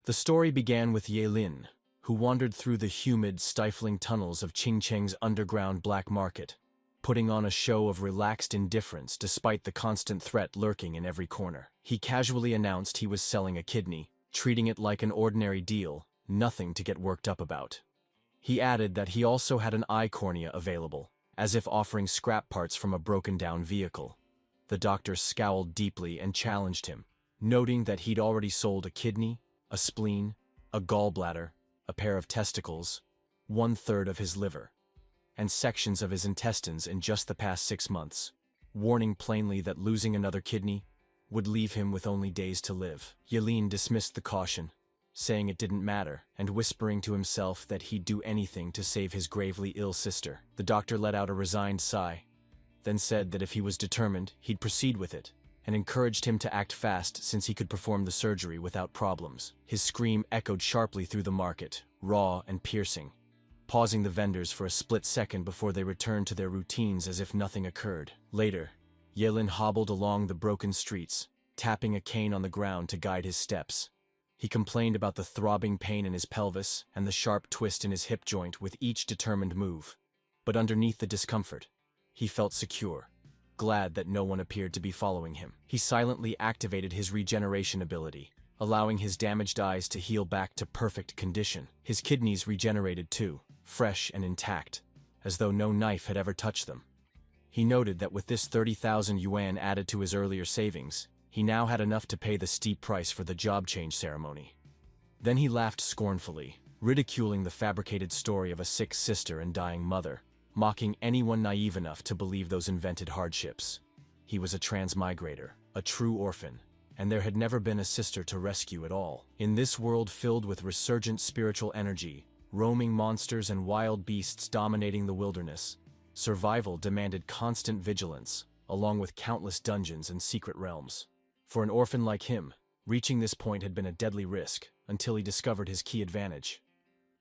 The story began with Ye Lin, who wandered through the humid, stifling tunnels of Qingcheng's underground black market, putting on a show of relaxed indifference despite the constant threat lurking in every corner. He casually announced he was selling a kidney, treating it like an ordinary deal, nothing to get worked up about. He added that he also had an eye cornea available, as if offering scrap parts from a broken-down vehicle. The doctor scowled deeply and challenged him, noting that he'd already sold a kidney, a spleen, a gallbladder, a pair of testicles, 1/3 of his liver, and sections of his intestines in just the past 6 months, warning plainly that losing another kidney would leave him with only days to live. Yelin dismissed the caution, saying it didn't matter, and whispering to himself that he'd do anything to save his gravely ill sister. The doctor let out a resigned sigh, then said that if he was determined, he'd proceed with it, and encouraged him to act fast since he could perform the surgery without problems. His scream echoed sharply through the market, raw and piercing, pausing the vendors for a split second before they returned to their routines as if nothing occurred. Later, Yelin hobbled along the broken streets, tapping a cane on the ground to guide his steps. He complained about the throbbing pain in his pelvis and the sharp twist in his hip joint with each determined move. But underneath the discomfort, he felt secure, glad that no one appeared to be following him. He silently activated his regeneration ability, allowing his damaged eyes to heal back to perfect condition. His kidneys regenerated too, fresh and intact, as though no knife had ever touched them. He noted that with this 30,000 yuan added to his earlier savings, he now had enough to pay the steep price for the job change ceremony. Then he laughed scornfully, ridiculing the fabricated story of a sick sister and dying mother, mocking anyone naive enough to believe those invented hardships. He was a transmigrator, a true orphan, and there had never been a sister to rescue at all. In this world filled with resurgent spiritual energy, roaming monsters and wild beasts dominating the wilderness, survival demanded constant vigilance, along with countless dungeons and secret realms. For an orphan like him, reaching this point had been a deadly risk until he discovered his key advantage.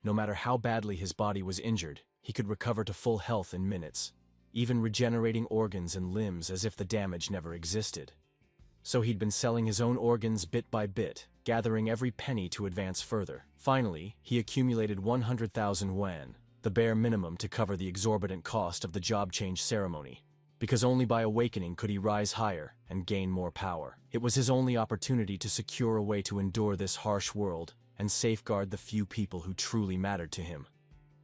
No matter how badly his body was injured, he could recover to full health in minutes, even regenerating organs and limbs as if the damage never existed. So he'd been selling his own organs bit by bit, gathering every penny to advance further. Finally, he accumulated 100,000 yuan, the bare minimum to cover the exorbitant cost of the job change ceremony, because only by awakening could he rise higher and gain more power. It was his only opportunity to secure a way to endure this harsh world and safeguard the few people who truly mattered to him.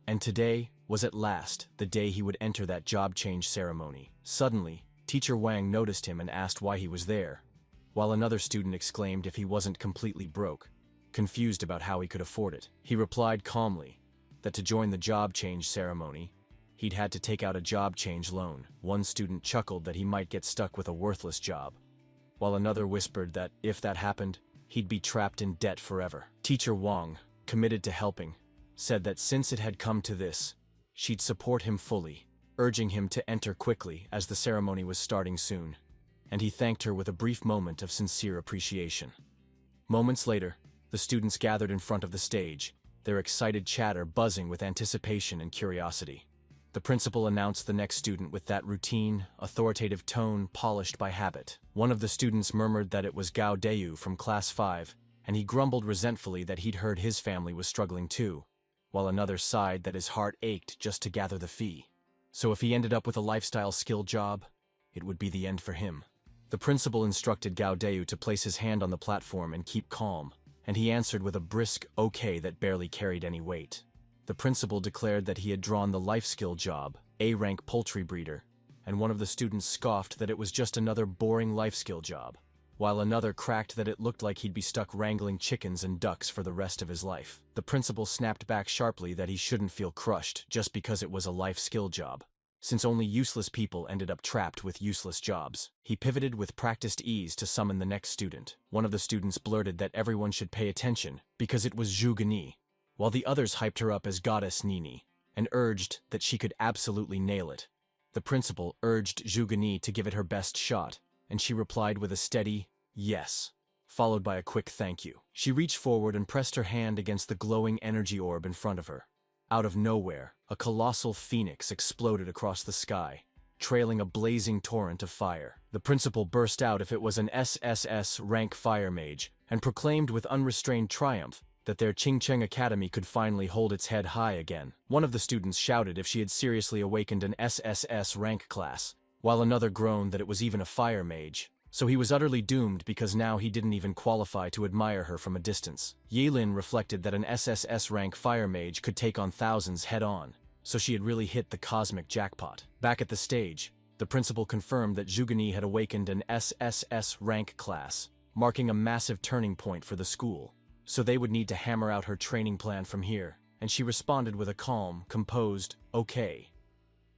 And today was at last the day he would enter that job change ceremony. Suddenly, Teacher Wang noticed him and asked why he was there, while another student exclaimed if he wasn't completely broke, confused about how he could afford it. He replied calmly that to join the job change ceremony, he'd had to take out a job change loan. One student chuckled that he might get stuck with a worthless job, while another whispered that if that happened, he'd be trapped in debt forever. Teacher Wang, committed to helping, said that since it had come to this, she'd support him fully, urging him to enter quickly as the ceremony was starting soon, and he thanked her with a brief moment of sincere appreciation. Moments later, the students gathered in front of the stage, their excited chatter buzzing with anticipation and curiosity. The principal announced the next student with that routine, authoritative tone polished by habit. One of the students murmured that it was Gao Deyu from Class 5, and he grumbled resentfully that he'd heard his family was struggling too, while another sighed that his heart ached just to gather the fee. So if he ended up with a lifestyle skill job, it would be the end for him. The principal instructed Gao Deyu to place his hand on the platform and keep calm, and he answered with a brisk okay that barely carried any weight. The principal declared that he had drawn the life skill job, A-rank poultry breeder, and one of the students scoffed that it was just another boring life skill job, while another cracked that it looked like he'd be stuck wrangling chickens and ducks for the rest of his life. The principal snapped back sharply that he shouldn't feel crushed just because it was a life skill job, since only useless people ended up trapped with useless jobs. He pivoted with practiced ease to summon the next student. One of the students blurted that everyone should pay attention because it was Zhu Gani, while the others hyped her up as Goddess Nini and urged that she could absolutely nail it. The principal urged Zhu Gani to give it her best shot, and she replied with a steady yes, followed by a quick thank you. She reached forward and pressed her hand against the glowing energy orb in front of her. Out of nowhere, a colossal phoenix exploded across the sky, trailing a blazing torrent of fire. The principal burst out if it was an SSS rank fire mage and proclaimed with unrestrained triumph that their Qingcheng Academy could finally hold its head high again. One of the students shouted if she had seriously awakened an SSS rank class, while another groaned that it was even a fire mage. So he was utterly doomed because now he didn't even qualify to admire her from a distance. Yelin reflected that an SSS rank fire mage could take on thousands head-on, so she had really hit the cosmic jackpot. Back at the stage, the principal confirmed that Zhugani had awakened an SSS rank class, marking a massive turning point for the school. So they would need to hammer out her training plan from here, and she responded with a calm, composed, "Okay."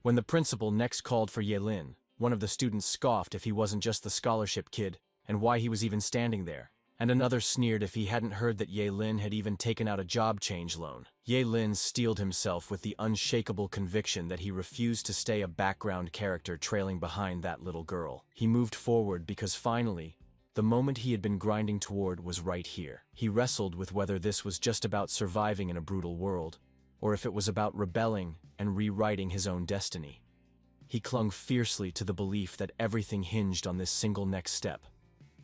When the principal next called for Yelin, one of the students scoffed if he wasn't just the scholarship kid, and why he was even standing there, and another sneered if he hadn't heard that Yelin had even taken out a job change loan. Yelin steeled himself with the unshakable conviction that he refused to stay a background character trailing behind that little girl. He moved forward because finally, the moment he had been grinding toward was right here. He wrestled with whether this was just about surviving in a brutal world, or if it was about rebelling and rewriting his own destiny. He clung fiercely to the belief that everything hinged on this single next step.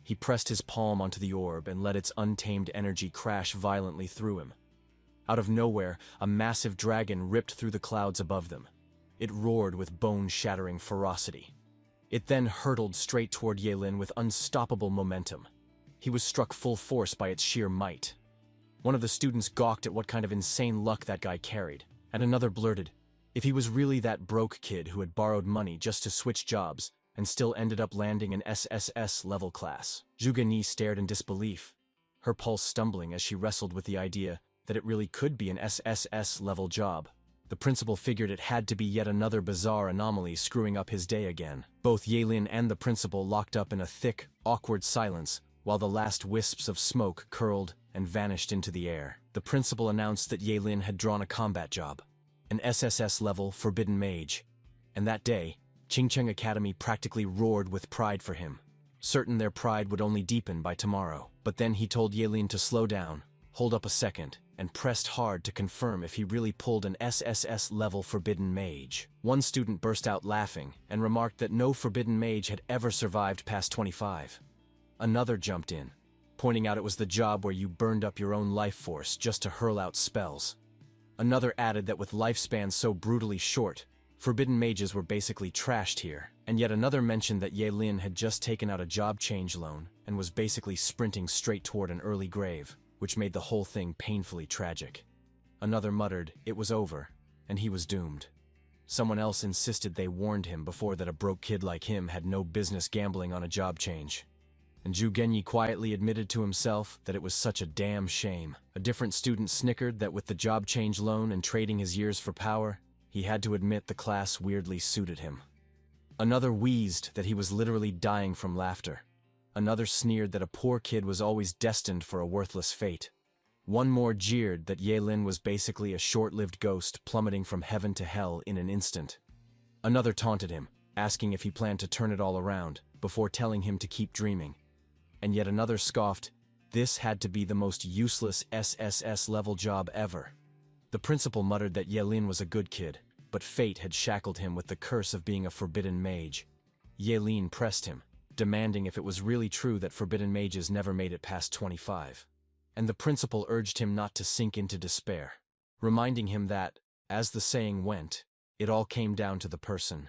He pressed his palm onto the orb and let its untamed energy crash violently through him. Out of nowhere, a massive dragon ripped through the clouds above them. It roared with bone-shattering ferocity. It then hurtled straight toward Yelin with unstoppable momentum. He was struck full force by its sheer might. One of the students gawked at what kind of insane luck that guy carried, and another blurted, if he was really that broke kid who had borrowed money just to switch jobs and still ended up landing an SSS level class. Zhugani stared in disbelief, her pulse stumbling as she wrestled with the idea that it really could be an SSS level job. The principal figured it had to be yet another bizarre anomaly screwing up his day again. Both Yelin and the principal locked up in a thick, awkward silence while the last wisps of smoke curled and vanished into the air. The principal announced that Yelin had drawn a combat job, an SSS-level forbidden mage, and that day, Qingcheng Academy practically roared with pride for him, certain their pride would only deepen by tomorrow. But then he told Yelin to slow down, hold up a second, and pressed hard to confirm if he really pulled an SSS-level forbidden mage. One student burst out laughing and remarked that no forbidden mage had ever survived past 25. Another jumped in, pointing out it was the job where you burned up your own life force just to hurl out spells. Another added that with lifespans so brutally short, forbidden mages were basically trashed here. And yet another mentioned that Yelin had just taken out a job change loan and was basically sprinting straight toward an early grave, which made the whole thing painfully tragic. Another muttered it was over, and he was doomed. Someone else insisted they warned him before that a broke kid like him had no business gambling on a job change. And Zhu Genyi quietly admitted to himself that it was such a damn shame. A different student snickered that with the job change loan and trading his years for power, he had to admit the class weirdly suited him. Another wheezed that he was literally dying from laughter. Another sneered that a poor kid was always destined for a worthless fate. One more jeered that Yelin was basically a short-lived ghost plummeting from heaven to hell in an instant. Another taunted him, asking if he planned to turn it all around, before telling him to keep dreaming. And yet another scoffed, this had to be the most useless SSS-level job ever. The principal muttered that Yelin was a good kid, but fate had shackled him with the curse of being a forbidden mage. Yelin pressed him, demanding if it was really true that forbidden mages never made it past 25. And the principal urged him not to sink into despair, reminding him that, as the saying went, it all came down to the person.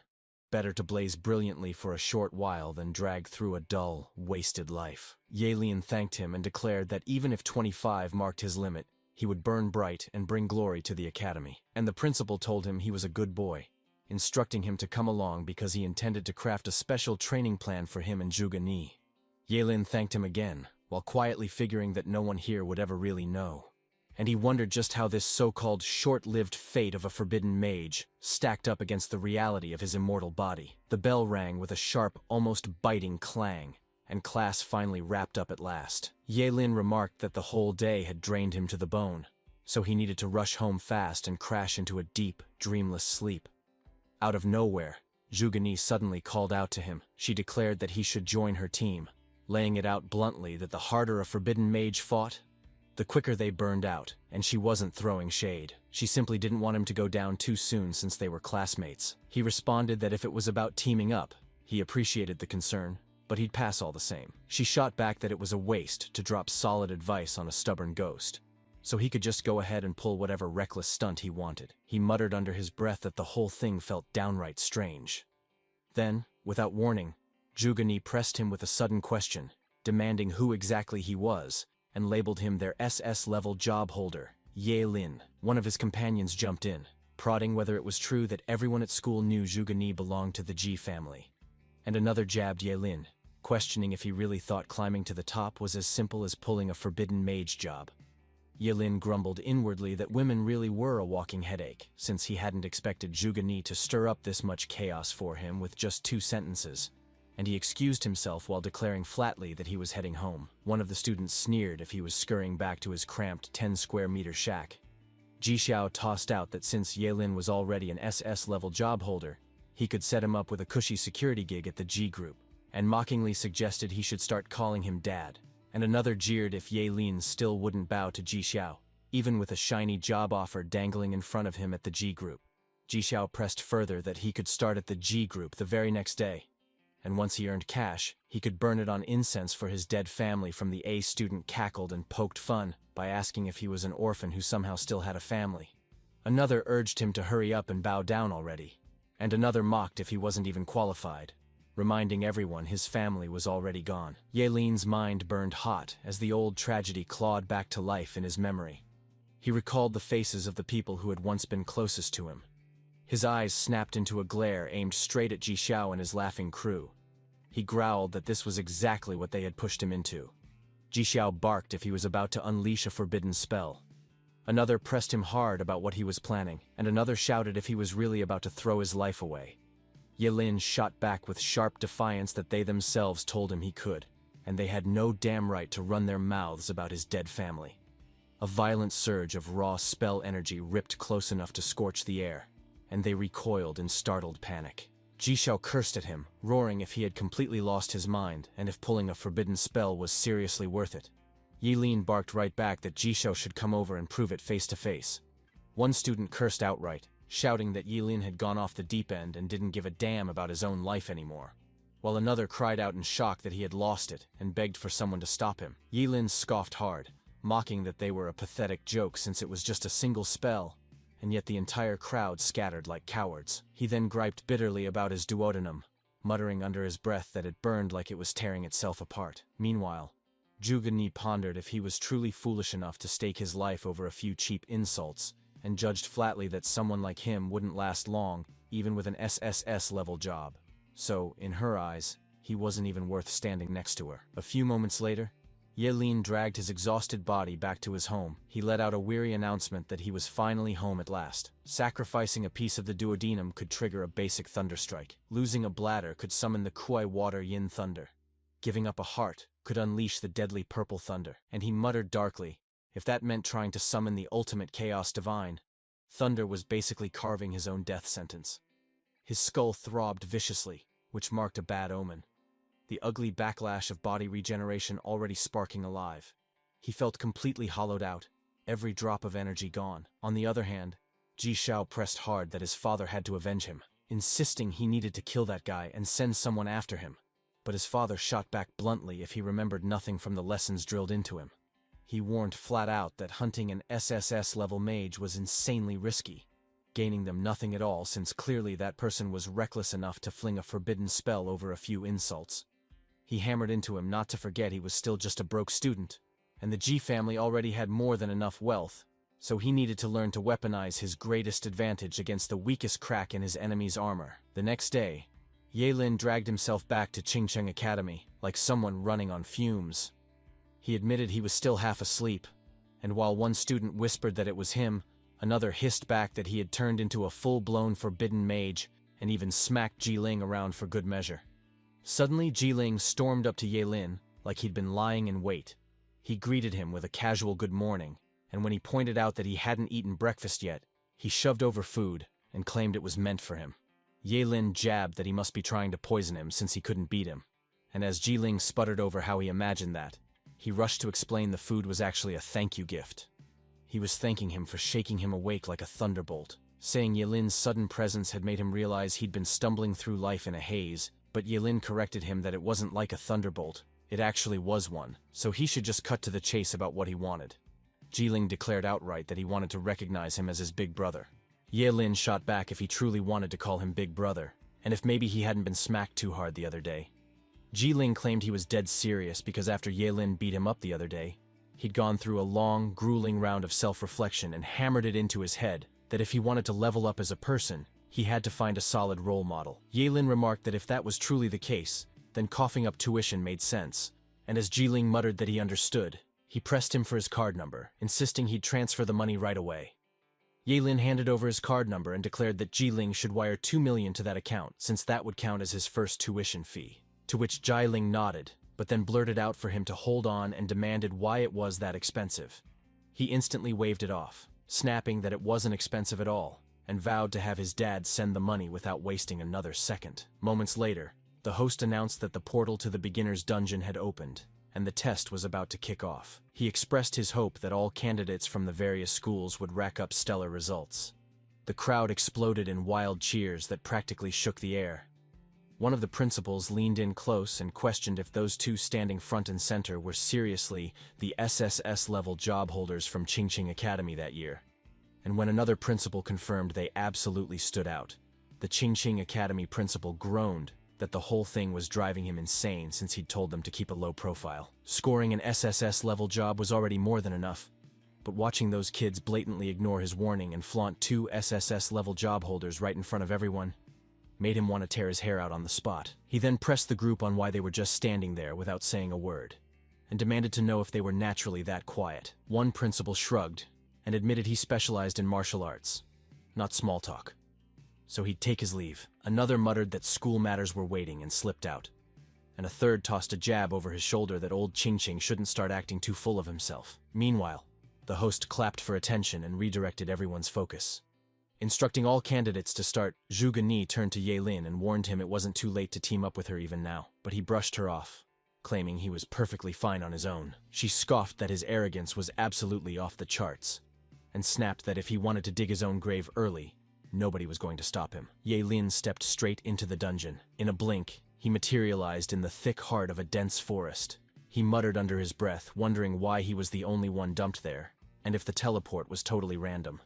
Better to blaze brilliantly for a short while than drag through a dull, wasted life. Yelin thanked him and declared that even if 25 marked his limit, he would burn bright and bring glory to the academy. And the principal told him he was a good boy, instructing him to come along because he intended to craft a special training plan for him and Zhuge Ni. Yelin thanked him again, while quietly figuring that no one here would ever really know. And he wondered just how this so-called short-lived fate of a forbidden mage stacked up against the reality of his immortal body. The bell rang with a sharp, almost biting clang, and class finally wrapped up at last. Yelin remarked that the whole day had drained him to the bone, so he needed to rush home fast and crash into a deep, dreamless sleep. Out of nowhere, Zhuge Ni suddenly called out to him. She declared that he should join her team, laying it out bluntly that the harder a forbidden mage fought, the quicker they burned out, and she wasn't throwing shade. She simply didn't want him to go down too soon since they were classmates. He responded that if it was about teaming up, he appreciated the concern, but he'd pass all the same. She shot back that it was a waste to drop solid advice on a stubborn ghost, so he could just go ahead and pull whatever reckless stunt he wanted. He muttered under his breath that the whole thing felt downright strange. Then, without warning, Jugani pressed him with a sudden question, demanding who exactly he was, and labeled him their SS-level job holder, Ye Lin. One of his companions jumped in, prodding whether it was true that everyone at school knew Jugani belonged to the Ji family. And another jabbed Ye Lin, questioning if he really thought climbing to the top was as simple as pulling a forbidden mage job. Ye Lin grumbled inwardly that women really were a walking headache, since he hadn't expected Jugani to stir up this much chaos for him with just 2 sentences, and he excused himself while declaring flatly that he was heading home. One of the students sneered if he was scurrying back to his cramped 10-square-meter shack. Ji Xiao tossed out that since Ye Lin was already an SS-level job holder, he could set him up with a cushy security gig at the G group, and mockingly suggested he should start calling him Dad. And another jeered if Ye Lin still wouldn't bow to Ji Xiao, even with a shiny job offer dangling in front of him at the G group. Ji Xiao pressed further that he could start at the G group the very next day, and once he earned cash, he could burn it on incense for his dead family. From the A student cackled and poked fun by asking if he was an orphan who somehow still had a family. Another urged him to hurry up and bow down already, and another mocked if he wasn't even qualified, reminding everyone his family was already gone. Ye Lin's mind burned hot as the old tragedy clawed back to life in his memory. He recalled the faces of the people who had once been closest to him. His eyes snapped into a glare aimed straight at Ji Xiao and his laughing crew. He growled that this was exactly what they had pushed him into. Ji Xiao barked if he was about to unleash a forbidden spell. Another pressed him hard about what he was planning, and another shouted if he was really about to throw his life away. Ye Lin shot back with sharp defiance that they themselves told him he could, and they had no damn right to run their mouths about his dead family. A violent surge of raw spell energy ripped close enough to scorch the air, and they recoiled in startled panic. Ji Xiao cursed at him, roaring if he had completely lost his mind and if pulling a forbidden spell was seriously worth it. Ye Lin barked right back that Ji Xiao should come over and prove it face to face. One student cursed outright, shouting that Ye Lin had gone off the deep end and didn't give a damn about his own life anymore, while another cried out in shock that he had lost it and begged for someone to stop him. Ye Lin scoffed hard, mocking that they were a pathetic joke since it was just a single spell, and yet the entire crowd scattered like cowards. He then griped bitterly about his duodenum, muttering under his breath that it burned like it was tearing itself apart. Meanwhile, Jugani pondered if he was truly foolish enough to stake his life over a few cheap insults, and judged flatly that someone like him wouldn't last long, even with an SSS-level job. So, in her eyes, he wasn't even worth standing next to her. A few moments later, Ye Lin dragged his exhausted body back to his home. He let out a weary announcement that he was finally home at last. Sacrificing a piece of the duodenum could trigger a basic thunderstrike. Losing a bladder could summon the Kuai water yin thunder. Giving up a heart could unleash the deadly purple thunder. And he muttered darkly, if that meant trying to summon the ultimate chaos divine, thunder was basically carving his own death sentence. His skull throbbed viciously, which marked a bad omen. The ugly backlash of body regeneration already sparking alive. He felt completely hollowed out, every drop of energy gone. On the other hand, Ji Xiao pressed hard that his father had to avenge him, insisting he needed to kill that guy and send someone after him. But his father shot back bluntly if he remembered nothing from the lessons drilled into him. He warned flat out that hunting an SSS-level mage was insanely risky, gaining them nothing at all since clearly that person was reckless enough to fling a forbidden spell over a few insults. He hammered into him not to forget he was still just a broke student, and the Ji family already had more than enough wealth, so he needed to learn to weaponize his greatest advantage against the weakest crack in his enemy's armor. The next day, Ye Lin dragged himself back to Qingcheng Academy like someone running on fumes. He admitted he was still half asleep, and while one student whispered that it was him, another hissed back that he had turned into a full-blown forbidden mage and even smacked Jiling around for good measure. Suddenly Jiling stormed up to Ye Lin like he'd been lying in wait. He greeted him with a casual good morning, and when he pointed out that he hadn't eaten breakfast yet, he shoved over food and claimed it was meant for him. Ye Lin jabbed that he must be trying to poison him since he couldn't beat him, and as Jiling sputtered over how he imagined that, he rushed to explain the food was actually a thank you gift. He was thanking him for shaking him awake like a thunderbolt, saying Ye Lin's sudden presence had made him realize he'd been stumbling through life in a haze, but Ye Lin corrected him that it wasn't like a thunderbolt, it actually was one, so he should just cut to the chase about what he wanted. Jiling declared outright that he wanted to recognize him as his big brother. Ye Lin shot back if he truly wanted to call him big brother, and if maybe he hadn't been smacked too hard the other day. Jiling claimed he was dead serious because after Ye Lin beat him up the other day, he'd gone through a long, grueling round of self-reflection and hammered it into his head that if he wanted to level up as a person, he had to find a solid role model. Ye Lin remarked that if that was truly the case, then coughing up tuition made sense, and as Jiling muttered that he understood, he pressed him for his card number, insisting he'd transfer the money right away. Ye Lin handed over his card number and declared that Jiling should wire 2 million to that account since that would count as his first tuition fee, to which Jiling nodded, but then blurted out for him to hold on and demanded why it was that expensive. He instantly waved it off, snapping that it wasn't expensive at all, and vowed to have his dad send the money without wasting another second. Moments later, the host announced that the portal to the beginner's dungeon had opened, and the test was about to kick off. He expressed his hope that all candidates from the various schools would rack up stellar results. The crowd exploded in wild cheers that practically shook the air. One of the principals leaned in close and questioned if those two standing front and center were seriously the SSS-level job holders from Qingqing Academy that year. And when another principal confirmed they absolutely stood out, the Qingqing Academy principal groaned that the whole thing was driving him insane since he'd told them to keep a low profile. Scoring an SSS-level job was already more than enough, but watching those kids blatantly ignore his warning and flaunt 2 SSS-level job holders right in front of everyone made him want to tear his hair out on the spot. He then pressed the group on why they were just standing there without saying a word, and demanded to know if they were naturally that quiet. One principal shrugged and admitted he specialized in martial arts, not small talk, so he'd take his leave. Another muttered that school matters were waiting and slipped out, and a third tossed a jab over his shoulder that old Qingqing shouldn't start acting too full of himself. Meanwhile, the host clapped for attention and redirected everyone's focus. Instructing all candidates to start, Zhu Gani turned to Ye Lin and warned him it wasn't too late to team up with her even now, but he brushed her off, claiming he was perfectly fine on his own. She scoffed that his arrogance was absolutely off the charts, and snapped that if he wanted to dig his own grave early, nobody was going to stop him. Ye Lin stepped straight into the dungeon. In a blink, he materialized in the thick heart of a dense forest. He muttered under his breath, wondering why he was the only one dumped there, and if the teleport was totally random.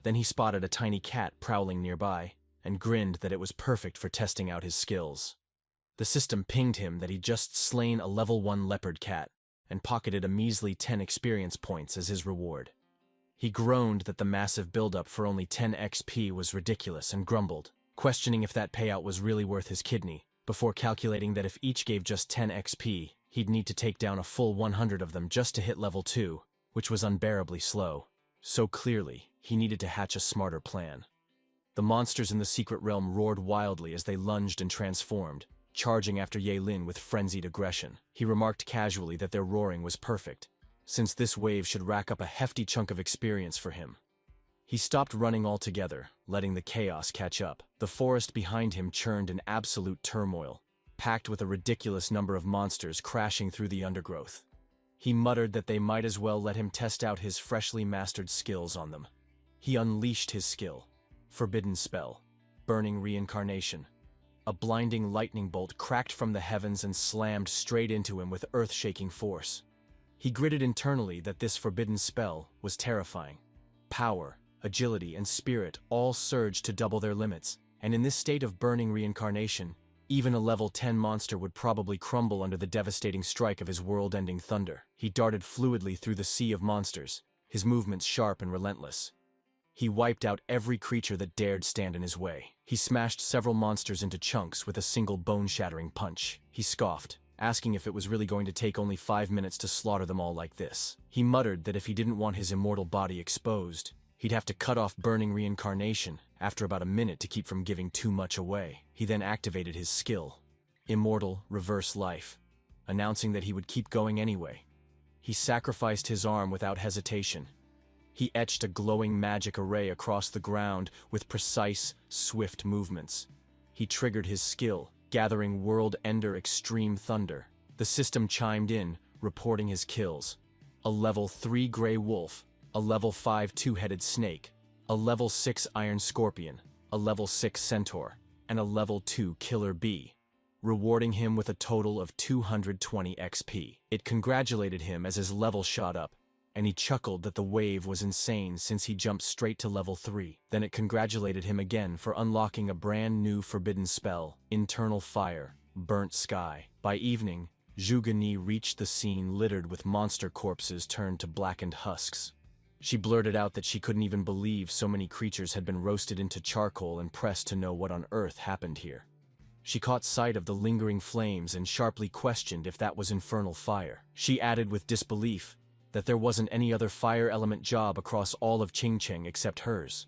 Then he spotted a tiny cat prowling nearby, and grinned that it was perfect for testing out his skills. The system pinged him that he'd just slain a level 1 leopard cat, and pocketed a measly 10 experience points as his reward. He groaned that the massive buildup for only 10 XP was ridiculous and grumbled, questioning if that payout was really worth his kidney, before calculating that if each gave just 10 XP, he'd need to take down a full 100 of them just to hit level 2, which was unbearably slow. So clearly, he needed to hatch a smarter plan. The monsters in the secret realm roared wildly as they lunged and transformed, charging after Ye Lin with frenzied aggression. He remarked casually that their roaring was perfect, since this wave should rack up a hefty chunk of experience for him. He stopped running altogether, letting the chaos catch up. The forest behind him churned in absolute turmoil, packed with a ridiculous number of monsters crashing through the undergrowth. He muttered that they might as well let him test out his freshly mastered skills on them. He unleashed his skill. Forbidden spell. Burning reincarnation. A blinding lightning bolt cracked from the heavens and slammed straight into him with earth-shaking force. He gritted internally that this forbidden spell was terrifying. Power, agility, and spirit all surged to double their limits, and in this state of burning reincarnation, even a level 10 monster would probably crumble under the devastating strike of his world-ending thunder. He darted fluidly through the sea of monsters, his movements sharp and relentless. He wiped out every creature that dared stand in his way. He smashed several monsters into chunks with a single bone-shattering punch. He scoffed, asking if it was really going to take only 5 minutes to slaughter them all like this. He muttered that if he didn't want his immortal body exposed, he'd have to cut off burning reincarnation after about a minute to keep from giving too much away. He then activated his skill, Immortal Reverse Life, announcing that he would keep going anyway. He sacrificed his arm without hesitation. He etched a glowing magic array across the ground with precise, swift movements. He triggered his skill, gathering World Ender Extreme Thunder. The system chimed in, reporting his kills. A level 3 Grey Wolf, a level 5 Two-Headed Snake, a level 6 Iron Scorpion, a level 6 Centaur, and a level 2 Killer Bee, rewarding him with a total of 220 XP. It congratulated him as his level shot up, and he chuckled that the wave was insane since he jumped straight to level 3. Then it congratulated him again for unlocking a brand new forbidden spell, Internal Fire, Burnt Sky. By evening, Zhuge reached the scene littered with monster corpses turned to blackened husks. She blurted out that she couldn't even believe so many creatures had been roasted into charcoal and pressed to know what on earth happened here. She caught sight of the lingering flames and sharply questioned if that was infernal fire. She added with disbelief that there wasn't any other fire element job across all of Qingcheng except hers.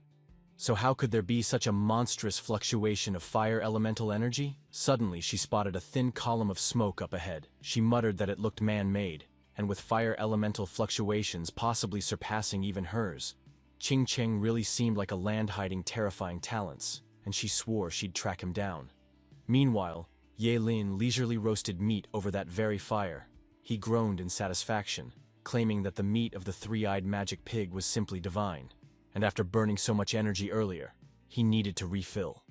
So how could there be such a monstrous fluctuation of fire elemental energy? Suddenly she spotted a thin column of smoke up ahead. She muttered that it looked man-made, and with fire elemental fluctuations possibly surpassing even hers, Qingcheng really seemed like a land hiding terrifying talents, and she swore she'd track him down. Meanwhile, Ye Lin leisurely roasted meat over that very fire. He groaned in satisfaction, claiming that the meat of the three-eyed magic pig was simply divine, and after burning so much energy earlier, he needed to refill.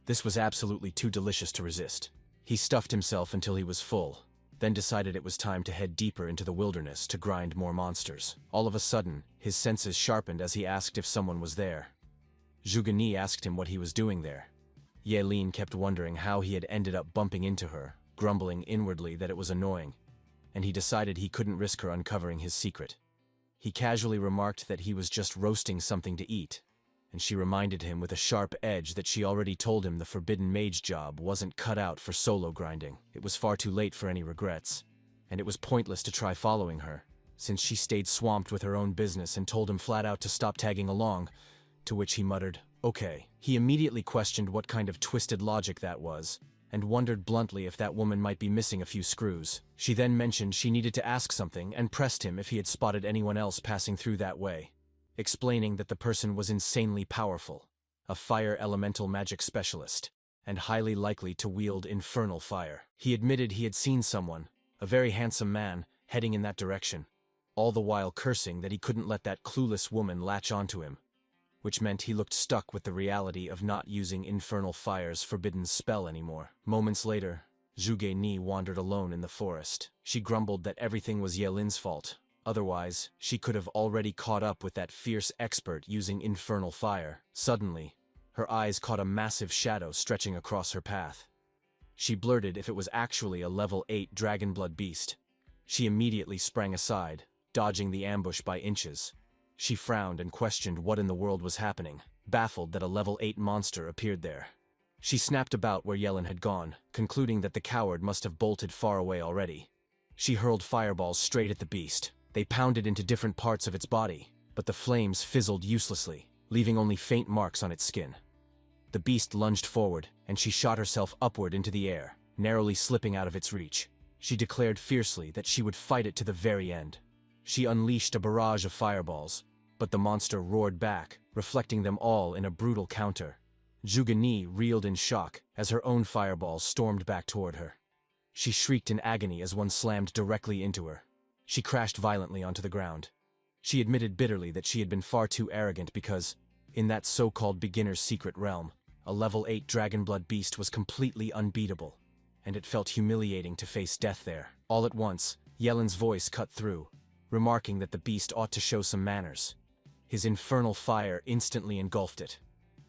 This was absolutely too delicious to resist. He stuffed himself until he was full, then decided it was time to head deeper into the wilderness to grind more monsters. All of a sudden, his senses sharpened as he asked if someone was there. Zhuge asked him what he was doing there. Ye Lin kept wondering how he had ended up bumping into her, grumbling inwardly that it was annoying, and he decided he couldn't risk her uncovering his secret. He casually remarked that he was just roasting something to eat, and she reminded him with a sharp edge that she already told him the forbidden mage job wasn't cut out for solo grinding. It was far too late for any regrets, and it was pointless to try following her, since she stayed swamped with her own business and told him flat out to stop tagging along, to which he muttered, "Okay." He immediately questioned what kind of twisted logic that was, and wondered bluntly if that woman might be missing a few screws. She then mentioned she needed to ask something and pressed him if he had spotted anyone else passing through that way, explaining that the person was insanely powerful, a fire elemental magic specialist, and highly likely to wield infernal fire. He admitted he had seen someone, a very handsome man, heading in that direction, all the while cursing that he couldn't let that clueless woman latch onto him, which meant he looked stuck with the reality of not using Infernal Fire's forbidden spell anymore. Moments later, Zhuge wandered alone in the forest. She grumbled that everything was Ye Lin's fault. Otherwise, she could have already caught up with that fierce expert using Infernal Fire. Suddenly, her eyes caught a massive shadow stretching across her path. She blurted if it was actually a level 8 Dragonblood beast. She immediately sprang aside, dodging the ambush by inches. She frowned and questioned what in the world was happening, baffled that a level 8 monster appeared there. She snapped about where Yellen had gone, concluding that the coward must have bolted far away already. She hurled fireballs straight at the beast. They pounded into different parts of its body, but the flames fizzled uselessly, leaving only faint marks on its skin. The beast lunged forward, and she shot herself upward into the air, narrowly slipping out of its reach. She declared fiercely that she would fight it to the very end. She unleashed a barrage of fireballs, but the monster roared back, reflecting them all in a brutal counter. Zhuge reeled in shock as her own fireballs stormed back toward her. She shrieked in agony as one slammed directly into her. She crashed violently onto the ground. She admitted bitterly that she had been far too arrogant because, in that so-called beginner's secret realm, a level 8 Dragonblood beast was completely unbeatable, and it felt humiliating to face death there. All at once, Yellen's voice cut through, remarking that the beast ought to show some manners. His infernal fire instantly engulfed it.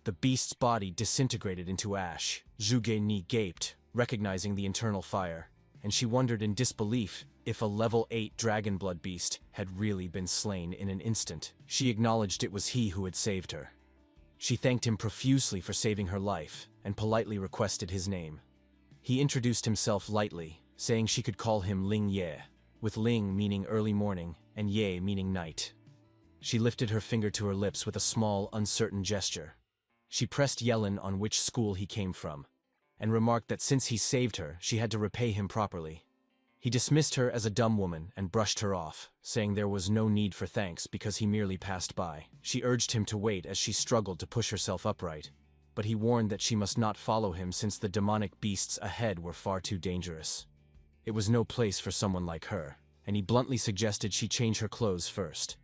The beast's body disintegrated into ash. Zhuge gaped, recognizing the internal fire, and she wondered in disbelief if a level 8 Dragonblood beast had really been slain in an instant. She acknowledged it was he who had saved her. She thanked him profusely for saving her life, and politely requested his name. He introduced himself lightly, saying she could call him Ling Ye, with Ling meaning early morning and Ye meaning night. She lifted her finger to her lips with a small, uncertain gesture. She pressed Yellen on which school he came from, and remarked that since he saved her, she had to repay him properly. He dismissed her as a dumb woman and brushed her off, saying there was no need for thanks because he merely passed by. She urged him to wait as she struggled to push herself upright, but he warned that she must not follow him since the demonic beasts ahead were far too dangerous. It was no place for someone like her, and he bluntly suggested she change her clothes first.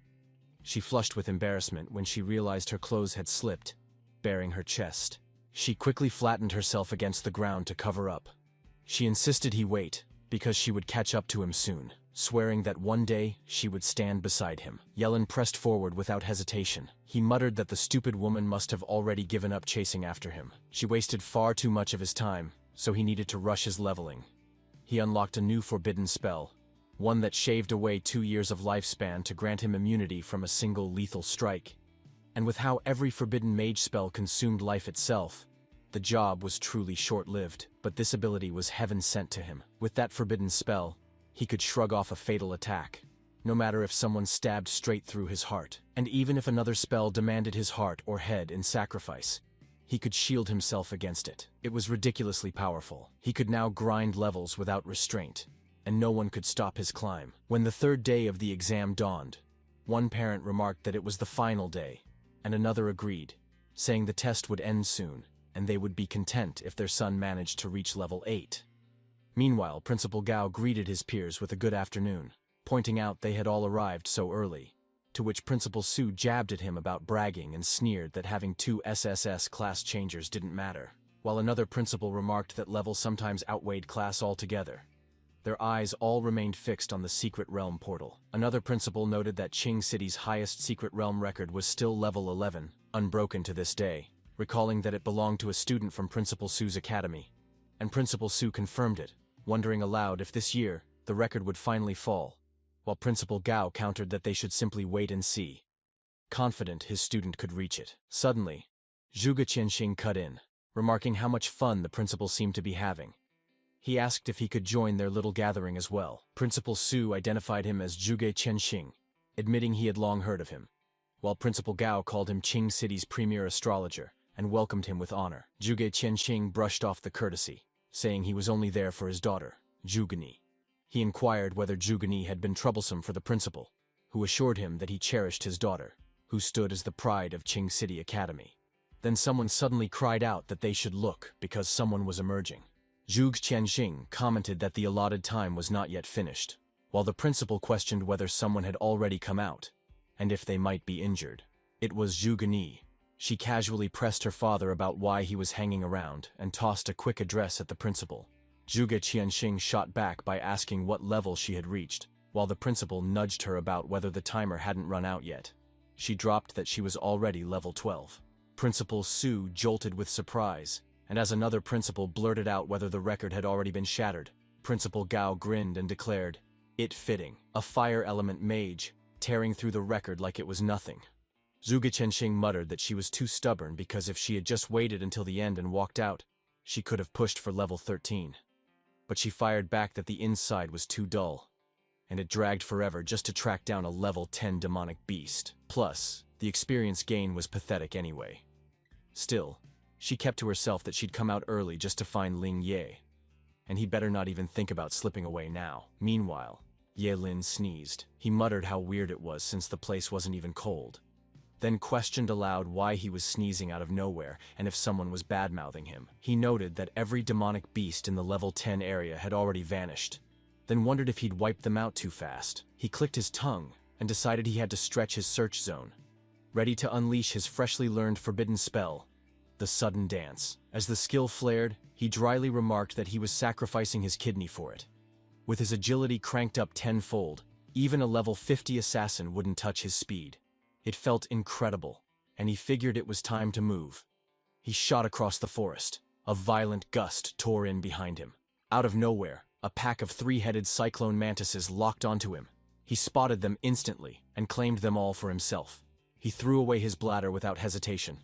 She flushed with embarrassment when she realized her clothes had slipped, baring her chest. She quickly flattened herself against the ground to cover up. She insisted he wait, because she would catch up to him soon. swearing that one day she would stand beside him. Yelin pressed forward without hesitation. He muttered that the stupid woman must have already given up chasing after him. She wasted far too much of his time, so he needed to rush his leveling. He unlocked a new forbidden spell, one that shaved away 2 years of lifespan to grant him immunity from a single lethal strike. And with how every forbidden mage spell consumed life itself, the job was truly short-lived, but this ability was heaven sent to him. With that forbidden spell, he could shrug off a fatal attack, no matter if someone stabbed straight through his heart. And even if another spell demanded his heart or head in sacrifice, he could shield himself against it. It was ridiculously powerful. He could now grind levels without restraint, and no one could stop his climb. When the third day of the exam dawned, one parent remarked that it was the final day, and another agreed, saying the test would end soon, and they would be content if their son managed to reach level 8. Meanwhile, Principal Gao greeted his peers with a good afternoon, pointing out they had all arrived so early, to which Principal Su jabbed at him about bragging and sneered that having 2 SSS class changers didn't matter, while another principal remarked that level sometimes outweighed class altogether. Their eyes all remained fixed on the Secret Realm portal. Another principal noted that Qing City's highest Secret Realm record was still level 11, unbroken to this day, recalling that it belonged to a student from Principal Su's academy. And Principal Su confirmed it, wondering aloud if this year, the record would finally fall, while Principal Gao countered that they should simply wait and see, confident his student could reach it. Suddenly, Zhuge Qianxing cut in, remarking how much fun the principal seemed to be having. He asked if he could join their little gathering as well. Principal Su identified him as Zhuge Qianxing, admitting he had long heard of him, while Principal Gao called him Qing City's premier astrologer and welcomed him with honor. Zhuge Qianxing brushed off the courtesy, saying he was only there for his daughter, Zhugani. He inquired whether Zhugani had been troublesome for the principal, who assured him that he cherished his daughter, who stood as the pride of Qing City Academy. Then someone suddenly cried out that they should look because someone was emerging. Zhuge Qianxing commented that the allotted time was not yet finished, while the principal questioned whether someone had already come out, and if they might be injured. It was Zhugani. She casually pressed her father about why he was hanging around and tossed a quick address at the principal. Zhuge Qianxing shot back by asking what level she had reached, while the principal nudged her about whether the timer hadn't run out yet. She dropped that she was already level 12. Principal Su jolted with surprise, and as another principal blurted out whether the record had already been shattered, Principal Gao grinned and declared, "It fitting, a fire element mage, tearing through the record like it was nothing." Zhuge Qianxing muttered that she was too stubborn because if she had just waited until the end and walked out, she could have pushed for level 13. But she fired back that the inside was too dull, and it dragged forever just to track down a level 10 demonic beast. Plus, the experience gain was pathetic anyway. Still, she kept to herself that she'd come out early just to find Ling Ye, and he better not even think about slipping away now. Meanwhile, Ye Lin sneezed. He muttered how weird it was since the place wasn't even cold, then questioned aloud why he was sneezing out of nowhere and if someone was bad-mouthing him. He noted that every demonic beast in the level 10 area had already vanished, then wondered if he'd wiped them out too fast. He clicked his tongue and decided he had to stretch his search zone, ready to unleash his freshly learned forbidden spell, the sudden dance. As the skill flared, he dryly remarked that he was sacrificing his kidney for it. With his agility cranked up tenfold, even a level 50 assassin wouldn't touch his speed. It felt incredible, and he figured it was time to move. He shot across the forest. A violent gust tore in behind him. Out of nowhere, a pack of 3-headed cyclone mantises locked onto him. He spotted them instantly and claimed them all for himself. He threw away his bladder without hesitation.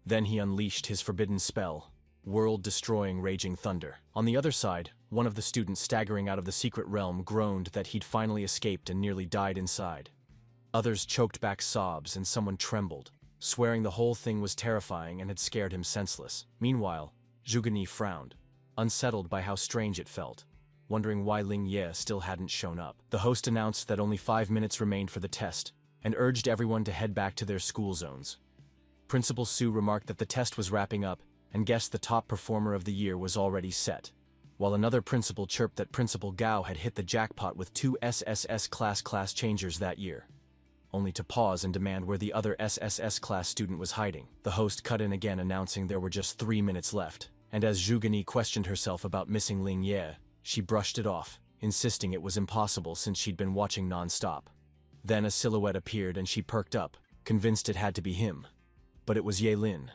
Then he unleashed his forbidden spell, world-destroying raging thunder. On the other side, one of the students staggering out of the secret realm groaned that he'd finally escaped and nearly died inside. Others choked back sobs and someone trembled, swearing the whole thing was terrifying and had scared him senseless. Meanwhile, Zhugani frowned, unsettled by how strange it felt, wondering why Ling Ye still hadn't shown up. The host announced that only 5 minutes remained for the test and urged everyone to head back to their school zones. Principal Su remarked that the test was wrapping up and guessed the top performer of the year was already set, while another principal chirped that Principal Gao had hit the jackpot with 2 SSS class changers that year, only to pause and demand where the other SSS class student was hiding. The host cut in again, announcing there were just 3 minutes left, and as Zhugani questioned herself about missing Ling Ye, she brushed it off, insisting it was impossible since she'd been watching non-stop. Then a silhouette appeared and she perked up, convinced it had to be him. But it was Ye-Lin.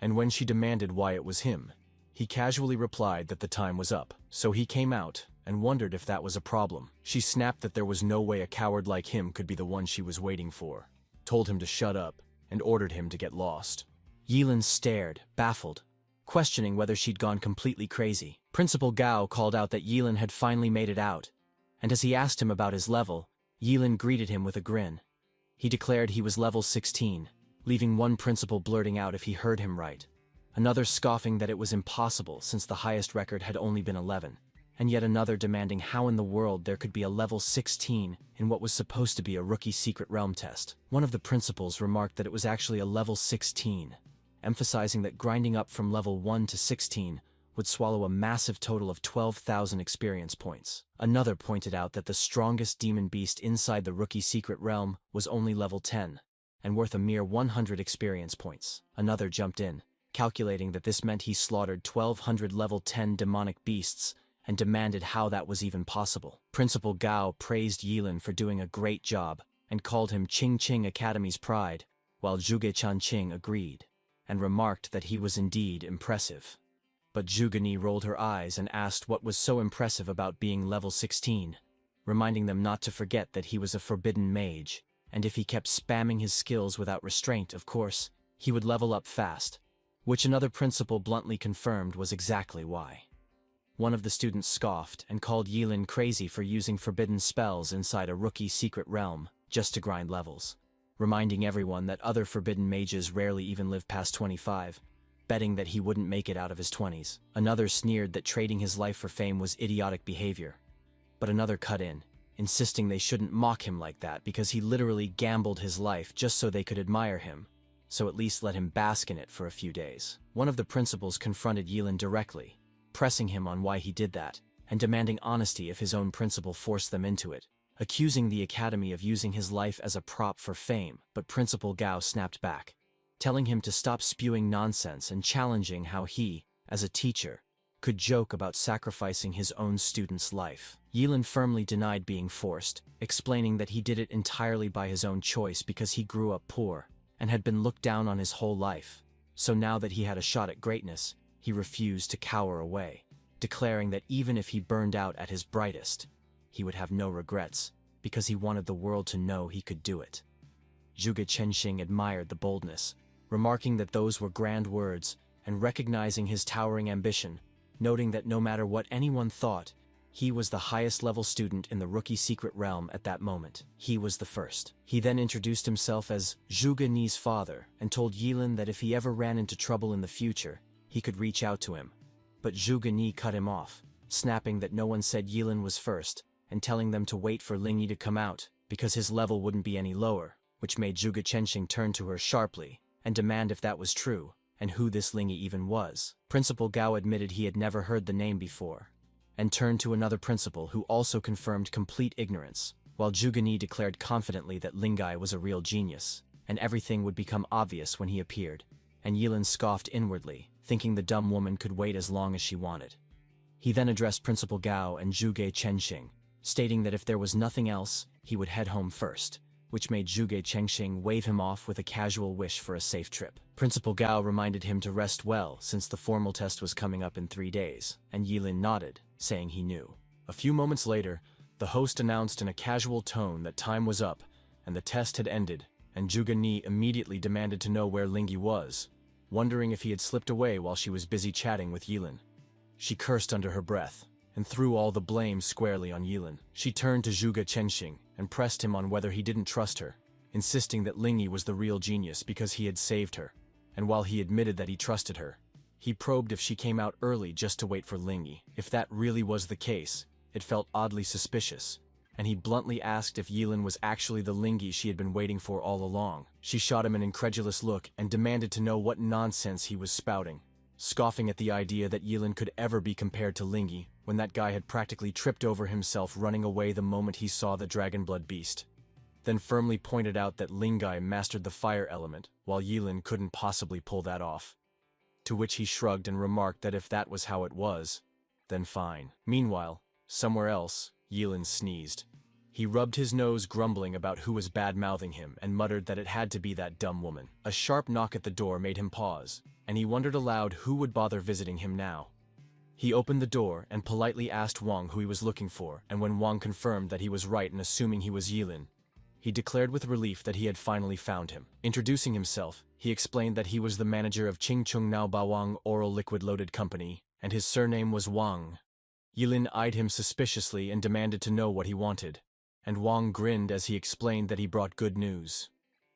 And when she demanded why it was him, he casually replied that the time was up, so he came out and wondered if that was a problem. She snapped that there was no way a coward like him could be the one she was waiting for, told him to shut up, and ordered him to get lost. Ye-Lin stared, baffled, questioning whether she'd gone completely crazy. Principal Gao called out that Ye-Lin had finally made it out, and as he asked him about his level, Ye-Lin greeted him with a grin. He declared he was level 16, leaving one principal blurting out if he heard him right, another scoffing that it was impossible since the highest record had only been 11, and yet another demanding how in the world there could be a level 16 in what was supposed to be a rookie secret realm test. One of the principals remarked that it was actually a level 16, emphasizing that grinding up from level 1 to 16 would swallow a massive total of 12,000 experience points. Another pointed out that the strongest demon beast inside the rookie secret realm was only level 10, and worth a mere 100 experience points. Another jumped in, calculating that this meant he slaughtered 1,200 level 10 demonic beasts, and demanded how that was even possible. Principal Gao praised Ye-Lin for doing a great job, and called him Qing Qing Academy's pride, while Zhuge Chanqing agreed, and remarked that he was indeed impressive. But Zhuge rolled her eyes and asked what was so impressive about being level 16, reminding them not to forget that he was a forbidden mage, and if he kept spamming his skills without restraint, of course, he would level up fast, which another principal bluntly confirmed was exactly why. One of the students scoffed and called Ye-Lin crazy for using forbidden spells inside a rookie secret realm just to grind levels, reminding everyone that other forbidden mages rarely even live past 25, betting that he wouldn't make it out of his 20s. Another sneered that trading his life for fame was idiotic behavior, but another cut in, insisting they shouldn't mock him like that because he literally gambled his life just so they could admire him, so at least let him bask in it for a few days. One of the principals confronted Ye-Lin directly, pressing him on why he did that, and demanding honesty if his own principal forced them into it, accusing the academy of using his life as a prop for fame. But Principal Gao snapped back, telling him to stop spewing nonsense and challenging how he, as a teacher, could joke about sacrificing his own student's life. Ye-Lin firmly denied being forced, explaining that he did it entirely by his own choice because he grew up poor and had been looked down on his whole life, so now that he had a shot at greatness, he refused to cower away, declaring that even if he burned out at his brightest, he would have no regrets, because he wanted the world to know he could do it. Zhuge Chenxing admired the boldness, remarking that those were grand words, and recognizing his towering ambition, noting that no matter what anyone thought, he was the highest level student in the rookie secret realm at that moment. He was the first. He then introduced himself as Zhuge Ni's father, and told Ye-Lin that if he ever ran into trouble in the future, he could reach out to him. But Zhuge Ni cut him off, snapping that no one said Ye-Lin was first, and telling them to wait for Ling Yi to come out, because his level wouldn't be any lower, which made Zhuge Chenxing turn to her sharply, and demand if that was true, and who this Ling Yi even was. Principal Gao admitted he had never heard the name before, and turned to another principal who also confirmed complete ignorance, while Zhuge Ni declared confidently that Ling Yi was a real genius, and everything would become obvious when he appeared, and Ye-Lin scoffed inwardly, thinking the dumb woman could wait as long as she wanted. He then addressed Principal Gao and Zhuge Chenxing, stating that if there was nothing else, he would head home first, which made Zhuge Chenxing wave him off with a casual wish for a safe trip. Principal Gao reminded him to rest well since the formal test was coming up in 3 days, and Ye-Lin nodded, saying he knew. A few moments later, the host announced in a casual tone that time was up, and the test had ended, and Zhuge Ni immediately demanded to know where Ling Yi was, wondering if he had slipped away while she was busy chatting with Ye-Lin. She cursed under her breath, and threw all the blame squarely on Ye-Lin. She turned to Zhuge Chenxing and pressed him on whether he didn't trust her, insisting that Ling Yi was the real genius because he had saved her, and while he admitted that he trusted her, he probed if she came out early just to wait for Ling Yi. If that really was the case, it felt oddly suspicious, and he bluntly asked if Ye-Lin was actually the Ling Yi she had been waiting for all along. She shot him an incredulous look and demanded to know what nonsense he was spouting, scoffing at the idea that Ye-Lin could ever be compared to Ling Yi when that guy had practically tripped over himself running away the moment he saw the dragon-blood beast. Then firmly pointed out that Ling Yi mastered the fire element, while Ye-Lin couldn't possibly pull that off. To which he shrugged and remarked that if that was how it was, then fine. Meanwhile, somewhere else, Yilin sneezed. He rubbed his nose, grumbling about who was bad-mouthing him, and muttered that it had to be that dumb woman. A sharp knock at the door made him pause, and he wondered aloud who would bother visiting him now. He opened the door and politely asked Wang who he was looking for, and when Wang confirmed that he was right in assuming he was Yilin, he declared with relief that he had finally found him. Introducing himself, he explained that he was the manager of Qingcheng Naobawang Oral Liquid Loaded Company, and his surname was Wang. Yilin eyed him suspiciously and demanded to know what he wanted, and Wang grinned as he explained that he brought good news.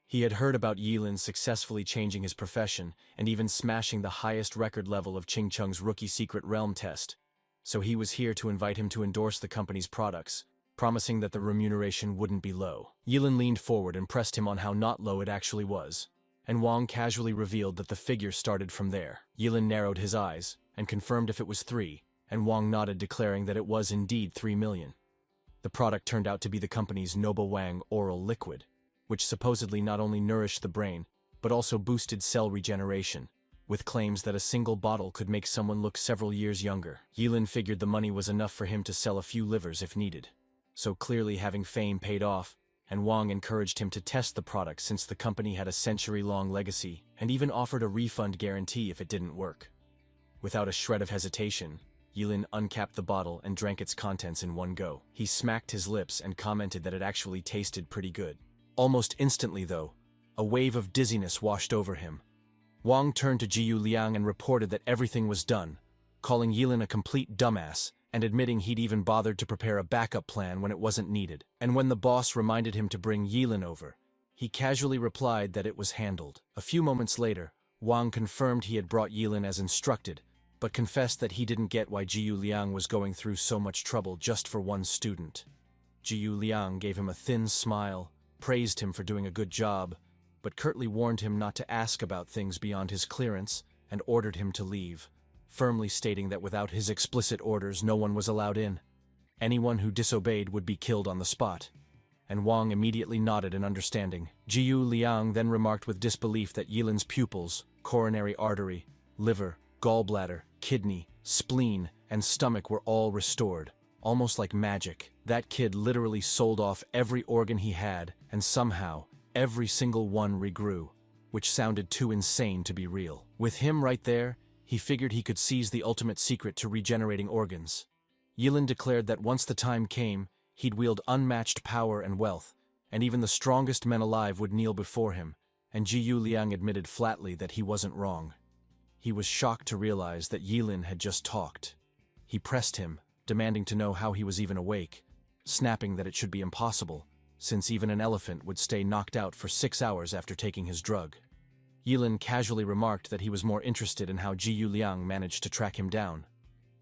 He had heard about Yilin successfully changing his profession and even smashing the highest record level of Qingcheng's rookie secret realm test, so he was here to invite him to endorse the company's products, promising that the remuneration wouldn't be low. Yilin leaned forward and pressed him on how not low it actually was, and Wang casually revealed that the figure started from there. Yilin narrowed his eyes and confirmed if it was 3, and Wang nodded, declaring that it was indeed 3 million. The product turned out to be the company's Nobawang Oral Liquid, which supposedly not only nourished the brain, but also boosted cell regeneration, with claims that a single bottle could make someone look several years younger. Yilin figured the money was enough for him to sell a few livers if needed. So clearly having fame paid off, and Wang encouraged him to test the product since the company had a century-long legacy, and even offered a refund guarantee if it didn't work. Without a shred of hesitation, Yilin uncapped the bottle and drank its contents in one go. He smacked his lips and commented that it actually tasted pretty good. Almost instantly, though, a wave of dizziness washed over him. Wang turned to Jiyu Liang and reported that everything was done, calling Yilin a complete dumbass, and admitting he'd even bothered to prepare a backup plan when it wasn't needed. And when the boss reminded him to bring Yilin over, he casually replied that it was handled. A few moments later, Wang confirmed he had brought Yilin as instructed, but confessed that he didn't get why Jiyu Liang was going through so much trouble just for one student. Jiyu Liang gave him a thin smile, praised him for doing a good job, but curtly warned him not to ask about things beyond his clearance and ordered him to leave, firmly stating that without his explicit orders no one was allowed in. Anyone who disobeyed would be killed on the spot. And Wang immediately nodded in understanding. Jiyu Liang then remarked with disbelief that Yilin's pupils, coronary artery, liver, gallbladder, kidney, spleen, and stomach were all restored, almost like magic. That kid literally sold off every organ he had, and somehow, every single one regrew, which sounded too insane to be real. With him right there, he figured he could seize the ultimate secret to regenerating organs. Yilin declared that once the time came, he'd wield unmatched power and wealth, and even the strongest men alive would kneel before him, and Jiyu Liang admitted flatly that he wasn't wrong. He was shocked to realize that Yilin had just talked. He pressed him, demanding to know how he was even awake, snapping that it should be impossible, since even an elephant would stay knocked out for 6 hours after taking his drug. Yilin casually remarked that he was more interested in how Jiyu Liang managed to track him down.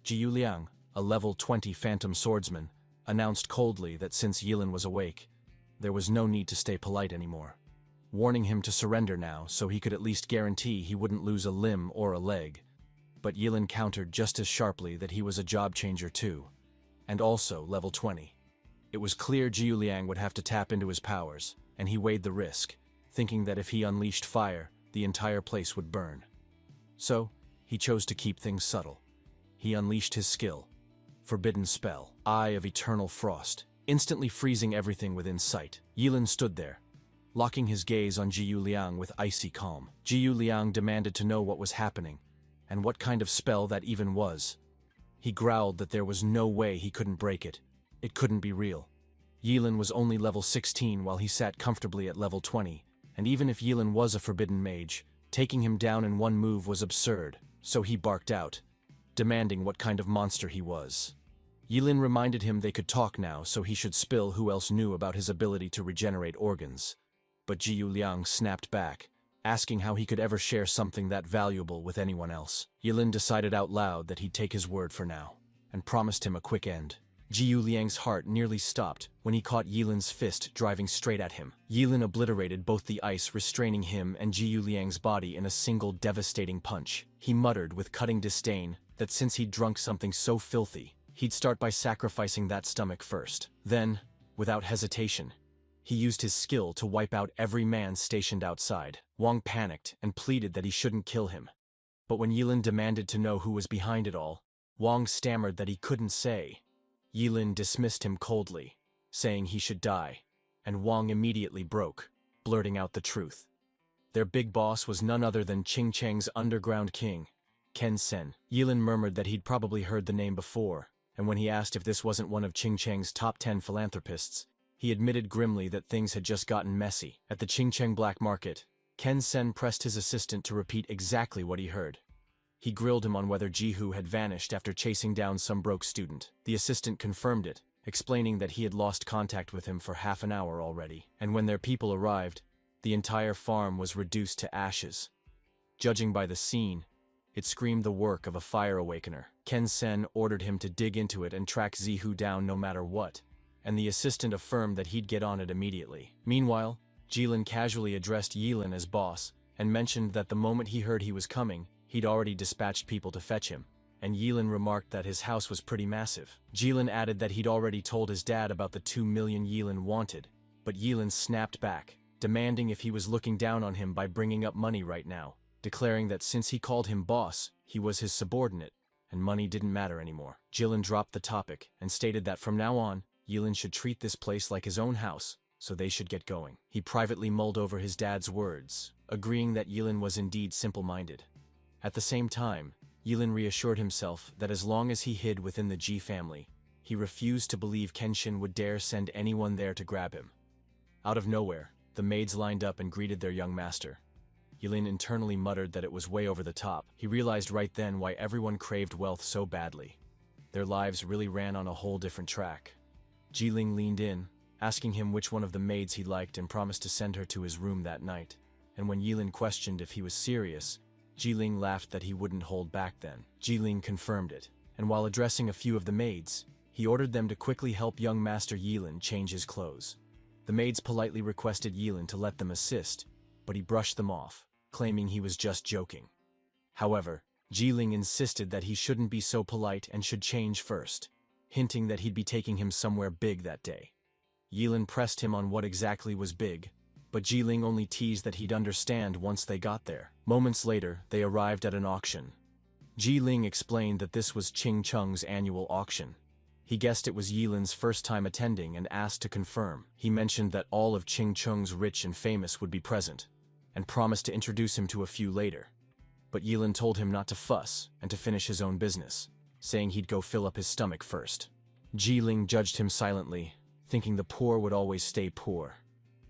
Jiyu Liang, a level 20 phantom swordsman, announced coldly that since Yilin was awake, there was no need to stay polite anymore, warning him to surrender now so he could at least guarantee he wouldn't lose a limb or a leg. But Yilin countered just as sharply that he was a job changer too, and also level 20. It was clear Jiyu Liang would have to tap into his powers, and he weighed the risk, thinking that if he unleashed fire, the entire place would burn. So, he chose to keep things subtle. He unleashed his skill, Forbidden Spell, Eye of Eternal Frost, instantly freezing everything within sight. Yilin stood there, locking his gaze on Jiyu Liang with icy calm. Jiyu Liang demanded to know what was happening, and what kind of spell that even was. He growled that there was no way he couldn't break it. It couldn't be real. Yilin was only level 16 while he sat comfortably at level 20, and even if Yilin was a forbidden mage, taking him down in one move was absurd, so he barked out, demanding what kind of monster he was. Yilin reminded him they could talk now, so he should spill who else knew about his ability to regenerate organs. But Jiyu Liang snapped back, asking how he could ever share something that valuable with anyone else. Yilin decided out loud that he'd take his word for now, and promised him a quick end. Jiyu Liang's heart nearly stopped when he caught Yilin's fist driving straight at him. Yilin obliterated both the ice restraining him and Jiyu Liang's body in a single devastating punch. He muttered with cutting disdain that since he'd drunk something so filthy, he'd start by sacrificing that stomach first. Then, without hesitation, he used his skill to wipe out every man stationed outside. Wang panicked and pleaded that he shouldn't kill him. But when Yilin demanded to know who was behind it all, Wang stammered that he couldn't say. Yilin dismissed him coldly, saying he should die, and Wang immediately broke, blurting out the truth. Their big boss was none other than Qingcheng's underground king, Ken Sen. Yilin murmured that he'd probably heard the name before, and when he asked if this wasn't one of Qingcheng's top 10 philanthropists, he admitted grimly that things had just gotten messy. At the Qingcheng black market, Ken Sen pressed his assistant to repeat exactly what he heard. He grilled him on whether Jihu had vanished after chasing down some broke student. The assistant confirmed it, explaining that he had lost contact with him for half an hour already, and when their people arrived, the entire farm was reduced to ashes. Judging by the scene, it screamed the work of a fire awakener. Ken Sen ordered him to dig into it and track Zihu down no matter what, and the assistant affirmed that he'd get on it immediately. Meanwhile, Jilin casually addressed Yilin as boss, and mentioned that the moment he heard he was coming, he'd already dispatched people to fetch him, and Yilin remarked that his house was pretty massive. Jilin added that he'd already told his dad about the 2 million Yilin wanted, but Yilin snapped back, demanding if he was looking down on him by bringing up money right now, declaring that since he called him boss, he was his subordinate, and money didn't matter anymore. Jilin dropped the topic and stated that from now on, Yilin should treat this place like his own house, so they should get going. He privately mulled over his dad's words, agreeing that Yilin was indeed simple-minded. At the same time, Yilin reassured himself that as long as he hid within the Ji family, he refused to believe Kenshin would dare send anyone there to grab him. Out of nowhere, the maids lined up and greeted their young master. Yilin internally muttered that it was way over the top. He realized right then why everyone craved wealth so badly. Their lives really ran on a whole different track. Jiling leaned in, asking him which one of the maids he liked and promised to send her to his room that night. And when Yilin questioned if he was serious, Jiling laughed that he wouldn't hold back then. Jiling confirmed it, and while addressing a few of the maids, he ordered them to quickly help young Master Yilin change his clothes. The maids politely requested Yilin to let them assist, but he brushed them off, claiming he was just joking. However, Jiling insisted that he shouldn't be so polite and should change first, hinting that he'd be taking him somewhere big that day. Yilin pressed him on what exactly was big, but Jiling only teased that he'd understand once they got there. Moments later, they arrived at an auction. Jiling explained that this was Ching Chung's annual auction. He guessed it was Yilin's first time attending and asked to confirm. He mentioned that all of Ching Chung's rich and famous would be present, and promised to introduce him to a few later. But Yilin told him not to fuss and to finish his own business, saying he'd go fill up his stomach first. Jiling judged him silently, thinking the poor would always stay poor,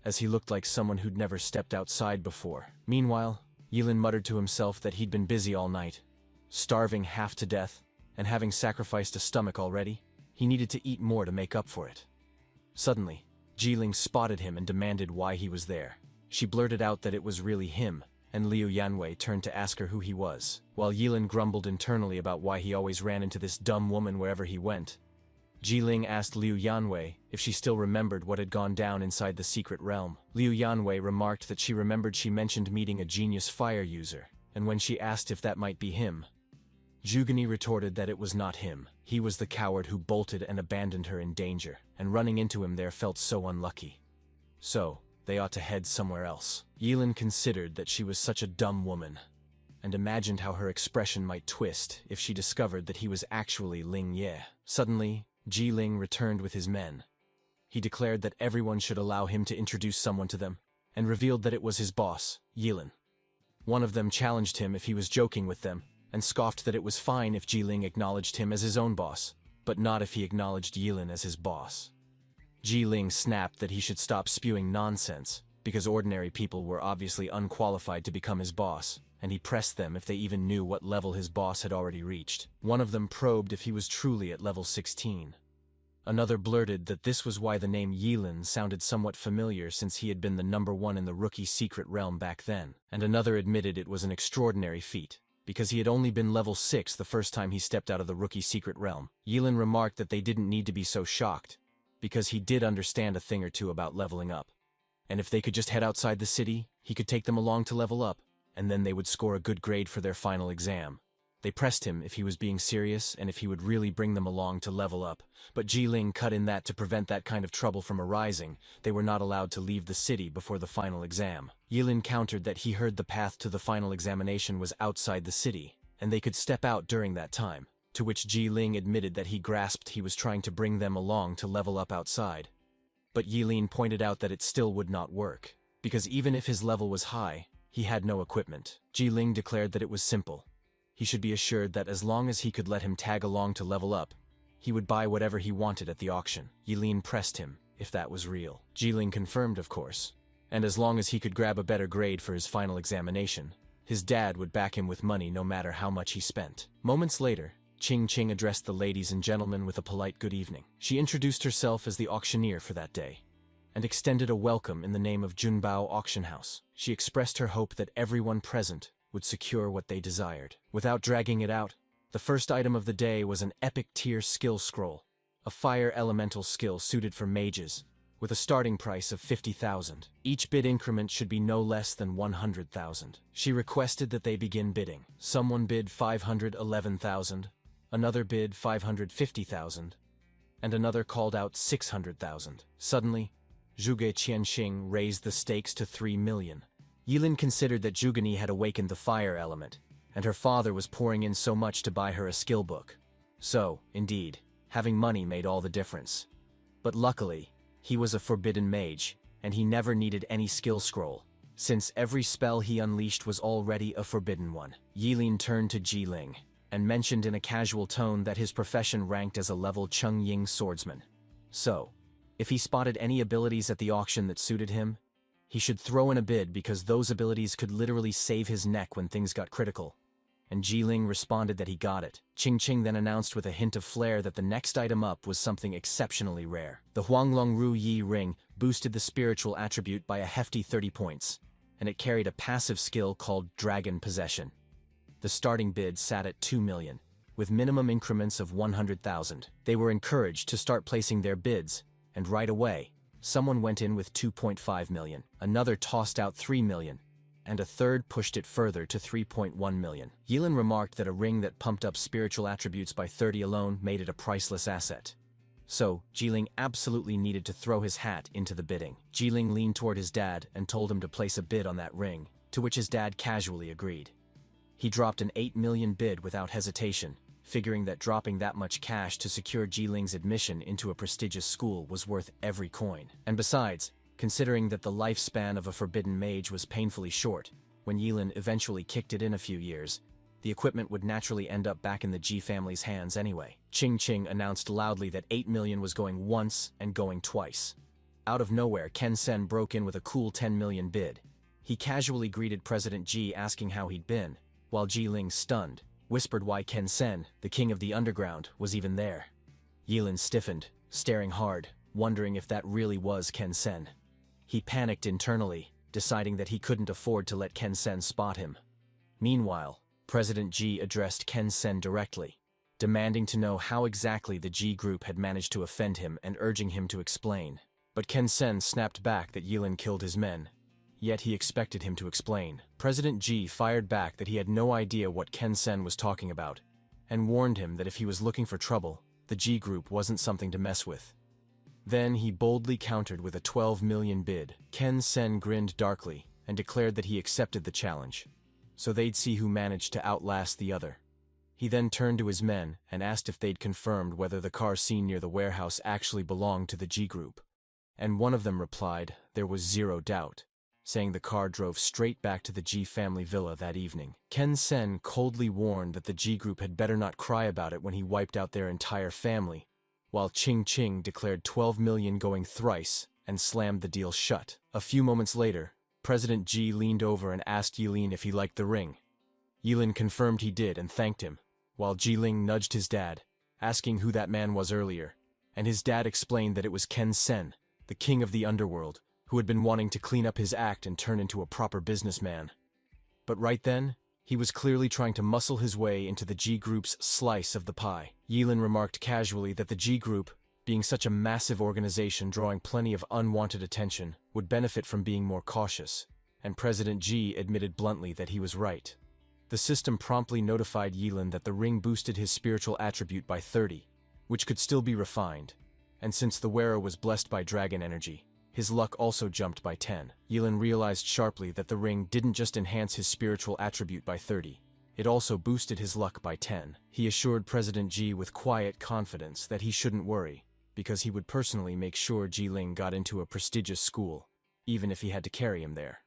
as he looked like someone who'd never stepped outside before. Meanwhile, Yilin muttered to himself that he'd been busy all night, starving half to death, and having sacrificed a stomach already, he needed to eat more to make up for it. Suddenly, Jiling spotted him and demanded why he was there. She blurted out that it was really him, and Liu Yanwei turned to ask her who he was, while Yilin grumbled internally about why he always ran into this dumb woman wherever he went. Jiling asked Liu Yanwei if she still remembered what had gone down inside the secret realm. Liu Yanwei remarked that she remembered she mentioned meeting a genius fire user, and when she asked if that might be him, Jugani retorted that it was not him. He was the coward who bolted and abandoned her in danger, and running into him there felt so unlucky. So, they ought to head somewhere else. Yilin considered that she was such a dumb woman, and imagined how her expression might twist if she discovered that he was actually Ling Ye. Suddenly, Jiling returned with his men. He declared that everyone should allow him to introduce someone to them, and revealed that it was his boss, Yilin. One of them challenged him if he was joking with them, and scoffed that it was fine if Jiling acknowledged him as his own boss, but not if he acknowledged Yilin as his boss. Jiling snapped that he should stop spewing nonsense, because ordinary people were obviously unqualified to become his boss, and he pressed them if they even knew what level his boss had already reached. One of them probed if he was truly at level 16. Another blurted that this was why the name Yilin sounded somewhat familiar since he had been the #1 in the rookie secret realm back then, and another admitted it was an extraordinary feat, because he had only been level 6 the first time he stepped out of the rookie secret realm. Yilin remarked that they didn't need to be so shocked, because he did understand a thing or two about leveling up. And if they could just head outside the city, he could take them along to level up, and then they would score a good grade for their final exam. They pressed him if he was being serious and if he would really bring them along to level up, but Jiling cut in that to prevent that kind of trouble from arising, they were not allowed to leave the city before the final exam. Yilin countered that he heard the path to the final examination was outside the city, and they could step out during that time. to which Ji-ling admitted that he grasped he was trying to bring them along to level up outside. But Yi-Lin pointed out that it still would not work, because even if his level was high, he had no equipment. Ji-ling declared that it was simple. He should be assured that as long as he could let him tag along to level up, he would buy whatever he wanted at the auction. Yi-Lin pressed him, if that was real. Ji-ling confirmed, of course, and as long as he could grab a better grade for his final examination, his dad would back him with money no matter how much he spent. Moments later, Ching addressed the ladies and gentlemen with a polite good evening. She introduced herself as the auctioneer for that day, and extended a welcome in the name of Junbao Auction House. She expressed her hope that everyone present would secure what they desired. Without dragging it out, the first item of the day was an epic tier skill scroll, a fire elemental skill suited for mages, with a starting price of 50,000. Each bid increment should be no less than 100,000. She requested that they begin bidding. Someone bid 511,000, another bid 550,000, and another called out 600,000. Suddenly, Zhuge Qianxing raised the stakes to 3 million. Yilin considered that Zhugani had awakened the fire element, and her father was pouring in so much to buy her a skill book. So, indeed, having money made all the difference. But luckily, he was a forbidden mage, and he never needed any skill scroll, since every spell he unleashed was already a forbidden one. Yilin turned to Ji-Ling, and mentioned in a casual tone that his profession ranked as a level Cheng-Ying swordsman. So, if he spotted any abilities at the auction that suited him, he should throw in a bid because those abilities could literally save his neck when things got critical. And Ji-Ling responded that he got it. Ching then announced with a hint of flair that the next item up was something exceptionally rare. The Huanglong Ru Yi ring boosted the spiritual attribute by a hefty 30 points, and it carried a passive skill called Dragon Possession. The starting bid sat at 2 million, with minimum increments of 100,000. They were encouraged to start placing their bids, and right away, someone went in with 2.5 million, another tossed out 3 million, and a third pushed it further to 3.1 million. Yilin remarked that a ring that pumped up spiritual attributes by 30 alone made it a priceless asset. So, Ji-Ling absolutely needed to throw his hat into the bidding. Ji-Ling leaned toward his dad and told him to place a bid on that ring, to which his dad casually agreed. He dropped an 8 million bid without hesitation, figuring that dropping that much cash to secure Ji-Ling's admission into a prestigious school was worth every coin. And besides, considering that the lifespan of a forbidden mage was painfully short, when Yilin eventually kicked it in a few years, the equipment would naturally end up back in the Ji family's hands anyway. Ching announced loudly that 8 million was going once and going twice. Out of nowhere, Ken Sen broke in with a cool 10 million bid. He casually greeted President Ji asking how he'd been, while Ji-Ling, stunned, whispered why Ken Sen, the king of the underground, was even there. Yilin stiffened, staring hard, wondering if that really was Ken Sen. He panicked internally, deciding that he couldn't afford to let Ken Sen spot him. Meanwhile, President Ji addressed Ken Sen directly, demanding to know how exactly the Ji group had managed to offend him and urging him to explain. But Ken Sen snapped back that Yilin killed his men, yet he expected him to explain. President Ji fired back that he had no idea what Ken Sen was talking about, and warned him that if he was looking for trouble, the Ji group wasn't something to mess with. Then he boldly countered with a 12 million bid. Ken Sen grinned darkly and declared that he accepted the challenge, so they'd see who managed to outlast the other. He then turned to his men and asked if they'd confirmed whether the car seen near the warehouse actually belonged to the Ji group. And one of them replied there was zero doubt, saying the car drove straight back to the Ji family villa that evening. Ken Sen coldly warned that the Ji group had better not cry about it when he wiped out their entire family, while Ching declared 12 million going thrice and slammed the deal shut. A few moments later, President Ji leaned over and asked Yilin if he liked the ring. Yilin confirmed he did and thanked him, while Ji-Ling nudged his dad, asking who that man was earlier, and his dad explained that it was Ken Sen, the king of the underworld, who had been wanting to clean up his act and turn into a proper businessman. But right then, he was clearly trying to muscle his way into the Ji group's slice of the pie. Yilin remarked casually that the Ji group, being such a massive organization drawing plenty of unwanted attention, would benefit from being more cautious, and President Ji admitted bluntly that he was right. The system promptly notified Yilin that the ring boosted his spiritual attribute by 30, which could still be refined, and since the wearer was blessed by dragon energy, his luck also jumped by 10. Yilin realized sharply that the ring didn't just enhance his spiritual attribute by 30, It also boosted his luck by 10. He assured President Ji with quiet confidence that he shouldn't worry, because he would personally make sure Jiling got into a prestigious school, even if he had to carry him there.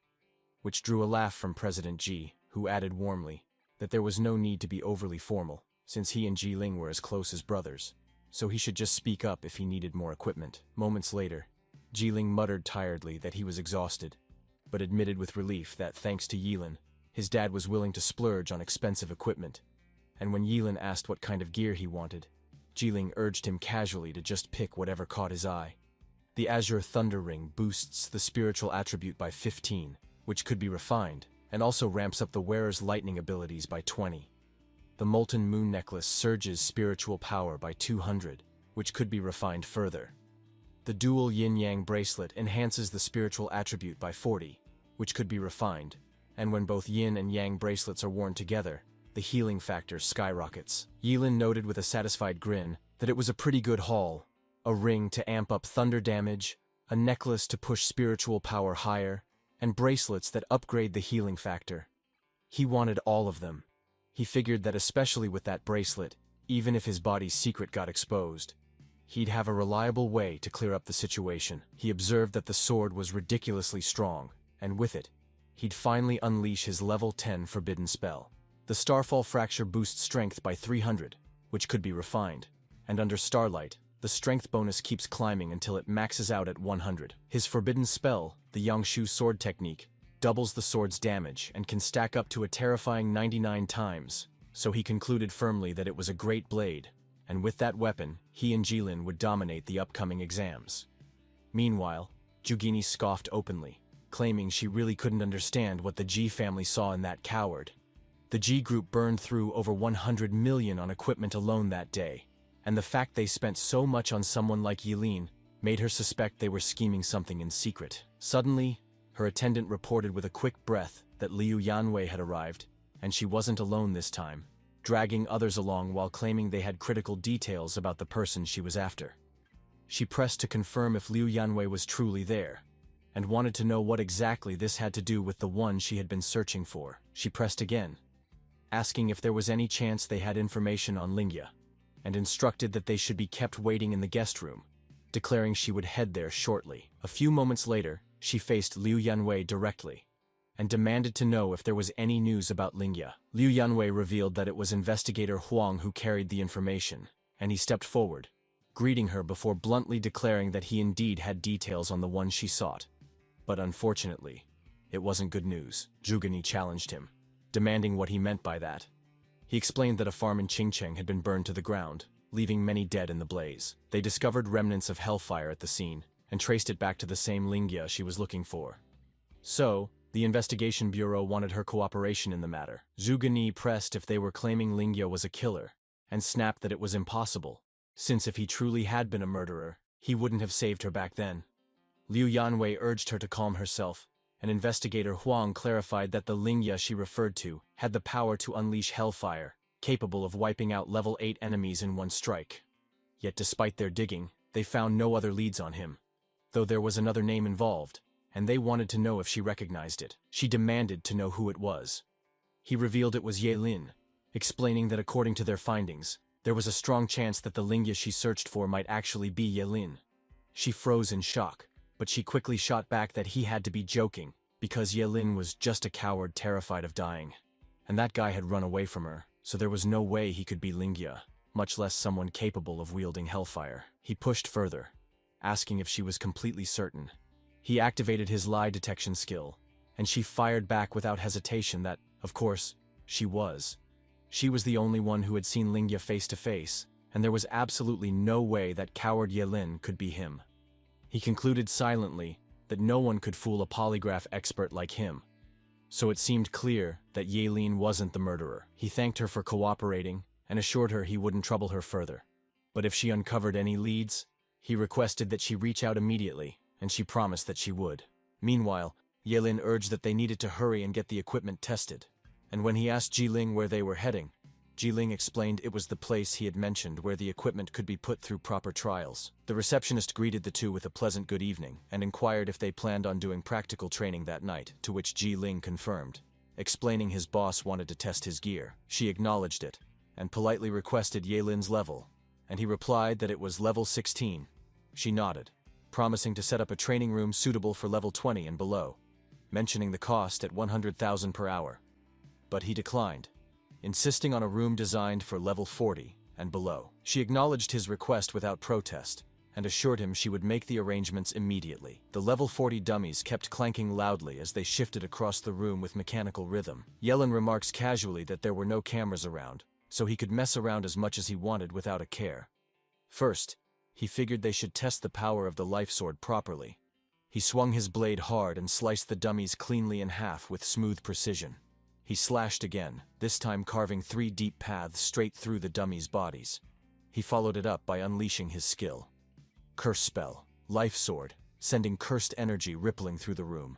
Which drew a laugh from President Ji, who added warmly that there was no need to be overly formal, since he and Jiling were as close as brothers, so he should just speak up if he needed more equipment. Moments later, Jiling muttered tiredly that he was exhausted, but admitted with relief that, thanks to Yilin, his dad was willing to splurge on expensive equipment, and when Yilin asked what kind of gear he wanted, Jiling urged him casually to just pick whatever caught his eye. The Azure Thunder Ring boosts the spiritual attribute by 15, which could be refined, and also ramps up the wearer's lightning abilities by 20. The Molten Moon Necklace surges spiritual power by 200, which could be refined further. The Dual Yin-Yang Bracelet enhances the spiritual attribute by 40, which could be refined, and when both Yin and Yang bracelets are worn together, the healing factor skyrockets. Yilin noted with a satisfied grin that it was a pretty good haul: a ring to amp up thunder damage, a necklace to push spiritual power higher, and bracelets that upgrade the healing factor. He wanted all of them. He figured that especially with that bracelet, even if his body's secret got exposed, he'd have a reliable way to clear up the situation. He observed that the sword was ridiculously strong, and with it, he'd finally unleash his level 10 forbidden spell. The Starfall Fracture boosts strength by 300, which could be refined, and under Starlight, the strength bonus keeps climbing until it maxes out at 100. His forbidden spell, the Yangshu sword technique, doubles the sword's damage and can stack up to a terrifying 99 times, so he concluded firmly that it was a great blade, and with that weapon, he and Jilin would dominate the upcoming exams. Meanwhile, Jugini scoffed openly, claiming she really couldn't understand what the G family saw in that coward. The G group burned through over 100 million on equipment alone that day, and the fact they spent so much on someone like Yilin made her suspect they were scheming something in secret. Suddenly, her attendant reported with a quick breath that Liu Yanwei had arrived, and she wasn't alone this time, dragging others along while claiming they had critical details about the person she was after. She pressed to confirm if Liu Yanwei was truly there, and wanted to know what exactly this had to do with the one she had been searching for. She pressed again, asking if there was any chance they had information on Lingya, and instructed that they should be kept waiting in the guest room, declaring she would head there shortly. A few moments later, she faced Liu Yanwei directly, and demanded to know if there was any news about Lingya. Liu Yanwei revealed that it was investigator Huang who carried the information, and he stepped forward, greeting her before bluntly declaring that he indeed had details on the one she sought. But unfortunately, it wasn't good news. Zhugani challenged him, demanding what he meant by that. He explained that a farm in Qingcheng had been burned to the ground, leaving many dead in the blaze. They discovered remnants of hellfire at the scene, and traced it back to the same Lingya she was looking for. So, the investigation bureau wanted her cooperation in the matter. Zhugani pressed if they were claiming Lingya was a killer, and snapped that it was impossible, since if he truly had been a murderer, he wouldn't have saved her back then. Liu Yanwei urged her to calm herself, and investigator Huang clarified that the Lingya she referred to had the power to unleash hellfire, capable of wiping out level 8 enemies in one strike. Yet despite their digging, they found no other leads on him, though there was another name involved, and they wanted to know if she recognized it. She demanded to know who it was. He revealed it was Ye Lin, explaining that according to their findings, there was a strong chance that the Lingya she searched for might actually be Ye Lin. She froze in shock, but she quickly shot back that he had to be joking, because Ye Lin was just a coward terrified of dying. And that guy had run away from her, so there was no way he could be Lingya, much less someone capable of wielding hellfire. He pushed further, asking if she was completely certain. He activated his lie detection skill, and she fired back without hesitation that, of course, she was. She was the only one who had seen Lingya face to face, and there was absolutely no way that coward Ye Lin could be him. He concluded silently that no one could fool a polygraph expert like him, so it seemed clear that Ye Lin wasn't the murderer. He thanked her for cooperating and assured her he wouldn't trouble her further. But if she uncovered any leads, he requested that she reach out immediately, and she promised that she would. Meanwhile, Ye Lin urged that they needed to hurry and get the equipment tested, and when he asked Jiling where they were heading, Jiling explained it was the place he had mentioned where the equipment could be put through proper trials. The receptionist greeted the two with a pleasant good evening and inquired if they planned on doing practical training that night, to which Jiling confirmed. explaining his boss wanted to test his gear. She acknowledged it, and politely requested Yelin's level, and he replied that it was level 16. She nodded, promising to set up a training room suitable for level 20 and below, mentioning the cost at 100,000 per hour. But he declined, insisting on a room designed for level 40 and below. She acknowledged his request without protest, and assured him she would make the arrangements immediately. The level 40 dummies kept clanking loudly as they shifted across the room with mechanical rhythm. Yelin remarks casually that there were no cameras around, so he could mess around as much as he wanted without a care. First, he figured they should test the power of the life sword properly. He swung his blade hard and sliced the dummies cleanly in half with smooth precision. He slashed again, this time carving 3 deep paths straight through the dummies' bodies. He followed it up by unleashing his skill. Curse spell, life sword, sending cursed energy rippling through the room.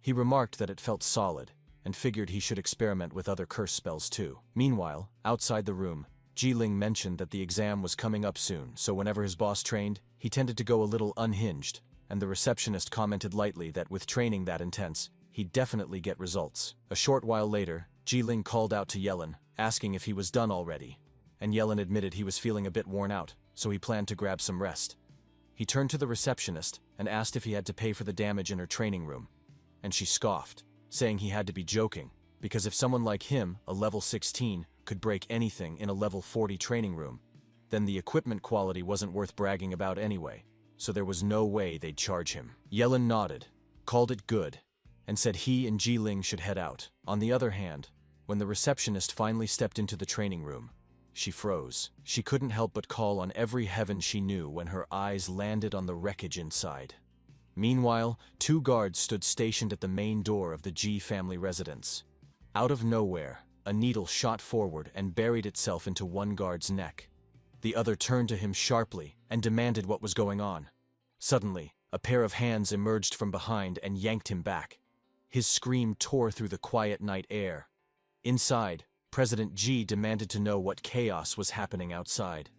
He remarked that it felt solid, and figured he should experiment with other curse spells too. Meanwhile, outside the room, Jiling mentioned that the exam was coming up soon, so whenever his boss trained, he tended to go a little unhinged, and the receptionist commented lightly that with training that intense, he'd definitely get results. A short while later, Jiling called out to Yelin, asking if he was done already, and Yelin admitted he was feeling a bit worn out, so he planned to grab some rest. He turned to the receptionist and asked if he had to pay for the damage in her training room, and she scoffed, saying he had to be joking, because if someone like him, a level 16, could break anything in a level 40 training room, then the equipment quality wasn't worth bragging about anyway, so there was no way they'd charge him. Yelin nodded, called it good, and said he and Jiling should head out. On the other hand, when the receptionist finally stepped into the training room, she froze. She couldn't help but call on every heaven she knew when her eyes landed on the wreckage inside. Meanwhile, 2 guards stood stationed at the main door of the G family residence. Out of nowhere, a needle shot forward and buried itself into one guard's neck. The other turned to him sharply and demanded what was going on. Suddenly, a pair of hands emerged from behind and yanked him back. His scream tore through the quiet night air. Inside, President G demanded to know what chaos was happening outside.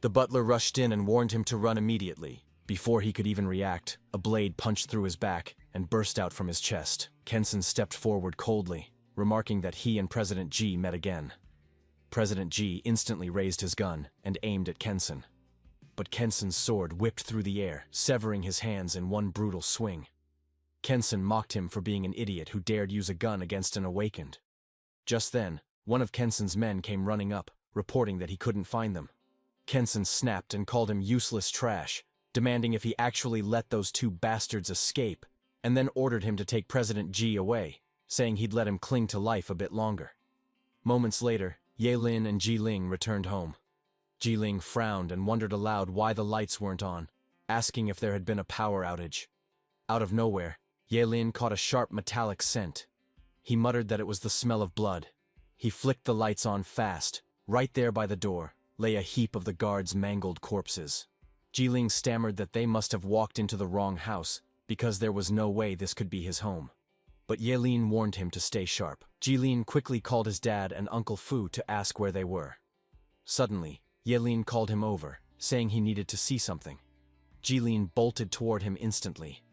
The butler rushed in and warned him to run immediately. Before he could even react, a blade punched through his back and burst out from his chest. Kensen stepped forward coldly, remarking that he and President G met again. President G instantly raised his gun and aimed at Kensen. But Kensen's sword whipped through the air, severing his hands in one brutal swing. Kensen mocked him for being an idiot who dared use a gun against an awakened. Just then, one of Kensen's men came running up, reporting that he couldn't find them. Kensen snapped and called him useless trash, demanding if he actually let those 2 bastards escape, and then ordered him to take President G away, saying he'd let him cling to life a bit longer. Moments later, Yelin and Jiling returned home. Jiling frowned and wondered aloud why the lights weren't on, asking if there had been a power outage. Out of nowhere, Yelin caught a sharp metallic scent. He muttered that it was the smell of blood. He flicked the lights on fast. Right there by the door lay a heap of the guards' mangled corpses. Jiling stammered that they must have walked into the wrong house, because there was no way this could be his home. But Yelin warned him to stay sharp. Jilin quickly called his dad and Uncle Fu to ask where they were. Suddenly, Yelin called him over, saying he needed to see something. Jilin bolted toward him instantly.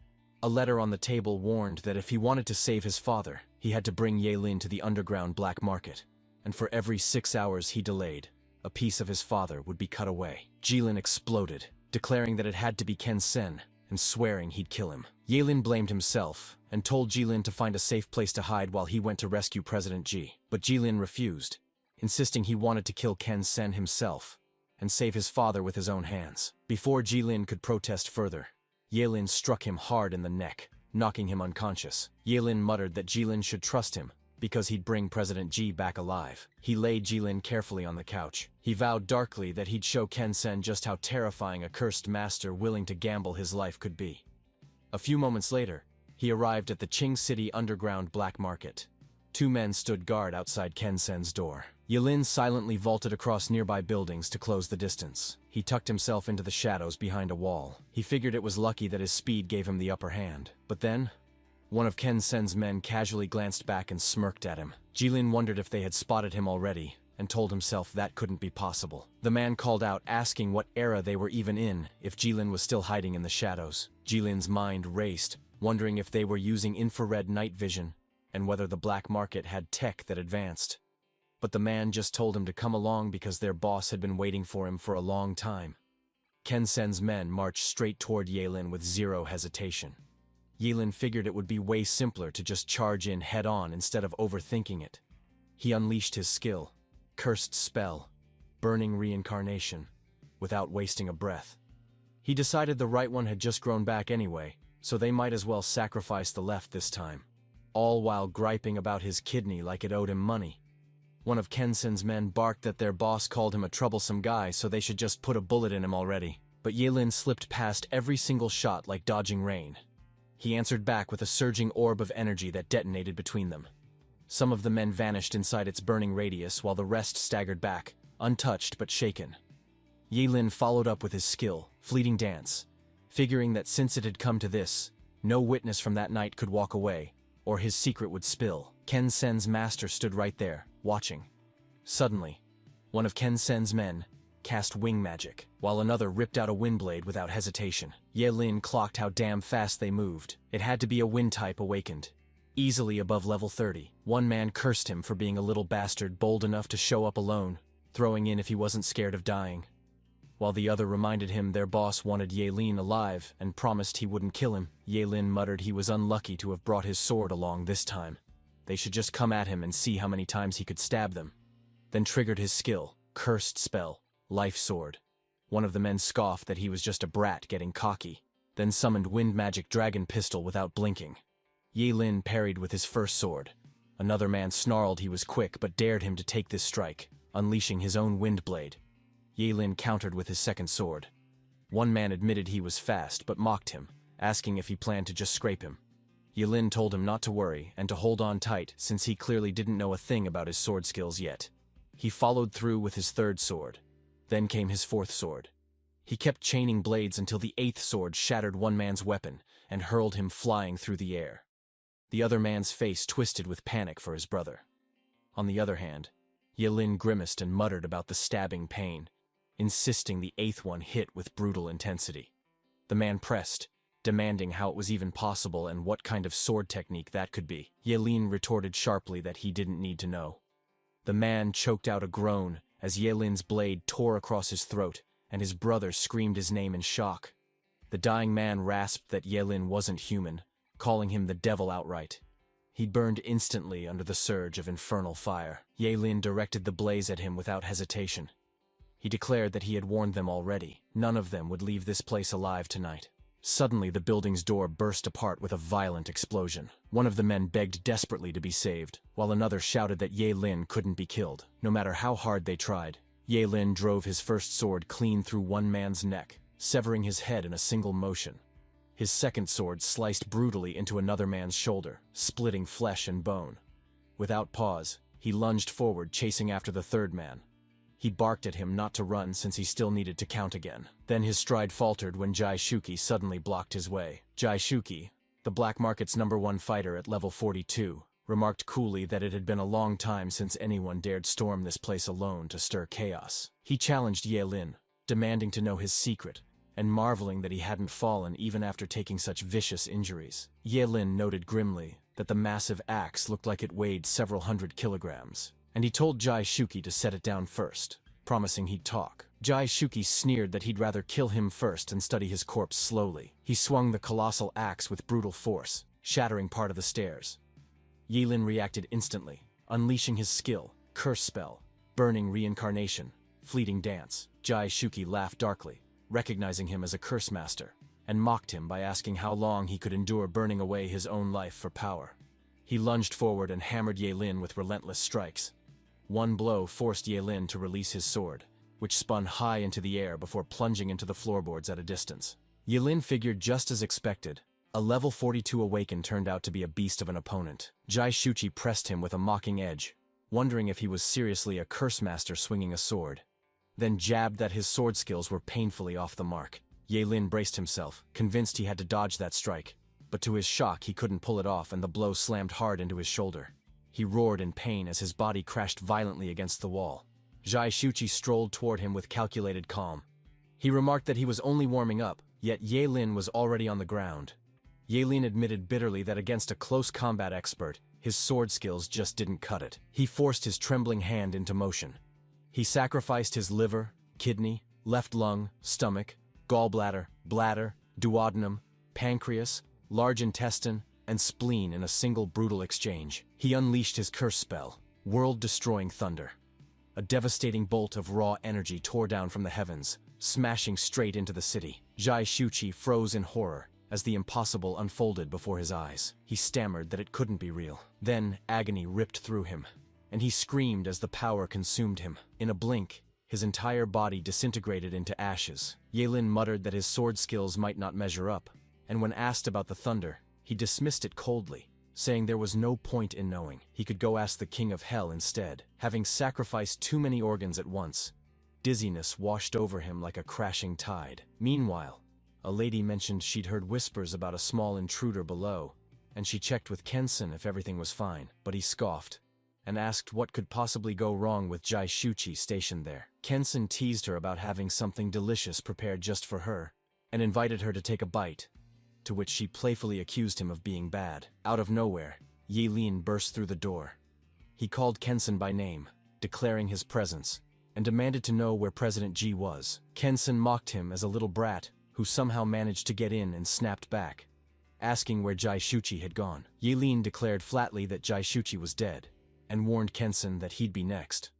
A letter on the table warned that if he wanted to save his father, he had to bring Yelin to the underground black market, and for every 6 hours he delayed, a piece of his father would be cut away. Jilin exploded, declaring that it had to be Ken Sen, and swearing he'd kill him. Yelin blamed himself, and told Jilin to find a safe place to hide while he went to rescue President G. But Jilin refused, insisting he wanted to kill Ken Sen himself, and save his father with his own hands. Before Jilin could protest further, Yelin struck him hard in the neck, knocking him unconscious. Yelin muttered that Jilin should trust him, because he'd bring President G back alive. He laid Jilin carefully on the couch. He vowed darkly that he'd show Ken Sen just how terrifying a cursed master willing to gamble his life could be. A few moments later, he arrived at the Qing City underground black market. 2 men stood guard outside Ken Sen's door. Yelin silently vaulted across nearby buildings to close the distance. He tucked himself into the shadows behind a wall. He figured it was lucky that his speed gave him the upper hand. But then, one of Ken Sen's men casually glanced back and smirked at him. Jilin wondered if they had spotted him already, and told himself that couldn't be possible. The man called out, asking what era they were even in, if Jilin was still hiding in the shadows. Jilin's mind raced, wondering if they were using infrared night vision, and whether the black market had tech that advanced. But the man just told him to come along because their boss had been waiting for him for a long time. Kensen's men marched straight toward Yelin with zero hesitation. Yelin figured it would be way simpler to just charge in head-on instead of overthinking it. He unleashed his skill, cursed spell, burning reincarnation, without wasting a breath. He decided the right one had just grown back anyway, so they might as well sacrifice the left this time, all while griping about his kidney like it owed him money. One of Kensen's men barked that their boss called him a troublesome guy, so they should just put a bullet in him already. But Yelin slipped past every single shot like dodging rain. He answered back with a surging orb of energy that detonated between them. Some of the men vanished inside its burning radius while the rest staggered back, untouched but shaken. Yelin followed up with his skill, Fleeting Dance, figuring that since it had come to this, no witness from that night could walk away, or his secret would spill. Kensen's master stood right there, watching. Suddenly, one of Kensen's men cast wing magic, while another ripped out a wind blade without hesitation. Yelin clocked how damn fast they moved. It had to be a wind type awakened. Easily above level 30. One man cursed him for being a little bastard bold enough to show up alone, throwing in if he wasn't scared of dying. While the other reminded him their boss wanted Yelin alive and promised he wouldn't kill him, Yelin muttered he was unlucky to have brought his sword along this time. They should just come at him and see how many times he could stab them. Then triggered his skill, cursed spell, Life Sword. One of the men scoffed that he was just a brat getting cocky, then summoned Wind Magic Dragon Pistol without blinking. Yelin parried with his first sword. Another man snarled he was quick but dared him to take this strike, unleashing his own wind blade. Yelin countered with his second sword. One man admitted he was fast but mocked him, asking if he planned to just scrape him. Yelin told him not to worry and to hold on tight since he clearly didn't know a thing about his sword skills yet. He followed through with his third sword. Then came his fourth sword. He kept chaining blades until the eighth sword shattered one man's weapon and hurled him flying through the air. The other man's face twisted with panic for his brother. On the other hand, Yelin grimaced and muttered about the stabbing pain, insisting the eighth one hit with brutal intensity. The man pressed, demanding how it was even possible and what kind of sword technique that could be. Yelin retorted sharply that he didn't need to know. The man choked out a groan as Yelin's blade tore across his throat, and his brother screamed his name in shock. The dying man rasped that Yelin wasn't human, calling him the devil outright. He burned instantly under the surge of infernal fire. Yelin directed the blaze at him without hesitation. He declared that he had warned them already. None of them would leave this place alive tonight. Suddenly, the building's door burst apart with a violent explosion. One of the men begged desperately to be saved, while another shouted that Yelin couldn't be killed, no matter how hard they tried. Yelin drove his first sword clean through one man's neck, severing his head in a single motion. His second sword sliced brutally into another man's shoulder, splitting flesh and bone. Without pause, he lunged forward, chasing after the third man. He barked at him not to run since he still needed to count again. Then his stride faltered when Jai Shuki suddenly blocked his way. Jai Shuki, the black market's #1 fighter at level 42, remarked coolly that it had been a long time since anyone dared storm this place alone to stir chaos. He challenged Yelin, demanding to know his secret, and marveling that he hadn't fallen even after taking such vicious injuries. Yelin noted grimly that the massive axe looked like it weighed several hundred kilograms, and he told Jai Shuki to set it down first, promising he'd talk. Jai Shuki sneered that he'd rather kill him first and study his corpse slowly. He swung the colossal axe with brutal force, shattering part of the stairs. Yelin reacted instantly, unleashing his skill, curse spell, burning reincarnation, fleeting dance. Jai Shuki laughed darkly, recognizing him as a curse master, and mocked him by asking how long he could endure burning away his own life for power. He lunged forward and hammered Yelin with relentless strikes. One blow forced Yelin to release his sword, which spun high into the air before plunging into the floorboards at a distance. Yelin figured just as expected. A level 42 awakened turned out to be a beast of an opponent. Jai Shuchi pressed him with a mocking edge, wondering if he was seriously a curse master swinging a sword, then jabbed that his sword skills were painfully off the mark. Yelin braced himself, convinced he had to dodge that strike, but to his shock he couldn't pull it off and the blow slammed hard into his shoulder. He roared in pain as his body crashed violently against the wall. Jai Shuchi strolled toward him with calculated calm. He remarked that he was only warming up, yet Yelin was already on the ground. Yelin admitted bitterly that against a close combat expert, his sword skills just didn't cut it. He forced his trembling hand into motion. He sacrificed his liver, kidney, left lung, stomach, gallbladder, bladder, duodenum, pancreas, large intestine, and spleen in a single brutal exchange. He unleashed his curse spell, world-destroying thunder. A devastating bolt of raw energy tore down from the heavens, smashing straight into the city. Jai Shuqi froze in horror as the impossible unfolded before his eyes. He stammered that it couldn't be real. Then agony ripped through him, and he screamed as the power consumed him. In a blink, his entire body disintegrated into ashes. Yelin muttered that his sword skills might not measure up, and when asked about the thunder, he dismissed it coldly, saying there was no point in knowing. He could go ask the King of Hell instead. Having sacrificed too many organs at once, dizziness washed over him like a crashing tide. Meanwhile, a lady mentioned she'd heard whispers about a small intruder below, and she checked with Kensen if everything was fine, but he scoffed and asked what could possibly go wrong with Jai Shuqi stationed there. Kensen teased her about having something delicious prepared just for her, and invited her to take a bite, to which she playfully accused him of being bad. Out of nowhere, Yelin burst through the door. He called Kensen by name, declaring his presence, and demanded to know where President Ji was. Kensen mocked him as a little brat who somehow managed to get in and snapped back, asking where Jai Shuqi had gone. Yelin declared flatly that Jai Shuqi was dead, and warned Kensen that he'd be next.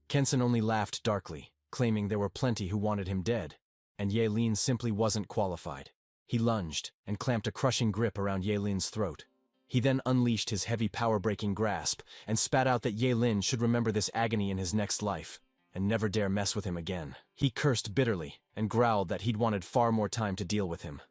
Kensen only laughed darkly, claiming there were plenty who wanted him dead, and Yelin simply wasn't qualified. He lunged and clamped a crushing grip around Yelin's throat. He then unleashed his heavy power-breaking grasp and spat out that Yelin should remember this agony in his next life and never dare mess with him again. He cursed bitterly and growled that he'd wanted far more time to deal with him.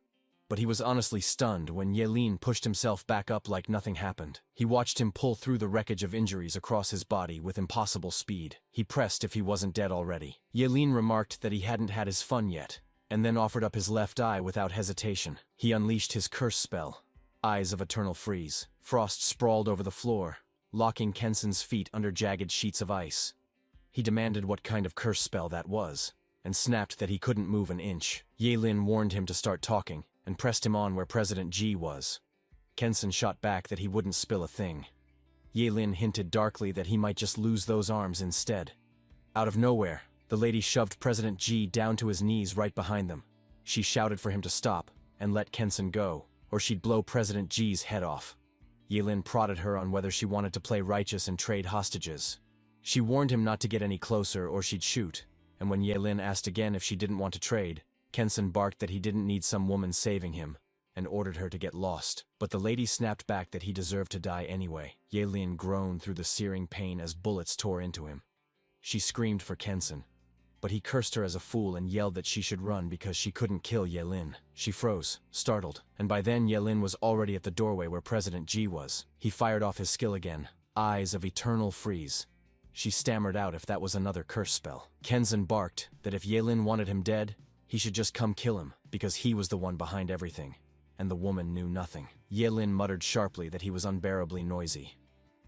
But he was honestly stunned when Yelin pushed himself back up like nothing happened. He watched him pull through the wreckage of injuries across his body with impossible speed. He pressed if he wasn't dead already. Yelin remarked that he hadn't had his fun yet, and then offered up his left eye without hesitation. He unleashed his curse spell, Eyes of Eternal Freeze. Frost sprawled over the floor, locking Kensen's feet under jagged sheets of ice. He demanded what kind of curse spell that was, and snapped that he couldn't move an inch. Yelin warned him to start talking, and pressed him on where President Ji was. Kensen shot back that he wouldn't spill a thing. Yelin hinted darkly that he might just lose those arms instead. Out of nowhere, the lady shoved President Ji down to his knees right behind them. She shouted for him to stop and let Kensen go, or she'd blow President Ji's head off. Yelin prodded her on whether she wanted to play righteous and trade hostages. She warned him not to get any closer or she'd shoot, and when Yelin asked again if she didn't want to trade, Kensen barked that he didn't need some woman saving him, and ordered her to get lost. But the lady snapped back that he deserved to die anyway. Yelin groaned through the searing pain as bullets tore into him. She screamed for Kensen, but he cursed her as a fool and yelled that she should run because she couldn't kill Yelin. She froze, startled, and by then Yelin was already at the doorway where President Ji was. He fired off his skill again, Eyes of Eternal Freeze. She stammered out if that was another curse spell. Kensen barked that if Yelin wanted him dead, he should just come kill him, because he was the one behind everything, and the woman knew nothing. Yelin muttered sharply that he was unbearably noisy.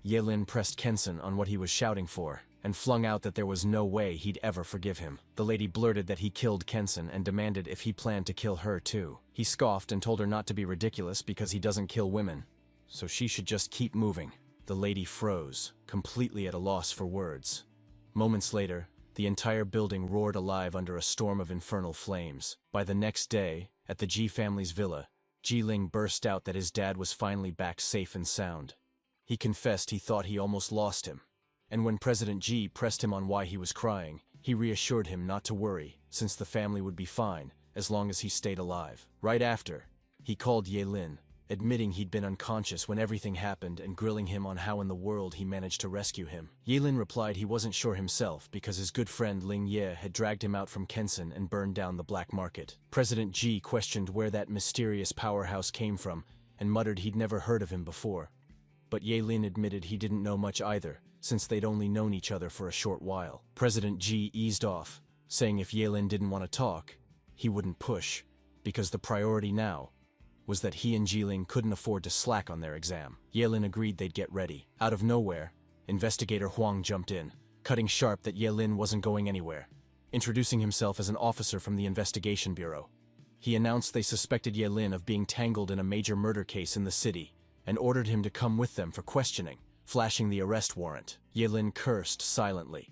Yelin pressed Kensen on what he was shouting for, and flung out that there was no way he'd ever forgive him. The lady blurted that he killed Kensen and demanded if he planned to kill her too. He scoffed and told her not to be ridiculous because he doesn't kill women, so she should just keep moving. The lady froze, completely at a loss for words. Moments later, the entire building roared alive under a storm of infernal flames. By the next day, at the Ji family's villa, Jiling burst out that his dad was finally back safe and sound. He confessed he thought he almost lost him, and when President Ji pressed him on why he was crying, he reassured him not to worry, since the family would be fine as long as he stayed alive. Right after, he called Yelin, admitting he'd been unconscious when everything happened and grilling him on how in the world he managed to rescue him. Yelin replied he wasn't sure himself because his good friend Ling Ye had dragged him out from Kensen and burned down the black market. President Ji questioned where that mysterious powerhouse came from and muttered he'd never heard of him before. But Yelin admitted he didn't know much either, since they'd only known each other for a short while. President Ji eased off, saying if Yelin didn't want to talk, he wouldn't push, because the priority now was that he and Jiling couldn't afford to slack on their exam. Yelin agreed they'd get ready. Out of nowhere, Investigator Huang jumped in, cutting sharp that Yelin wasn't going anywhere, introducing himself as an officer from the Investigation Bureau. He announced they suspected Yelin of being tangled in a major murder case in the city, and ordered him to come with them for questioning, flashing the arrest warrant. Yelin cursed silently,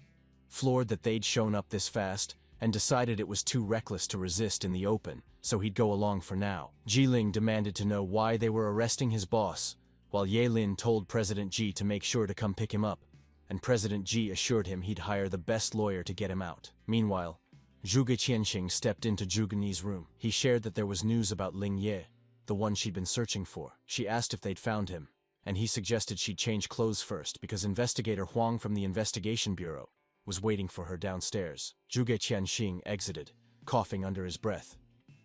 floored that they'd shown up this fast, and decided it was too reckless to resist in the open, so he'd go along for now. Jiling demanded to know why they were arresting his boss, while Yelin told President Ji to make sure to come pick him up, and President Ji assured him he'd hire the best lawyer to get him out. Meanwhile, Zhuge Qianxing stepped into Zhuge Ni's room. He shared that there was news about Ling Ye, the one she'd been searching for. She asked if they'd found him, and he suggested she'd change clothes first because investigator Huang from the Investigation Bureau was waiting for her downstairs. Zhuge Qianxing exited, coughing under his breath.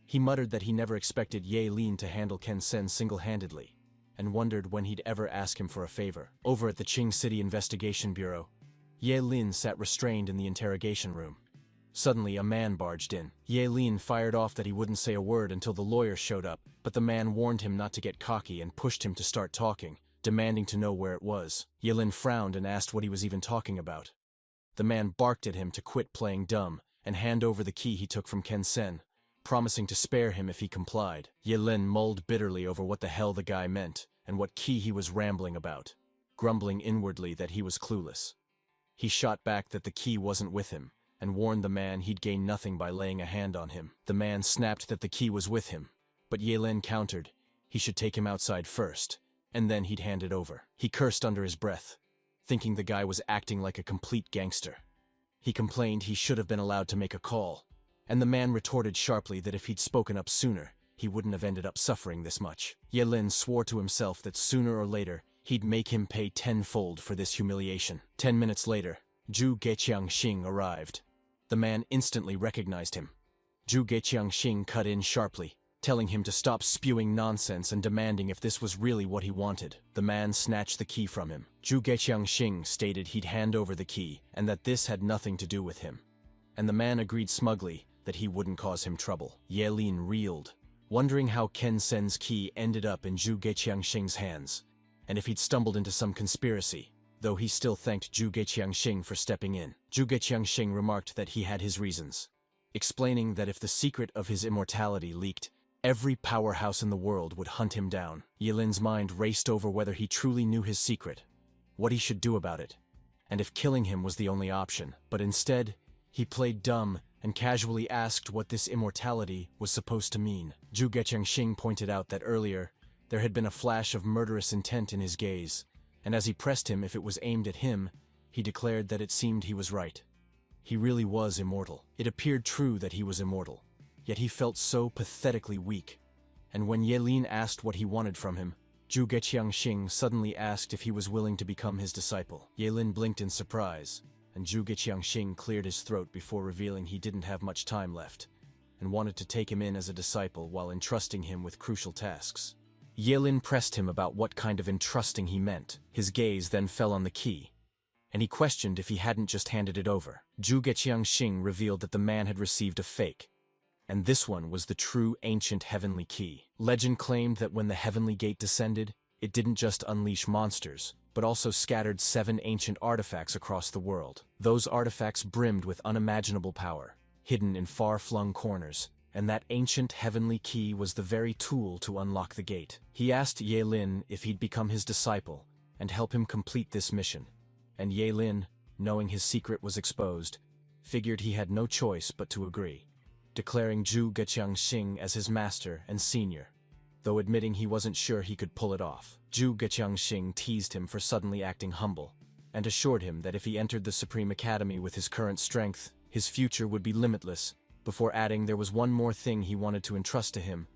He muttered that he never expected Ye Lin to handle Ken Sen single-handedly, and wondered when he'd ever ask him for a favor. Over at the Qing City Investigation Bureau, Ye Lin sat restrained in the interrogation room. Suddenly, a man barged in. Ye Lin fired off that he wouldn't say a word until the lawyer showed up, but the man warned him not to get cocky and pushed him to start talking, demanding to know where it was. Ye Lin frowned and asked what he was even talking about. The man barked at him to quit playing dumb and hand over the key he took from Ken Sen, promising to spare him if he complied. Ye Lin mulled bitterly over what the hell the guy meant and what key he was rambling about, grumbling inwardly that he was clueless. He shot back that the key wasn't with him, and warned the man he'd gain nothing by laying a hand on him. The man snapped that the key was with him, but Ye Lin countered he should take him outside first, and then he'd hand it over. He cursed under his breath, thinking the guy was acting like a complete gangster. He complained he should have been allowed to make a call, and the man retorted sharply that if he'd spoken up sooner, he wouldn't have ended up suffering this much. Ye Lin swore to himself that sooner or later, he'd make him pay tenfold for this humiliation. 10 minutes later, Zhuge Qianxing arrived. The man instantly recognized him. Zhuge Qianxing cut in sharply, telling him to stop spewing nonsense and demanding if this was really what he wanted. The man snatched the key from him. Zhuge Qianxing stated he'd hand over the key and that this had nothing to do with him. And the man agreed smugly that he wouldn't cause him trouble. Ye Lin reeled, wondering how Ken Sen's key ended up in Zhuge Qianxing's hands, and if he'd stumbled into some conspiracy, though he still thanked Zhuge Qianxing for stepping in. Zhuge Qianxing remarked that he had his reasons, explaining that if the secret of his immortality leaked, every powerhouse in the world would hunt him down. Ye Lin's mind raced over whether he truly knew his secret, what he should do about it, and if killing him was the only option. But instead, he played dumb and casually asked what this immortality was supposed to mean. Zhuge Qianxing pointed out that earlier, there had been a flash of murderous intent in his gaze, and as he pressed him if it was aimed at him, he declared that it seemed he was right. He really was immortal. It appeared true that he was immortal, yet he felt so pathetically weak. And when Ye Lin asked what he wanted from him, Zhuge Qianxing suddenly asked if he was willing to become his disciple. Ye Lin blinked in surprise, and Zhuge Qianxing cleared his throat before revealing he didn't have much time left, and wanted to take him in as a disciple while entrusting him with crucial tasks. Ye Lin pressed him about what kind of entrusting he meant. His gaze then fell on the key, and he questioned if he hadn't just handed it over. Zhuge Qianxing revealed that the man had received a fake, and this one was the true ancient heavenly key. Legend claimed that when the heavenly gate descended, it didn't just unleash monsters, but also scattered 7 ancient artifacts across the world. Those artifacts brimmed with unimaginable power, hidden in far-flung corners, and that ancient heavenly key was the very tool to unlock the gate. He asked Ye Lin if he'd become his disciple and help him complete this mission, and Ye Lin, knowing his secret was exposed, figured he had no choice but to agree, declaring Zhuge Qianxing as his master and senior, though admitting he wasn't sure he could pull it off. Zhuge Qianxing teased him for suddenly acting humble, and assured him that if he entered the Supreme Academy with his current strength, his future would be limitless, before adding there was one more thing he wanted to entrust to him,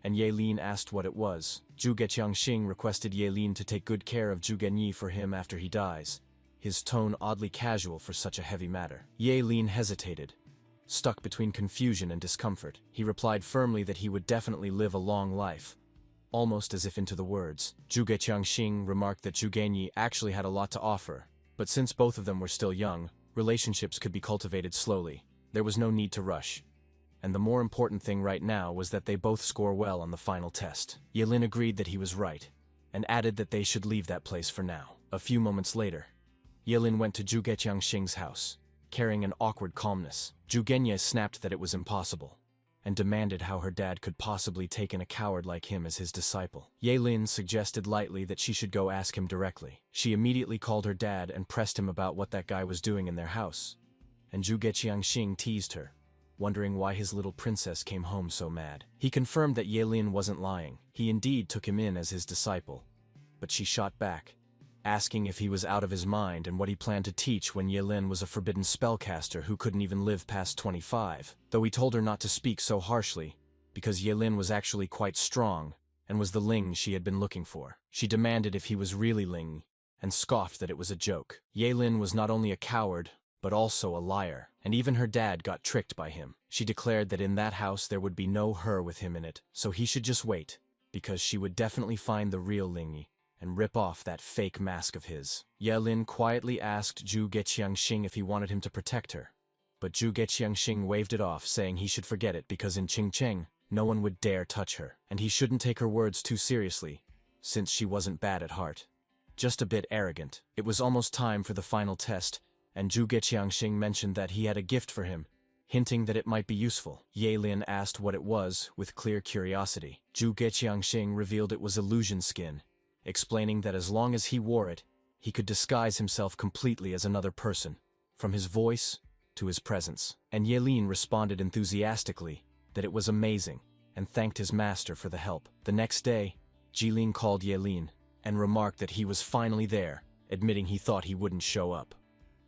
and Ye Lin asked what it was. Zhuge Qianxing requested Ye Lin to take good care of Zhuge Ni for him after he dies, his tone oddly casual for such a heavy matter. Ye Lin hesitated, stuck between confusion and discomfort. He replied firmly that he would definitely live a long life, almost as if into the words. Zhuge Qianxing remarked that Zhuge Ni actually had a lot to offer, but since both of them were still young, relationships could be cultivated slowly. There was no need to rush, and the more important thing right now was that they both score well on the final test. Ye Lin agreed that he was right, and added that they should leave that place for now. A few moments later, Ye Lin went to Zhuge Qianxing's house, carrying an awkward calmness. Zhuge Ni snapped that it was impossible. and demanded how her dad could possibly take in a coward like him as his disciple. Ye-lin suggested lightly that she should go ask him directly. She immediately called her dad and pressed him about what that guy was doing in their house. And Zhu Geqiangxing teased her, wondering why his little princess came home so mad. He confirmed that Ye-lin wasn't lying. He indeed took him in as his disciple. But she shot back, asking if he was out of his mind and what he planned to teach when Ye-lin was a forbidden spellcaster who couldn't even live past 25, though he told her not to speak so harshly, because Ye-lin was actually quite strong and was the Ling she had been looking for. She demanded if he was really Ling, and scoffed that it was a joke. Ye-lin was not only a coward, but also a liar, and even her dad got tricked by him. She declared that in that house there would be no her with him in it, so he should just wait, because she would definitely find the real Lingy and rip off that fake mask of his. Ye-lin quietly asked Zhu Geqiangxing if he wanted him to protect her, but Zhu Geqiangxing waved it off, saying he should forget it because in Qingcheng, no one would dare touch her, and he shouldn't take her words too seriously, since she wasn't bad at heart. Just a bit arrogant. It was almost time for the final test, and Zhu Geqiangxing mentioned that he had a gift for him, hinting that it might be useful. Ye-lin asked what it was, with clear curiosity. Zhu Geqiangxing revealed it was illusion skin, explaining that as long as he wore it, he could disguise himself completely as another person, from his voice to his presence. And Ye-lin responded enthusiastically that it was amazing, and thanked his master for the help. The next day, Jilin called Ye-lin, and remarked that he was finally there, admitting he thought he wouldn't show up.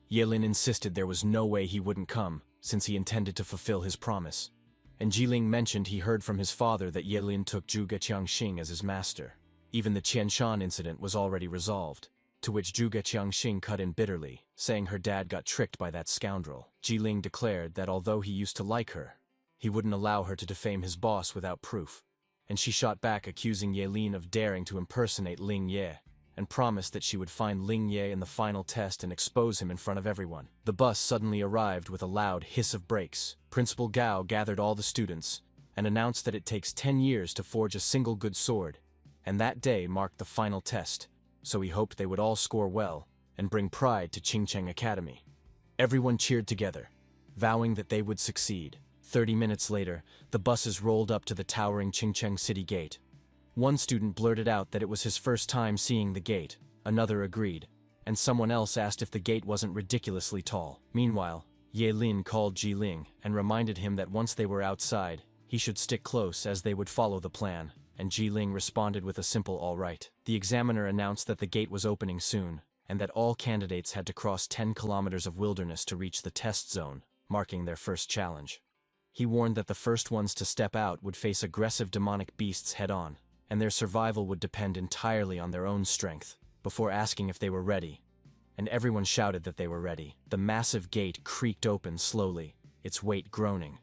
Ye-lin insisted there was no way he wouldn't come, since he intended to fulfill his promise. And Jilin mentioned he heard from his father that Ye-lin took Zhu Geqiangxing as his master. Even the Qianshan incident was already resolved, to which Zhu Geqiangxing cut in bitterly, saying her dad got tricked by that scoundrel. Jilin declared that although he used to like her, he wouldn't allow her to defame his boss without proof, and she shot back accusing Ye-lin of daring to impersonate Ling Ye, and promised that she would find Ling Ye in the final test and expose him in front of everyone. The bus suddenly arrived with a loud hiss of brakes. Principal Gao gathered all the students and announced that it takes 10 years to forge a single good sword, and that day marked the final test, so he hoped they would all score well and bring pride to Qingcheng Academy. Everyone cheered together, vowing that they would succeed. 30 minutes later, the buses rolled up to the towering Qingcheng city gate. One student blurted out that it was his first time seeing the gate, another agreed, and someone else asked if the gate wasn't ridiculously tall. Meanwhile, Ye-lin called Jilin and reminded him that once they were outside, he should stick close as they would follow the plan, and Jilin responded with a simple all right. The examiner announced that the gate was opening soon, and that all candidates had to cross 10 kilometers of wilderness to reach the test zone, marking their first challenge. He warned that the first ones to step out would face aggressive demonic beasts head-on, and their survival would depend entirely on their own strength, before asking if they were ready. And everyone shouted that they were ready. The massive gate creaked open slowly, its weight groaning.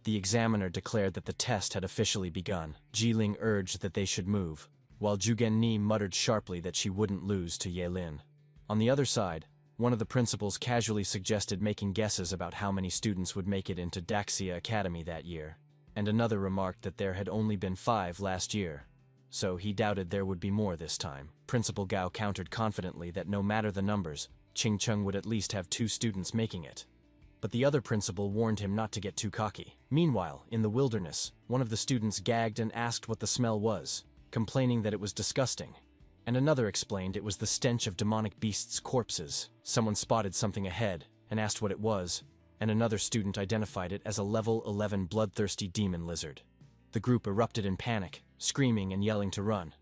The examiner declared that the test had officially begun. Jilin urged that they should move, while Zhugenni muttered sharply that she wouldn't lose to Ye-lin. On the other side, one of the principals casually suggested making guesses about how many students would make it into Daxia Academy that year, and another remarked that there had only been 5 last year, so he doubted there would be more this time. Principal Gao countered confidently that no matter the numbers, Qingcheng would at least have 2 students making it. But the other principal warned him not to get too cocky. Meanwhile, in the wilderness, one of the students gagged and asked what the smell was, complaining that it was disgusting. And another explained it was the stench of demonic beasts' corpses. Someone spotted something ahead and asked what it was, and another student identified it as a level 11 bloodthirsty demon lizard. The group erupted in panic, screaming and yelling to run.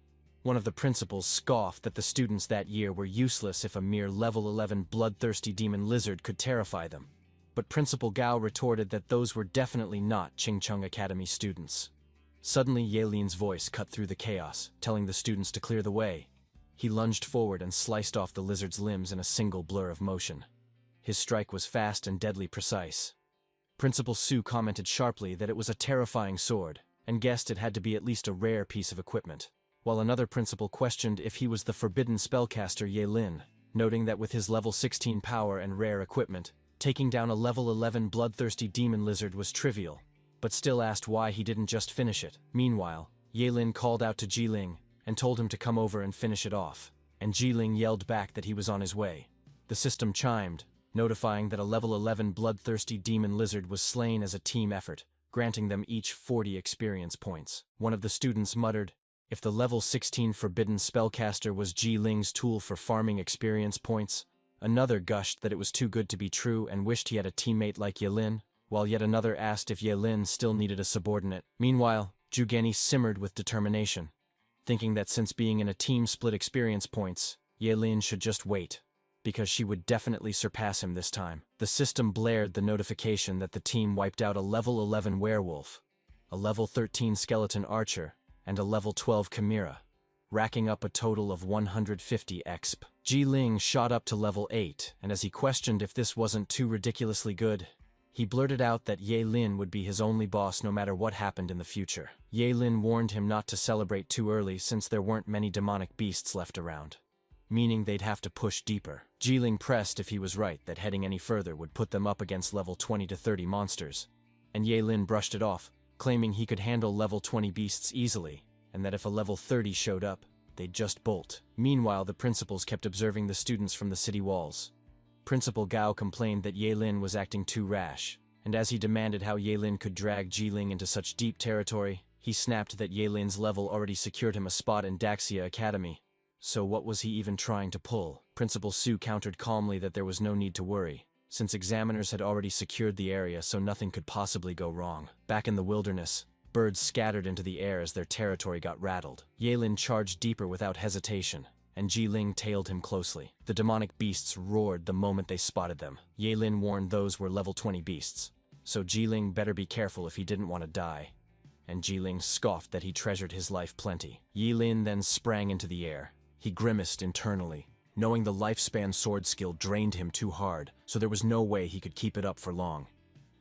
One of the principals scoffed that the students that year were useless if a mere level 11 bloodthirsty demon lizard could terrify them. But Principal Gao retorted that those were definitely not Qingcheng Academy students. Suddenly Ye-lin's voice cut through the chaos, telling the students to clear the way. He lunged forward and sliced off the lizard's limbs in a single blur of motion. His strike was fast and deadly precise. Principal Su commented sharply that it was a terrifying sword, and guessed it had to be at least a rare piece of equipment, while another principal questioned if he was the forbidden spellcaster Ye-lin, noting that with his level 16 power and rare equipment, taking down a level 11 bloodthirsty demon lizard was trivial, but still asked why he didn't just finish it. Meanwhile, Ye-lin called out to Jilin and told him to come over and finish it off, and Jilin yelled back that he was on his way. The system chimed, notifying that a level 11 bloodthirsty demon lizard was slain as a team effort, granting them each 40 experience points. One of the students muttered, if the level 16 forbidden spellcaster was Ji Ling's tool for farming experience points. Another gushed that it was too good to be true and wished he had a teammate like Yelin, while yet another asked if Yelin still needed a subordinate. Meanwhile, Jugeni simmered with determination, thinking that since being in a team split experience points, Yelin should just wait, because she would definitely surpass him this time. The system blared the notification that the team wiped out a level 11 werewolf, a level 13 skeleton archer, and a level 12 chimera, racking up a total of 150 exp. Ji Ling shot up to level 8, and as he questioned if this wasn't too ridiculously good, he blurted out that Ye Lin would be his only boss no matter what happened in the future. Ye Lin warned him not to celebrate too early since there weren't many demonic beasts left around, meaning they'd have to push deeper. Ji Ling pressed if he was right that heading any further would put them up against level 20 to 30 monsters, and Ye Lin brushed it off, claiming he could handle level 20 beasts easily, and that if a level 30 showed up, they'd just bolt. Meanwhile, the principals kept observing the students from the city walls. Principal Gao complained that Ye Lin was acting too rash, and as he demanded how Ye Lin could drag Ji Ling into such deep territory, he snapped that Ye Lin's level already secured him a spot in Daxia Academy. So what was he even trying to pull? Principal Su countered calmly that there was no need to worry, since examiners had already secured the area so nothing could possibly go wrong. Back in the wilderness, birds scattered into the air as their territory got rattled. Ye Lin charged deeper without hesitation, and Ji Ling tailed him closely. The demonic beasts roared the moment they spotted them. Ye Lin warned those were level 20 beasts, so Ji Ling better be careful if he didn't want to die. And Ji Ling scoffed that he treasured his life plenty. Ye Lin then sprang into the air. He grimaced internally, knowing the lifespan sword skill drained him too hard, so there was no way he could keep it up for long.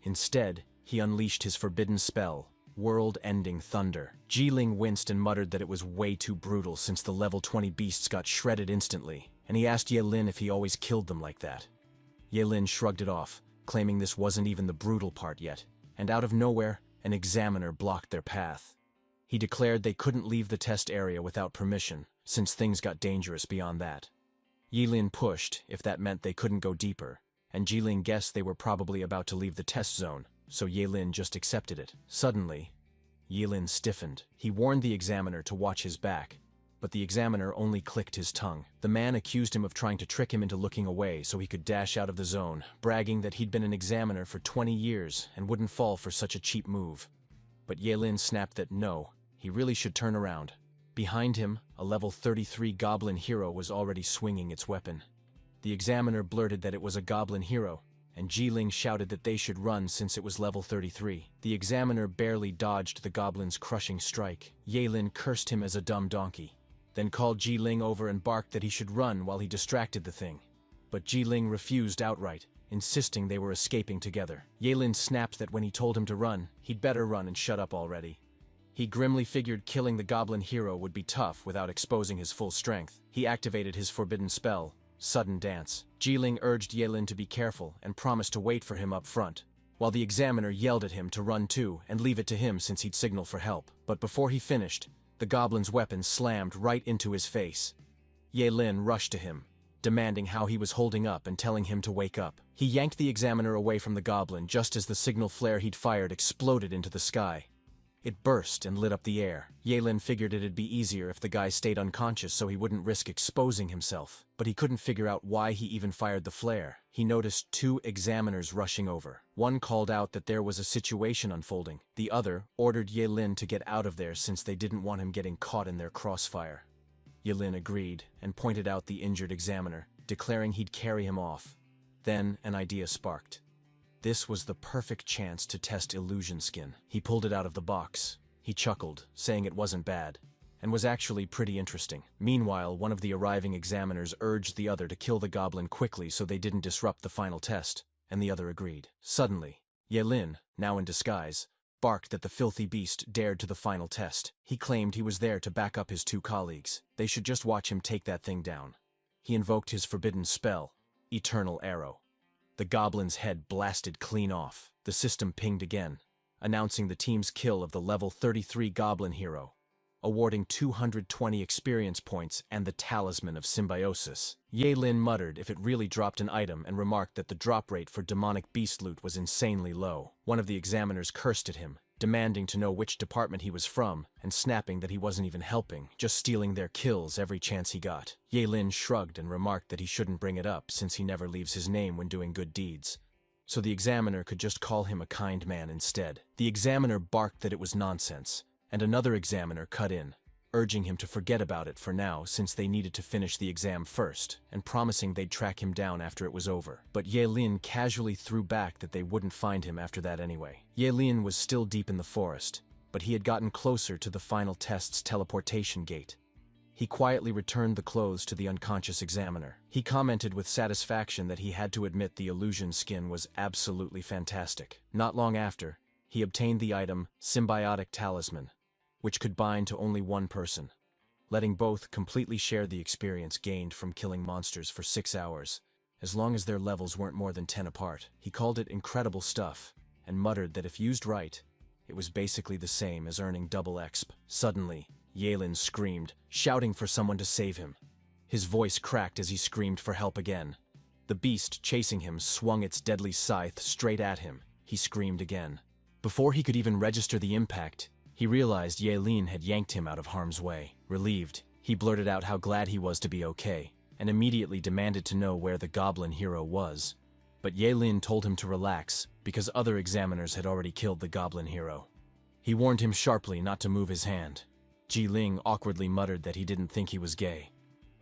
Instead, he unleashed his forbidden spell, world-ending thunder. Ji Ling winced and muttered that it was way too brutal since the level 20 beasts got shredded instantly, and he asked Ye Lin if he always killed them like that. Ye Lin shrugged it off, claiming this wasn't even the brutal part yet, and out of nowhere, an examiner blocked their path. He declared they couldn't leave the test area without permission, since things got dangerous beyond that. Ye Lin pushed if that meant they couldn't go deeper, and Ji Ling guessed they were probably about to leave the test zone, so Ye Lin just accepted it. Suddenly, Ye Lin stiffened. He warned the examiner to watch his back, but the examiner only clicked his tongue. The man accused him of trying to trick him into looking away so he could dash out of the zone, bragging that he'd been an examiner for 20 years and wouldn't fall for such a cheap move. But Ye Lin snapped that no, he really should turn around. Behind him, a level 33 goblin hero was already swinging its weapon. The examiner blurted that it was a goblin hero, and Ji Ling shouted that they should run since it was level 33. The examiner barely dodged the goblin's crushing strike. Ye Lin cursed him as a dumb donkey, then called Ji Ling over and barked that he should run while he distracted the thing. But Ji Ling refused outright, insisting they were escaping together. Ye Lin snapped that when he told him to run, he'd better run and shut up already. He grimly figured killing the goblin hero would be tough without exposing his full strength. He activated his forbidden spell, Sudden Dance. Ji Ling urged Ye Lin to be careful and promised to wait for him up front, while the examiner yelled at him to run too and leave it to him since he'd signal for help. But before he finished, the goblin's weapon slammed right into his face. Ye Lin rushed to him, demanding how he was holding up and telling him to wake up. He yanked the examiner away from the goblin just as the signal flare he'd fired exploded into the sky. It burst and lit up the air. Ye Lin figured it'd be easier if the guy stayed unconscious so he wouldn't risk exposing himself, but he couldn't figure out why he even fired the flare. He noticed two examiners rushing over. One called out that there was a situation unfolding. The other ordered Ye Lin to get out of there since they didn't want him getting caught in their crossfire. Ye Lin agreed and pointed out the injured examiner, declaring he'd carry him off. Then an idea sparked. This was the perfect chance to test illusion skin. He pulled it out of the box. He chuckled, saying it wasn't bad, and was actually pretty interesting. Meanwhile, one of the arriving examiners urged the other to kill the goblin quickly so they didn't disrupt the final test, and the other agreed. Suddenly, Ye Lin, now in disguise, barked that the filthy beast dared to the final test. He claimed he was there to back up his two colleagues. They should just watch him take that thing down. He invoked his forbidden spell, Eternal Arrow. The goblin's head blasted clean off. The system pinged again, announcing the team's kill of the level 33 goblin hero, awarding 220 experience points and the Talisman of Symbiosis. Ye Lin muttered if it really dropped an item and remarked that the drop rate for demonic beast loot was insanely low. One of the examiners cursed at him, demanding to know which department he was from, and snapping that he wasn't even helping, just stealing their kills every chance he got. Ye-Lin shrugged and remarked that he shouldn't bring it up since he never leaves his name when doing good deeds, so the examiner could just call him a kind man instead. The examiner barked that it was nonsense, and another examiner cut in, urging him to forget about it for now since they needed to finish the exam first, and promising they'd track him down after it was over. But Ye-Lin casually threw back that they wouldn't find him after that anyway. Ye-Lin was still deep in the forest, but he had gotten closer to the final test's teleportation gate. He quietly returned the clothes to the unconscious examiner. He commented with satisfaction that he had to admit the illusion skin was absolutely fantastic. Not long after, he obtained the item Symbiotic Talisman, which could bind to only one person, letting both completely share the experience gained from killing monsters for 6 hours, as long as their levels weren't more than 10 apart. He called it incredible stuff, and muttered that if used right, it was basically the same as earning double exp. Suddenly, Ye-Lin screamed, shouting for someone to save him. His voice cracked as he screamed for help again. The beast chasing him swung its deadly scythe straight at him. He screamed again. Before he could even register the impact, he realized Ye-Lin had yanked him out of harm's way. Relieved, he blurted out how glad he was to be okay, and immediately demanded to know where the goblin hero was. But Ye-Lin told him to relax, because other examiners had already killed the goblin hero. He warned him sharply not to move his hand. Ji-Ling awkwardly muttered that he didn't think he was gay.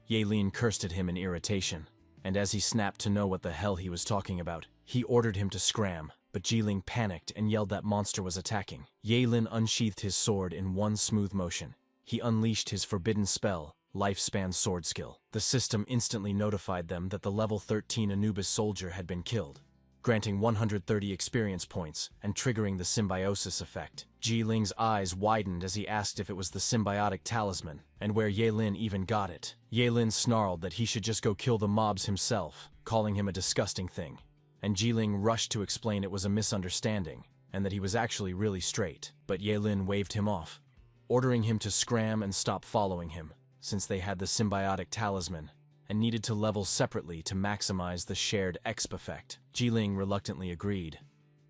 Ye-Lin cursed at him in irritation, and as he snapped to know what the hell he was talking about, he ordered him to scram. But Ji-Ling panicked and yelled that monster was attacking. Ye-Lin unsheathed his sword in one smooth motion. He unleashed his forbidden spell, Lifespan Sword Skill. The system instantly notified them that the level 13 Anubis soldier had been killed, granting 130 experience points and triggering the symbiosis effect. Ji-Ling's eyes widened as he asked if it was the symbiotic talisman, and where Ye-Lin even got it. Ye-Lin snarled that he should just go kill the mobs himself, calling him a disgusting thing. And Ji-Ling rushed to explain it was a misunderstanding, and that he was actually really straight. But Ye-Lin waved him off, ordering him to scram and stop following him, since they had the symbiotic talisman, and needed to level separately to maximize the shared exp effect. Ji-Ling reluctantly agreed,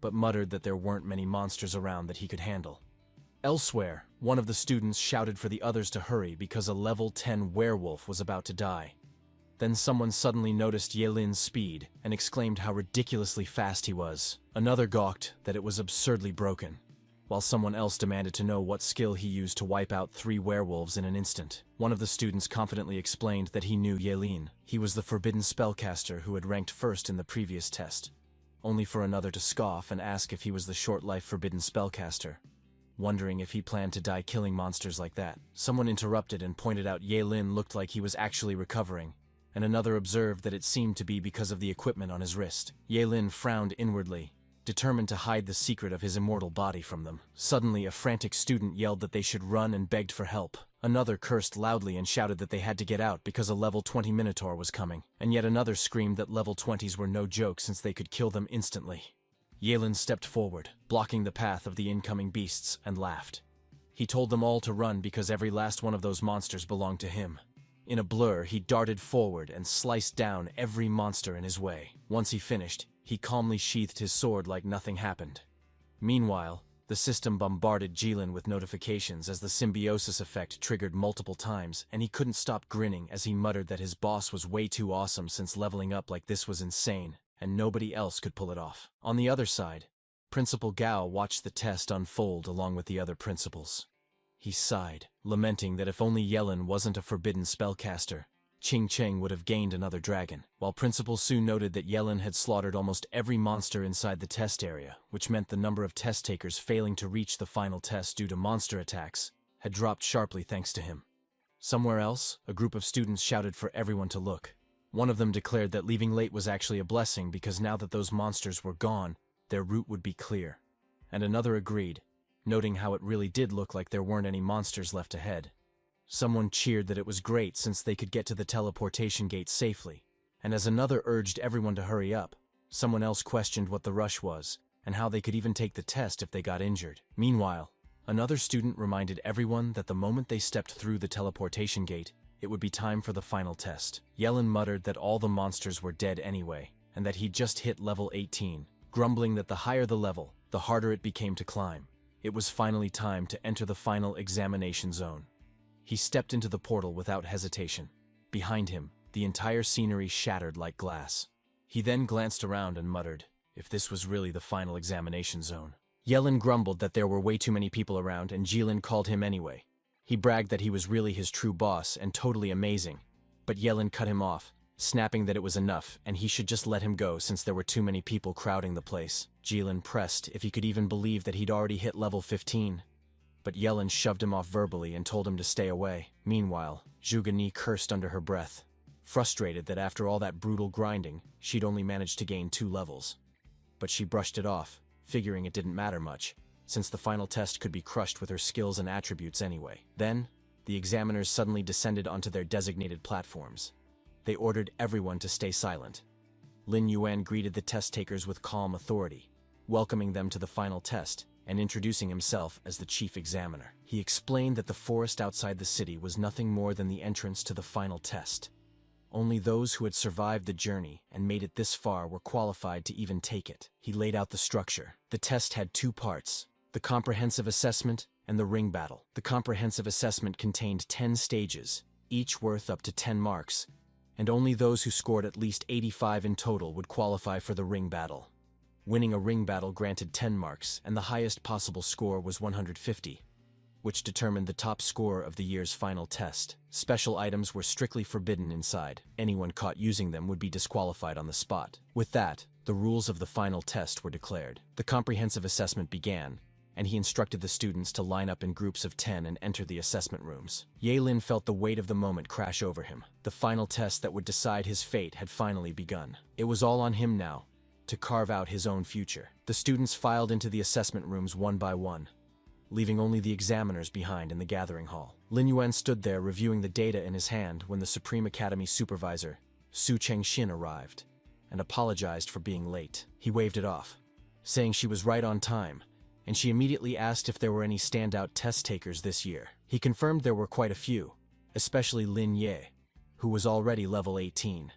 but muttered that there weren't many monsters around that he could handle. Elsewhere, one of the students shouted for the others to hurry because a level 10 werewolf was about to die. Then someone suddenly noticed Ye-Lin's speed and exclaimed how ridiculously fast he was. Another gawked that it was absurdly broken, while someone else demanded to know what skill he used to wipe out 3 werewolves in an instant. One of the students confidently explained that he knew Ye-Lin. He was the forbidden spellcaster who had ranked first in the previous test, only for another to scoff and ask if he was the short-life forbidden spellcaster, wondering if he planned to die killing monsters like that. Someone interrupted and pointed out Ye-Lin looked like he was actually recovering, and another observed that it seemed to be because of the equipment on his wrist. Ye-Lin frowned inwardly, determined to hide the secret of his immortal body from them. Suddenly, a frantic student yelled that they should run and begged for help. Another cursed loudly and shouted that they had to get out because a level 20 Minotaur was coming. And yet another screamed that level 20s were no joke since they could kill them instantly. Ye-Lin stepped forward, blocking the path of the incoming beasts, and laughed. He told them all to run because every last one of those monsters belonged to him. In a blur, he darted forward and sliced down every monster in his way. Once he finished, he calmly sheathed his sword like nothing happened. Meanwhile, the system bombarded Ji-Lin with notifications as the symbiosis effect triggered multiple times, and he couldn't stop grinning as he muttered that his boss was way too awesome since leveling up like this was insane, and nobody else could pull it off. On the other side, Principal Gao watched the test unfold along with the other principals. He sighed, lamenting that if only Ye-Lin wasn't a forbidden spellcaster, Qing Cheng would have gained another dragon, while Principal Su noted that Ye-Lin had slaughtered almost every monster inside the test area, which meant the number of test takers failing to reach the final test due to monster attacks had dropped sharply thanks to him. Somewhere else, a group of students shouted for everyone to look. One of them declared that leaving late was actually a blessing because now that those monsters were gone, their route would be clear. And another agreed, noting how it really did look like there weren't any monsters left ahead. Someone cheered that it was great since they could get to the teleportation gate safely, and as another urged everyone to hurry up, someone else questioned what the rush was, and how they could even take the test if they got injured. Meanwhile, another student reminded everyone that the moment they stepped through the teleportation gate, it would be time for the final test. Ye-Lin muttered that all the monsters were dead anyway, and that he'd just hit level 18, grumbling that the higher the level, the harder it became to climb. It was finally time to enter the final examination zone. He stepped into the portal without hesitation. Behind him, the entire scenery shattered like glass. He then glanced around and muttered, if this was really the final examination zone. Yelin grumbled that there were way too many people around, and Jilin called him anyway. He bragged that he was really his true boss and totally amazing, but Yelin cut him off, snapping that it was enough and he should just let him go since there were too many people crowding the place. Jilin pressed if he could even believe that he'd already hit level 15. But Yelin shoved him off verbally and told him to stay away. Meanwhile, Zhugani cursed under her breath, frustrated that after all that brutal grinding, she'd only managed to gain 2 levels. But she brushed it off, figuring it didn't matter much, since the final test could be crushed with her skills and attributes anyway. Then, the examiners suddenly descended onto their designated platforms. They ordered everyone to stay silent. Lin Yuan greeted the test takers with calm authority, welcoming them to the final test and introducing himself as the chief examiner. He explained that the forest outside the city was nothing more than the entrance to the final test. Only those who had survived the journey and made it this far were qualified to even take it. He laid out the structure. The test had 2 parts, the comprehensive assessment and the ring battle. The comprehensive assessment contained 10 stages, each worth up to 10 marks, and only those who scored at least 85 in total would qualify for the ring battle. Winning a ring battle granted 10 marks, and the highest possible score was 150, which determined the top score of the year's final test. Special items were strictly forbidden inside. Anyone caught using them would be disqualified on the spot. With that, the rules of the final test were declared. The comprehensive assessment began, and he instructed the students to line up in groups of 10 and enter the assessment rooms. Yelin felt the weight of the moment crash over him. The final test that would decide his fate had finally begun. It was all on him now, to carve out his own future. The students filed into the assessment rooms one by one, leaving only the examiners behind in the gathering hall. Lin Yuan stood there reviewing the data in his hand when the Supreme Academy supervisor, Su Chengxin, arrived and apologized for being late. He waved it off, saying she was right on time, and she immediately asked if there were any standout test takers this year. He confirmed there were quite a few, especially Lin Ye, who was already level 18.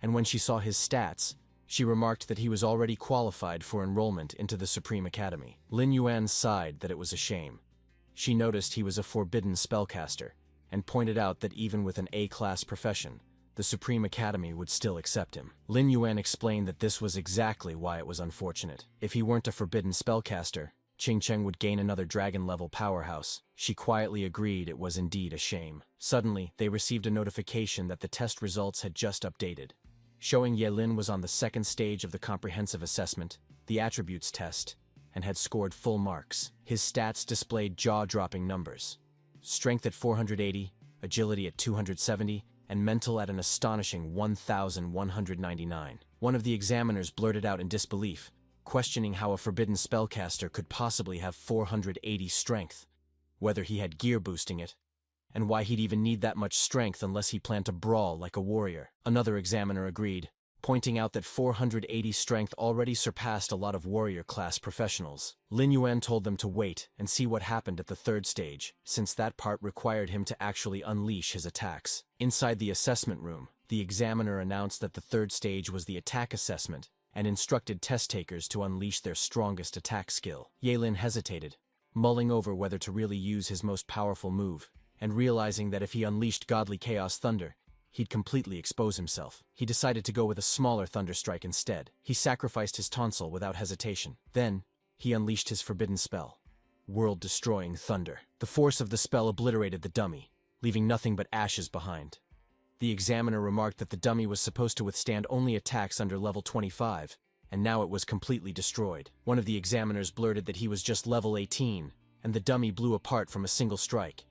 And when she saw his stats, she remarked that he was already qualified for enrollment into the Supreme Academy. Lin Yuan sighed that it was a shame. She noticed he was a forbidden spellcaster, and pointed out that even with an A-class profession, the Supreme Academy would still accept him. Lin Yuan explained that this was exactly why it was unfortunate. If he weren't a forbidden spellcaster, Qingcheng would gain another dragon-level powerhouse. She quietly agreed it was indeed a shame. Suddenly, they received a notification that the test results had just updated, showing Yelin was on the 2nd stage of the comprehensive assessment, the attributes test, and had scored full marks. His stats displayed jaw-dropping numbers: strength at 480, agility at 270, and mental at an astonishing 1,199. One of the examiners blurted out in disbelief, questioning how a forbidden spellcaster could possibly have 480 strength, whether he had gear boosting it, and why he'd even need that much strength unless he planned to brawl like a warrior. Another examiner agreed, pointing out that 480 strength already surpassed a lot of warrior-class professionals. Lin Yuan told them to wait and see what happened at the 3rd stage, since that part required him to actually unleash his attacks. Inside the assessment room, the examiner announced that the 3rd stage was the attack assessment, and instructed test takers to unleash their strongest attack skill. Yelin hesitated, mulling over whether to really use his most powerful move, and realizing that if he unleashed Godly Chaos Thunder, he'd completely expose himself. He decided to go with a smaller thunderstrike instead. He sacrificed his tonsil without hesitation. Then, he unleashed his forbidden spell, World-Destroying Thunder. The force of the spell obliterated the dummy, leaving nothing but ashes behind. The examiner remarked that the dummy was supposed to withstand only attacks under level 25, and now it was completely destroyed. One of the examiners blurted that he was just level 18, and the dummy blew apart from a single strike,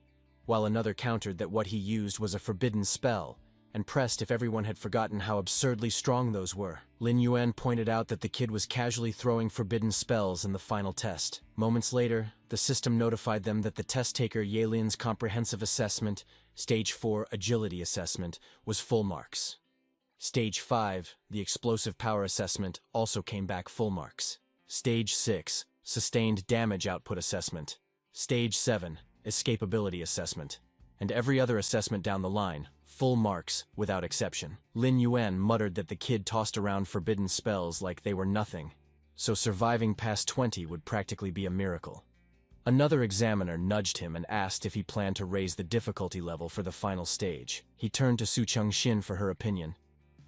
while another countered that what he used was a forbidden spell, and pressed if everyone had forgotten how absurdly strong those were. Lin Yuan pointed out that the kid was casually throwing forbidden spells in the final test. Moments later, the system notified them that the test taker Yelin's comprehensive assessment, Stage 4 Agility Assessment, was full marks. Stage 5, the Explosive Power Assessment, also came back full marks. Stage 6, Sustained Damage Output Assessment. Stage 7, Escapability Assessment. And every other assessment down the line, full marks without exception. Lin Yuan muttered that the kid tossed around forbidden spells like they were nothing, so surviving past 20 would practically be a miracle. Another examiner nudged him and asked if he planned to raise the difficulty level for the final stage. He turned to Su Chengxin for her opinion,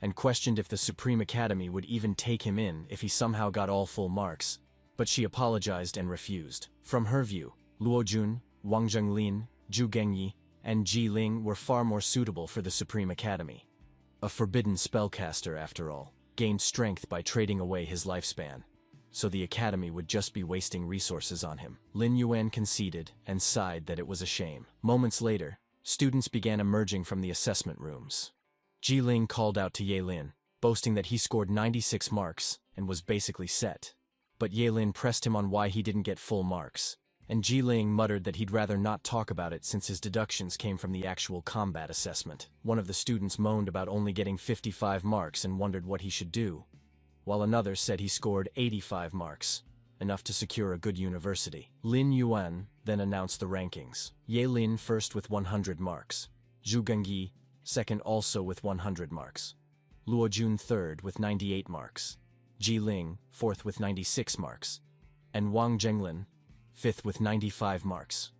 and questioned if the Supreme Academy would even take him in if he somehow got all full marks, but she apologized and refused. From her view, Luo Jun, Wang Zhenglin, Zhu Gengyi, and Ji Ling were far more suitable for the Supreme Academy. A forbidden spellcaster, after all, gained strength by trading away his lifespan, so the Academy would just be wasting resources on him. Lin Yuan conceded and sighed that it was a shame. Moments later, students began emerging from the assessment rooms. Ji Ling called out to Ye Lin, boasting that he scored 96 marks and was basically set. But Ye Lin pressed him on why he didn't get full marks, and Ji Ling muttered that he'd rather not talk about it since his deductions came from the actual combat assessment. One of the students moaned about only getting 55 marks and wondered what he should do, while another said he scored 85 marks, enough to secure a good university. Lin Yuan then announced the rankings. Ye Lin first with 100 marks, Zhu Gengyi second also with 100 marks, Luo Jun third with 98 marks, Ji Ling fourth with 96 marks, and Wang Zhenglin fifth with 95 marks.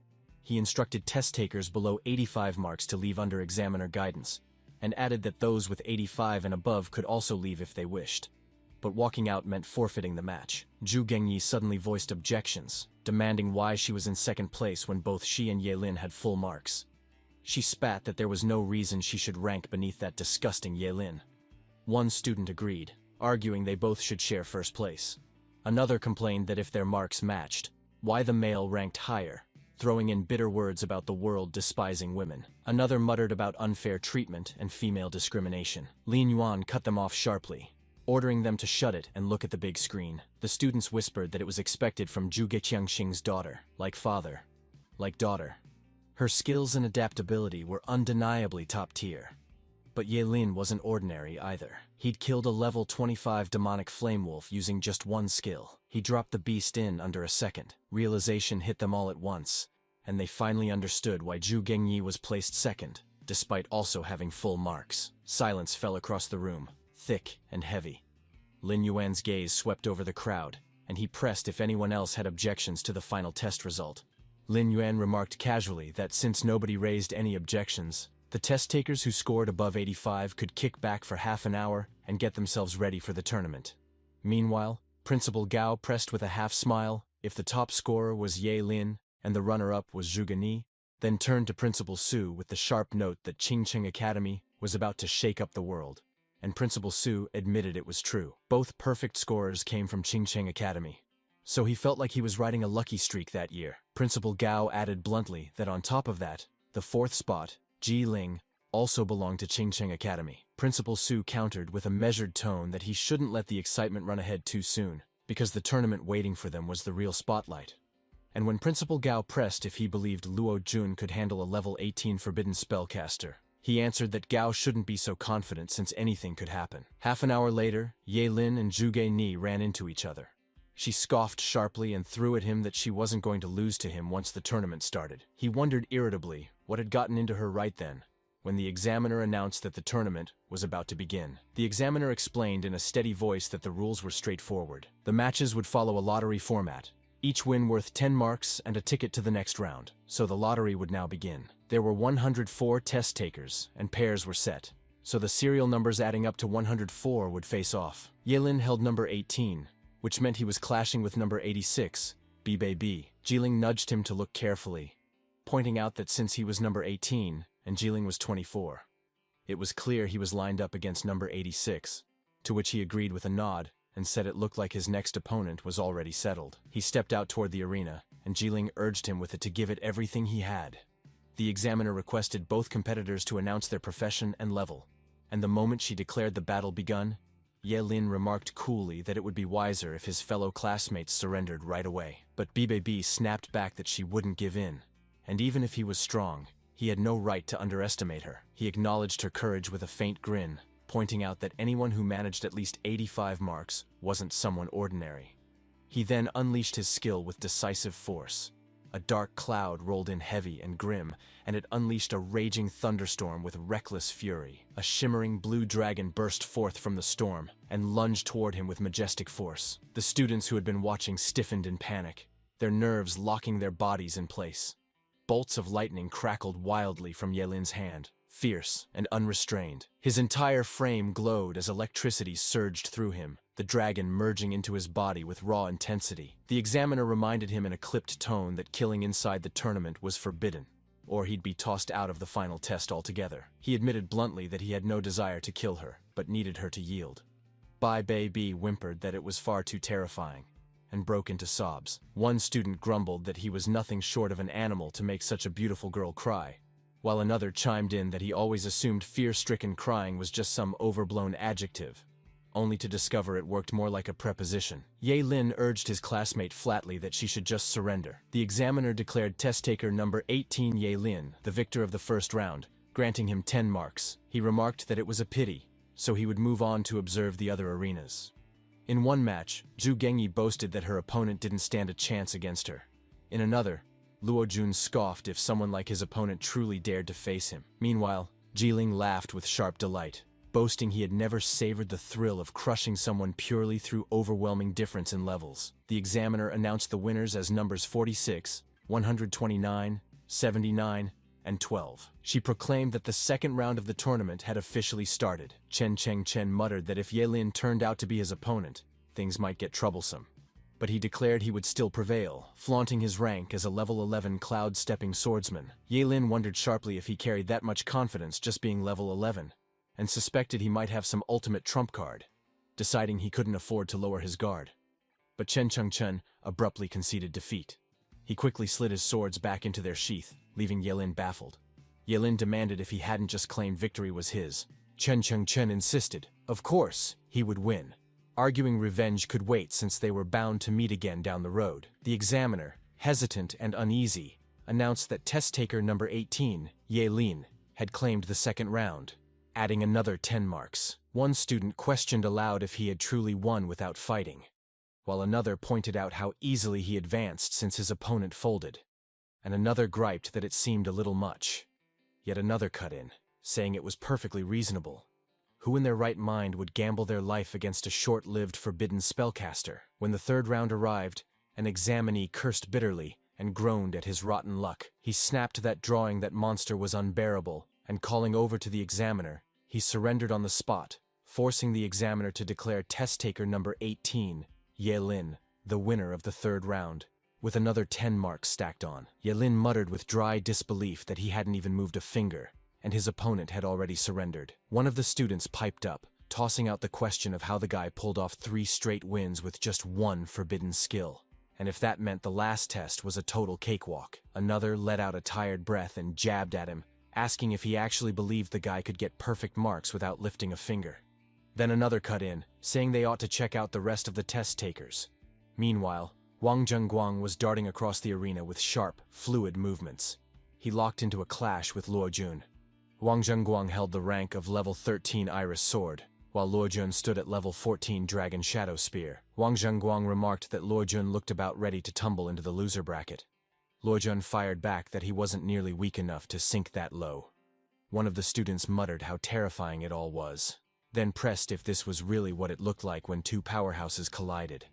He instructed test takers below 85 marks to leave under examiner guidance, and added that those with 85 and above could also leave if they wished. But walking out meant forfeiting the match. Zhu Gengyi suddenly voiced objections, demanding why she was in second place when both she and Ye Lin had full marks. She spat that there was no reason she should rank beneath that disgusting Ye Lin. One student agreed, arguing they both should share first place. Another complained that if their marks matched, why the male ranked higher, throwing in bitter words about the world despising women. Another muttered about unfair treatment and female discrimination. Lin Yuan cut them off sharply, ordering them to shut it and look at the big screen. The students whispered that it was expected from Zhu Geqiangxing's daughter, like father, like daughter. Her skills and adaptability were undeniably top tier. But Ye Lin wasn't ordinary either. He'd killed a level 25 demonic flame wolf using just one skill. He dropped the beast in under a second. Realization hit them all at once, and they finally understood why Zhu Gengyi was placed second, despite also having full marks. Silence fell across the room, thick and heavy. Lin Yuan's gaze swept over the crowd, and he pressed if anyone else had objections to the final test result. Lin Yuan remarked casually that since nobody raised any objections, the test takers who scored above 85 could kick back for half an hour and get themselves ready for the tournament. Meanwhile, Principal Gao pressed with a half-smile if the top scorer was Ye Lin and the runner-up was Zhu Gengyi, then turned to Principal Su with the sharp note that Qingcheng Academy was about to shake up the world. And Principal Su admitted it was true. Both perfect scorers came from Qingcheng Academy, so he felt like he was riding a lucky streak that year. Principal Gao added bluntly that on top of that, the fourth spot, Ji Ling, also belonged to Qingcheng Academy. Principal Su countered with a measured tone that he shouldn't let the excitement run ahead too soon, because the tournament waiting for them was the real spotlight. And when Principal Gao pressed if he believed Luo Jun could handle a level 18 forbidden spellcaster, he answered that Gao shouldn't be so confident since anything could happen. Half an hour later, Ye Lin and Zhu Gengyi ran into each other. She scoffed sharply and threw at him that she wasn't going to lose to him once the tournament started. He wondered irritably what had gotten into her right then, when the examiner announced that the tournament was about to begin. The examiner explained in a steady voice that the rules were straightforward. The matches would follow a lottery format, each win worth 10 marks and a ticket to the next round, so the lottery would now begin. There were 104 test takers, and pairs were set, so the serial numbers adding up to 104 would face off. Ye Lin held number 18, which meant he was clashing with number 86, B. Ji Ling nudged him to look carefully, pointing out that since he was number 18, and Ji Ling was 24, it was clear he was lined up against number 86, to which he agreed with a nod, and said it looked like his next opponent was already settled. He stepped out toward the arena, and Ji Ling urged him with it to give it everything he had. The examiner requested both competitors to announce their profession and level, and the moment she declared the battle begun, Ye Lin remarked coolly that it would be wiser if his fellow classmates surrendered right away. But B snapped back that she wouldn't give in, and even if he was strong, he had no right to underestimate her. He acknowledged her courage with a faint grin, pointing out that anyone who managed at least 85 marks wasn't someone ordinary. He then unleashed his skill with decisive force. A dark cloud rolled in heavy and grim, and it unleashed a raging thunderstorm with reckless fury. A shimmering blue dragon burst forth from the storm and lunged toward him with majestic force. The students who had been watching stiffened in panic. their nerves locking their bodies in place. Bolts of lightning crackled wildly from Yelin's hand, fierce and unrestrained. His entire frame glowed as electricity surged through him, the dragon merging into his body with raw intensity. The examiner reminded him in a clipped tone that killing inside the tournament was forbidden, or he'd be tossed out of the final test altogether. He admitted bluntly that he had no desire to kill her, but needed her to yield. Bai Bei whimpered that it was far too terrifying, and broke into sobs. One student grumbled that he was nothing short of an animal to make such a beautiful girl cry, while another chimed in that he always assumed fear-stricken crying was just some overblown adjective, only to discover it worked more like a preposition. Ye Lin urged his classmate flatly that she should just surrender. The examiner declared test-taker number 18 Ye Lin the victor of the first round, granting him 10 marks. He remarked that it was a pity, so he would move on to observe the other arenas. In one match, Zhu Gengyi boasted that her opponent didn't stand a chance against her. In another, Luo Jun scoffed if someone like his opponent truly dared to face him. Meanwhile, Jiling laughed with sharp delight, boasting he had never savored the thrill of crushing someone purely through overwhelming difference in levels. The examiner announced the winners as numbers 46, 129, 79, and 12. She proclaimed that the second round of the tournament had officially started. Chen Chengchen muttered that if Ye Lin turned out to be his opponent, things might get troublesome. But he declared he would still prevail, flaunting his rank as a level 11 cloud-stepping swordsman. Ye Lin wondered sharply if he carried that much confidence just being level 11, and suspected he might have some ultimate trump card, deciding he couldn't afford to lower his guard. But Chen Chengchen abruptly conceded defeat. He quickly slid his swords back into their sheath, leaving Ye Lin baffled. Ye Lin demanded if he hadn't just claimed victory was his. Chen Chengchen insisted, of course, he would win, arguing revenge could wait since they were bound to meet again down the road. The examiner, hesitant and uneasy, announced that test-taker number 18, Ye Lin, had claimed the second round, adding another 10 marks. One student questioned aloud if he had truly won without fighting, while another pointed out how easily he advanced since his opponent folded, and another griped that it seemed a little much. Yet another cut in, saying it was perfectly reasonable. Who in their right mind would gamble their life against a short-lived forbidden spellcaster? When the third round arrived, an examinee cursed bitterly and groaned at his rotten luck. He snapped that drawing that monster was unbearable, and calling over to the examiner, he surrendered on the spot, forcing the examiner to declare test-taker number 18, Ye Lin, the winner of the third round, with another 10 marks stacked on. Ye Lin muttered with dry disbelief that he hadn't even moved a finger, and his opponent had already surrendered. One of the students piped up, tossing out the question of how the guy pulled off 3 straight wins with just one forbidden skill, and if that meant the last test was a total cakewalk. Another let out a tired breath and jabbed at him, asking if he actually believed the guy could get perfect marks without lifting a finger. Then another cut in, saying they ought to check out the rest of the test takers. Meanwhile, Wang Zhengguang was darting across the arena with sharp, fluid movements. He locked into a clash with Luo Jun. Wang Zhengguang held the rank of level 13 Iris Sword, while Luo Jun stood at level 14 Dragon Shadow Spear. Wang Zhengguang remarked that Luo Jun looked about ready to tumble into the loser bracket. Luo Jun fired back that he wasn't nearly weak enough to sink that low. One of the students muttered how terrifying it all was, then pressed if this was really what it looked like when two powerhouses collided.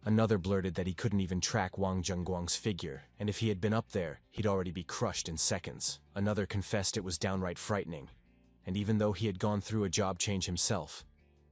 Another blurted that he couldn't even track Wang Zhengguang's figure, and if he had been up there, he'd already be crushed in seconds. Another confessed it was downright frightening, and even though he had gone through a job change himself,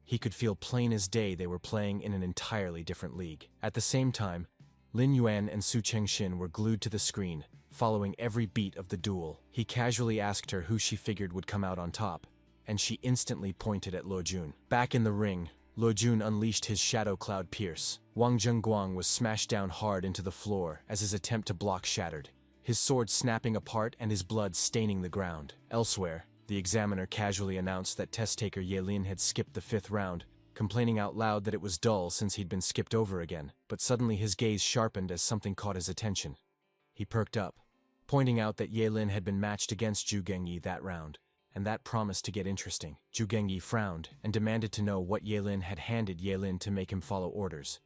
he could feel plain as day they were playing in an entirely different league. At the same time, Lin Yuan and Su Chengxin were glued to the screen, following every beat of the duel. He casually asked her who she figured would come out on top, and she instantly pointed at Luo Jun. Back in the ring, Luo Jun unleashed his Shadow Cloud Pierce. Wang Zhengguang was smashed down hard into the floor as his attempt to block shattered, his sword snapping apart and his blood staining the ground. Elsewhere, the examiner casually announced that test-taker Ye Lin had skipped the 5th round, complaining out loud that it was dull since he'd been skipped over again. But suddenly his gaze sharpened as something caught his attention. He perked up, pointing out that Ye Lin had been matched against Zhu Gengyi that round, and that promised to get interesting. Zhu Gengyi frowned and demanded to know what Ye Lin had handed Ye Lin to make him follow orders.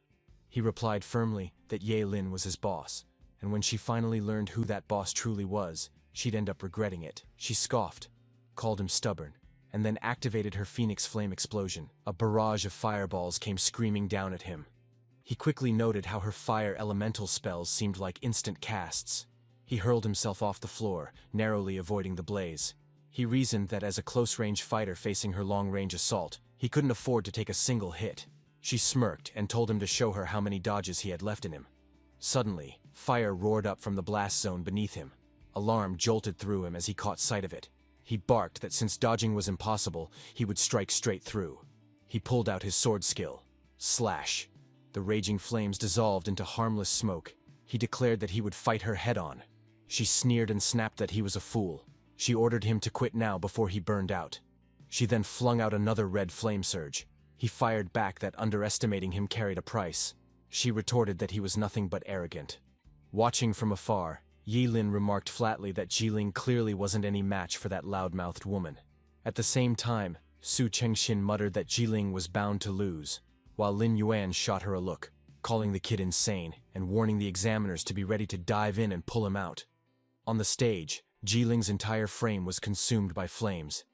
He replied firmly that Ye Lin was his boss, and when she finally learned who that boss truly was, she'd end up regretting it. She scoffed, called him stubborn, and then activated her Phoenix Flame explosion. A barrage of fireballs came screaming down at him. He quickly noted how her fire elemental spells seemed like instant casts. He hurled himself off the floor, narrowly avoiding the blaze. He reasoned that as a close-range fighter facing her long-range assault, he couldn't afford to take a single hit. She smirked and told him to show her how many dodges he had left in him. Suddenly, fire roared up from the blast zone beneath him. Alarm jolted through him as he caught sight of it. He barked that since dodging was impossible, he would strike straight through. He pulled out his sword skill. Slash. The raging flames dissolved into harmless smoke. He declared that he would fight her head-on. She sneered and snapped that he was a fool. She ordered him to quit now before he burned out. She then flung out another red flame surge. He fired back that underestimating him carried a price. She retorted that he was nothing but arrogant. Watching from afar, Yi Lin remarked flatly that Jiling clearly wasn't any match for that loud-mouthed woman. At the same time, Su Chengxin muttered that Jiling was bound to lose, while Lin Yuan shot her a look, calling the kid insane and warning the examiners to be ready to dive in and pull him out. On the stage, Jiling's entire frame was consumed by flames.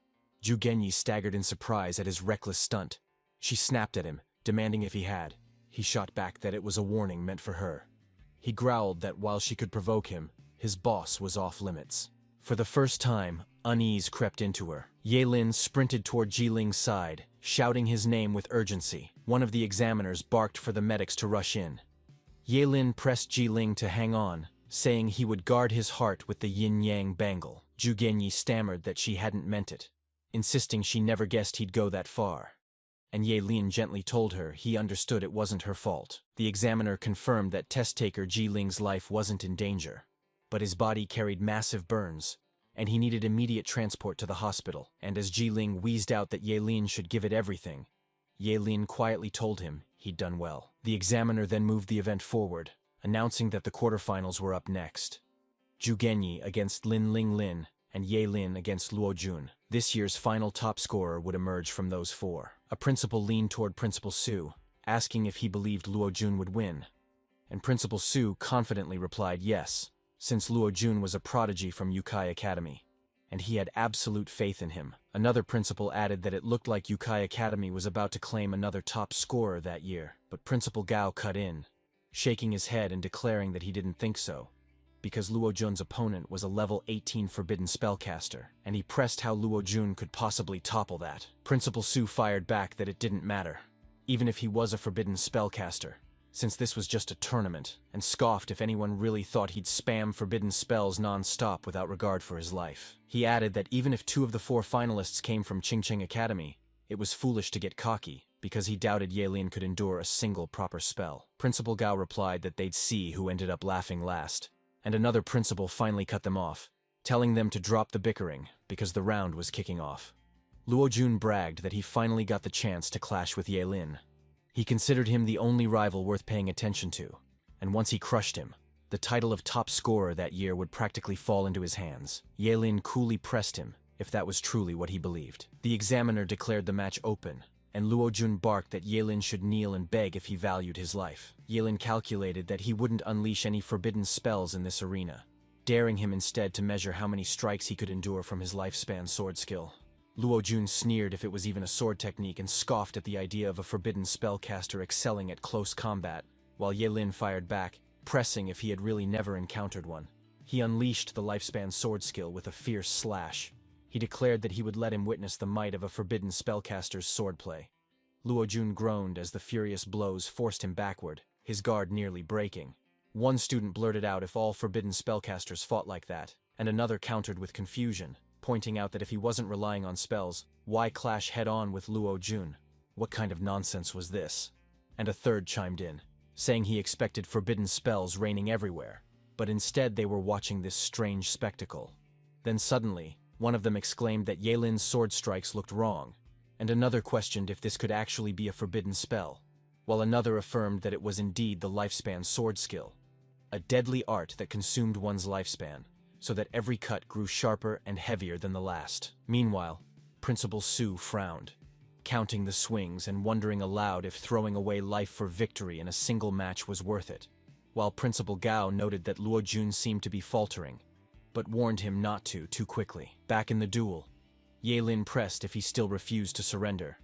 Zhu Genyi staggered in surprise at his reckless stunt. She snapped at him, demanding if he had. He shot back that it was a warning meant for her. He growled that while she could provoke him, his boss was off limits. For the first time, unease crept into her. Ye Lin sprinted toward Jiling's side, shouting his name with urgency. One of the examiners barked for the medics to rush in. Ye Lin pressed Jiling to hang on, saying he would guard his heart with the yin-yang bangle. Zhu Genyi stammered that she hadn't meant it, insisting she never guessed he'd go that far. And Ye Lin gently told her he understood it wasn't her fault. The examiner confirmed that test-taker Jiling's life wasn't in danger, but his body carried massive burns, and he needed immediate transport to the hospital. And as Jiling wheezed out that Ye Lin should give it everything, Ye Lin quietly told him he'd done well. The examiner then moved the event forward, announcing that the quarterfinals were up next. Zhu Genyi against Lin Ling Lin, and Ye Lin against Luo Jun. This year's final top scorer would emerge from those four. A principal leaned toward Principal Su, asking if he believed Luo Jun would win. And Principal Su confidently replied yes, since Luo Jun was a prodigy from Yukai Academy, and he had absolute faith in him. Another principal added that it looked like Yukai Academy was about to claim another top scorer that year, but Principal Gao cut in, shaking his head and declaring that he didn't think so, because Luo Jun's opponent was a level 18 forbidden spellcaster, and he pressed how Luo Jun could possibly topple that. Principal Su fired back that it didn't matter, even if he was a forbidden spellcaster, since this was just a tournament, and scoffed if anyone really thought he'd spam forbidden spells non-stop without regard for his life. He added that even if 2 of the 4 finalists came from Qingcheng Academy, it was foolish to get cocky, because he doubted Ye Lin could endure a single proper spell. Principal Gao replied that they'd see who ended up laughing last, and another principal finally cut them off, telling them to drop the bickering because the round was kicking off. Luo Jun bragged that he finally got the chance to clash with Ye Lin. He considered him the only rival worth paying attention to, and once he crushed him, the title of top scorer that year would practically fall into his hands. Ye Lin coolly pressed him, if that was truly what he believed. The examiner declared the match open, and Luo Jun barked that Ye Lin should kneel and beg if he valued his life. Ye Lin calculated that he wouldn't unleash any forbidden spells in this arena, daring him instead to measure how many strikes he could endure from his lifespan sword skill. Luo Jun sneered if it was even a sword technique and scoffed at the idea of a forbidden spellcaster excelling at close combat, while Ye Lin fired back, pressing if he had really never encountered one. He unleashed the lifespan sword skill with a fierce slash. He declared that he would let him witness the might of a forbidden spellcaster's swordplay. Luo Jun groaned as the furious blows forced him backward, his guard nearly breaking. One student blurted out if all forbidden spellcasters fought like that, and another countered with confusion, pointing out that if he wasn't relying on spells, why clash head-on with Luo Jun? What kind of nonsense was this? And a third chimed in, saying he expected forbidden spells raining everywhere, but instead they were watching this strange spectacle. Then suddenly, one of them exclaimed that Ye Lin's sword strikes looked wrong, and another questioned if this could actually be a forbidden spell, while another affirmed that it was indeed the lifespan sword skill, a deadly art that consumed one's lifespan, so that every cut grew sharper and heavier than the last. Meanwhile, Principal Su frowned, counting the swings and wondering aloud if throwing away life for victory in a single match was worth it, while Principal Gao noted that Luo Jun seemed to be faltering, but warned him not to too quickly. Back in the duel, Ye Lin pressed if he still refused to surrender,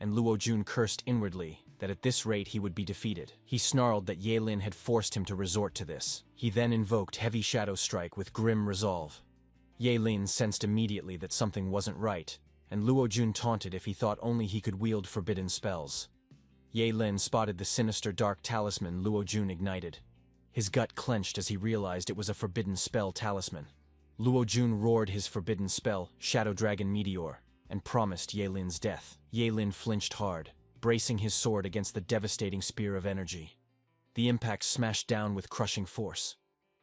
and Luo Jun cursed inwardly that at this rate he would be defeated. He snarled that Ye Lin had forced him to resort to this. He then invoked Heavy Shadow Strike with grim resolve. Ye Lin sensed immediately that something wasn't right, and Luo Jun taunted if he thought only he could wield forbidden spells. Ye Lin spotted the sinister dark talisman Luo Jun ignited. His gut clenched as he realized it was a forbidden spell talisman. Luo Jun roared his forbidden spell, Shadow Dragon Meteor, and promised Ye Lin's death. Ye Lin flinched hard, bracing his sword against the devastating spear of energy. The impact smashed down with crushing force.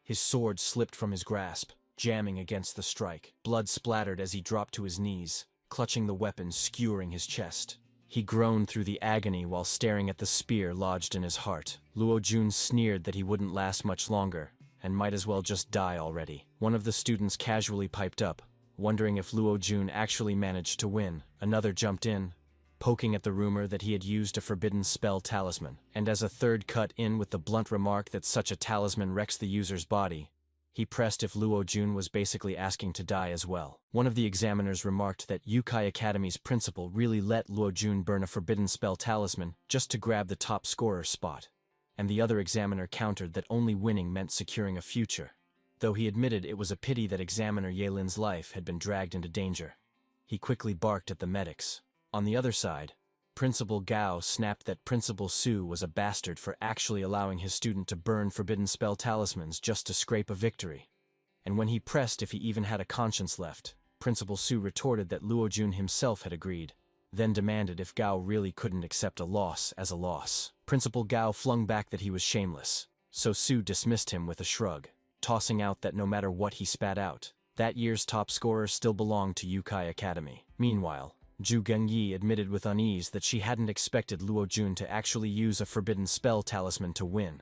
His sword slipped from his grasp, jamming against the strike. Blood splattered as he dropped to his knees, clutching the weapon skewering his chest. He groaned through the agony while staring at the spear lodged in his heart. Luo Jun sneered that he wouldn't last much longer, and might as well just die already. One of the students casually piped up, wondering if Luo Jun actually managed to win. Another jumped in, poking at the rumor that he had used a forbidden spell talisman, and as a third cut in with the blunt remark that such a talisman wrecks the user's body, he pressed if Luo Jun was basically asking to die as well. One of the examiners remarked that Yukai Academy's principal really let Luo Jun burn a forbidden spell talisman just to grab the top scorer spot, and the other examiner countered that only winning meant securing a future, though he admitted it was a pity that examiner Ye Lin's life had been dragged into danger. He quickly barked at the medics. On the other side, Principal Gao snapped that Principal Su was a bastard for actually allowing his student to burn forbidden spell talismans just to scrape a victory. And when he pressed if he even had a conscience left, Principal Su retorted that Luo Jun himself had agreed, then demanded if Gao really couldn't accept a loss as a loss. Principal Gao flung back that he was shameless, so Su dismissed him with a shrug, tossing out that no matter what he spat out, that year's top scorer still belonged to Yukai Academy. Meanwhile, Zhu Gengyi admitted with unease that she hadn't expected Luo Jun to actually use a forbidden spell talisman to win,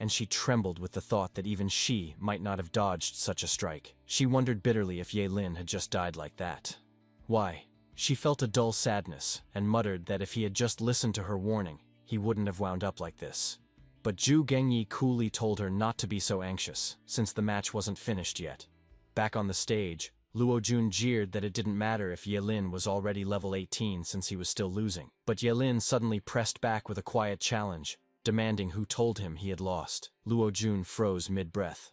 and she trembled with the thought that even she might not have dodged such a strike. She wondered bitterly if Ye Lin had just died like that. Why? She felt a dull sadness, and muttered that if he had just listened to her warning, he wouldn't have wound up like this. But Zhu Gengyi coolly told her not to be so anxious, since the match wasn't finished yet. Back on the stage, Luo Jun jeered that it didn't matter if Ye Lin was already level 18 since he was still losing. But Ye Lin suddenly pressed back with a quiet challenge, demanding who told him he had lost. Luo Jun froze mid-breath.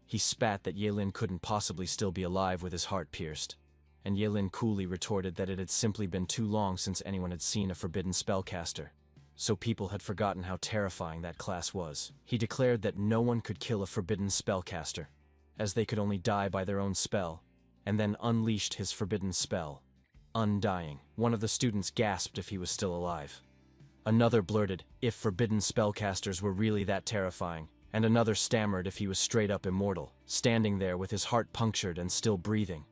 He spat that Ye Lin couldn't possibly still be alive with his heart pierced, and Ye Lin coolly retorted that it had simply been too long since anyone had seen a forbidden spellcaster, so people had forgotten how terrifying that class was. He declared that no one could kill a forbidden spellcaster, as they could only die by their own spell, and then unleashed his forbidden spell, Undying. One of the students gasped if he was still alive. Another blurted if forbidden spellcasters were really that terrifying, and another stammered if he was straight up immortal, standing there with his heart punctured and still breathing.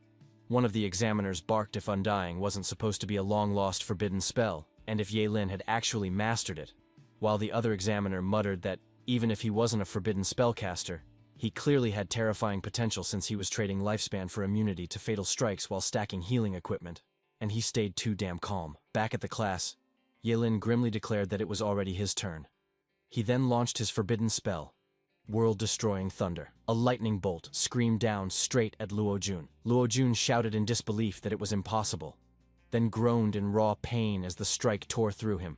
One of the examiners barked if Undying wasn't supposed to be a long-lost forbidden spell, and if Ye Lin had actually mastered it, while the other examiner muttered that even if he wasn't a forbidden spellcaster, he clearly had terrifying potential since he was trading lifespan for immunity to fatal strikes while stacking healing equipment, and he stayed too damn calm. Back at the class, Ye Lin grimly declared that it was already his turn. He then launched his forbidden spell, World-Destroying Thunder. A lightning bolt screamed down straight at Luo Jun. Luo Jun shouted in disbelief that it was impossible, then groaned in raw pain as the strike tore through him.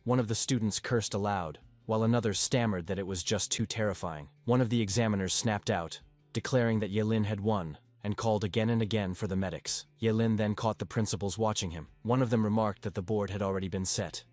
One of the students cursed aloud, while another stammered that it was just too terrifying. One of the examiners snapped out, declaring that Ye Lin had won, and called again and again for the medics. Ye Lin then caught the principals watching him. One of them remarked that the board had already been set.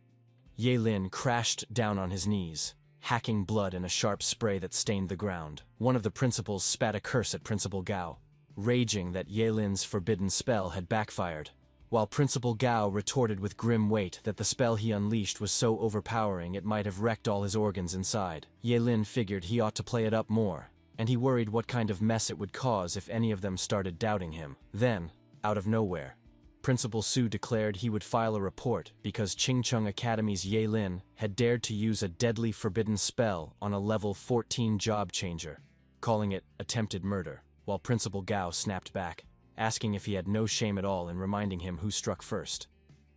Ye Lin crashed down on his knees, hacking blood in a sharp spray that stained the ground. One of the principals spat a curse at Principal Gao, raging that Ye Lin's forbidden spell had backfired, while Principal Gao retorted with grim weight that the spell he unleashed was so overpowering it might have wrecked all his organs inside. Ye Lin figured he ought to play it up more, and he worried what kind of mess it would cause if any of them started doubting him. Then, out of nowhere, Principal Su declared he would file a report because Qingcheng Academy's Ye Lin had dared to use a deadly forbidden spell on a level 14 job changer, calling it attempted murder, while Principal Gao snapped back, asking if he had no shame at all in reminding him who struck first.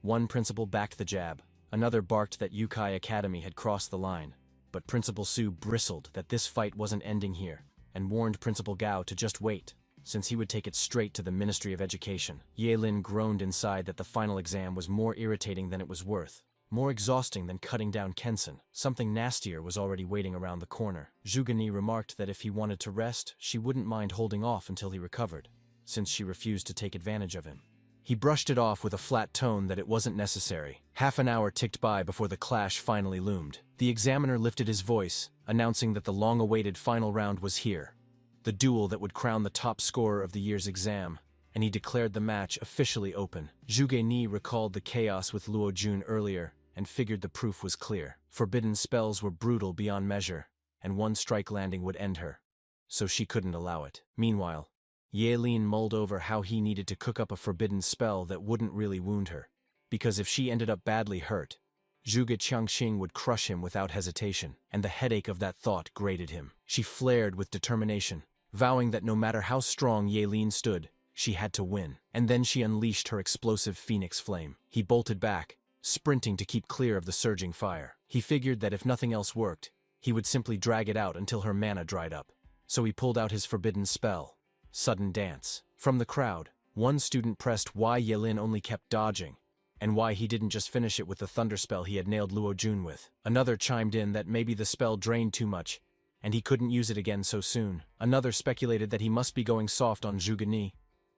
One principal backed the jab, another barked that Yukai Academy had crossed the line, but Principal Su bristled that this fight wasn't ending here, and warned Principal Gao to just wait, since he would take it straight to the Ministry of Education. Ye Lin groaned inside that the final exam was more irritating than it was worth. more exhausting than cutting down Kensen. Something nastier was already waiting around the corner. Zhugani remarked that if he wanted to rest, she wouldn't mind holding off until he recovered, since she refused to take advantage of him. He brushed it off with a flat tone that it wasn't necessary. Half an hour ticked by before the clash finally loomed. The examiner lifted his voice, announcing that the long-awaited final round was here, the duel that would crown the top scorer of the year's exam, and he declared the match officially open. Zhuge Ni recalled the chaos with Luo Jun earlier and figured the proof was clear. Forbidden spells were brutal beyond measure, and one strike landing would end her, so she couldn't allow it. Meanwhile, Ye Lin mulled over how he needed to cook up a forbidden spell that wouldn't really wound her, because if she ended up badly hurt, Zhuge Qiangxing would crush him without hesitation, and the headache of that thought grated him. She flared with determination, vowing that no matter how strong Ye Lin stood, she had to win. And then she unleashed her explosive phoenix flame. He bolted back, sprinting to keep clear of the surging fire. He figured that if nothing else worked, he would simply drag it out until her mana dried up. So he pulled out his forbidden spell, Sudden Dance. From the crowd, one student pressed why Ye Lin only kept dodging, and why he didn't just finish it with the thunder spell he had nailed Luo Jun with. Another chimed in that maybe the spell drained too much, and he couldn't use it again so soon. Another speculated that he must be going soft on Zhuge Ni,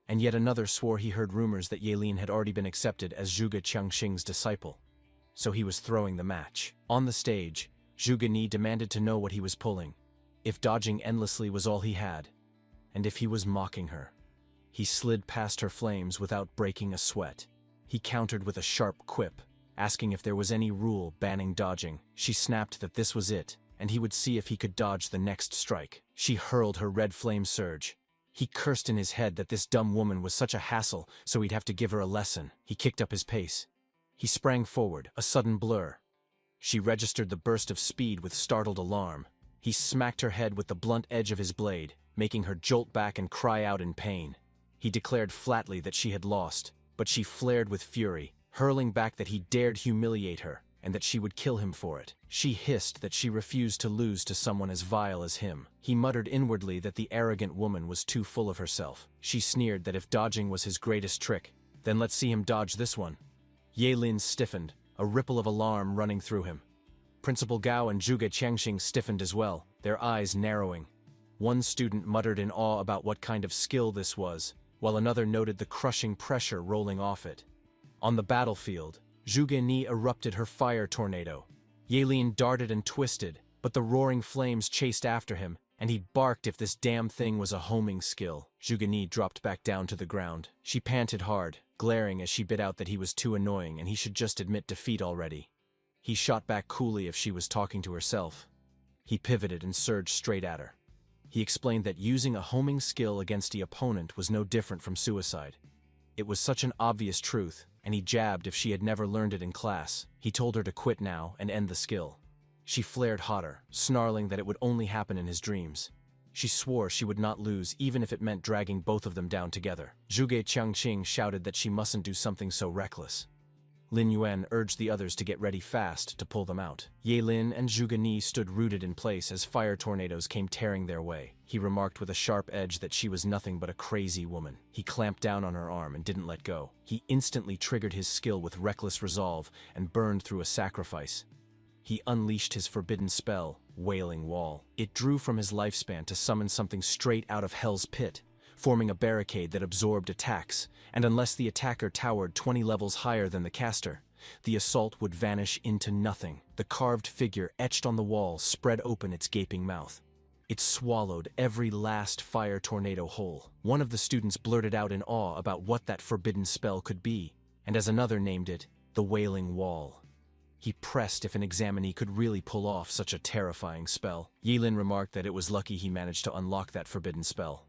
and yet another swore he heard rumors that Ye Lin had already been accepted as Zhuge Qiangxing's disciple, so he was throwing the match. On the stage, Zhuge Ni demanded to know what he was pulling, if dodging endlessly was all he had, and if he was mocking her. He slid past her flames without breaking a sweat. He countered with a sharp quip, asking if there was any rule banning dodging. She snapped that this was it, and he would see if he could dodge the next strike. She hurled her red flame surge. He cursed in his head that this dumb woman was such a hassle, so he'd have to give her a lesson. He kicked up his pace. He sprang forward, a sudden blur. She registered the burst of speed with startled alarm. He smacked her head with the blunt edge of his blade, making her jolt back and cry out in pain. He declared flatly that she had lost, but she flared with fury, hurling back that he dared humiliate her, and that she would kill him for it. She hissed that she refused to lose to someone as vile as him. He muttered inwardly that the arrogant woman was too full of herself. She sneered that if dodging was his greatest trick, then let's see him dodge this one. Ye Lin stiffened, a ripple of alarm running through him. Principal Gao and Zhuge Qiangxing stiffened as well, their eyes narrowing. One student muttered in awe about what kind of skill this was, while another noted the crushing pressure rolling off it. On the battlefield, Zhuge Ni erupted her fire tornado. Ye Lin darted and twisted, but the roaring flames chased after him, and he barked if this damn thing was a homing skill. Zhuge Ni dropped back down to the ground. She panted hard, glaring as she bit out that he was too annoying and he should just admit defeat already. He shot back coolly if she was talking to herself. He pivoted and surged straight at her. He explained that using a homing skill against the opponent was no different from suicide. It was such an obvious truth, and he jabbed if she had never learned it in class. He told her to quit now and end the skill. She flared hotter, snarling that it would only happen in his dreams. She swore she would not lose even if it meant dragging both of them down together. Zhuge Qiangxing shouted that she mustn't do something so reckless. Lin Yuan urged the others to get ready fast to pull them out. Ye Lin and Zhuge Ni stood rooted in place as fire tornadoes came tearing their way. He remarked with a sharp edge that she was nothing but a crazy woman. He clamped down on her arm and didn't let go. He instantly triggered his skill with reckless resolve and burned through a sacrifice. He unleashed his forbidden spell, Wailing Wall. It drew from his lifespan to summon something straight out of Hell's Pit, forming a barricade that absorbed attacks, and unless the attacker towered 20 levels higher than the caster, the assault would vanish into nothing. The carved figure etched on the wall spread open its gaping mouth. It swallowed every last fire tornado whole. One of the students blurted out in awe about what that forbidden spell could be, and as another named it, the Wailing Wall. He pressed if an examinee could really pull off such a terrifying spell. Ye Lin remarked that it was lucky he managed to unlock that forbidden spell.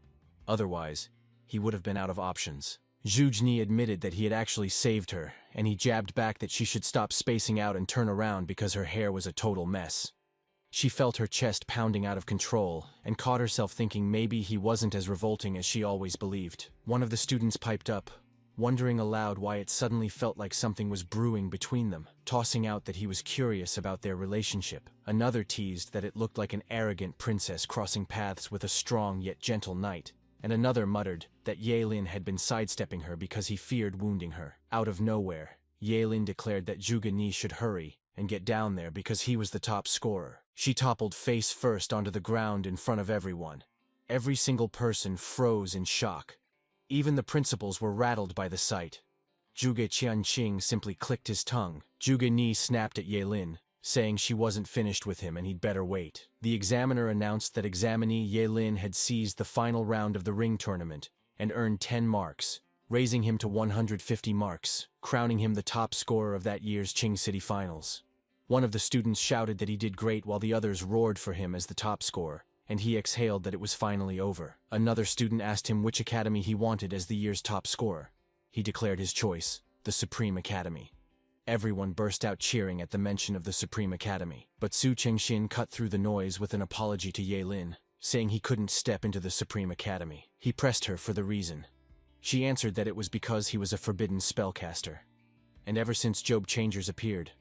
Otherwise, he would have been out of options. Zhuge Ni admitted that he had actually saved her, and he jabbed back that she should stop spacing out and turn around because her hair was a total mess. She felt her chest pounding out of control, and caught herself thinking maybe he wasn't as revolting as she always believed. One of the students piped up, wondering aloud why it suddenly felt like something was brewing between them, tossing out that he was curious about their relationship. Another teased that it looked like an arrogant princess crossing paths with a strong yet gentle knight. And another muttered that Ye Lin had been sidestepping her because he feared wounding her. Out of nowhere, Ye Lin declared that Zhuge Ni should hurry and get down there because he was the top scorer. She toppled face first onto the ground in front of everyone. Every single person froze in shock. Even the principals were rattled by the sight. Zhuge Qianqing simply clicked his tongue. Zhuge Ni snapped at Ye Lin, saying she wasn't finished with him and he'd better wait. The examiner announced that examinee Ye Lin had seized the final round of the ring tournament and earned 10 marks, raising him to 150 marks, crowning him the top scorer of that year's Qing City Finals. One of the students shouted that he did great while the others roared for him as the top scorer, and he exhaled that it was finally over. Another student asked him which academy he wanted as the year's top scorer. He declared his choice, the Supreme Academy. Everyone burst out cheering at the mention of the Supreme Academy, but Su Chengxin cut through the noise with an apology to Ye Lin, saying he couldn't step into the Supreme Academy. He pressed her for the reason. She answered that it was because he was a forbidden spellcaster. And ever since Job Changers appeared,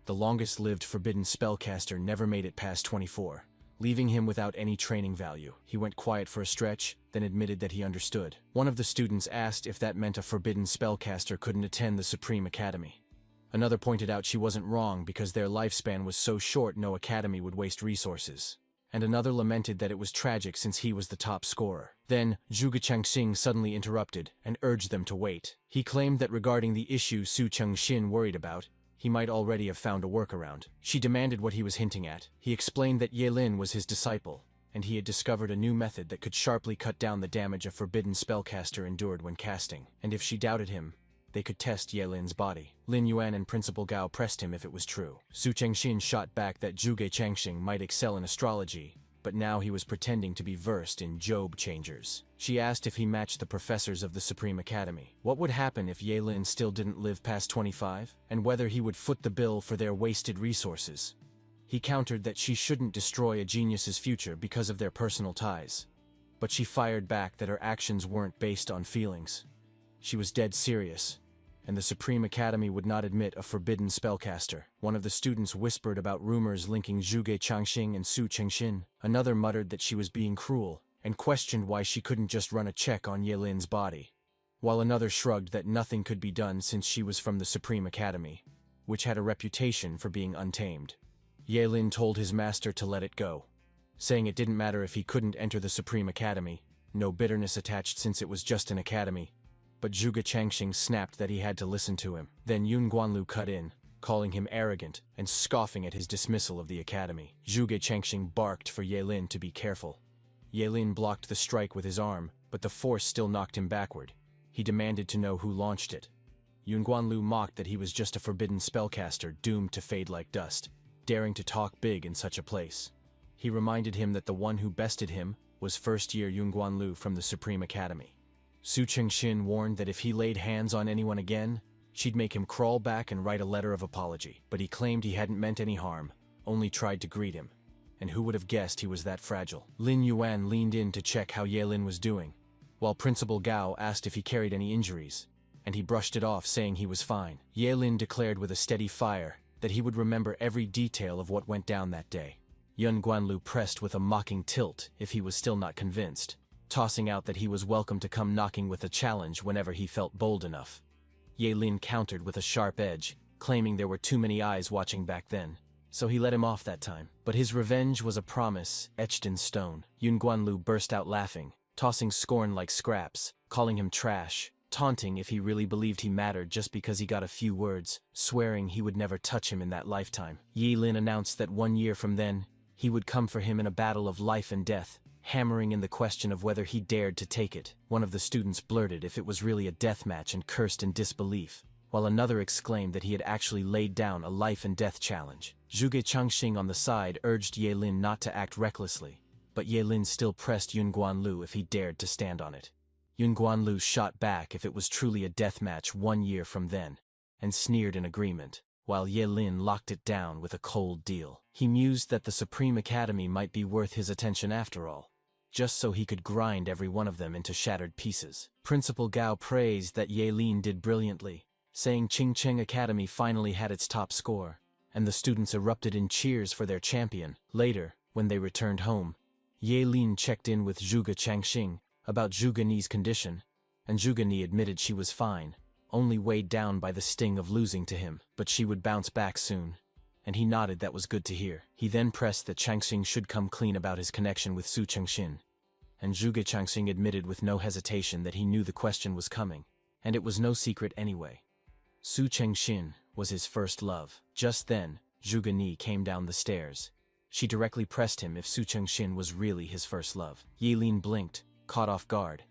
the longest-lived forbidden spellcaster never made it past 24, leaving him without any training value. He went quiet for a stretch, then admitted that he understood. One of the students asked if that meant a forbidden spellcaster couldn't attend the Supreme Academy. Another pointed out she wasn't wrong because their lifespan was so short no academy would waste resources. And another lamented that it was tragic since he was the top scorer. Then, Zhuge Changxing suddenly interrupted and urged them to wait. He claimed that regarding the issue Su Chengxin worried about, he might already have found a workaround. She demanded what he was hinting at. He explained that Ye Lin was his disciple, and he had discovered a new method that could sharply cut down the damage a forbidden spellcaster endured when casting. And if she doubted him, they could test Ye Lin's body. Lin Yuan and Principal Gao pressed him if it was true. Su Chengxin shot back that Zhuge Changxing might excel in astrology, but now he was pretending to be versed in Job Changers. She asked if he matched the professors of the Supreme Academy. What would happen if Ye Lin still didn't live past 25, and whether he would foot the bill for their wasted resources. He countered that she shouldn't destroy a genius's future because of their personal ties. But she fired back that her actions weren't based on feelings. She was dead serious, and the Supreme Academy would not admit a forbidden spellcaster. One of the students whispered about rumors linking Zhuge Changxing and Su Chengxin. Another muttered that she was being cruel, and questioned why she couldn't just run a check on Ye Lin's body. While another shrugged that nothing could be done since she was from the Supreme Academy, which had a reputation for being untamed. Ye Lin told his master to let it go, saying it didn't matter if he couldn't enter the Supreme Academy, no bitterness attached since it was just an academy. But Zhuge Changxing snapped that he had to listen to him. Then Yun Guanlu cut in, calling him arrogant and scoffing at his dismissal of the academy. Zhuge Changxing barked for Ye Lin to be careful. Ye Lin blocked the strike with his arm, but the force still knocked him backward. He demanded to know who launched it. Yun Guanlu mocked that he was just a forbidden spellcaster doomed to fade like dust, daring to talk big in such a place. He reminded him that the one who bested him was first-year Yun Guanlu from the Supreme Academy. Su Chengxin warned that if he laid hands on anyone again, she'd make him crawl back and write a letter of apology. But he claimed he hadn't meant any harm, only tried to greet him. And who would have guessed he was that fragile? Lin Yuan leaned in to check how Ye Lin was doing, while Principal Gao asked if he carried any injuries, and he brushed it off saying he was fine. Ye Lin declared with a steady fire that he would remember every detail of what went down that day. Yun Guanlu pressed with a mocking tilt if he was still not convinced, tossing out that he was welcome to come knocking with a challenge whenever he felt bold enough. Ye Lin countered with a sharp edge, claiming there were too many eyes watching back then, so he let him off that time. But his revenge was a promise etched in stone. Yun Guanlu burst out laughing, tossing scorn like scraps, calling him trash, taunting if he really believed he mattered just because he got a few words, swearing he would never touch him in that lifetime. Ye Lin announced that 1 year from then, he would come for him in a battle of life and death, hammering in the question of whether he dared to take it. One of the students blurted if it was really a death match and cursed in disbelief, while another exclaimed that he had actually laid down a life-and-death challenge. Zhuge Changxing on the side urged Ye Lin not to act recklessly, but Ye Lin still pressed Yun Guanlu if he dared to stand on it. Yun Guanlu shot back if it was truly a death match 1 year from then, and sneered in agreement, while Ye Lin locked it down with a cold deal. He mused that the Supreme Academy might be worth his attention after all, just so he could grind every one of them into shattered pieces. Principal Gao praised that Ye Lin did brilliantly, saying Qingcheng Academy finally had its top score, and the students erupted in cheers for their champion. Later, when they returned home, Ye Lin checked in with Zhuge Changxing about Zhuge Ni's condition, and Zhuge Ni admitted she was fine, only weighed down by the sting of losing to him, but she would bounce back soon. And he nodded. That was good to hear. He then pressed that Changxing should come clean about his connection with Su Chengxin. And Zhuge Changxing admitted with no hesitation that he knew the question was coming, and it was no secret anyway. Su Chengxin was his first love. Just then, Zhuge Ni came down the stairs. She directly pressed him if Su Chengxin was really his first love. Ye Lin blinked, caught off guard.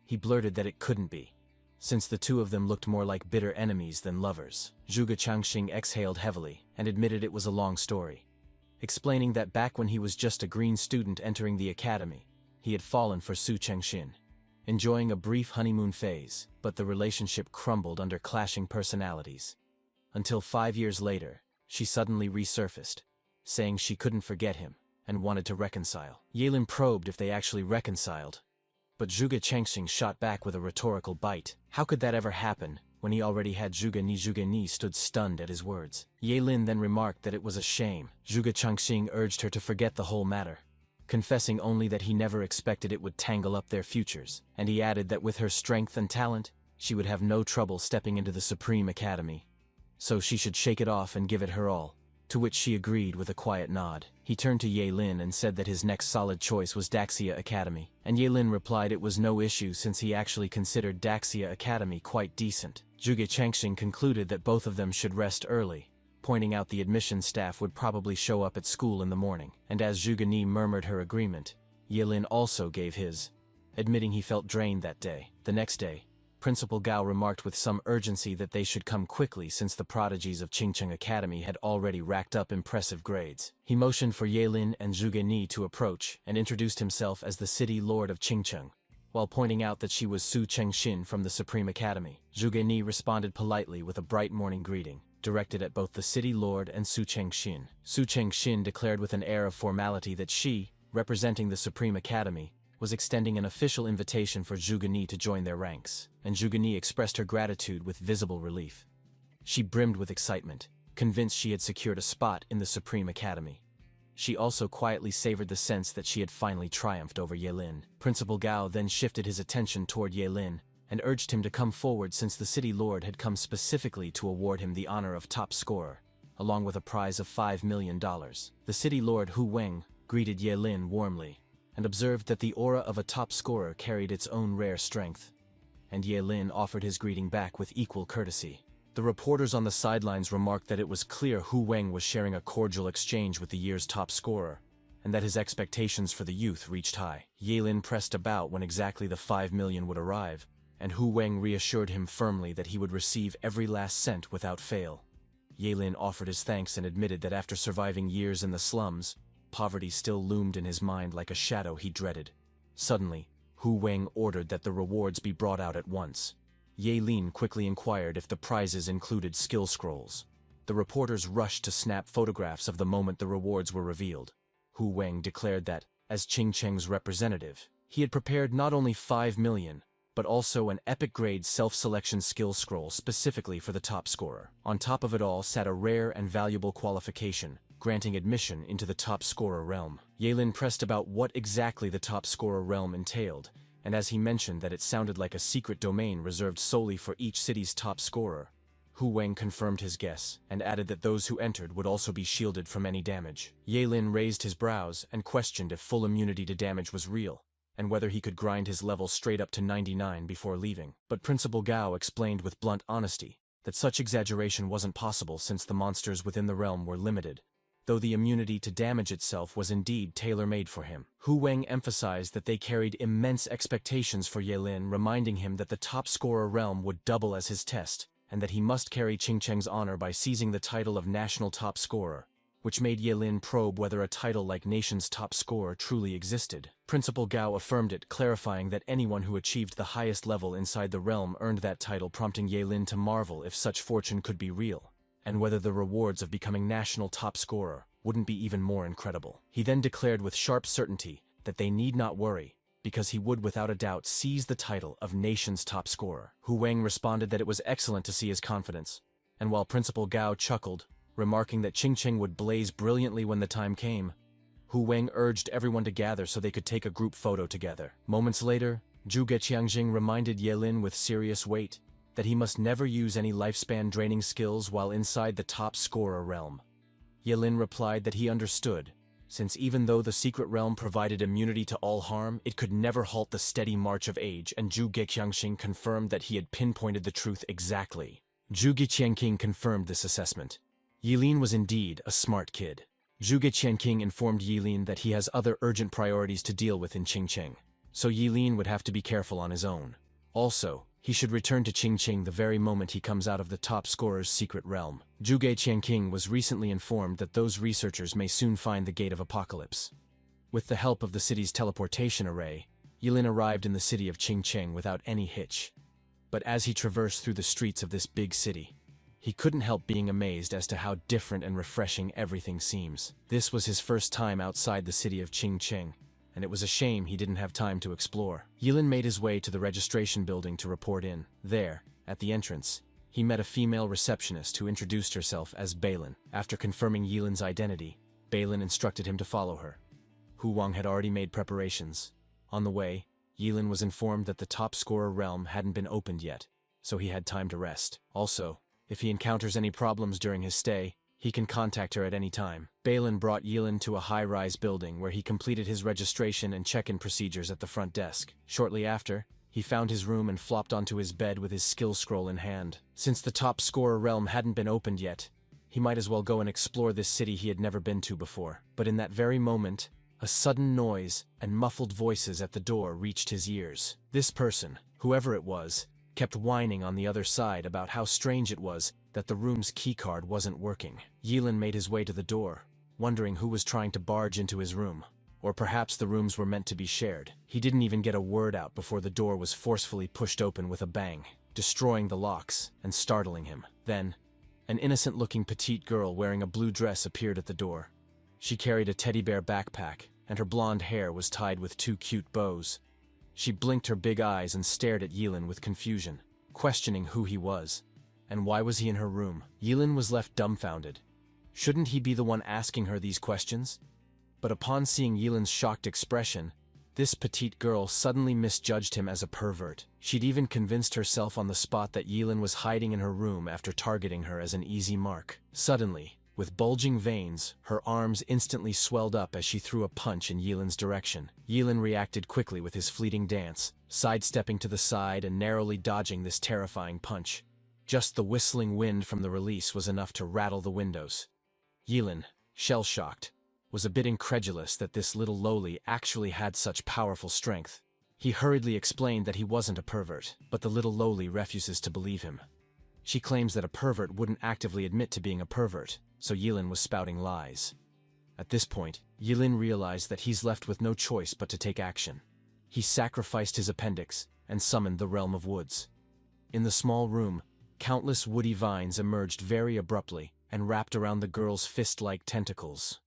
He blurted that it couldn't be, since the two of them looked more like bitter enemies than lovers. Zhuge Changxing exhaled heavily and admitted it was a long story, explaining that back when he was just a green student entering the academy, he had fallen for Su Chengxin, enjoying a brief honeymoon phase, but the relationship crumbled under clashing personalities. Until 5 years later, she suddenly resurfaced, saying she couldn't forget him and wanted to reconcile. Ye Lin probed if they actually reconciled, but Zhuge Changxing shot back with a rhetorical bite. How could that ever happen when he already had Zhuge Ni? Zhuge Ni stood stunned at his words. Ye Lin then remarked that it was a shame. Zhuge Changxing urged her to forget the whole matter, confessing only that he never expected it would tangle up their futures, and he added that with her strength and talent, she would have no trouble stepping into the Supreme Academy, so she should shake it off and give it her all, to which she agreed with a quiet nod. He turned to Ye Lin and said that his next solid choice was Daxia Academy, and Ye Lin replied it was no issue since he actually considered Daxia Academy quite decent. Zhuge Changxing concluded that both of them should rest early, pointing out the admission staff would probably show up at school in the morning, and as Zhuge Ni murmured her agreement, Ye Lin also gave his, admitting he felt drained that day. The next day, Principal Gao remarked with some urgency that they should come quickly since the prodigies of Qingcheng Academy had already racked up impressive grades. He motioned for Ye Lin and Zhuge Ni to approach and introduced himself as the city lord of Qingcheng, while pointing out that she was Su Chengxin from the Supreme Academy. Zhuge Ni responded politely with a bright morning greeting, directed at both the city lord and Su Chengxin. Su Chengxin declared with an air of formality that she, representing the Supreme Academy, was extending an official invitation for Zhuge Ni to join their ranks, and Zhuge Ni expressed her gratitude with visible relief. She brimmed with excitement, convinced she had secured a spot in the Supreme Academy. She also quietly savored the sense that she had finally triumphed over Ye Lin. Principal Gao then shifted his attention toward Ye Lin and urged him to come forward since the city lord had come specifically to award him the honor of top scorer, along with a prize of $5 million. The city lord Hu Weng greeted Ye Lin warmly, and observed that the aura of a top scorer carried its own rare strength, and Ye Lin offered his greeting back with equal courtesy. The reporters on the sidelines remarked that it was clear Hu Weng was sharing a cordial exchange with the year's top scorer, and that his expectations for the youth reached high. Ye Lin pressed about when exactly the $5 million would arrive, and Hu Weng reassured him firmly that he would receive every last cent without fail. Ye Lin offered his thanks and admitted that after surviving years in the slums, poverty still loomed in his mind like a shadow he dreaded. Suddenly, Hu Weng ordered that the rewards be brought out at once. Ye Lin quickly inquired if the prizes included skill scrolls. The reporters rushed to snap photographs of the moment the rewards were revealed. Hu Weng declared that, as Qingcheng's representative, he had prepared not only $5 million, but also an epic-grade self-selection skill scroll specifically for the top scorer. On top of it all sat a rare and valuable qualification, granting admission into the top scorer realm. Ye Lin pressed about what exactly the top scorer realm entailed, and as he mentioned that it sounded like a secret domain reserved solely for each city's top scorer, Hu Weng confirmed his guess, and added that those who entered would also be shielded from any damage. Ye Lin raised his brows and questioned if full immunity to damage was real, and whether he could grind his level straight up to 99 before leaving. But Principal Gao explained with blunt honesty that such exaggeration wasn't possible since the monsters within the realm were limited, though the immunity to damage itself was indeed tailor-made for him. Hu Weng emphasized that they carried immense expectations for Ye Lin, reminding him that the top scorer realm would double as his test, and that he must carry Qingcheng's honor by seizing the title of national top scorer, which made Ye Lin probe whether a title like nation's top scorer truly existed. Principal Gao affirmed it, clarifying that anyone who achieved the highest level inside the realm earned that title, prompting Ye Lin to marvel if such fortune could be real, and whether the rewards of becoming national top scorer wouldn't be even more incredible. He then declared with sharp certainty that they need not worry, because he would without a doubt seize the title of nation's top scorer. Hu Weng responded that it was excellent to see his confidence, and while Principal Gao chuckled, remarking that Qingcheng would blaze brilliantly when the time came, Hu Weng urged everyone to gather so they could take a group photo together. Moments later, Zhuge Qiangjing reminded Ye Lin with serious weight that he must never use any lifespan-draining skills while inside the top scorer realm. Yilin replied that he understood, since even though the secret realm provided immunity to all harm, it could never halt the steady march of age, and Zhu Geqiangxing confirmed that he had pinpointed the truth exactly. Zhu Geqiangqing confirmed this assessment. Yilin was indeed a smart kid. Zhu Geqiangqing informed Yilin that he has other urgent priorities to deal with in Qingqing, so Yilin would have to be careful on his own. Also, he should return to Qingqing the very moment he comes out of the top scorer's secret realm. Zhu Geqiangqing was recently informed that those researchers may soon find the Gate of Apocalypse. With the help of the city's teleportation array, Yilin arrived in the city of Qingqing without any hitch. But as he traversed through the streets of this big city, he couldn't help being amazed as to how different and refreshing everything seems. This was his first time outside the city of Qingqing, and it was a shame he didn't have time to explore. Yilin made his way to the registration building to report in. There, at the entrance, he met a female receptionist who introduced herself as Balin. After confirming Yilin's identity, Balin instructed him to follow her. Hu Wang had already made preparations. On the way, Yilin was informed that the top scorer realm hadn't been opened yet, so he had time to rest. Also, if he encounters any problems during his stay, he can contact her at any time. Balin brought Yilin to a high-rise building where he completed his registration and check-in procedures at the front desk. Shortly after, he found his room and flopped onto his bed with his skill scroll in hand. Since the top scorer realm hadn't been opened yet, he might as well go and explore this city he had never been to before. But in that very moment, a sudden noise and muffled voices at the door reached his ears. This person, whoever it was, kept whining on the other side about how strange it was that the room's keycard wasn't working. Yilin made his way to the door, wondering who was trying to barge into his room. Or perhaps the rooms were meant to be shared. He didn't even get a word out before the door was forcefully pushed open with a bang, destroying the locks and startling him. Then, an innocent-looking petite girl wearing a blue dress appeared at the door. She carried a teddy bear backpack, and her blonde hair was tied with two cute bows. She blinked her big eyes and stared at Yilin with confusion, questioning who he was, and why was he in her room. Yilin was left dumbfounded. Shouldn't he be the one asking her these questions? But upon seeing Yilin's shocked expression, this petite girl suddenly misjudged him as a pervert. She'd even convinced herself on the spot that Yilin was hiding in her room after targeting her as an easy mark. Suddenly, with bulging veins, her arms instantly swelled up as she threw a punch in Yilin's direction. Yilin reacted quickly with his fleeting dance, sidestepping to the side and narrowly dodging this terrifying punch. Just the whistling wind from the release was enough to rattle the windows. Yilin, shell-shocked, was a bit incredulous that this little lowly actually had such powerful strength. He hurriedly explained that he wasn't a pervert, but the little lowly refuses to believe him. She claims that a pervert wouldn't actively admit to being a pervert, so Yilin was spouting lies. At this point, Yilin realized that he's left with no choice but to take action. He sacrificed his appendix and summoned the Realm of Woods. In the small room, countless woody vines emerged very abruptly and wrapped around the girl's fist-like tentacles.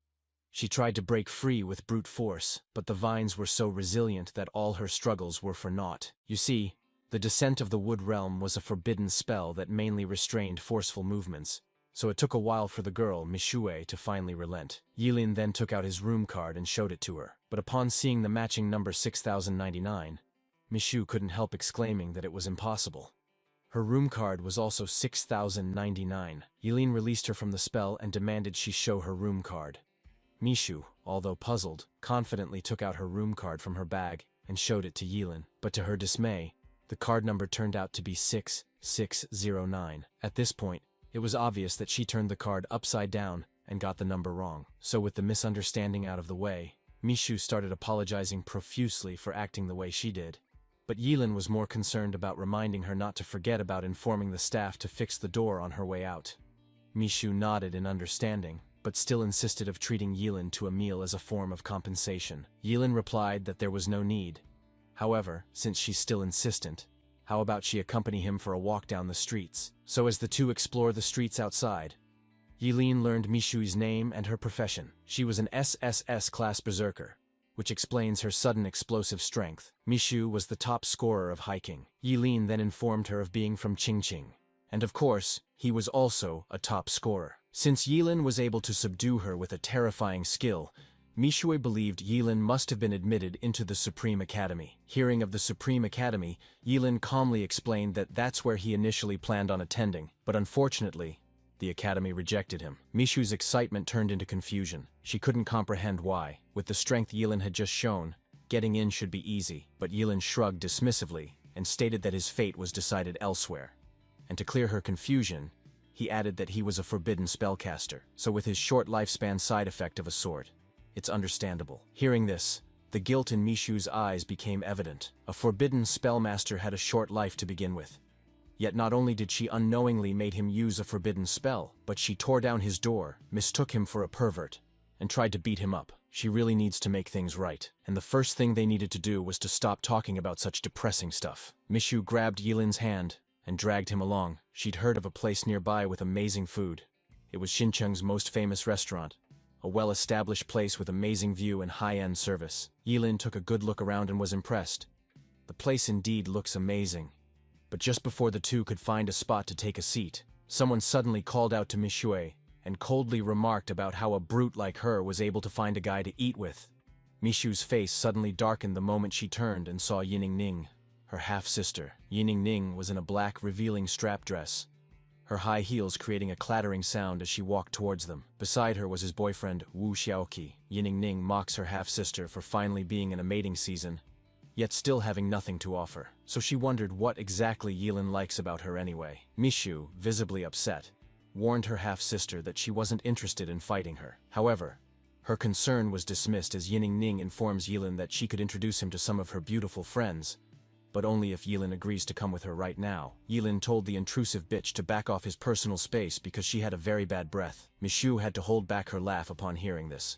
She tried to break free with brute force, but the vines were so resilient that all her struggles were for naught. You see, the descent of the Wood Realm was a forbidden spell that mainly restrained forceful movements, so it took a while for the girl, Mishue, to finally relent. Yilin then took out his room card and showed it to her, but upon seeing the matching number 6099, Mishu couldn't help exclaiming that it was impossible. Her room card was also 6099. Yilin released her from the spell and demanded she show her room card. Mishu, although puzzled, confidently took out her room card from her bag and showed it to Yilin, but to her dismay, the card number turned out to be 6609. At this point, it was obvious that she turned the card upside down and got the number wrong. So with the misunderstanding out of the way, Mishu started apologizing profusely for acting the way she did. But Yilin was more concerned about reminding her not to forget about informing the staff to fix the door on her way out. Mishu nodded in understanding, but still insisted of treating Yilin to a meal as a form of compensation. Yilin replied that there was no need. However, since she's still insistent, how about she accompany him for a walk down the streets? So as the two explore the streets outside, Yilin learned Mishu's name and her profession. She was an SSS class berserker, which explains her sudden explosive strength. Mishu was the top scorer of hiking. Yilin then informed her of being from Qingqing, and of course, he was also a top scorer. Since Yilin was able to subdue her with a terrifying skill, Mishui believed Yilin must have been admitted into the Supreme Academy. Hearing of the Supreme Academy, Yilin calmly explained that that's where he initially planned on attending, but unfortunately, the academy rejected him. Mishu's excitement turned into confusion. She couldn't comprehend why. With the strength Yilin had just shown, getting in should be easy, but Yilin shrugged dismissively and stated that his fate was decided elsewhere. And to clear her confusion, he added that he was a forbidden spellcaster, so with his short lifespan side effect of a sort. It's understandable. Hearing this, the guilt in Mishu's eyes became evident. A forbidden spellmaster had a short life to begin with. Yet not only did she unknowingly made him use a forbidden spell, but she tore down his door, mistook him for a pervert, and tried to beat him up. She really needs to make things right, and the first thing they needed to do was to stop talking about such depressing stuff. Mishu grabbed Yilin's hand and dragged him along. She'd heard of a place nearby with amazing food. It was Xincheng's most famous restaurant, a well-established place with amazing view and high-end service. Yilin took a good look around and was impressed. The place indeed looks amazing. But just before the two could find a spot to take a seat, someone suddenly called out to Mishui and coldly remarked about how a brute like her was able to find a guy to eat with. Mishu's face suddenly darkened the moment she turned and saw Yining Ning, her half-sister. Yining Ning was in a black, revealing strap dress, her high heels creating a clattering sound as she walked towards them. Beside her was his boyfriend, Wu Xiaoqi. Yining Ning mocks her half-sister for finally being in a mating season, yet still having nothing to offer. So she wondered what exactly Yilin likes about her anyway. Mishu, visibly upset, warned her half-sister that she wasn't interested in fighting her. However, her concern was dismissed as Yining Ning informs Yilin that she could introduce him to some of her beautiful friends, but only if Yilin agrees to come with her right now. Yilin told the intrusive bitch to back off his personal space because she had a very bad breath. Mishu had to hold back her laugh upon hearing this,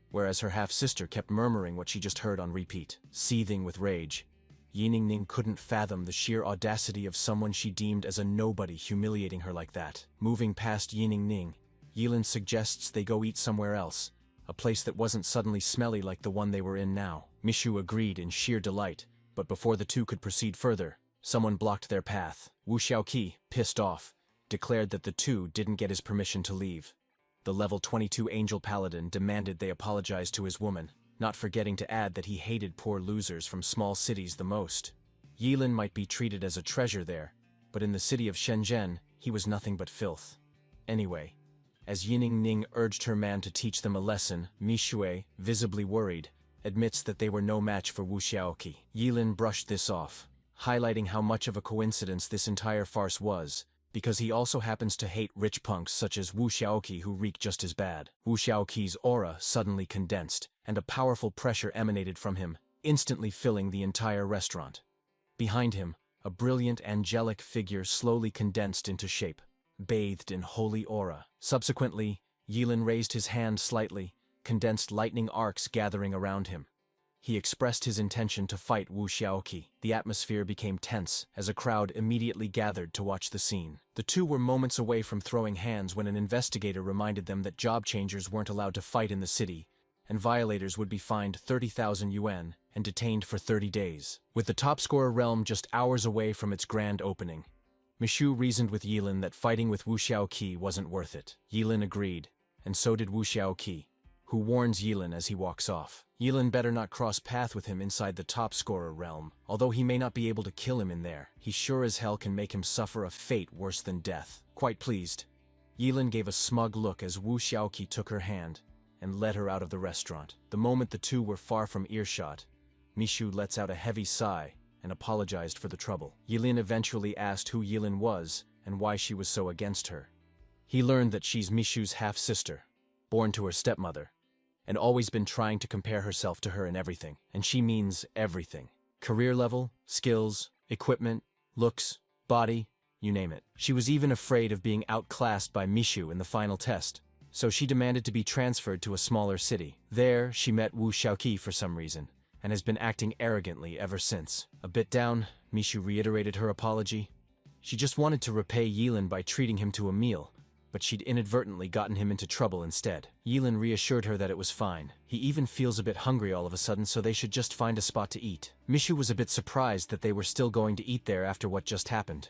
whereas her half-sister kept murmuring what she just heard on repeat. Seething with rage, Yining Ning couldn't fathom the sheer audacity of someone she deemed as a nobody humiliating her like that. Moving past Yining Ning, Yilin suggests they go eat somewhere else, a place that wasn't suddenly smelly like the one they were in now. Mishu agreed in sheer delight, but before the two could proceed further, someone blocked their path. Wu Xiaoqi, pissed off, declared that the two didn't get his permission to leave. The level 22 Angel Paladin demanded they apologize to his woman, not forgetting to add that he hated poor losers from small cities the most. Yilin might be treated as a treasure there, but in the city of Shenzhen, he was nothing but filth. Anyway, as Yining Ning urged her man to teach them a lesson, Mishui, visibly worried, admits that they were no match for Wu Xiaoqi. Yilin brushed this off, highlighting how much of a coincidence this entire farce was, because he also happens to hate rich punks such as Wu Xiaoqi who reek just as bad. Wu Xiaoqi's aura suddenly condensed, and a powerful pressure emanated from him, instantly filling the entire restaurant. Behind him, a brilliant angelic figure slowly condensed into shape, bathed in holy aura. Subsequently, Yilin raised his hand slightly, condensed lightning arcs gathering around him. He expressed his intention to fight Wu Xiaoqi. The atmosphere became tense as a crowd immediately gathered to watch the scene. The two were moments away from throwing hands when an investigator reminded them that job changers weren't allowed to fight in the city, and violators would be fined 30,000 yuan and detained for 30 days. With the top scorer realm just hours away from its grand opening, Mishu reasoned with Yilin that fighting with Wu Xiaoqi wasn't worth it. Yilin agreed, and so did Wu Xiaoqi, who warns Yilin as he walks off. Yilin better not cross path with him inside the top scorer realm. Although he may not be able to kill him in there, he sure as hell can make him suffer a fate worse than death. Quite pleased, Yilin gave a smug look as Wu Xiaoqi took her hand and led her out of the restaurant. The moment the two were far from earshot, Mishu lets out a heavy sigh and apologized for the trouble. Yilin eventually asked who Yilin was and why she was so against her. He learned that she's Mishu's half-sister, born to her stepmother, and always been trying to compare herself to her in everything. And she means everything. Career level, skills, equipment, looks, body, you name it. She was even afraid of being outclassed by Mishu in the final test, so she demanded to be transferred to a smaller city. There, she met Wu Xiaoqi for some reason, and has been acting arrogantly ever since. A bit down, Mishu reiterated her apology. She just wanted to repay Yilin by treating him to a meal, but she'd inadvertently gotten him into trouble instead. Yilin reassured her that it was fine. He even feels a bit hungry all of a sudden, so they should just find a spot to eat. Mishu was a bit surprised that they were still going to eat there after what just happened,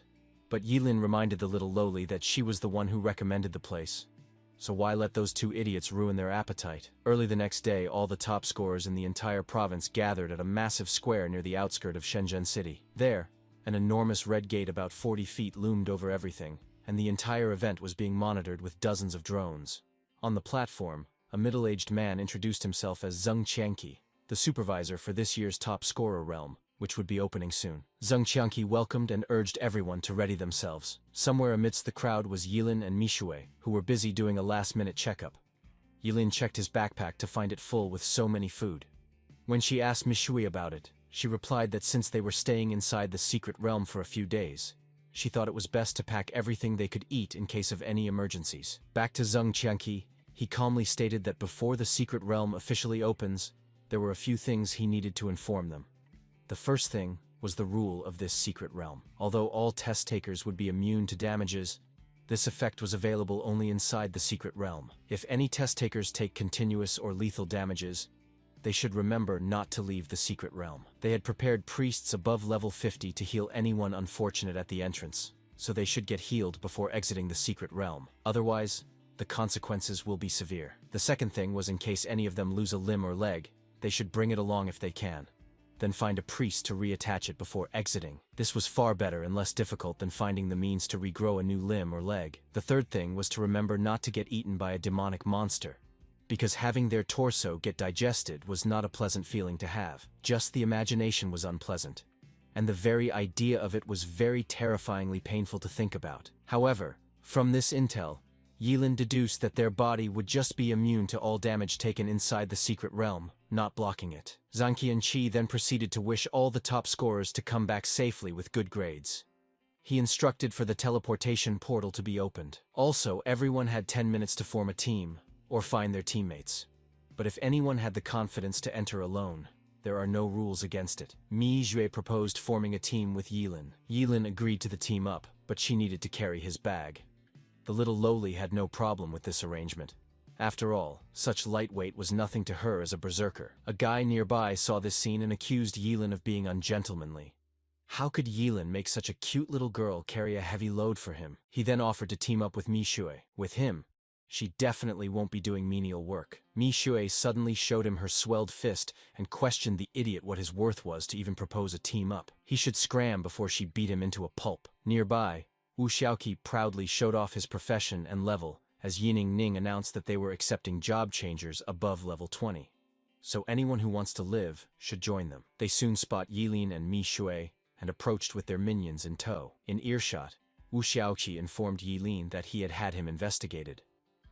but Yilin reminded the little lowly that she was the one who recommended the place, so why let those two idiots ruin their appetite? Early the next day, all the top scorers in the entire province gathered at a massive square near the outskirts of Shenzhen City. There, an enormous red gate about 40 feet loomed over everything, and the entire event was being monitored with dozens of drones. On the platform, a middle-aged man introduced himself as Zheng Qianqi, the supervisor for this year's top scorer realm, which would be opening soon. Zheng Qianqi welcomed and urged everyone to ready themselves. Somewhere amidst the crowd was Yilin and Mishui, who were busy doing a last-minute checkup. Yilin checked his backpack to find it full with so many food. When she asked Mishui about it, she replied that since they were staying inside the secret realm for a few days, she thought it was best to pack everything they could eat in case of any emergencies. Back to Zheng Qianqi, he calmly stated that before the secret realm officially opens, there were a few things he needed to inform them. The first thing was the rule of this secret realm. Although all test takers would be immune to damages, this effect was available only inside the secret realm. If any test takers take continuous or lethal damages, they should remember not to leave the secret realm. They had prepared priests above level 50 to heal anyone unfortunate at the entrance, so they should get healed before exiting the secret realm. Otherwise, the consequences will be severe. The second thing was in case any of them lose a limb or leg, they should bring it along if they can. Then find a priest to reattach it before exiting. This was far better and less difficult than finding the means to regrow a new limb or leg. The third thing was to remember not to get eaten by a demonic monster, because having their torso get digested was not a pleasant feeling to have. Just the imagination was unpleasant, and the very idea of it was very terrifyingly painful to think about. However, from this intel, Yilin deduced that their body would just be immune to all damage taken inside the secret realm, not blocking it. Zhang Qianqi then proceeded to wish all the top scorers to come back safely with good grades. He instructed for the teleportation portal to be opened. Also, everyone had 10 minutes to form a team, or find their teammates. But if anyone had the confidence to enter alone, there are no rules against it. Mi Jue proposed forming a team with Yilin. Yilin agreed to the team up, but she needed to carry his bag. The little lowly had no problem with this arrangement. After all, such lightweight was nothing to her as a berserker. A guy nearby saw this scene and accused Yilin of being ungentlemanly. How could Yilin make such a cute little girl carry a heavy load for him? He then offered to team up with Mi Shui. With him, she definitely won't be doing menial work. Mi Shui suddenly showed him her swelled fist and questioned the idiot what his worth was to even propose a team up. He should scram before she beat him into a pulp. Nearby, Wu Xiaoqi proudly showed off his profession and level as Yining Ning announced that they were accepting job changers above level 20. So anyone who wants to live should join them. They soon spot Yilin and Mi Shui and approached with their minions in tow. In earshot, Wu Xiaoqi informed Yilin that he had had him investigated.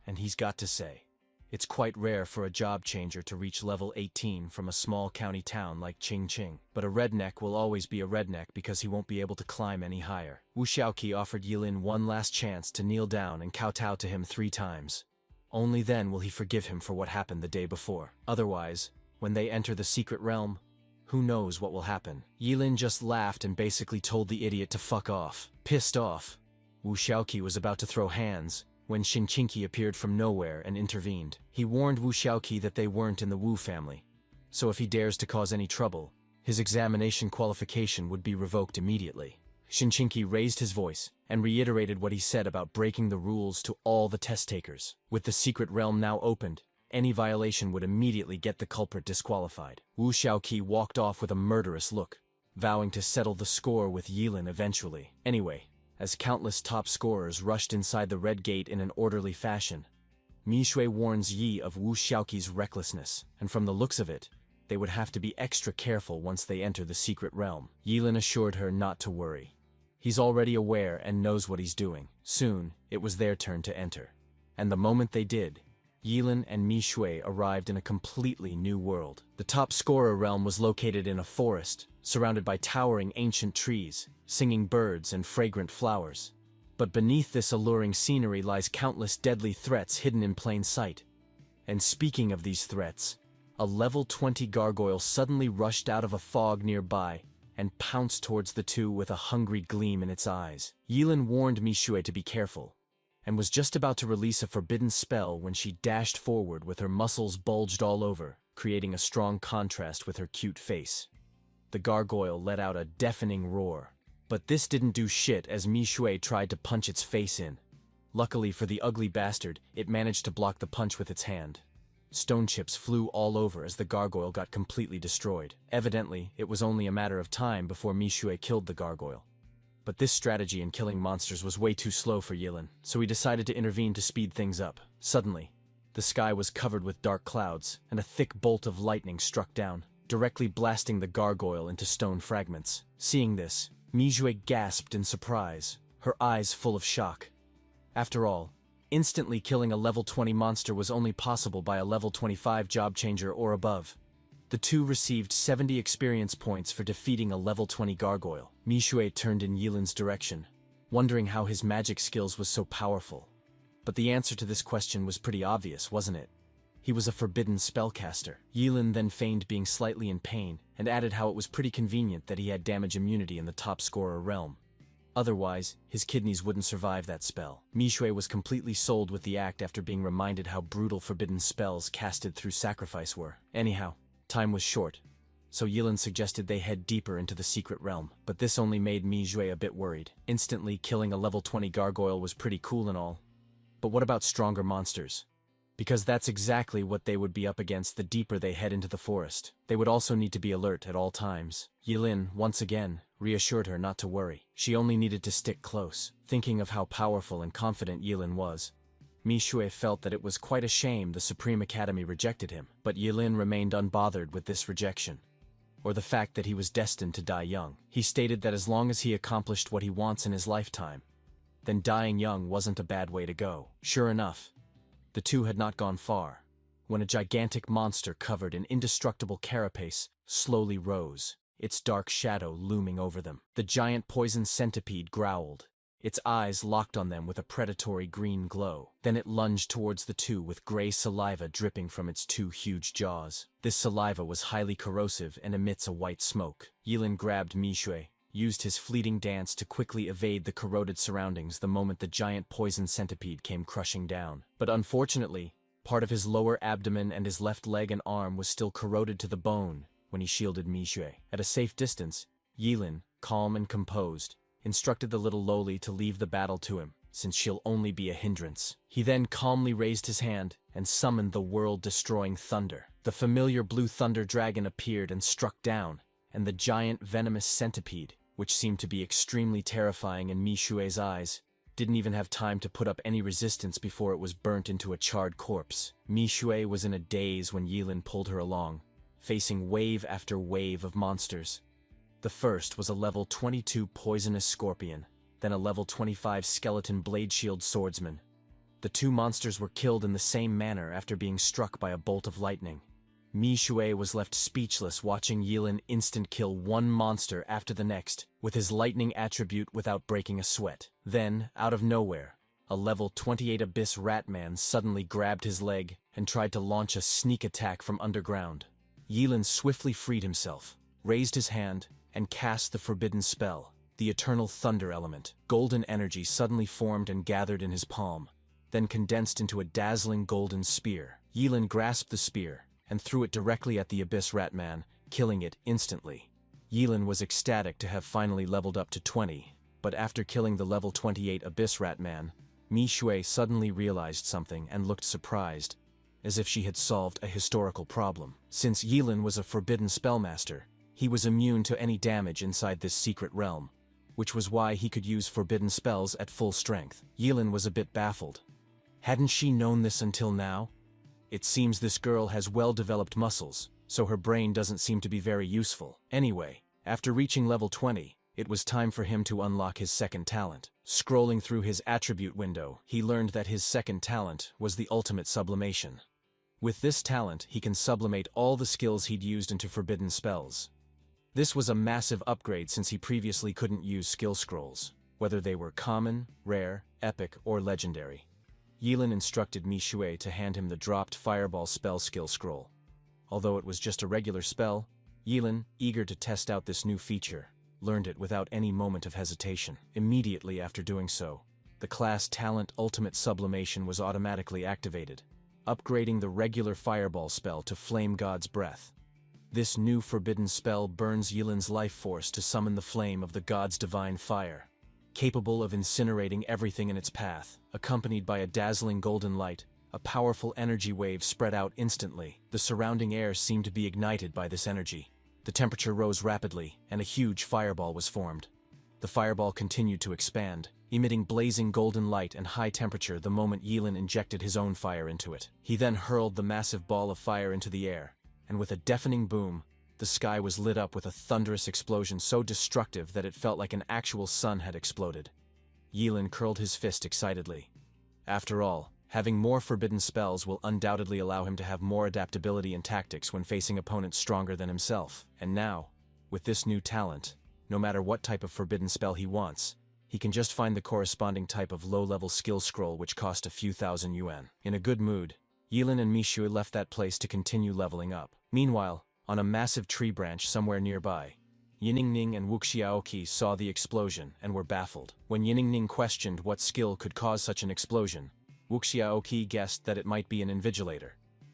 And he's got to say, it's quite rare for a job changer to reach level 18 from a small county town like Qingqing. But a redneck will always be a redneck because he won't be able to climb any higher. Wu Xiaoqi offered Yilin one last chance to kneel down and kowtow to him 3 times. Only then will he forgive him for what happened the day before. Otherwise, when they enter the secret realm, who knows what will happen. Yilin just laughed and basically told the idiot to fuck off. Pissed off, Wu Xiaoqi was about to throw hands when Xinqingqi appeared from nowhere and intervened. He warned Wu Xiaoqi that they weren't in the Wu family, so if he dares to cause any trouble, his examination qualification would be revoked immediately. Xinqingqi raised his voice and reiterated what he said about breaking the rules to all the test takers. With the secret realm now opened, any violation would immediately get the culprit disqualified. Wu Xiaoqi walked off with a murderous look, vowing to settle the score with Yilin eventually. Anyway, as countless top scorers rushed inside the red gate in an orderly fashion, Mi Shui warns Yi of Wu Xiaoqi's recklessness, and from the looks of it, they would have to be extra careful once they enter the secret realm. Yilin assured her not to worry. He's already aware and knows what he's doing. Soon, it was their turn to enter. And the moment they did, Yilin and Mi Shui arrived in a completely new world. The top scorer realm was located in a forest, surrounded by towering ancient trees, singing birds and fragrant flowers. But beneath this alluring scenery lies countless deadly threats hidden in plain sight. And speaking of these threats, a level 20 gargoyle suddenly rushed out of a fog nearby and pounced towards the two with a hungry gleam in its eyes. Yilin warned Mi Shui to be careful, and was just about to release a forbidden spell when she dashed forward with her muscles bulged all over, creating a strong contrast with her cute face. The gargoyle let out a deafening roar, but this didn't do shit as Mi Shui tried to punch its face in. Luckily for the ugly bastard, it managed to block the punch with its hand. Stone chips flew all over as the gargoyle got completely destroyed. Evidently, it was only a matter of time before Mishue killed the gargoyle. But this strategy in killing monsters was way too slow for Yilin, so he decided to intervene to speed things up. Suddenly, the sky was covered with dark clouds, and a thick bolt of lightning struck down, directly blasting the gargoyle into stone fragments. Seeing this, Mishue gasped in surprise, her eyes full of shock. After all, instantly killing a level 20 monster was only possible by a level 25 job changer or above. The two received 70 experience points for defeating a level 20 gargoyle. Mishue turned in Yilin's direction, wondering how his magic skills was so powerful. But the answer to this question was pretty obvious, wasn't it? He was a forbidden spellcaster. Yilin then feigned being slightly in pain, and added how it was pretty convenient that he had damage immunity in the top scorer realm. Otherwise, his kidneys wouldn't survive that spell. Mishue was completely sold with the act after being reminded how brutal forbidden spells casted through sacrifice were. Anyhow, time was short, so Yilin suggested they head deeper into the secret realm. But this only made Mishue a bit worried. Instantly killing a level 20 gargoyle was pretty cool and all. But what about stronger monsters? Because that's exactly what they would be up against the deeper they head into the forest. They would also need to be alert at all times. Yilin, once again, reassured her not to worry. She only needed to stick close. Thinking of how powerful and confident Yilin was, Mishue felt that it was quite a shame the Supreme Academy rejected him. But Yilin remained unbothered with this rejection, or the fact that he was destined to die young. He stated that as long as he accomplished what he wants in his lifetime, then dying young wasn't a bad way to go. Sure enough, the two had not gone far, when a gigantic monster covered in indestructible carapace slowly rose, its dark shadow looming over them. The giant poison centipede growled, its eyes locked on them with a predatory green glow. Then it lunged towards the two with gray saliva dripping from its two huge jaws. This saliva was highly corrosive and emits a white smoke. Yilin grabbed Mishue, used his fleeting dance to quickly evade the corroded surroundings the moment the giant poison centipede came crushing down. But unfortunately, part of his lower abdomen and his left leg and arm was still corroded to the bone when he shielded Mishue. At a safe distance, Yilin, calm and composed, instructed the little loli to leave the battle to him, since she'll only be a hindrance. He then calmly raised his hand and summoned the world-destroying thunder. The familiar blue thunder dragon appeared and struck down, and the giant venomous centipede, which seemed to be extremely terrifying in Mishue's eyes, didn't even have time to put up any resistance before it was burnt into a charred corpse. Mishue was in a daze when Yilin pulled her along, facing wave after wave of monsters. The first was a level 22 poisonous scorpion, then a level 25 skeleton blade shield swordsman. The two monsters were killed in the same manner after being struck by a bolt of lightning. Mishue was left speechless watching Yilin instant kill one monster after the next with his lightning attribute without breaking a sweat. Then, out of nowhere, a level 28 abyss ratman suddenly grabbed his leg and tried to launch a sneak attack from underground. Yilin swiftly freed himself, raised his hand, and cast the forbidden spell, the eternal thunder element. Golden energy suddenly formed and gathered in his palm, then condensed into a dazzling golden spear. Yilin grasped the spear and threw it directly at the abyss ratman, killing it instantly. Yilin was ecstatic to have finally leveled up to 20, but after killing the level 28 abyss ratman, Mishue suddenly realized something and looked surprised, as if she had solved a historical problem. Since Yilin was a forbidden spellmaster, he was immune to any damage inside this secret realm, which was why he could use forbidden spells at full strength. Yilin was a bit baffled. Hadn't she known this until now? It seems this girl has well-developed muscles, so her brain doesn't seem to be very useful. Anyway, after reaching level 20, it was time for him to unlock his second talent. Scrolling through his attribute window, he learned that his second talent was the ultimate sublimation. With this talent, he can sublimate all the skills he'd used into forbidden spells. This was a massive upgrade since he previously couldn't use skill scrolls, whether they were common, rare, epic, or legendary. Yilin instructed Mishue to hand him the dropped fireball spell skill scroll. Although it was just a regular spell, Yilin, eager to test out this new feature, learned it without any moment of hesitation. Immediately after doing so, the class talent Ultimate Sublimation was automatically activated, upgrading the regular fireball spell to Flame God's Breath. This new forbidden spell burns Yilin's life force to summon the flame of the god's divine fire. capable of incinerating everything in its path. Accompanied by a dazzling golden light, a powerful energy wave spread out instantly. The surrounding air seemed to be ignited by this energy. The temperature rose rapidly, and a huge fireball was formed. The fireball continued to expand, emitting blazing golden light and high temperature the moment Yilin injected his own fire into it. He then hurled the massive ball of fire into the air, and with a deafening boom, the sky was lit up with a thunderous explosion so destructive that it felt like an actual sun had exploded. Yilin curled his fist excitedly. After all, having more forbidden spells will undoubtedly allow him to have more adaptability and tactics when facing opponents stronger than himself. And now, with this new talent, no matter what type of forbidden spell he wants, he can just find the corresponding type of low-level skill scroll which cost a few thousand yuan. In a good mood, Yilin and Mishu left that place to continue leveling up. Meanwhile, on a massive tree branch somewhere nearby, Yiningning and Wuxiaoqi saw the explosion and were baffled. When Yiningning questioned what skill could cause such an explosion, Wuxiaoqi guessed that it might be an invigilator,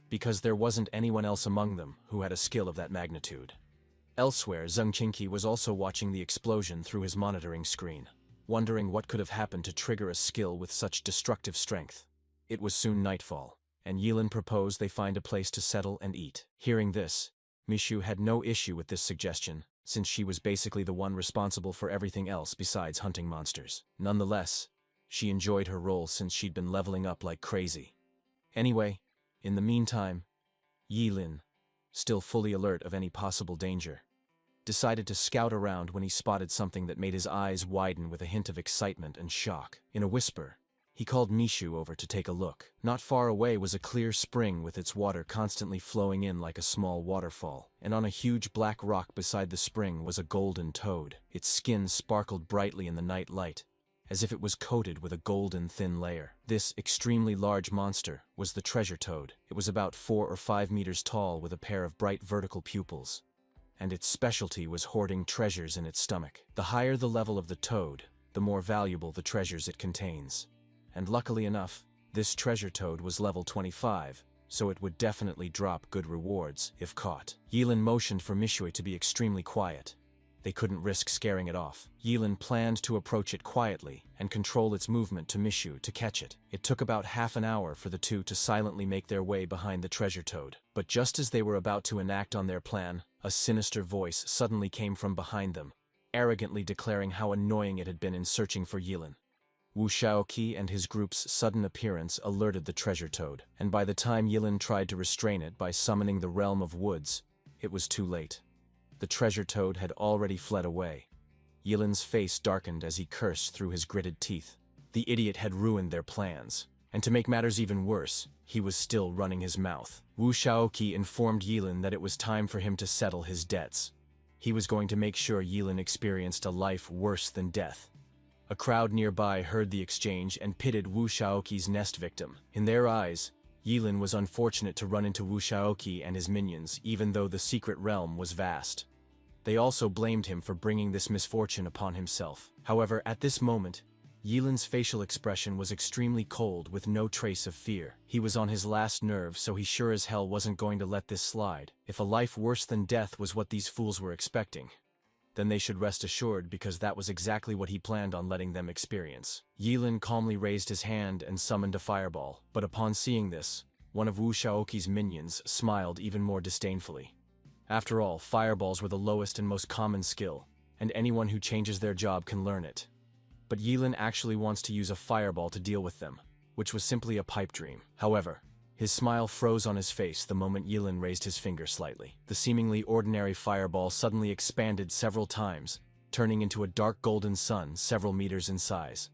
because there wasn't anyone else among them who had a skill of that magnitude. Elsewhere, Zheng Qingqi was also watching the explosion through his monitoring screen, wondering what could have happened to trigger a skill with such destructive strength. It was soon nightfall, and Yilin proposed they find a place to settle and eat. Hearing this, Mishu had no issue with this suggestion, since she was basically the one responsible for everything else besides hunting monsters. Nonetheless, she enjoyed her role since she'd been leveling up like crazy. Anyway, in the meantime, Yilin, still fully alert of any possible danger, decided to scout around when he spotted something that made his eyes widen with a hint of excitement and shock. In a whisper, he called Mishu over to take a look. Not far away was a clear spring with its water constantly flowing in like a small waterfall, and on a huge black rock beside the spring was a golden toad. Its skin sparkled brightly in the night light, as if it was coated with a golden thin layer. This extremely large monster was the treasure toad. It was about 4 or 5 meters tall with a pair of bright vertical pupils, and its specialty was hoarding treasures in its stomach. The higher the level of the toad, the more valuable the treasures it contains. And luckily enough, this treasure toad was level 25, so it would definitely drop good rewards if caught. Yilin motioned for Mishui to be extremely quiet. They couldn't risk scaring it off. Yilin planned to approach it quietly and control its movement to Mishu to catch it. It took about half an hour for the two to silently make their way behind the treasure toad. But just as they were about to enact on their plan, a sinister voice suddenly came from behind them, arrogantly declaring how annoying it had been in searching for Yilin. Wu Shaoqi and his group's sudden appearance alerted the treasure toad, and by the time Yilin tried to restrain it by summoning the realm of woods, it was too late. The treasure toad had already fled away. Yilin's face darkened as he cursed through his gritted teeth. The idiot had ruined their plans, and to make matters even worse, he was still running his mouth. Wu Shaoqi informed Yilin that it was time for him to settle his debts. He was going to make sure Yilin experienced a life worse than death. A crowd nearby heard the exchange and pitted Wu Shaoqi's nest victim. In their eyes, Yilin was unfortunate to run into Wu Shaoqi and his minions, even though the secret realm was vast. They also blamed him for bringing this misfortune upon himself. However, at this moment, Yilin's facial expression was extremely cold with no trace of fear. He was on his last nerve, so he sure as hell wasn't going to let this slide. If a life worse than death was what these fools were expecting, then they should rest assured, because that was exactly what he planned on letting them experience. Yilin calmly raised his hand and summoned a fireball, but upon seeing this, one of Wu Shaoqi's minions smiled even more disdainfully. After all, fireballs were the lowest and most common skill, and anyone who changes their job can learn it. But Yilin actually wants to use a fireball to deal with them, which was simply a pipe dream. However, his smile froze on his face the moment Yilin raised his finger slightly. The seemingly ordinary fireball suddenly expanded several times, turning into a dark golden sun several meters in size.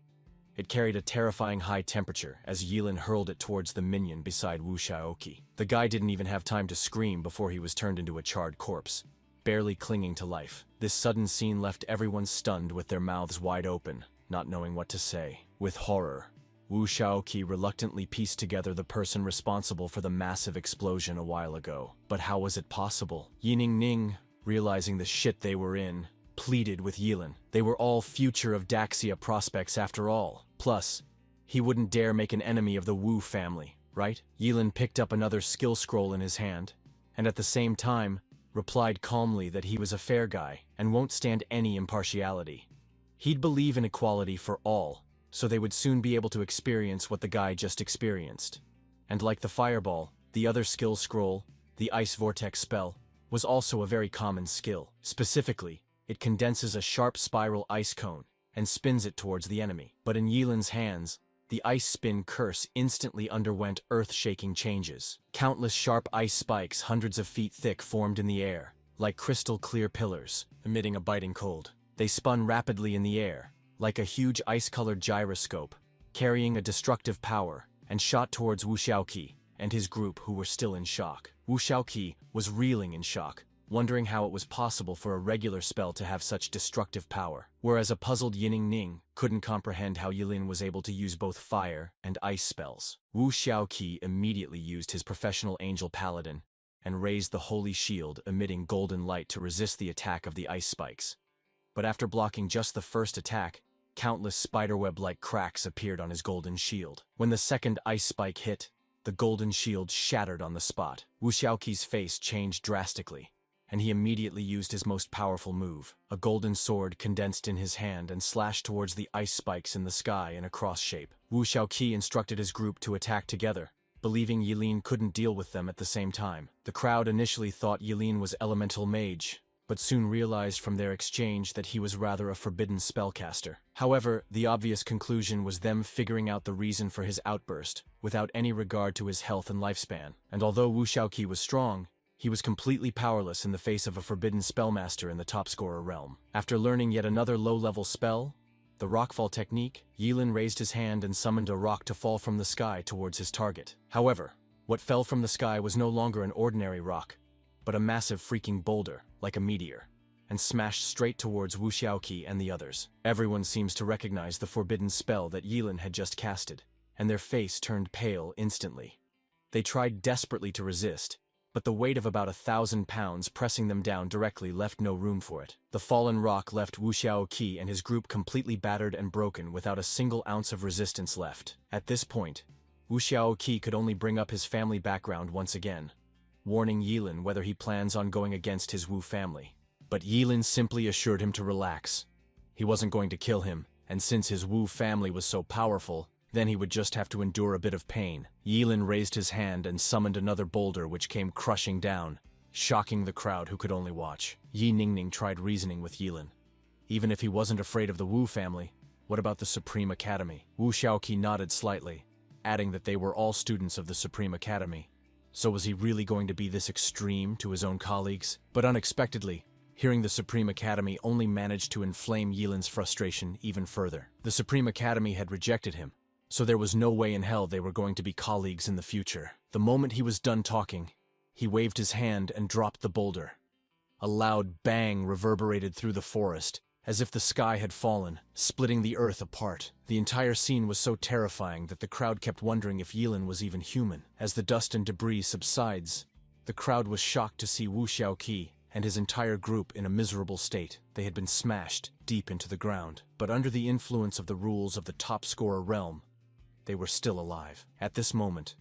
It carried a terrifying high temperature as Yilin hurled it towards the minion beside Wu Shaoqi. The guy didn't even have time to scream before he was turned into a charred corpse, barely clinging to life. This sudden scene left everyone stunned with their mouths wide open, not knowing what to say. With horror, Wu Shaoqi reluctantly pieced together the person responsible for the massive explosion a while ago. But how was it possible? Yiningning, realizing the shit they were in, pleaded with Yilin. They were all future of Daxia prospects after all. Plus, he wouldn't dare make an enemy of the Wu family, right? Yilin picked up another skill scroll in his hand, and at the same time, replied calmly that he was a fair guy and won't stand any impartiality. He'd believe in equality for all, so they would soon be able to experience what the guy just experienced. And like the fireball, the other skill scroll, the ice vortex spell, was also a very common skill. Specifically, it condenses a sharp spiral ice cone and spins it towards the enemy. But in Yilin's hands, the ice spin curse instantly underwent earth-shaking changes. Countless sharp ice spikes hundreds of feet thick formed in the air, like crystal-clear pillars, emitting a biting cold. They spun rapidly in the air, like a huge ice-colored gyroscope, carrying a destructive power, and shot towards Wu Xiaoqi and his group, who were still in shock. Wu Xiaoqi was reeling in shock, wondering how it was possible for a regular spell to have such destructive power, whereas a puzzled Yining Ning couldn't comprehend how Yilin was able to use both fire and ice spells. Wu Xiaoqi immediately used his professional angel paladin and raised the holy shield, emitting golden light to resist the attack of the ice spikes. But after blocking just the first attack, countless spiderweb-like cracks appeared on his golden shield. When the second ice spike hit, the golden shield shattered on the spot. Wu Xiaoqi's face changed drastically, and he immediately used his most powerful move. A golden sword condensed in his hand and slashed towards the ice spikes in the sky in a cross shape. Wu Xiaoqi instructed his group to attack together, believing Yilin couldn't deal with them at the same time. The crowd initially thought Yilin was elemental mage, but soon realized from their exchange that he was rather a forbidden spellcaster. However, the obvious conclusion was them figuring out the reason for his outburst, without any regard to his health and lifespan. And although Wu Xiaoqi was strong, he was completely powerless in the face of a forbidden spellmaster in the top scorer realm. After learning yet another low-level spell, the rockfall technique, Yilin raised his hand and summoned a rock to fall from the sky towards his target. However, what fell from the sky was no longer an ordinary rock, but a massive freaking boulder, like a meteor, and smashed straight towards Wu Xiaoqi and the others. Everyone seems to recognize the forbidden spell that Yilin had just casted, and their face turned pale instantly. They tried desperately to resist, but the weight of about 1,000 pounds pressing them down directly left no room for it. The fallen rock left Wu Xiaoqi and his group completely battered and broken without a single ounce of resistance left. At this point, Wu Xiaoqi could only bring up his family background once again, warning Yilin whether he plans on going against his Wu family. But Yilin simply assured him to relax. He wasn't going to kill him, and since his Wu family was so powerful, then he would just have to endure a bit of pain. Yilin raised his hand and summoned another boulder which came crushing down, shocking the crowd who could only watch. Yi Ningning tried reasoning with Yilin. Even if he wasn't afraid of the Wu family, what about the Supreme Academy? Wu Xiaoqi nodded slightly, adding that they were all students of the Supreme Academy. So was he really going to be this extreme to his own colleagues? But unexpectedly, hearing the Supreme Academy only managed to inflame Yilin's frustration even further. The Supreme Academy had rejected him, so there was no way in hell they were going to be colleagues in the future. The moment he was done talking, he waved his hand and dropped the boulder. A loud bang reverberated through the forest, as if the sky had fallen, splitting the earth apart. The entire scene was so terrifying that the crowd kept wondering if Yilin was even human. As the dust and debris subsides, the crowd was shocked to see Wu Xiaoqi and his entire group in a miserable state. They had been smashed deep into the ground, but under the influence of the rules of the top scorer realm, they were still alive. At this moment,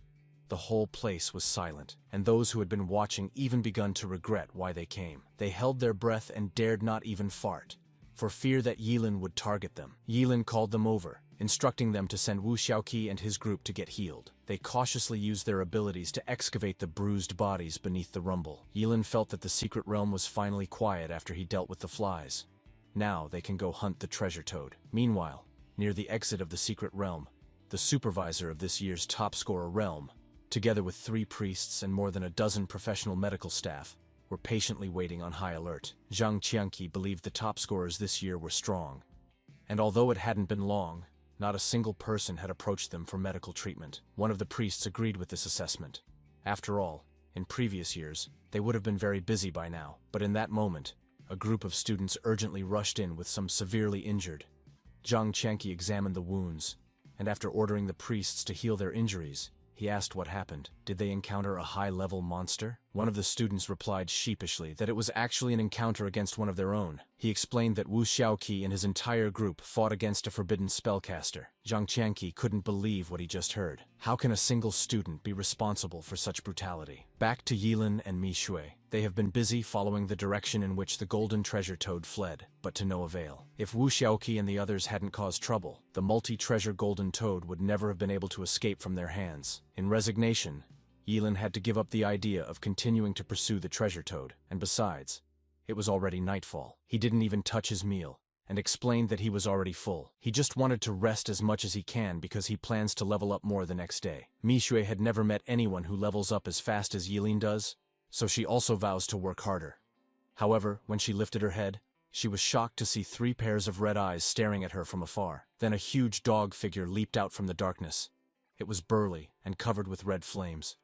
the whole place was silent, and those who had been watching even begun to regret why they came. They held their breath and dared not even fart, for fear that Yilin would target them. Yilin called them over, instructing them to send Wu Xiaoqi and his group to get healed. They cautiously used their abilities to excavate the bruised bodies beneath the rumble. Yilin felt that the secret realm was finally quiet after he dealt with the flies. Now they can go hunt the treasure toad. Meanwhile, near the exit of the secret realm, the supervisor of this year's top scorer realm, together with 3 priests and more than a dozen professional medical staff, were patiently waiting on high alert. Zhang Qianqi believed the top scorers this year were strong, and although it hadn't been long, not a single person had approached them for medical treatment. One of the priests agreed with this assessment. After all, in previous years, they would have been very busy by now, but in that moment, a group of students urgently rushed in with some severely injured. Zhang Qianqi examined the wounds, and after ordering the priests to heal their injuries, he asked what happened. Did they encounter a high-level monster? One of the students replied sheepishly that it was actually an encounter against one of their own. He explained that Wu Xiaoqi and his entire group fought against a forbidden spellcaster. Zhang Qianqi couldn't believe what he just heard. How can a single student be responsible for such brutality? Back to Yilin and Mi Shui. They have been busy following the direction in which the golden treasure toad fled, but to no avail. If Wu Xiaoqi and the others hadn't caused trouble, the multi-treasure golden toad would never have been able to escape from their hands. In resignation, Yilin had to give up the idea of continuing to pursue the treasure toad, and besides, it was already nightfall. He didn't even touch his meal, and explained that he was already full. He just wanted to rest as much as he can because he plans to level up more the next day. Mishui had never met anyone who levels up as fast as Yilin does, so she also vows to work harder. However, when she lifted her head, she was shocked to see 3 pairs of red eyes staring at her from afar. Then a huge dog figure leaped out from the darkness. It was burly and covered with red flames.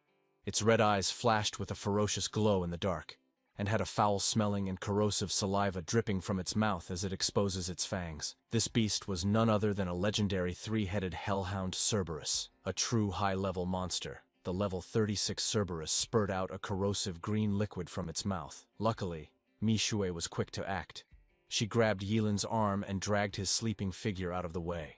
Its red eyes flashed with a ferocious glow in the dark, and had a foul-smelling and corrosive saliva dripping from its mouth as it exposes its fangs. This beast was none other than a legendary 3-headed hellhound Cerberus, a true high-level monster. The level 36 Cerberus spurted out a corrosive green liquid from its mouth. Luckily, Mishui was quick to act. She grabbed Yilin's arm and dragged his sleeping figure out of the way.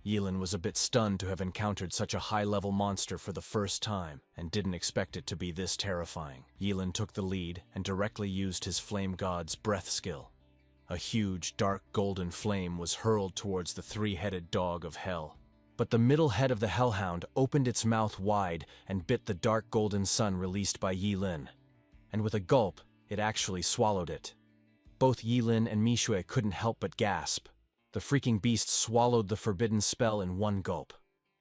Yilin was a bit stunned to have encountered such a high-level monster for the first time, and didn't expect it to be this terrifying. Yilin took the lead and directly used his flame god's breath skill. A huge, dark golden flame was hurled towards the 3-headed dog of hell. But the middle head of the hellhound opened its mouth wide and bit the dark golden sun released by Yilin. And with a gulp, it actually swallowed it. Both Yilin and Mishui couldn't help but gasp. The freaking beast swallowed the forbidden spell in one gulp.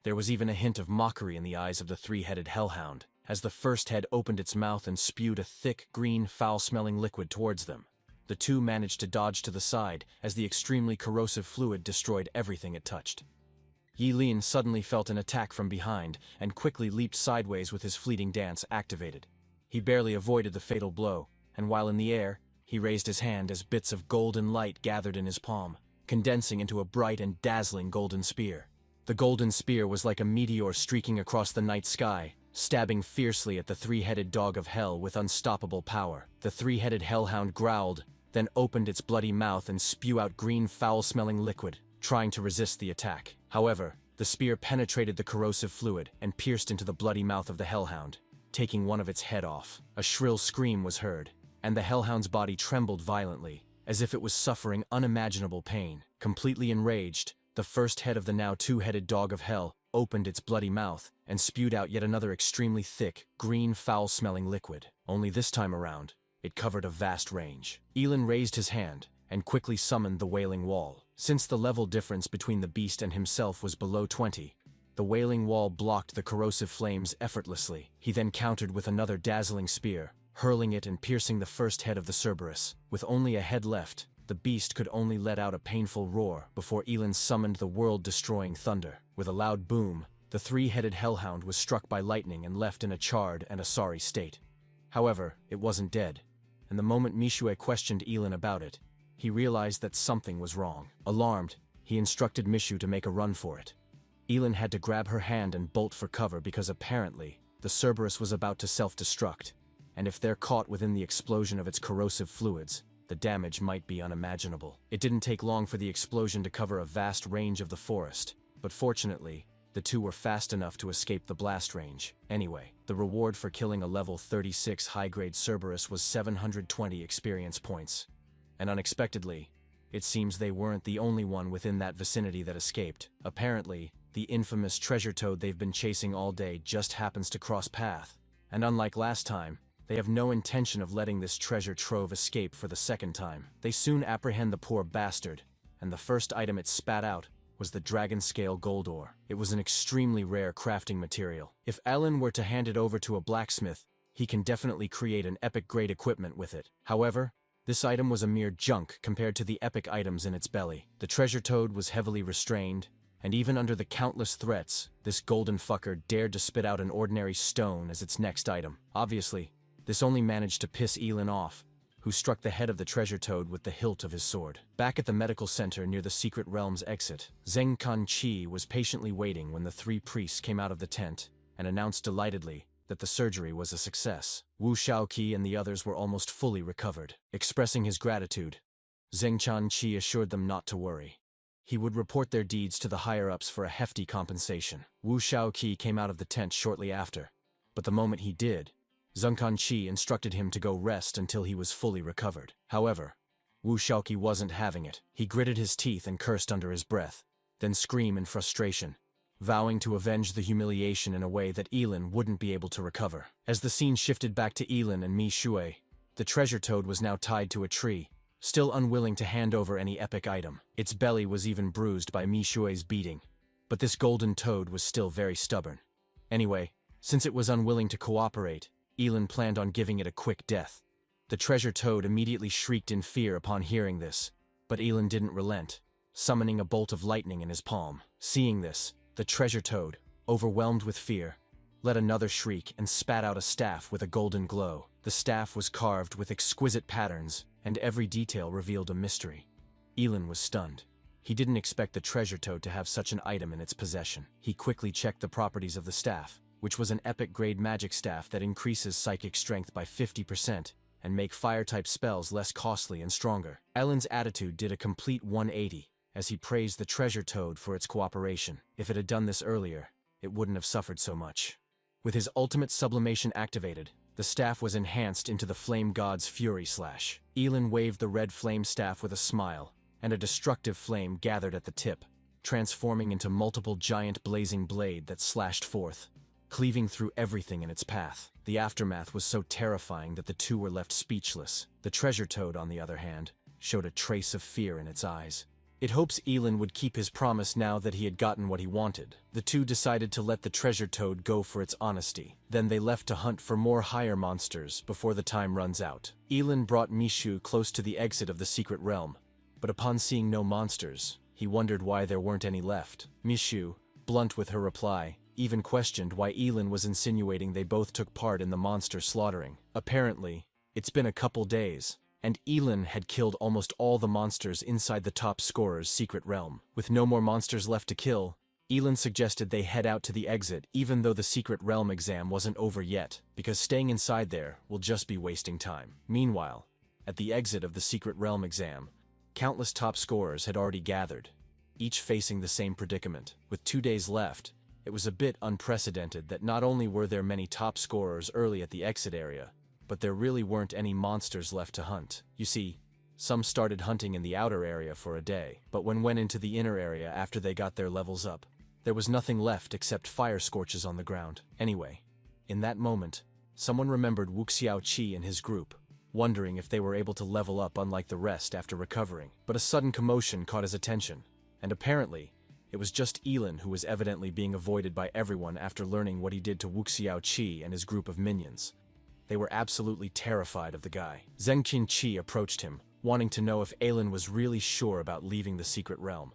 There was even a hint of mockery in the eyes of the 3-headed hellhound, as the first head opened its mouth and spewed a thick, green, foul-smelling liquid towards them. The two managed to dodge to the side, as the extremely corrosive fluid destroyed everything it touched. Yilin suddenly felt an attack from behind, and quickly leaped sideways with his fleeting dance activated. He barely avoided the fatal blow, and while in the air, he raised his hand as bits of golden light gathered in his palm, condensing into a bright and dazzling golden spear. The golden spear was like a meteor streaking across the night sky, stabbing fiercely at the 3-headed dog of hell with unstoppable power. The 3-headed hellhound growled, then opened its bloody mouth and spewed out green foul-smelling liquid, trying to resist the attack. However, the spear penetrated the corrosive fluid and pierced into the bloody mouth of the hellhound, taking one of its head off. A shrill scream was heard, and the hellhound's body trembled violently, as if it was suffering unimaginable pain. Completely enraged, the first head of the now 2-headed dog of hell opened its bloody mouth and spewed out yet another extremely thick, green, foul-smelling liquid. Only this time around, it covered a vast range. Yilin raised his hand and quickly summoned the Wailing Wall. Since the level difference between the beast and himself was below 20, the Wailing Wall blocked the corrosive flames effortlessly. He then countered with another dazzling spear, hurling it and piercing the first head of the Cerberus. With only a head left, the beast could only let out a painful roar before Yilin summoned the world-destroying thunder. With a loud boom, the 3-headed hellhound was struck by lightning and left in a charred and a sorry state. However, it wasn't dead, and the moment Mishui questioned Yilin about it, he realized that something was wrong. Alarmed, he instructed Mishu to make a run for it. Yilin had to grab her hand and bolt for cover because apparently, the Cerberus was about to self-destruct, and if they're caught within the explosion of its corrosive fluids, the damage might be unimaginable. It didn't take long for the explosion to cover a vast range of the forest, but fortunately, the two were fast enough to escape the blast range. Anyway, the reward for killing a level 36 high-grade Cerberus was 720 experience points. And unexpectedly, it seems they weren't the only one within that vicinity that escaped. Apparently, the infamous treasure toad they've been chasing all day just happens to cross path, and unlike last time, they have no intention of letting this treasure trove escape for the second time. They soon apprehend the poor bastard, and the first item it spat out was the dragon-scale gold ore. It was an extremely rare crafting material. If Alan were to hand it over to a blacksmith, he can definitely create an epic-grade equipment with it. However, this item was a mere junk compared to the epic items in its belly. The treasure toad was heavily restrained, and even under the countless threats, this golden fucker dared to spit out an ordinary stone as its next item. Obviously, this only managed to piss Yilin off, who struck the head of the treasure toad with the hilt of his sword. Back at the medical center near the secret realm's exit, Zheng Kanqi was patiently waiting when the 3 priests came out of the tent and announced delightedly that the surgery was a success. Wu Xiaoqi and the others were almost fully recovered. Expressing his gratitude, Zheng Kanqi assured them not to worry. He would report their deeds to the higher-ups for a hefty compensation. Wu Xiaoqi came out of the tent shortly after, but the moment he did, Zhengkan Qi instructed him to go rest until he was fully recovered. However, Wu Shaoqi wasn't having it. He gritted his teeth and cursed under his breath, then screamed in frustration, vowing to avenge the humiliation in a way that Elin wouldn't be able to recover. As the scene shifted back to Elin and Mi Shui, the treasure toad was now tied to a tree, still unwilling to hand over any epic item. Its belly was even bruised by Mi Shui's beating, but this golden toad was still very stubborn. Anyway, since it was unwilling to cooperate, Elin planned on giving it a quick death. The treasure toad immediately shrieked in fear upon hearing this, but Elin didn't relent, summoning a bolt of lightning in his palm. Seeing this, the treasure toad, overwhelmed with fear, let another shriek and spat out a staff with a golden glow. The staff was carved with exquisite patterns, and every detail revealed a mystery. Elin was stunned. He didn't expect the treasure toad to have such an item in its possession. He quickly checked the properties of the staff, which was an epic-grade magic staff that increases psychic strength by 50%, and make fire-type spells less costly and stronger. Elin's attitude did a complete 180, as he praised the treasure toad for its cooperation. If it had done this earlier, it wouldn't have suffered so much. With his ultimate sublimation activated, the staff was enhanced into the flame god's fury slash. Elin waved the red flame staff with a smile, and a destructive flame gathered at the tip, transforming into multiple giant blazing blade that slashed forth, cleaving through everything in its path. The aftermath was so terrifying that the two were left speechless. The treasure toad, on the other hand, showed a trace of fear in its eyes. It hopes Elin would keep his promise now that he had gotten what he wanted. The two decided to let the treasure toad go for its honesty. Then they left to hunt for more higher monsters before the time runs out. Elin brought Mishu close to the exit of the secret realm, but upon seeing no monsters, he wondered why there weren't any left. Mishu, blunt with her reply, even questioned why Elin was insinuating they both took part in the monster slaughtering. Apparently, it's been a couple days, and Elin had killed almost all the monsters inside the top scorer's secret realm. With no more monsters left to kill, Elin suggested they head out to the exit even though the secret realm exam wasn't over yet, because staying inside there will just be wasting time. Meanwhile, at the exit of the secret realm exam, countless top scorers had already gathered, each facing the same predicament. With 2 days left, it was a bit unprecedented that not only were there many top scorers early at the exit area, but there really weren't any monsters left to hunt. You see, some started hunting in the outer area for a day, but when went into the inner area after they got their levels up, there was nothing left except fire scorches on the ground. Anyway, in that moment, someone remembered Wu Xiaoqi and his group, wondering if they were able to level up unlike the rest after recovering. But a sudden commotion caught his attention, and apparently, it was just Elin who was evidently being avoided by everyone after learning what he did to Wu Xiaoqi and his group of minions. They were absolutely terrified of the guy. Zhengqin Qi approached him, wanting to know if Elin was really sure about leaving the secret realm.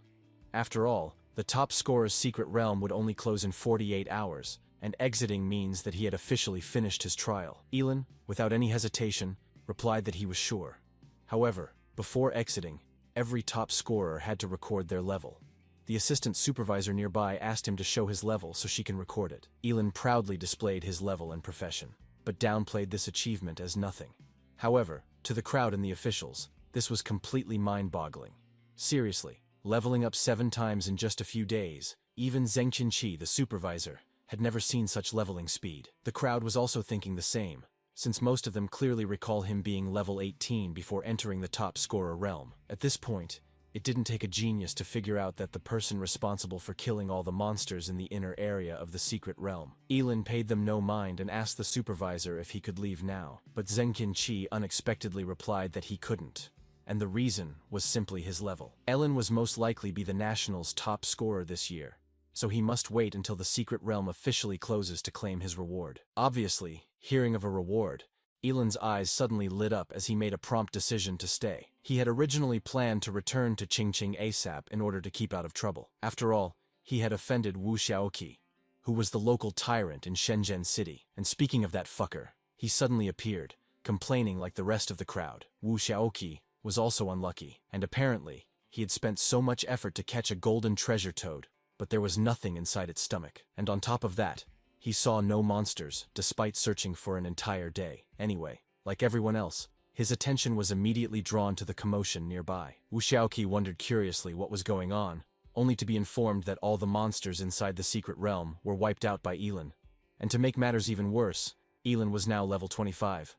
After all, the top scorer's secret realm would only close in 48 hours, and exiting means that he had officially finished his trial. Elin, without any hesitation, replied that he was sure. However, before exiting, every top scorer had to record their level. The assistant supervisor nearby asked him to show his level so she can record it. Elin proudly displayed his level and profession, but downplayed this achievement as nothing. However, to the crowd and the officials, this was completely mind-boggling. Seriously, leveling up 7 times in just a few days, even Zhengqin Qi, the supervisor, had never seen such leveling speed. The crowd was also thinking the same, since most of them clearly recall him being level 18 before entering the top scorer realm. At this point, it didn't take a genius to figure out that the person responsible for killing all the monsters in the inner area of the secret realm. Elin paid them no mind and asked the supervisor if he could leave now, but Zhengqin Qi unexpectedly replied that he couldn't, and the reason was simply his level. Elin was most likely be the Nationals' top scorer this year, so he must wait until the secret realm officially closes to claim his reward. Obviously, hearing of a reward, Elin's eyes suddenly lit up as he made a prompt decision to stay. He had originally planned to return to Qingqing ASAP in order to keep out of trouble. After all, he had offended Wu Xiaoqi, who was the local tyrant in Shenzhen City. And speaking of that fucker, he suddenly appeared, complaining like the rest of the crowd. Wu Xiaoqi was also unlucky, and apparently, he had spent so much effort to catch a golden treasure toad, but there was nothing inside its stomach. And on top of that, he saw no monsters, despite searching for an entire day. Anyway, like everyone else, his attention was immediately drawn to the commotion nearby. Wu Xiaoqi wondered curiously what was going on, only to be informed that all the monsters inside the secret realm were wiped out by Elin. And to make matters even worse, Elin was now level 25.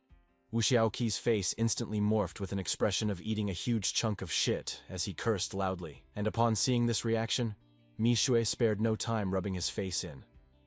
Wu Xiaoqi's face instantly morphed with an expression of eating a huge chunk of shit as he cursed loudly, and upon seeing this reaction, Mi Shui spared no time rubbing his face in.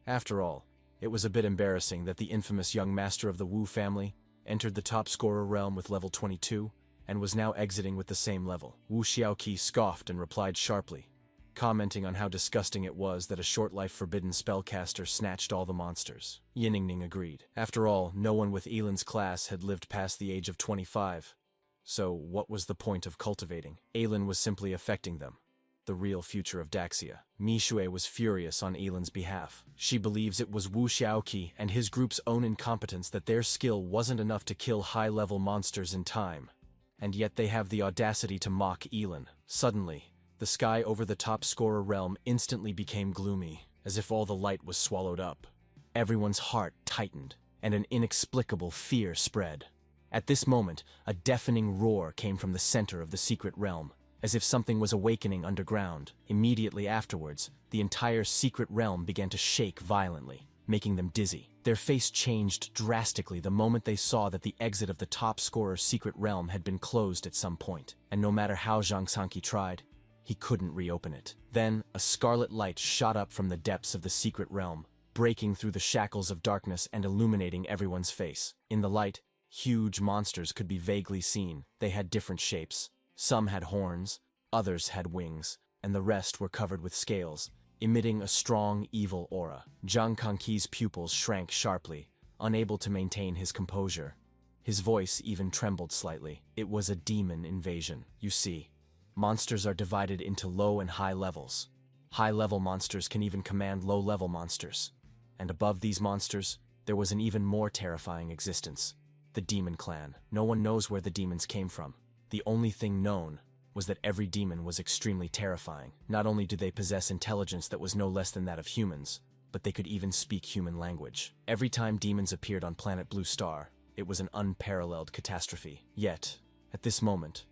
After all, it was a bit embarrassing that the infamous young master of the Wu family entered the top scorer realm with level 22 and was now exiting with the same level. Wu Xiaoqi scoffed and replied sharply, commenting on how disgusting it was that a short-life forbidden spellcaster snatched all the monsters. Yiningning agreed. After all, no one with Elin's class had lived past the age of 25. So what was the point of cultivating? Elin was simply affecting them. The real future of Daxia. Mi Shui was furious on Elin's behalf. She believes it was Wu Xiaoqi and his group's own incompetence that their skill wasn't enough to kill high-level monsters in time. And yet they have the audacity to mock Elin. Suddenly, the sky over the top scorer realm instantly became gloomy, as if all the light was swallowed up. Everyone's heart tightened, and an inexplicable fear spread. At this moment, a deafening roar came from the center of the secret realm, as if something was awakening underground. Immediately afterwards, the entire secret realm began to shake violently, making them dizzy. Their face changed drastically the moment they saw that the exit of the top scorer's secret realm had been closed at some point, and no matter how Zhang Sanqi tried, he couldn't reopen it. Then, a scarlet light shot up from the depths of the secret realm, breaking through the shackles of darkness and illuminating everyone's face. In the light, huge monsters could be vaguely seen. They had different shapes. Some had horns, others had wings, and the rest were covered with scales, emitting a strong, evil aura. Zhang Kangqi's pupils shrank sharply, unable to maintain his composure. His voice even trembled slightly. It was a demon invasion. You see, monsters are divided into low and high levels. High-level monsters can even command low-level monsters. And above these monsters, there was an even more terrifying existence. The demon clan. No one knows where the demons came from. The only thing known was that every demon was extremely terrifying. Not only did they possess intelligence that was no less than that of humans, but they could even speak human language. Every time demons appeared on planet Blue Star, it was an unparalleled catastrophe. Yet, at this moment,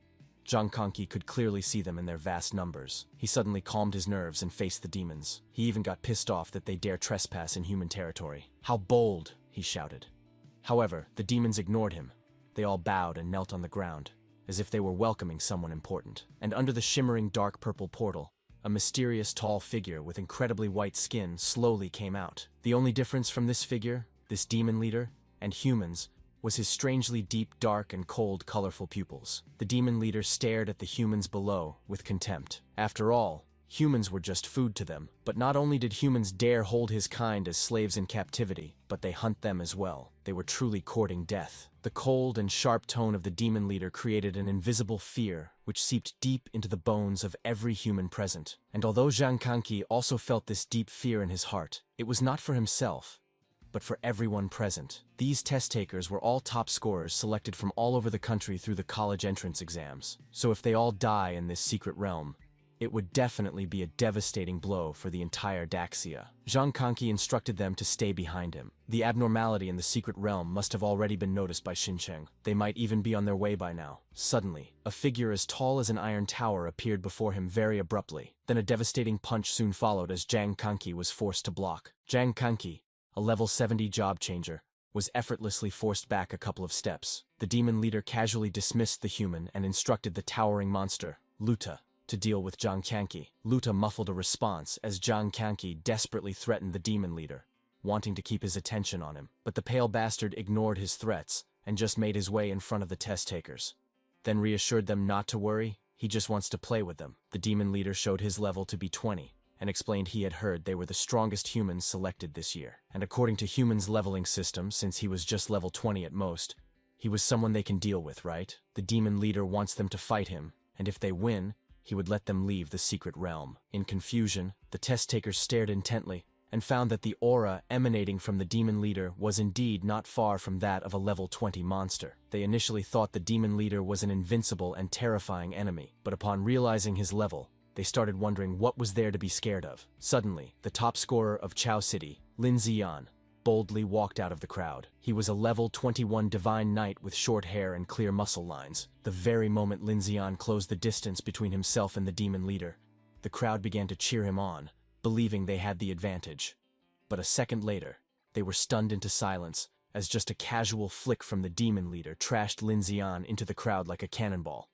Zhang Kangqi could clearly see them in their vast numbers. He suddenly calmed his nerves and faced the demons. He even got pissed off that they dare trespass in human territory. "How bold!" he shouted. However, the demons ignored him. They all bowed and knelt on the ground, as if they were welcoming someone important. And under the shimmering dark purple portal, a mysterious tall figure with incredibly white skin slowly came out. The only difference from this figure, this demon leader, and humans was his strangely deep, dark, and cold, colorful pupils. The demon leader stared at the humans below with contempt. After all, humans were just food to them. But not only did humans dare hold his kind as slaves in captivity, but they hunt them as well. They were truly courting death. The cold and sharp tone of the demon leader created an invisible fear which seeped deep into the bones of every human present. And although Zhang Kangqi also felt this deep fear in his heart, it was not for himself, but for everyone present. These test takers were all top scorers selected from all over the country through the college entrance exams. So if they all die in this secret realm, it would definitely be a devastating blow for the entire Daxia. Zhang Kangqi instructed them to stay behind him. The abnormality in the secret realm must have already been noticed by Xincheng. They might even be on their way by now. Suddenly, a figure as tall as an iron tower appeared before him very abruptly. Then a devastating punch soon followed as Zhang Kangqi was forced to block. Zhang Kangqi, a level 70 job changer, was effortlessly forced back a couple of steps. The demon leader casually dismissed the human and instructed the towering monster, Luta, to deal with Zhang Kangqi. Luta muffled a response as Zhang Kangqi desperately threatened the demon leader, wanting to keep his attention on him. But the pale bastard ignored his threats and just made his way in front of the test takers. Then reassured them not to worry, he just wants to play with them. The demon leader showed his level to be 20. And explained he had heard they were the strongest humans selected this year. And according to humans' leveling system, since he was just level 20 at most, he was someone they can deal with, right? The demon leader wants them to fight him, and if they win, he would let them leave the secret realm. In confusion, the test takers stared intently and found that the aura emanating from the demon leader was indeed not far from that of a level 20 monster. They initially thought the demon leader was an invincible and terrifying enemy, but upon realizing his level, they started wondering what was there to be scared of. Suddenly, the top scorer of Chao City, Lin Ziyan, boldly walked out of the crowd. He was a level 21 divine knight with short hair and clear muscle lines. The very moment Lin Ziyan closed the distance between himself and the demon leader, the crowd began to cheer him on, believing they had the advantage. But a second later, they were stunned into silence as just a casual flick from the demon leader trashed Lin Xian into the crowd like a cannonball,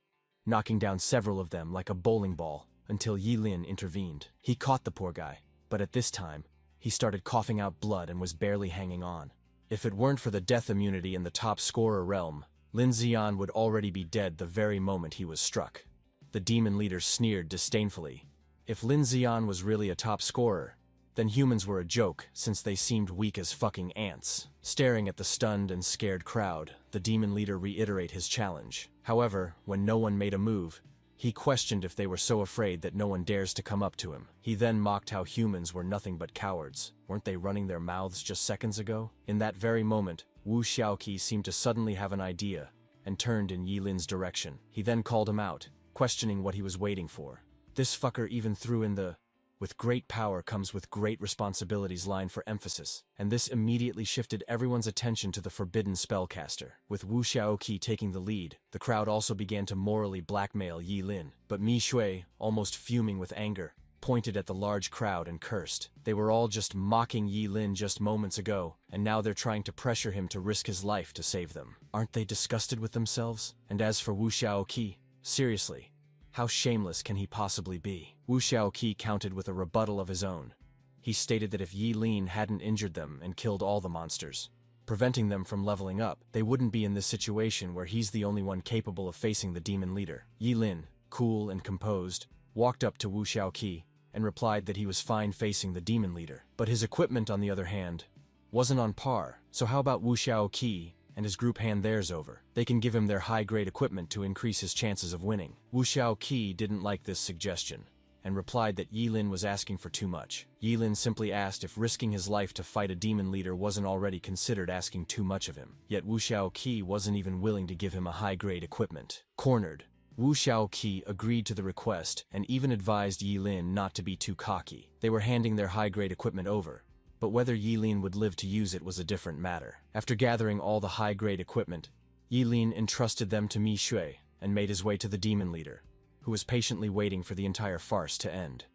knocking down several of them like a bowling ball until Yi Lin intervened. He caught the poor guy, but at this time, he started coughing out blood and was barely hanging on. If it weren't for the death immunity in the top scorer realm, Lin Xian would already be dead the very moment he was struck. The demon leader sneered disdainfully. If Lin Xian was really a top scorer, then humans were a joke since they seemed weak as fucking ants. Staring at the stunned and scared crowd, the demon leader reiterated his challenge. However, when no one made a move, he questioned if they were so afraid that no one dares to come up to him. He then mocked how humans were nothing but cowards. Weren't they running their mouths just seconds ago? In that very moment, Wu Xiaoqi seemed to suddenly have an idea and turned in Yi Lin's direction. He then called him out, questioning what he was waiting for. This fucker even threw in the "with great power comes with great responsibilities" line for emphasis, and this immediately shifted everyone's attention to the forbidden spellcaster. With Wu Xiaoqi taking the lead, the crowd also began to morally blackmail Yi Lin, but Mi Shui, almost fuming with anger, pointed at the large crowd and cursed. They were all just mocking Yi Lin just moments ago, and now they're trying to pressure him to risk his life to save them. Aren't they disgusted with themselves? And as for Wu Xiaoqi, seriously, how shameless can he possibly be? Wu Xiaoqi countered with a rebuttal of his own. He stated that if Yi Lin hadn't injured them and killed all the monsters, preventing them from leveling up, they wouldn't be in this situation where he's the only one capable of facing the demon leader. Yi Lin, cool and composed, walked up to Wu Xiaoqi and replied that he was fine facing the demon leader. But his equipment, on the other hand, wasn't on par, so how about Wu Xiaoqi and his group hand theirs over? They can give him their high-grade equipment to increase his chances of winning. Wu Xiaoqi didn't like this suggestion, and replied that Yi Lin was asking for too much. Yi Lin simply asked if risking his life to fight a demon leader wasn't already considered asking too much of him. Yet Wu Xiaoqi wasn't even willing to give him a high-grade equipment. Cornered, Wu Xiaoqi agreed to the request and even advised Yi Lin not to be too cocky. They were handing their high-grade equipment over, but whether Yi Lin would live to use it was a different matter. After gathering all the high-grade equipment, Yi Lin entrusted them to Mi Shui and made his way to the demon leader, who was patiently waiting for the entire farce to end.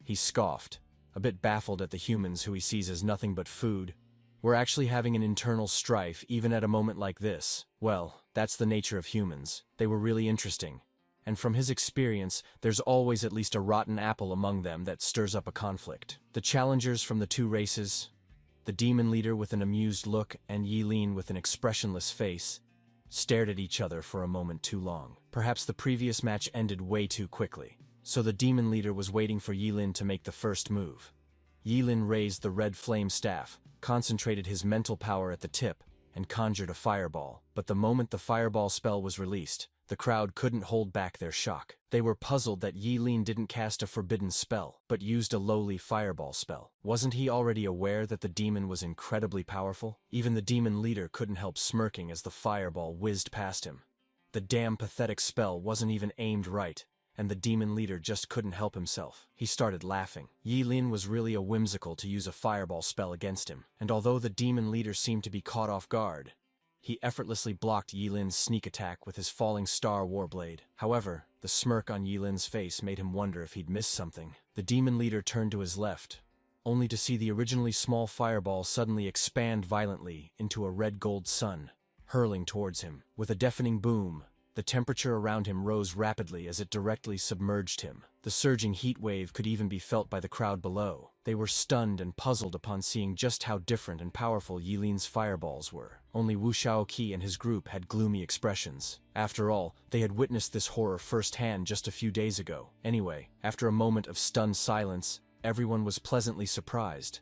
He scoffed, a bit baffled at the humans who he sees as nothing but food. We're actually having an internal strife even at a moment like this. Well, that's the nature of humans. They were really interesting, and from his experience, there's always at least a rotten apple among them that stirs up a conflict. The challengers from the two races, the demon leader with an amused look and Yi Lin with an expressionless face, stared at each other for a moment too long. Perhaps the previous match ended way too quickly, so the demon leader was waiting for Yi Lin to make the first move. Yi Lin raised the red flame staff, concentrated his mental power at the tip, and conjured a fireball. But the moment the fireball spell was released, the crowd couldn't hold back their shock. They were puzzled that Yi Lin didn't cast a forbidden spell, but used a lowly fireball spell. Wasn't he already aware that the demon was incredibly powerful? Even the demon leader couldn't help smirking as the fireball whizzed past him. The damn pathetic spell wasn't even aimed right, and the demon leader just couldn't help himself. He started laughing. Yi Lin was really a whimsical to use a fireball spell against him, and although the demon leader seemed to be caught off guard, he effortlessly blocked Yi Lin's sneak attack with his falling star warblade. However, the smirk on Yi Lin's face made him wonder if he'd missed something. The demon leader turned to his left, only to see the originally small fireball suddenly expand violently into a red-gold sun, hurling towards him. With a deafening boom, the temperature around him rose rapidly as it directly submerged him. The surging heat wave could even be felt by the crowd below. They were stunned and puzzled upon seeing just how different and powerful Yi Lin's fireballs were. Only Wu Xiaoqi and his group had gloomy expressions. After all, they had witnessed this horror firsthand just a few days ago. Anyway, after a moment of stunned silence, everyone was pleasantly surprised,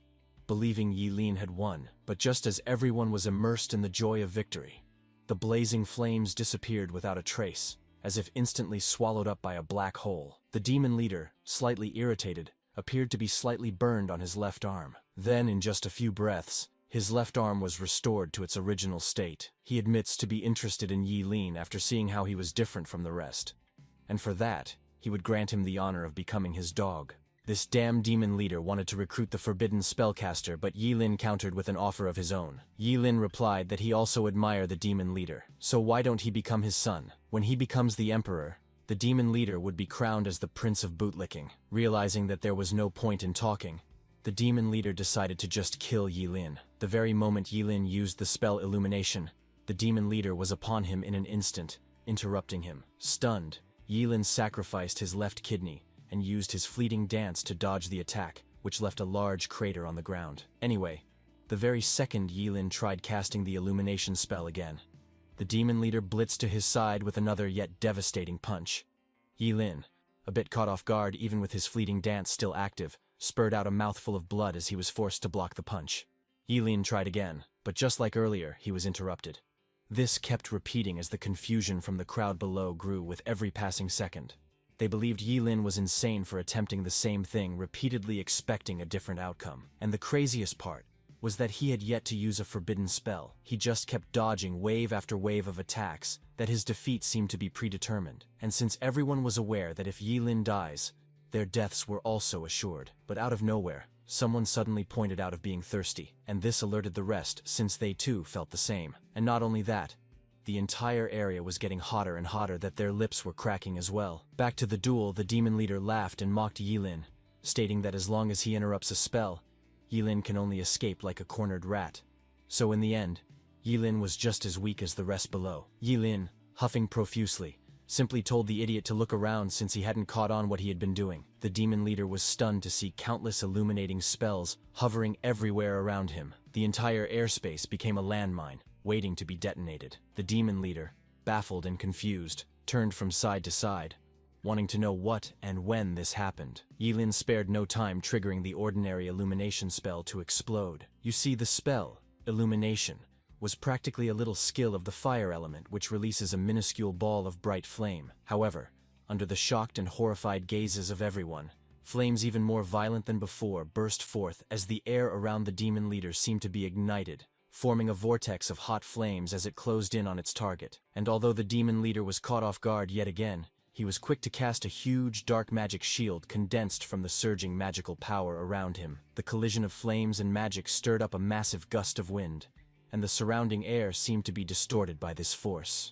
believing Yi Lin had won. But just as everyone was immersed in the joy of victory, the blazing flames disappeared without a trace, as if instantly swallowed up by a black hole. The demon leader, slightly irritated, appeared to be slightly burned on his left arm. Then, in just a few breaths, his left arm was restored to its original state. He admits to be interested in Yi Lin after seeing how he was different from the rest, and for that, he would grant him the honor of becoming his dog. This damn demon leader wanted to recruit the forbidden spellcaster, but Yi Lin countered with an offer of his own. Yi Lin replied that he also admired the demon leader, so why don't he become his son? When he becomes the emperor, the demon leader would be crowned as the Prince of Bootlicking. Realizing that there was no point in talking, the demon leader decided to just kill Yilin. The very moment Yilin used the spell Illumination, the demon leader was upon him in an instant, interrupting him. Stunned, Yilin sacrificed his left kidney and used his fleeting dance to dodge the attack, which left a large crater on the ground. Anyway, the very second Yilin tried casting the Illumination spell again, the demon leader blitzed to his side with another yet devastating punch. Yilin, a bit caught off guard even with his fleeting dance still active, spurred out a mouthful of blood as he was forced to block the punch. Yilin tried again, but just like earlier, he was interrupted. This kept repeating as the confusion from the crowd below grew with every passing second. They believed Yilin was insane for attempting the same thing, repeatedly expecting a different outcome. And the craziest part was that he had yet to use a forbidden spell. He just kept dodging wave after wave of attacks, that his defeat seemed to be predetermined. And since everyone was aware that if Yilin dies, their deaths were also assured. But out of nowhere, someone suddenly pointed out of being thirsty, and this alerted the rest since they too felt the same. And not only that, the entire area was getting hotter and hotter that their lips were cracking as well. Back to the duel, the demon leader laughed and mocked Yilin, stating that as long as he interrupts a spell, Yilin can only escape like a cornered rat. So in the end, Yilin was just as weak as the rest below. Yilin, huffing profusely, simply told the idiot to look around since he hadn't caught on what he had been doing. The demon leader was stunned to see countless illuminating spells hovering everywhere around him. The entire airspace became a landmine, waiting to be detonated. The demon leader, baffled and confused, turned from side to side, wanting to know what and when this happened. Yilin spared no time triggering the ordinary illumination spell to explode. You see, the spell, Illumination, was practically a little skill of the fire element which releases a minuscule ball of bright flame. However, under the shocked and horrified gazes of everyone, flames even more violent than before burst forth as the air around the demon leader seemed to be ignited, forming a vortex of hot flames as it closed in on its target. And although the demon leader was caught off guard yet again, he was quick to cast a huge dark magic shield condensed from the surging magical power around him. The collision of flames and magic stirred up a massive gust of wind, and the surrounding air seemed to be distorted by this force.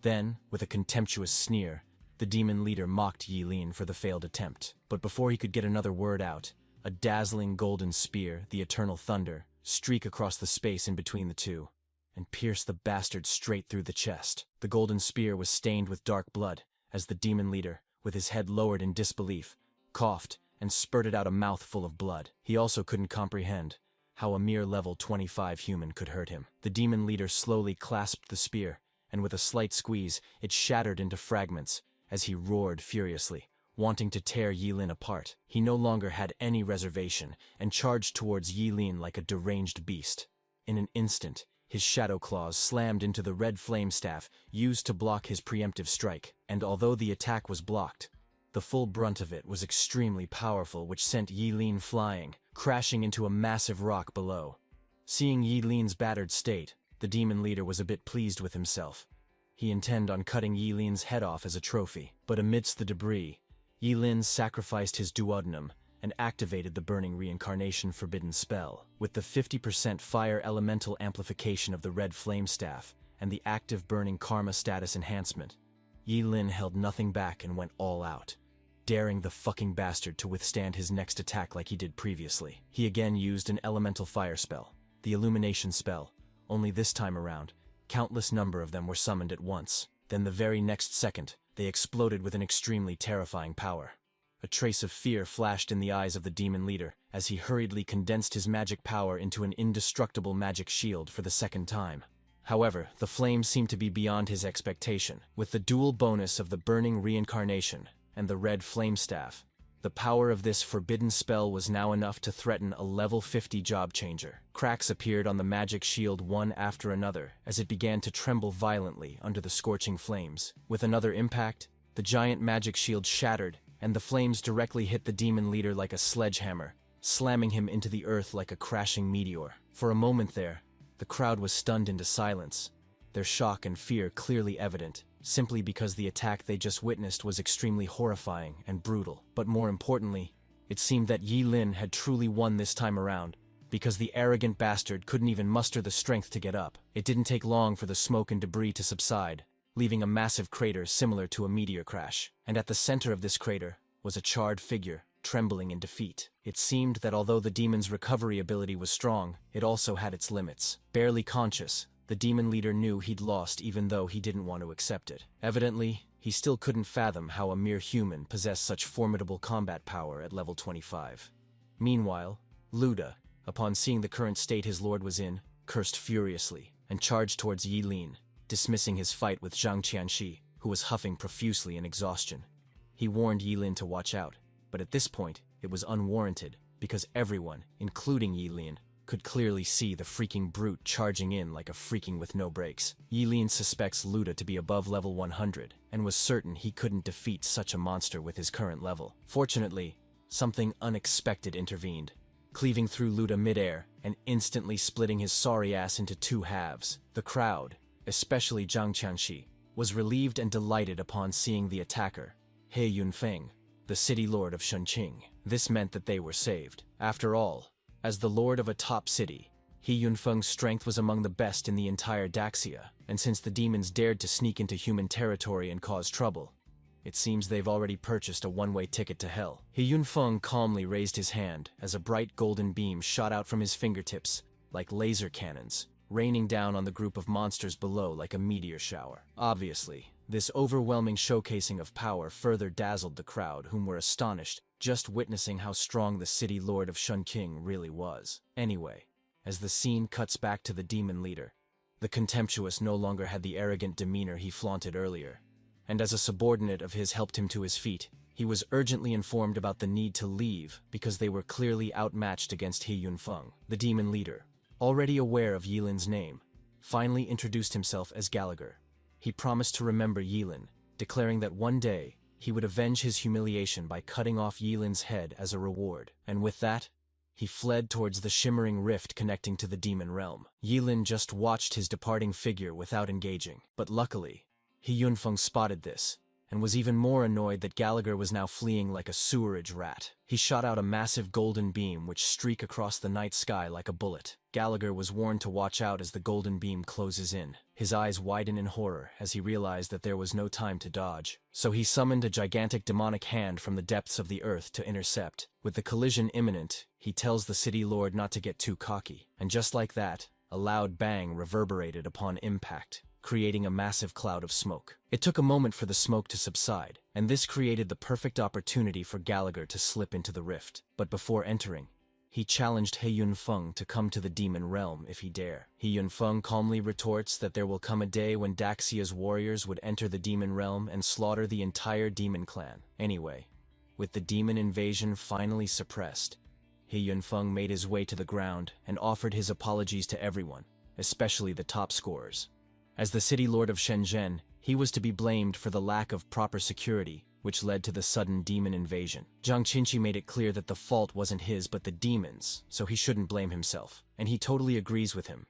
Then, with a contemptuous sneer, the demon leader mocked Yilin for the failed attempt. But before he could get another word out, a dazzling golden spear, the eternal thunder, streaked across the space in between the two, and pierced the bastard straight through the chest. The golden spear was stained with dark blood, as the demon leader, with his head lowered in disbelief, coughed and spurted out a mouthful of blood. He also couldn't comprehend how a mere level 25 human could hurt him. The demon leader slowly clasped the spear, and with a slight squeeze, it shattered into fragments as he roared furiously, wanting to tear Yilin apart. He no longer had any reservation and charged towards Yilin like a deranged beast. In an instant, his shadow claws slammed into the red flame staff used to block his preemptive strike, and although the attack was blocked, the full brunt of it was extremely powerful, which sent Yilin flying, crashing into a massive rock below. Seeing Yilin's battered state, the demon leader was a bit pleased with himself. He intended on cutting Yilin's head off as a trophy, but amidst the debris, Yilin sacrificed his duodenum and activated the burning reincarnation forbidden spell. With the 50% fire elemental amplification of the red flame staff and the active burning karma status enhancement, Yilin held nothing back and went all out, daring the fucking bastard to withstand his next attack like he did previously. He again used an elemental fire spell, the Illumination spell, only this time around, countless number of them were summoned at once. Then the very next second, they exploded with an extremely terrifying power. A trace of fear flashed in the eyes of the demon leader as he hurriedly condensed his magic power into an indestructible magic shield for the second time. However, the flames seemed to be beyond his expectation. With the dual bonus of the burning reincarnation and the red flame staff, the power of this forbidden spell was now enough to threaten a level 50 job changer. Cracks appeared on the magic shield one after another as it began to tremble violently under the scorching flames. With another impact, the giant magic shield shattered, and the flames directly hit the demon leader like a sledgehammer, slamming him into the earth like a crashing meteor. For a moment there, the crowd was stunned into silence, their shock and fear clearly evident, simply because the attack they just witnessed was extremely horrifying and brutal. But more importantly, it seemed that Yilin had truly won this time around, because the arrogant bastard couldn't even muster the strength to get up. It didn't take long for the smoke and debris to subside, leaving a massive crater similar to a meteor crash. And at the center of this crater was a charred figure, trembling in defeat. It seemed that although the demon's recovery ability was strong, it also had its limits. Barely conscious, the demon leader knew he'd lost even though he didn't want to accept it. Evidently, he still couldn't fathom how a mere human possessed such formidable combat power at level 25. Meanwhile, Luda, upon seeing the current state his lord was in, cursed furiously and charged towards Yi Lin, dismissing his fight with Zhang Qianxi, who was huffing profusely in exhaustion. He warned Yi Lin to watch out, but at this point, it was unwarranted because everyone, including Yi Lin, could clearly see the freaking brute charging in like a freaking with no brakes. Yi Lin suspects Luda to be above level 100 and was certain he couldn't defeat such a monster with his current level. Fortunately, something unexpected intervened, cleaving through Luda midair and instantly splitting his sorry ass into two halves. The crowd, especially Zhang Qianxi, was relieved and delighted upon seeing the attacker, He Yunfeng, the city lord of Shunqing. This meant that they were saved. After all, as the lord of a top city, He Yunfeng's strength was among the best in the entire Daxia, and since the demons dared to sneak into human territory and cause trouble, it seems they've already purchased a one-way ticket to hell. He Yunfeng calmly raised his hand as a bright golden beam shot out from his fingertips like laser cannons, raining down on the group of monsters below like a meteor shower. Obviously, this overwhelming showcasing of power further dazzled the crowd, whom were astonished just witnessing how strong the city lord of Shunqing really was. Anyway, as the scene cuts back to the demon leader, the contemptuous no longer had the arrogant demeanor he flaunted earlier, and as a subordinate of his helped him to his feet, he was urgently informed about the need to leave because they were clearly outmatched against He Yunfeng. The demon leader, already aware of Yilin's name, finally introduced himself as Gallagher. He promised to remember Yilin, declaring that one day he would avenge his humiliation by cutting off Yilin's head as a reward. And with that, he fled towards the shimmering rift connecting to the demon realm. Yilin just watched his departing figure without engaging, but luckily, He Yunfeng spotted this, and was even more annoyed that Gallagher was now fleeing like a sewerage rat. He shot out a massive golden beam which streaked across the night sky like a bullet. Gallagher was warned to watch out as the golden beam closes in. His eyes widen in horror as he realized that there was no time to dodge. So he summoned a gigantic demonic hand from the depths of the earth to intercept. With the collision imminent, he tells the city lord not to get too cocky. And just like that, a loud bang reverberated upon impact, creating a massive cloud of smoke. It took a moment for the smoke to subside, and this created the perfect opportunity for Gallagher to slip into the rift. But before entering, he challenged He Yunfeng to come to the demon realm if he dare. He Yunfeng calmly retorts that there will come a day when Daxia's warriors would enter the demon realm and slaughter the entire demon clan. Anyway, with the demon invasion finally suppressed, He Yunfeng made his way to the ground and offered his apologies to everyone, especially the top scorers. As the city lord of Shenzhen, he was to be blamed for the lack of proper security, which led to the sudden demon invasion. Zhang Qinqi made it clear that the fault wasn't his but the demons, so he shouldn't blame himself. And he totally agrees with him.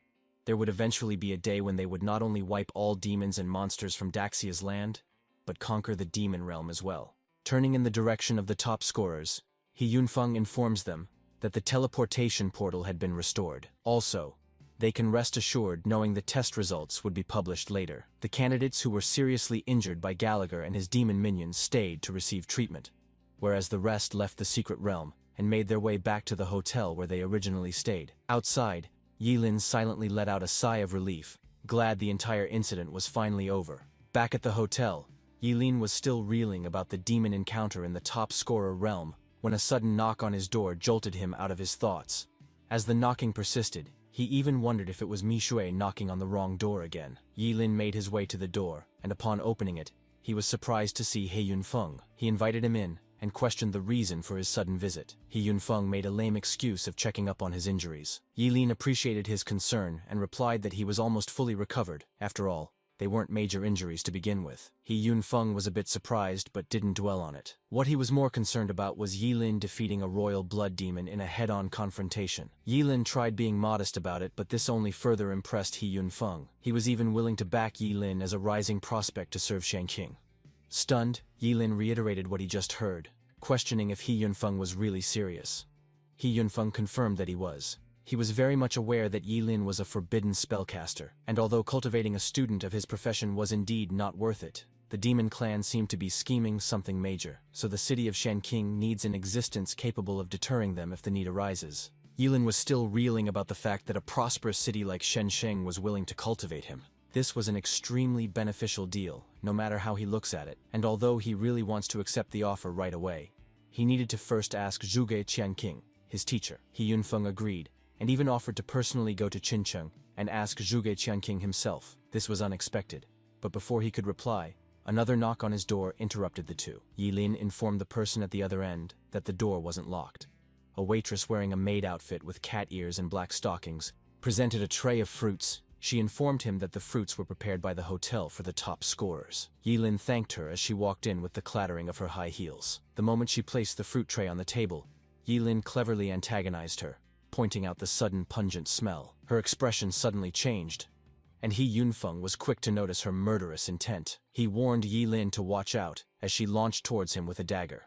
There would eventually be a day when they would not only wipe all demons and monsters from Daxia's land, but conquer the demon realm as well. Turning in the direction of the top scorers, He Yunfeng informs them that the teleportation portal had been restored. Also, they can rest assured knowing the test results would be published later. The candidates who were seriously injured by Gallagher and his demon minions stayed to receive treatment, whereas the rest left the secret realm and made their way back to the hotel where they originally stayed. Outside, Yilin silently let out a sigh of relief, glad the entire incident was finally over. Back at the hotel, Yilin was still reeling about the demon encounter in the top scorer realm when a sudden knock on his door jolted him out of his thoughts. As the knocking persisted, he even wondered if it was Mi Shui knocking on the wrong door again. Yilin made his way to the door, and upon opening it, he was surprised to see He Yunfeng. He invited him in, and questioned the reason for his sudden visit. He Yunfeng made a lame excuse of checking up on his injuries. Yilin appreciated his concern and replied that he was almost fully recovered. After all, they weren't major injuries to begin with. He Yunfeng was a bit surprised but didn't dwell on it. What he was more concerned about was Yilin defeating a royal blood demon in a head-on confrontation. Yilin tried being modest about it, but this only further impressed He Yunfeng. He was even willing to back Yilin as a rising prospect to serve Shangqing. Stunned, Yilin reiterated what he just heard, questioning if He Yunfeng was really serious. He Yunfeng confirmed that he was. He was very much aware that Yilin was a forbidden spellcaster, and although cultivating a student of his profession was indeed not worth it, The demon clan seemed to be scheming something major, so the city of Shanqing needs an existence capable of deterring them if the need arises. Yilin was still reeling about the fact that a prosperous city like Shensheng was willing to cultivate him. This was an extremely beneficial deal, no matter how he looks at it, and although he really wants to accept the offer right away, he needed to first ask Zhuge Qianqing, his teacher. He Yunfeng agreed, and even offered to personally go to Qincheng and ask Zhuge Qianqing himself. This was unexpected, but before he could reply, another knock on his door interrupted the two. Yilin informed the person at the other end that the door wasn't locked. A waitress wearing a maid outfit with cat ears and black stockings presented a tray of fruits. She informed him that the fruits were prepared by the hotel for the top scorers. Yilin thanked her as she walked in with the clattering of her high heels. The moment she placed the fruit tray on the table, Yilin cleverly antagonized her, pointing out the sudden pungent smell. Her expression suddenly changed, and He Yunfeng was quick to notice her murderous intent. He warned Yilin to watch out as she launched towards him with a dagger.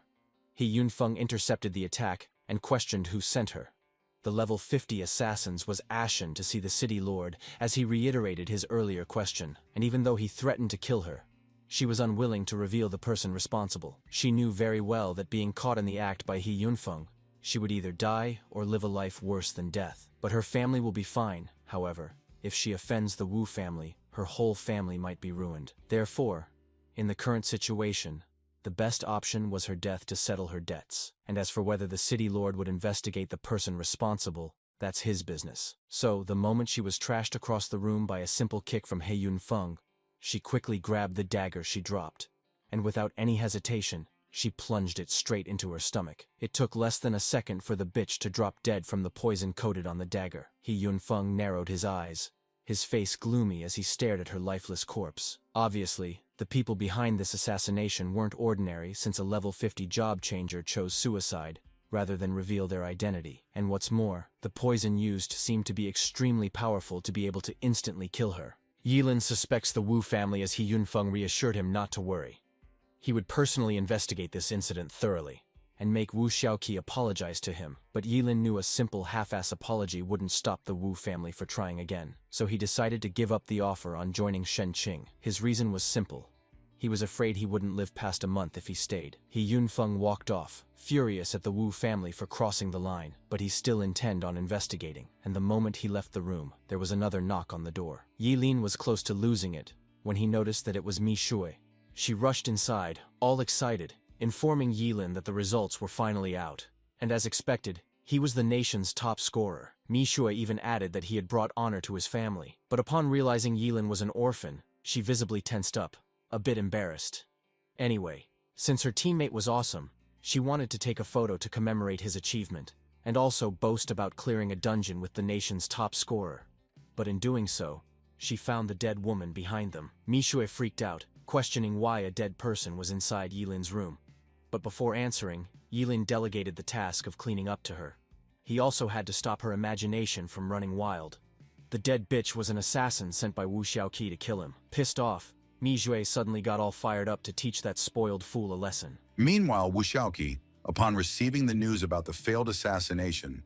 He Yunfeng intercepted the attack and questioned who sent her. The level 50 assassins was ashen to see the city lord as he reiterated his earlier question, and even though he threatened to kill her, she was unwilling to reveal the person responsible. She knew very well that being caught in the act by He Yunfeng, she would either die or live a life worse than death. But her family will be fine, however. If she offends the Wu family, her whole family might be ruined. Therefore, in the current situation, the best option was her death to settle her debts. And as for whether the city lord would investigate the person responsible, that's his business. So, the moment she was trashed across the room by a simple kick from He Yunfeng, she quickly grabbed the dagger she dropped, and without any hesitation, she plunged it straight into her stomach. It took less than a second for the bitch to drop dead from the poison coated on the dagger. He Yunfeng narrowed his eyes, his face gloomy as he stared at her lifeless corpse. Obviously, the people behind this assassination weren't ordinary, since a level 50 job changer chose suicide rather than reveal their identity. And what's more, the poison used seemed to be extremely powerful to be able to instantly kill her. Yilin suspects the Wu family as He Yunfeng reassured him not to worry. He would personally investigate this incident thoroughly and make Wu Xiaoqi apologize to him, but Yilin knew a simple half-ass apology wouldn't stop the Wu family for trying again, so he decided to give up the offer on joining Shenqing. His reason was simple. He was afraid he wouldn't live past a month if he stayed. He Yunfeng walked off, furious at the Wu family for crossing the line, but he still intended on investigating, and the moment he left the room, there was another knock on the door. Yilin was close to losing it when he noticed that it was Mi Shui. She rushed inside, all excited, informing Yilin that the results were finally out. And as expected, he was the nation's top scorer. Mi Shui even added that he had brought honor to his family. But upon realizing Yilin was an orphan, she visibly tensed up, a bit embarrassed. Anyway, since her teammate was awesome, she wanted to take a photo to commemorate his achievement, and also boast about clearing a dungeon with the nation's top scorer. But in doing so, she found the dead woman behind them. Mi Shui freaked out, questioning why a dead person was inside Yilin's room. But before answering, Yilin delegated the task of cleaning up to her. He also had to stop her imagination from running wild. The dead bitch was an assassin sent by Wu Xiaoqi to kill him. Pissed off, Mi Shui suddenly got all fired up to teach that spoiled fool a lesson. Meanwhile, Wu Xiaoqi, upon receiving the news about the failed assassination,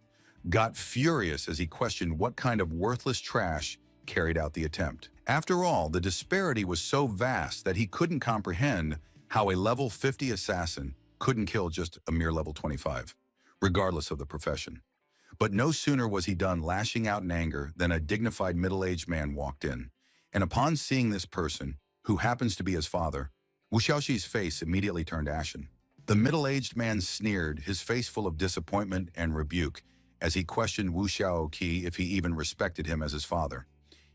got furious as he questioned what kind of worthless trash carried out the attempt. After all, the disparity was so vast that he couldn't comprehend how a level 50 assassin couldn't kill just a mere level 25, regardless of the profession. But no sooner was he done lashing out in anger than a dignified middle-aged man walked in, and upon seeing this person, who happens to be his father, Wu Xiaoqi's face immediately turned ashen. The middle-aged man sneered, his face full of disappointment and rebuke, as he questioned Wu Xiaoqi if he even respected him as his father.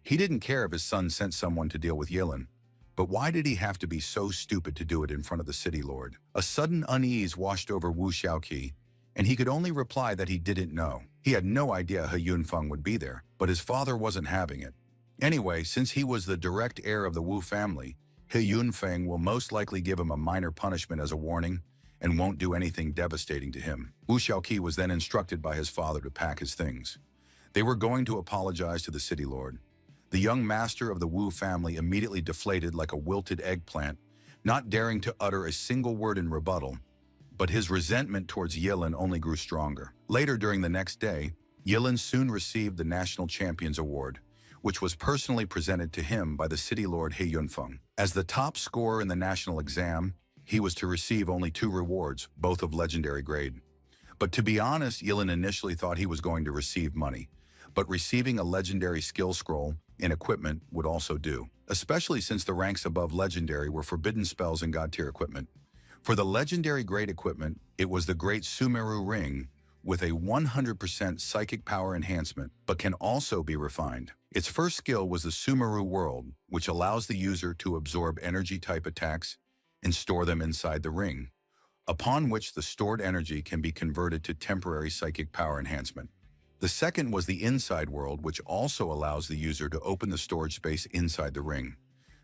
He didn't care if his son sent someone to deal with Yilin, but why did he have to be so stupid to do it in front of the city lord? A sudden unease washed over Wu Xiaoqi, and he could only reply that he didn't know. He had no idea He Yunfeng would be there, but his father wasn't having it. Anyway, since he was the direct heir of the Wu family, He Yunfeng will most likely give him a minor punishment as a warning and won't do anything devastating to him. Wu Xiaoqi was then instructed by his father to pack his things. They were going to apologize to the city lord. The young master of the Wu family immediately deflated like a wilted eggplant, not daring to utter a single word in rebuttal, but his resentment towards Yilin only grew stronger. Later during the next day, Yilin soon received the National Champions Award, which was personally presented to him by the city lord He Yunfeng. As the top scorer in the national exam, he was to receive only 2 rewards, both of legendary grade. But to be honest, Yilin initially thought he was going to receive money, but receiving a legendary skill scroll and equipment would also do, especially since the ranks above legendary were forbidden spells and god tier equipment. For the legendary grade equipment, it was the Great Sumeru Ring with a 100% psychic power enhancement, but can also be refined. Its first skill was the Sumeru World, which allows the user to absorb energy-type attacks and store them inside the ring, upon which the stored energy can be converted to temporary psychic power enhancement. The second was the Inside World, which also allows the user to open the storage space inside the ring.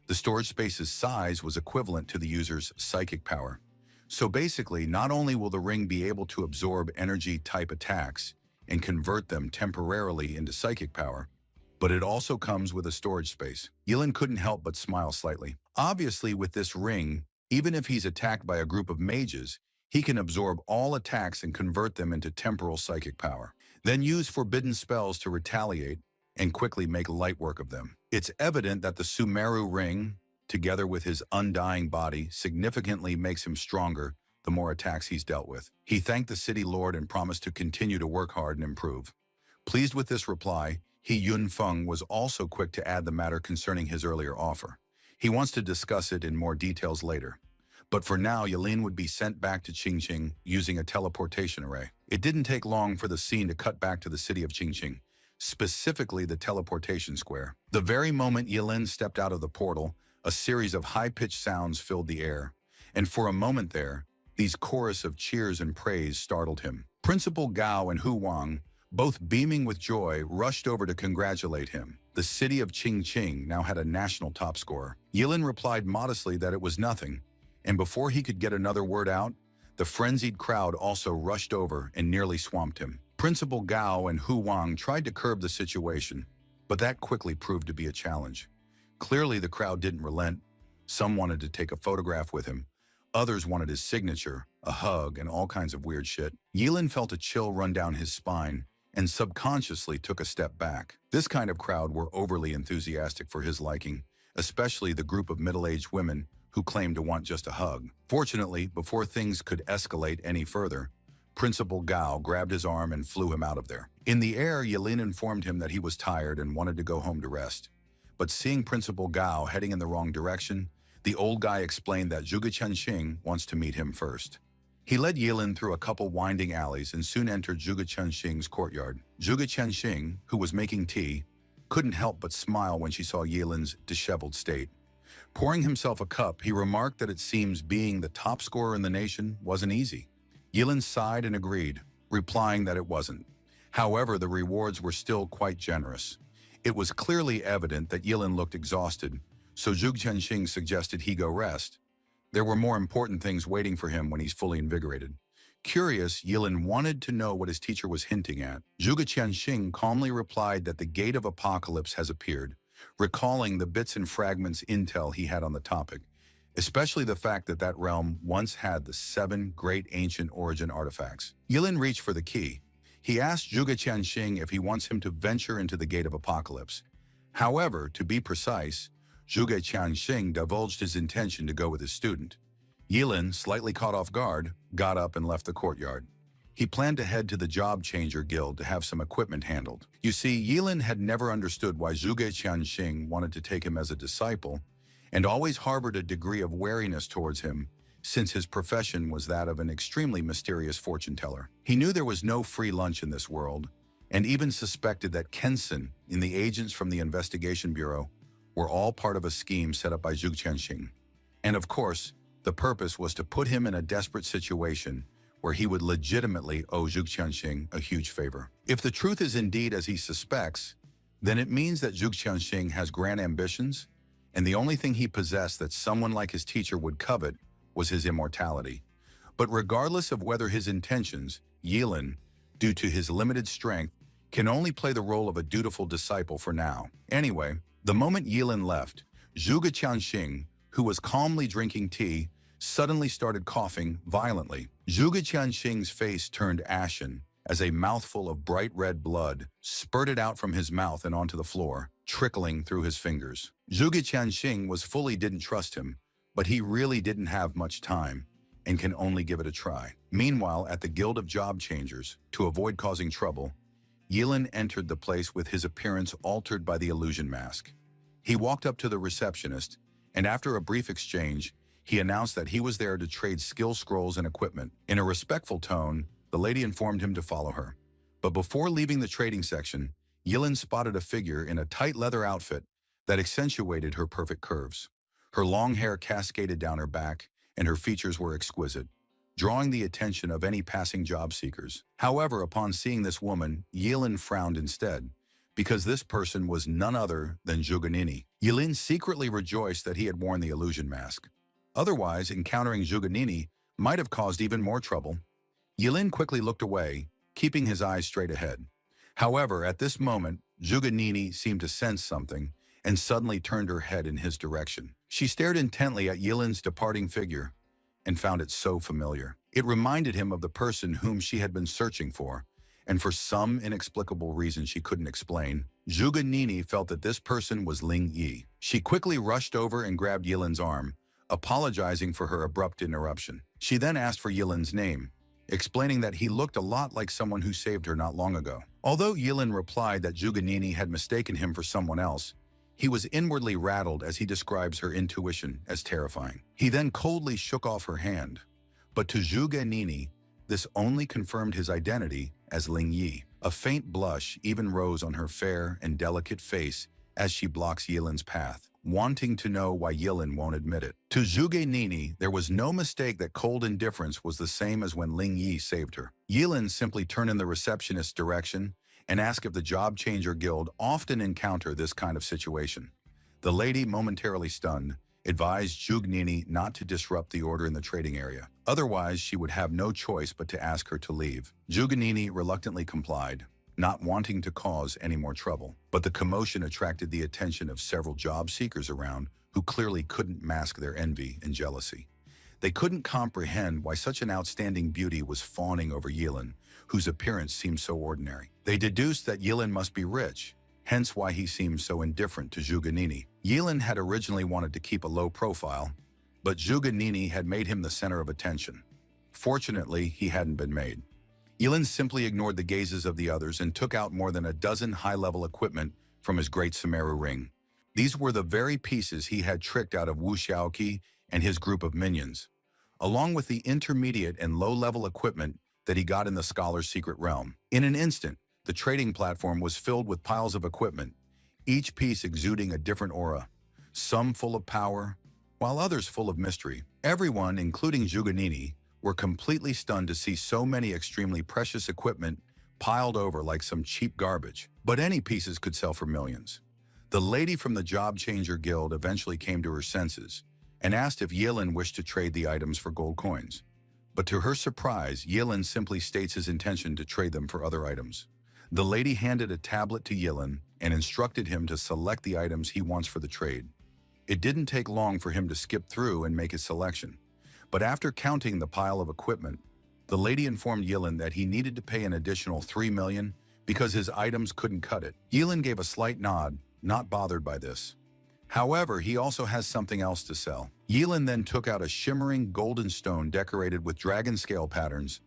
The storage space's size was equivalent to the user's psychic power. So basically, not only will the ring be able to absorb energy-type attacks and convert them temporarily into psychic power, but it also comes with a storage space. Yilin couldn't help but smile slightly. Obviously, with this ring, even if he's attacked by a group of mages, he can absorb all attacks and convert them into temporal psychic power, then use forbidden spells to retaliate and quickly make light work of them. It's evident that the Sumeru Ring, together with his undying body, significantly makes him stronger the more attacks he's dealt with. He thanked the city lord and promised to continue to work hard and improve. Pleased with this reply, He Yunfeng was also quick to add the matter concerning his earlier offer. He wants to discuss it in more details later. But for now, Yilin would be sent back to Qingqing using a teleportation array. It didn't take long for the scene to cut back to the city of Qingqing, specifically the teleportation square. The very moment Yilin stepped out of the portal, a series of high-pitched sounds filled the air, and for a moment there, these chorus of cheers and praise startled him. Principal Gao and Hu Wang, both beaming with joy, rushed over to congratulate him. The city of Qingqing now had a national top scorer. Yilin replied modestly that it was nothing, and before he could get another word out, the frenzied crowd also rushed over and nearly swamped him. Principal Gao and Hu Wang tried to curb the situation, but that quickly proved to be a challenge. Clearly, the crowd didn't relent. Some wanted to take a photograph with him. Others wanted his signature, a hug, and all kinds of weird shit. Yilin felt a chill run down his spine and subconsciously took a step back. This kind of crowd were overly enthusiastic for his liking, especially the group of middle-aged women who claimed to want just a hug. Fortunately, before things could escalate any further, Principal Gao grabbed his arm and flew him out of there. In the air, Yilin informed him that he was tired and wanted to go home to rest. But seeing Principal Gao heading in the wrong direction, the old guy explained that Zhuge Qianxing wants to meet him first. He led Yilin through a couple winding alleys and soon entered Zhuge Qianxing's courtyard. Zhuge Qianxing, who was making tea, couldn't help but smile when she saw Yilin's disheveled state. Pouring himself a cup, he remarked that it seems being the top scorer in the nation wasn't easy. Yilin sighed and agreed, replying that it wasn't. However, the rewards were still quite generous. It was clearly evident that Yilin looked exhausted, so Zhuge Qianxing suggested he go rest. There were more important things waiting for him when he's fully invigorated. Curious, Yilin wanted to know what his teacher was hinting at. Zhuge Qianxing calmly replied that the Gate of Apocalypse has appeared, recalling the bits and fragments intel he had on the topic, especially the fact that that realm once had the 7 great ancient origin artifacts. Yilin reached for the key. He asked Zhuge Qianxing if he wants him to venture into the Gate of Apocalypse. However, to be precise, Zhuge Qianxing divulged his intention to go with his student. Yilin, slightly caught off guard, got up and left the courtyard. He planned to head to the Job Changer Guild to have some equipment handled. You see, Yilin had never understood why Zhuge Qianxing wanted to take him as a disciple, and always harbored a degree of wariness towards him, since his profession was that of an extremely mysterious fortune teller. He knew there was no free lunch in this world, and even suspected that Kensen and the agents from the Investigation Bureau were all part of a scheme set up by Zhuge Qianxing. And of course, the purpose was to put him in a desperate situation where he would legitimately owe Zhuge Qianxing a huge favor. If the truth is indeed as he suspects, then it means that Zhuge Qianxing has grand ambitions, and the only thing he possessed that someone like his teacher would covet was his immortality. But regardless of whether his intentions, Yilin, due to his limited strength, can only play the role of a dutiful disciple for now. Anyway, the moment Yilin left, Zhuge Qianxing, who was calmly drinking tea, suddenly started coughing violently. Zhuge Qianxing's face turned ashen as a mouthful of bright red blood spurted out from his mouth and onto the floor. trickling through his fingers. Zhuge Qianxing didn't trust him, but he really didn't have much time and can only give it a try. Meanwhile, at the Guild of Job Changers, to avoid causing trouble, Yilin entered the place with his appearance altered by the illusion mask. He walked up to the receptionist, and after a brief exchange, he announced that he was there to trade skill scrolls and equipment. In a respectful tone, the lady informed him to follow her. But before leaving the trading section, Yilin spotted a figure in a tight leather outfit that accentuated her perfect curves. Her long hair cascaded down her back, and her features were exquisite, drawing the attention of any passing job seekers. However, upon seeing this woman, Yilin frowned instead, because this person was none other than Zhuge Nini. Yilin secretly rejoiced that he had worn the illusion mask. Otherwise, encountering Zhuge Nini might have caused even more trouble. Yilin quickly looked away, keeping his eyes straight ahead. However, at this moment, Zhuge Nini seemed to sense something and suddenly turned her head in his direction. She stared intently at Yilin's departing figure and found it so familiar. It reminded him of the person whom she had been searching for, and for some inexplicable reason she couldn't explain, Zhuge Nini felt that this person was Ling Yi. She quickly rushed over and grabbed Yilin's arm, apologizing for her abrupt interruption. She then asked for Yilin's name, explaining that he looked a lot like someone who saved her not long ago. Although Yilin replied that Zhuge Nini had mistaken him for someone else, he was inwardly rattled as he describes her intuition as terrifying. He then coldly shook off her hand, but to Zhuge Nini, this only confirmed his identity as Ling Yi. A faint blush even rose on her fair and delicate face as she blocks Yilin's path, wanting to know why Yilin won't admit it. To Zhuge Nini, there was no mistake that cold indifference was the same as when Ling Yi saved her. Yilin simply turned in the receptionist's direction and asked if the Job Changer Guild often encounter this kind of situation. The lady, momentarily stunned, advised Zhuge Nini not to disrupt the order in the trading area. Otherwise, she would have no choice but to ask her to leave. Zhuge Nini reluctantly complied, not wanting to cause any more trouble. But the commotion attracted the attention of several job seekers around who clearly couldn't mask their envy and jealousy. They couldn't comprehend why such an outstanding beauty was fawning over Yilin, whose appearance seemed so ordinary. They deduced that Yilin must be rich, hence why he seemed so indifferent to Zhuge Nini. Yilin had originally wanted to keep a low profile, but Zhuge Nini had made him the center of attention. Fortunately, he hadn't been made. Yilin simply ignored the gazes of the others and took out more than a dozen high-level equipment from his great Sumeru ring. These were the very pieces he had tricked out of Wu Xiaoqi and his group of minions, along with the intermediate and low-level equipment that he got in the Scholar's secret realm. In an instant, the trading platform was filled with piles of equipment, each piece exuding a different aura, some full of power, while others full of mystery. Everyone, including Zhuge Nini, were completely stunned to see so many extremely precious equipment piled over like some cheap garbage. But any pieces could sell for millions. The lady from the Job Changer Guild eventually came to her senses and asked if Yilin wished to trade the items for gold coins. But to her surprise, Yilin simply states his intention to trade them for other items. The lady handed a tablet to Yilin and instructed him to select the items he wants for the trade. It didn't take long for him to skip through and make his selection. But after counting the pile of equipment, the lady informed Yilin that he needed to pay an additional 3 million because his items couldn't cut it. Yilin gave a slight nod, not bothered by this. However, he also has something else to sell. Yilin then took out a shimmering golden stone decorated with dragon scale patterns,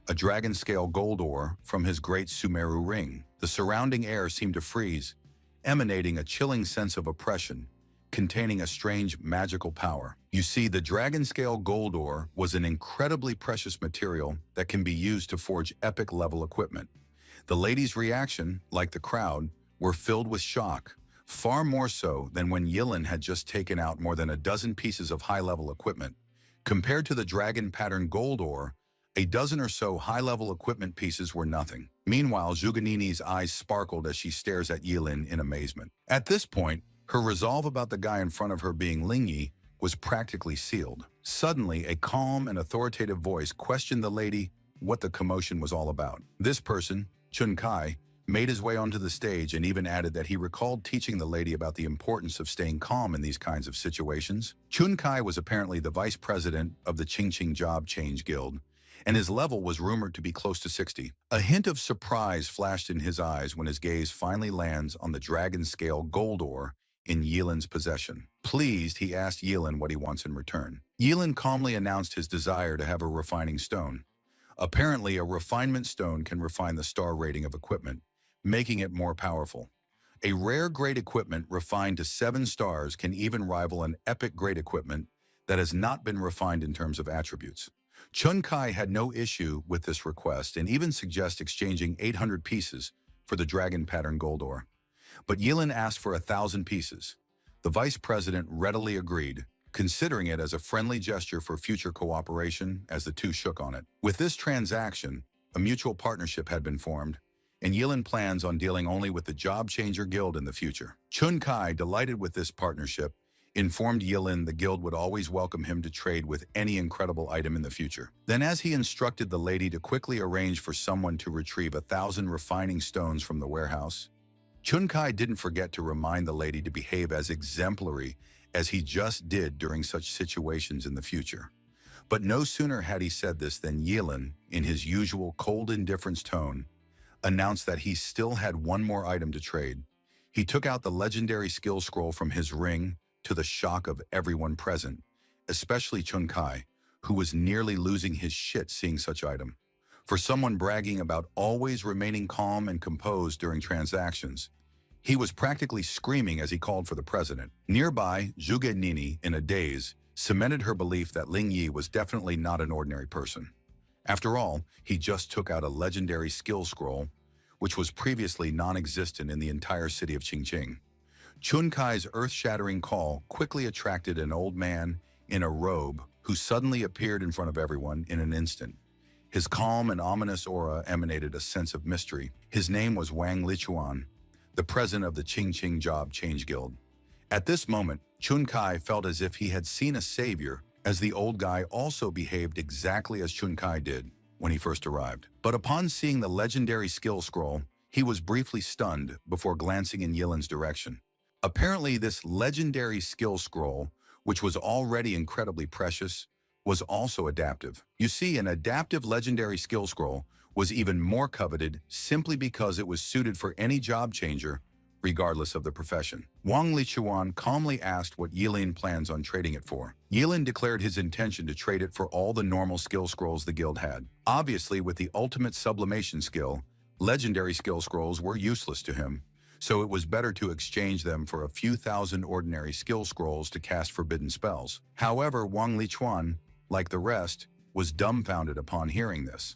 a dragon scale gold ore from his great Sumeru ring. The surrounding air seemed to freeze, emanating a chilling sense of oppression, containing a strange magical power. You see, the dragon scale gold ore was an incredibly precious material that can be used to forge epic level equipment. The lady's reaction, like the crowd, were filled with shock, far more so than when Yilin had just taken out more than a dozen pieces of high-level equipment. Compared to the dragon pattern gold ore, a dozen or so high-level equipment pieces were nothing. Meanwhile, Zhuge Nini's eyes sparkled as she stares at Yilin in amazement. At this point, her resolve about the guy in front of her being Ling Yi was practically sealed. Suddenly, a calm and authoritative voice questioned the lady what the commotion was all about. This person, Chun Kai, made his way onto the stage and even added that he recalled teaching the lady about the importance of staying calm in these kinds of situations. Chun Kai was apparently the vice president of the Qingqing Job Change Guild and his level was rumored to be close to 60. A hint of surprise flashed in his eyes when his gaze finally lands on the dragon scale gold ore in Yilin's possession. Pleased, he asked Yilin what he wants in return. Yilin calmly announced his desire to have a refining stone. Apparently, a refinement stone can refine the star rating of equipment, making it more powerful. A rare grade equipment refined to 7 stars can even rival an epic grade equipment that has not been refined in terms of attributes. Chun Kai had no issue with this request and even suggested exchanging 800 pieces for the dragon pattern gold ore. But Yilin asked for 1,000 pieces. The vice president readily agreed, considering it as a friendly gesture for future cooperation as the two shook on it. With this transaction, a mutual partnership had been formed, and Yilin plans on dealing only with the Job Changer Guild in the future. Chun Kai, delighted with this partnership, informed Yilin the guild would always welcome him to trade with any incredible item in the future. Then, as he instructed the lady to quickly arrange for someone to retrieve 1,000 refining stones from the warehouse, Chun Kai didn't forget to remind the lady to behave as exemplary as he just did during such situations in the future. But no sooner had he said this than Yilin, in his usual cold indifference tone, announced that he still had one more item to trade. He took out the legendary skill scroll from his ring to the shock of everyone present, especially Chun Kai, who was nearly losing his shit seeing such item. For someone bragging about always remaining calm and composed during transactions, he was practically screaming as he called for the president. Nearby, Zhuge Nini, in a daze, cemented her belief that Ling Yi was definitely not an ordinary person. After all, he just took out a legendary skill scroll, which was previously non-existent in the entire city of Qingqing. Chun Kai's earth-shattering call quickly attracted an old man in a robe who suddenly appeared in front of everyone in an instant. His calm and ominous aura emanated a sense of mystery. His name was Wang Lichuan, the president of the Qingqing Job Change Guild. At this moment, Chun Kai felt as if he had seen a savior, as the old guy also behaved exactly as Chun Kai did when he first arrived. But upon seeing the legendary skill scroll, he was briefly stunned before glancing in Yilin's direction. Apparently, this legendary skill scroll, which was already incredibly precious, was also adaptive. You see, an adaptive legendary skill scroll was even more coveted simply because it was suited for any job changer, regardless of the profession. Wang Lichuan calmly asked what Yilin plans on trading it for. Yilin declared his intention to trade it for all the normal skill scrolls the guild had. Obviously, with the ultimate sublimation skill, legendary skill scrolls were useless to him, so it was better to exchange them for a few thousand ordinary skill scrolls to cast forbidden spells. However, Wang Lichuan, like the rest, was dumbfounded upon hearing this.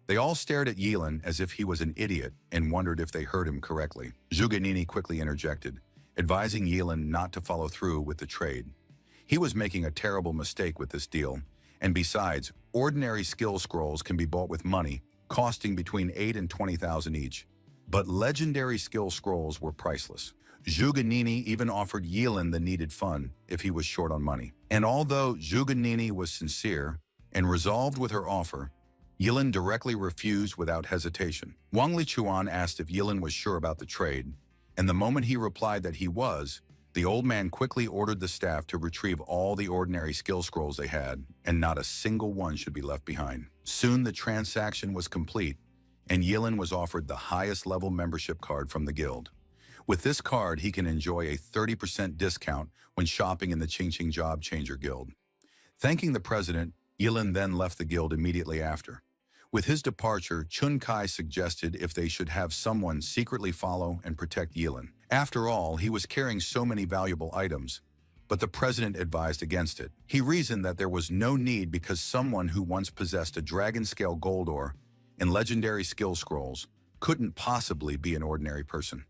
They all stared at Yilin as if he was an idiot and wondered if they heard him correctly. Zhuge Nini quickly interjected, advising Yilin not to follow through with the trade. He was making a terrible mistake with this deal, and besides, ordinary skill scrolls can be bought with money, costing between 8 and 20,000 each. But legendary skill scrolls were priceless. Zhuge Nini even offered Yilin the needed fund if he was short on money. And although Zhuge Nini was sincere and resolved with her offer, Yilin directly refused without hesitation. Wang Lichuan asked if Yilin was sure about the trade, and the moment he replied that he was, the old man quickly ordered the staff to retrieve all the ordinary skill scrolls they had, and not a single one should be left behind. Soon the transaction was complete, and Yilin was offered the highest level membership card from the guild. With this card, he can enjoy a 30% discount when shopping in the Qingqing Job Changer Guild. Thanking the president, Yilin then left the guild immediately after. With his departure, Chun Kai suggested if they should have someone secretly follow and protect Yilin. After all, he was carrying so many valuable items, but the president advised against it. He reasoned that there was no need because someone who once possessed a dragon-scale gold ore and legendary skill scrolls couldn't possibly be an ordinary person.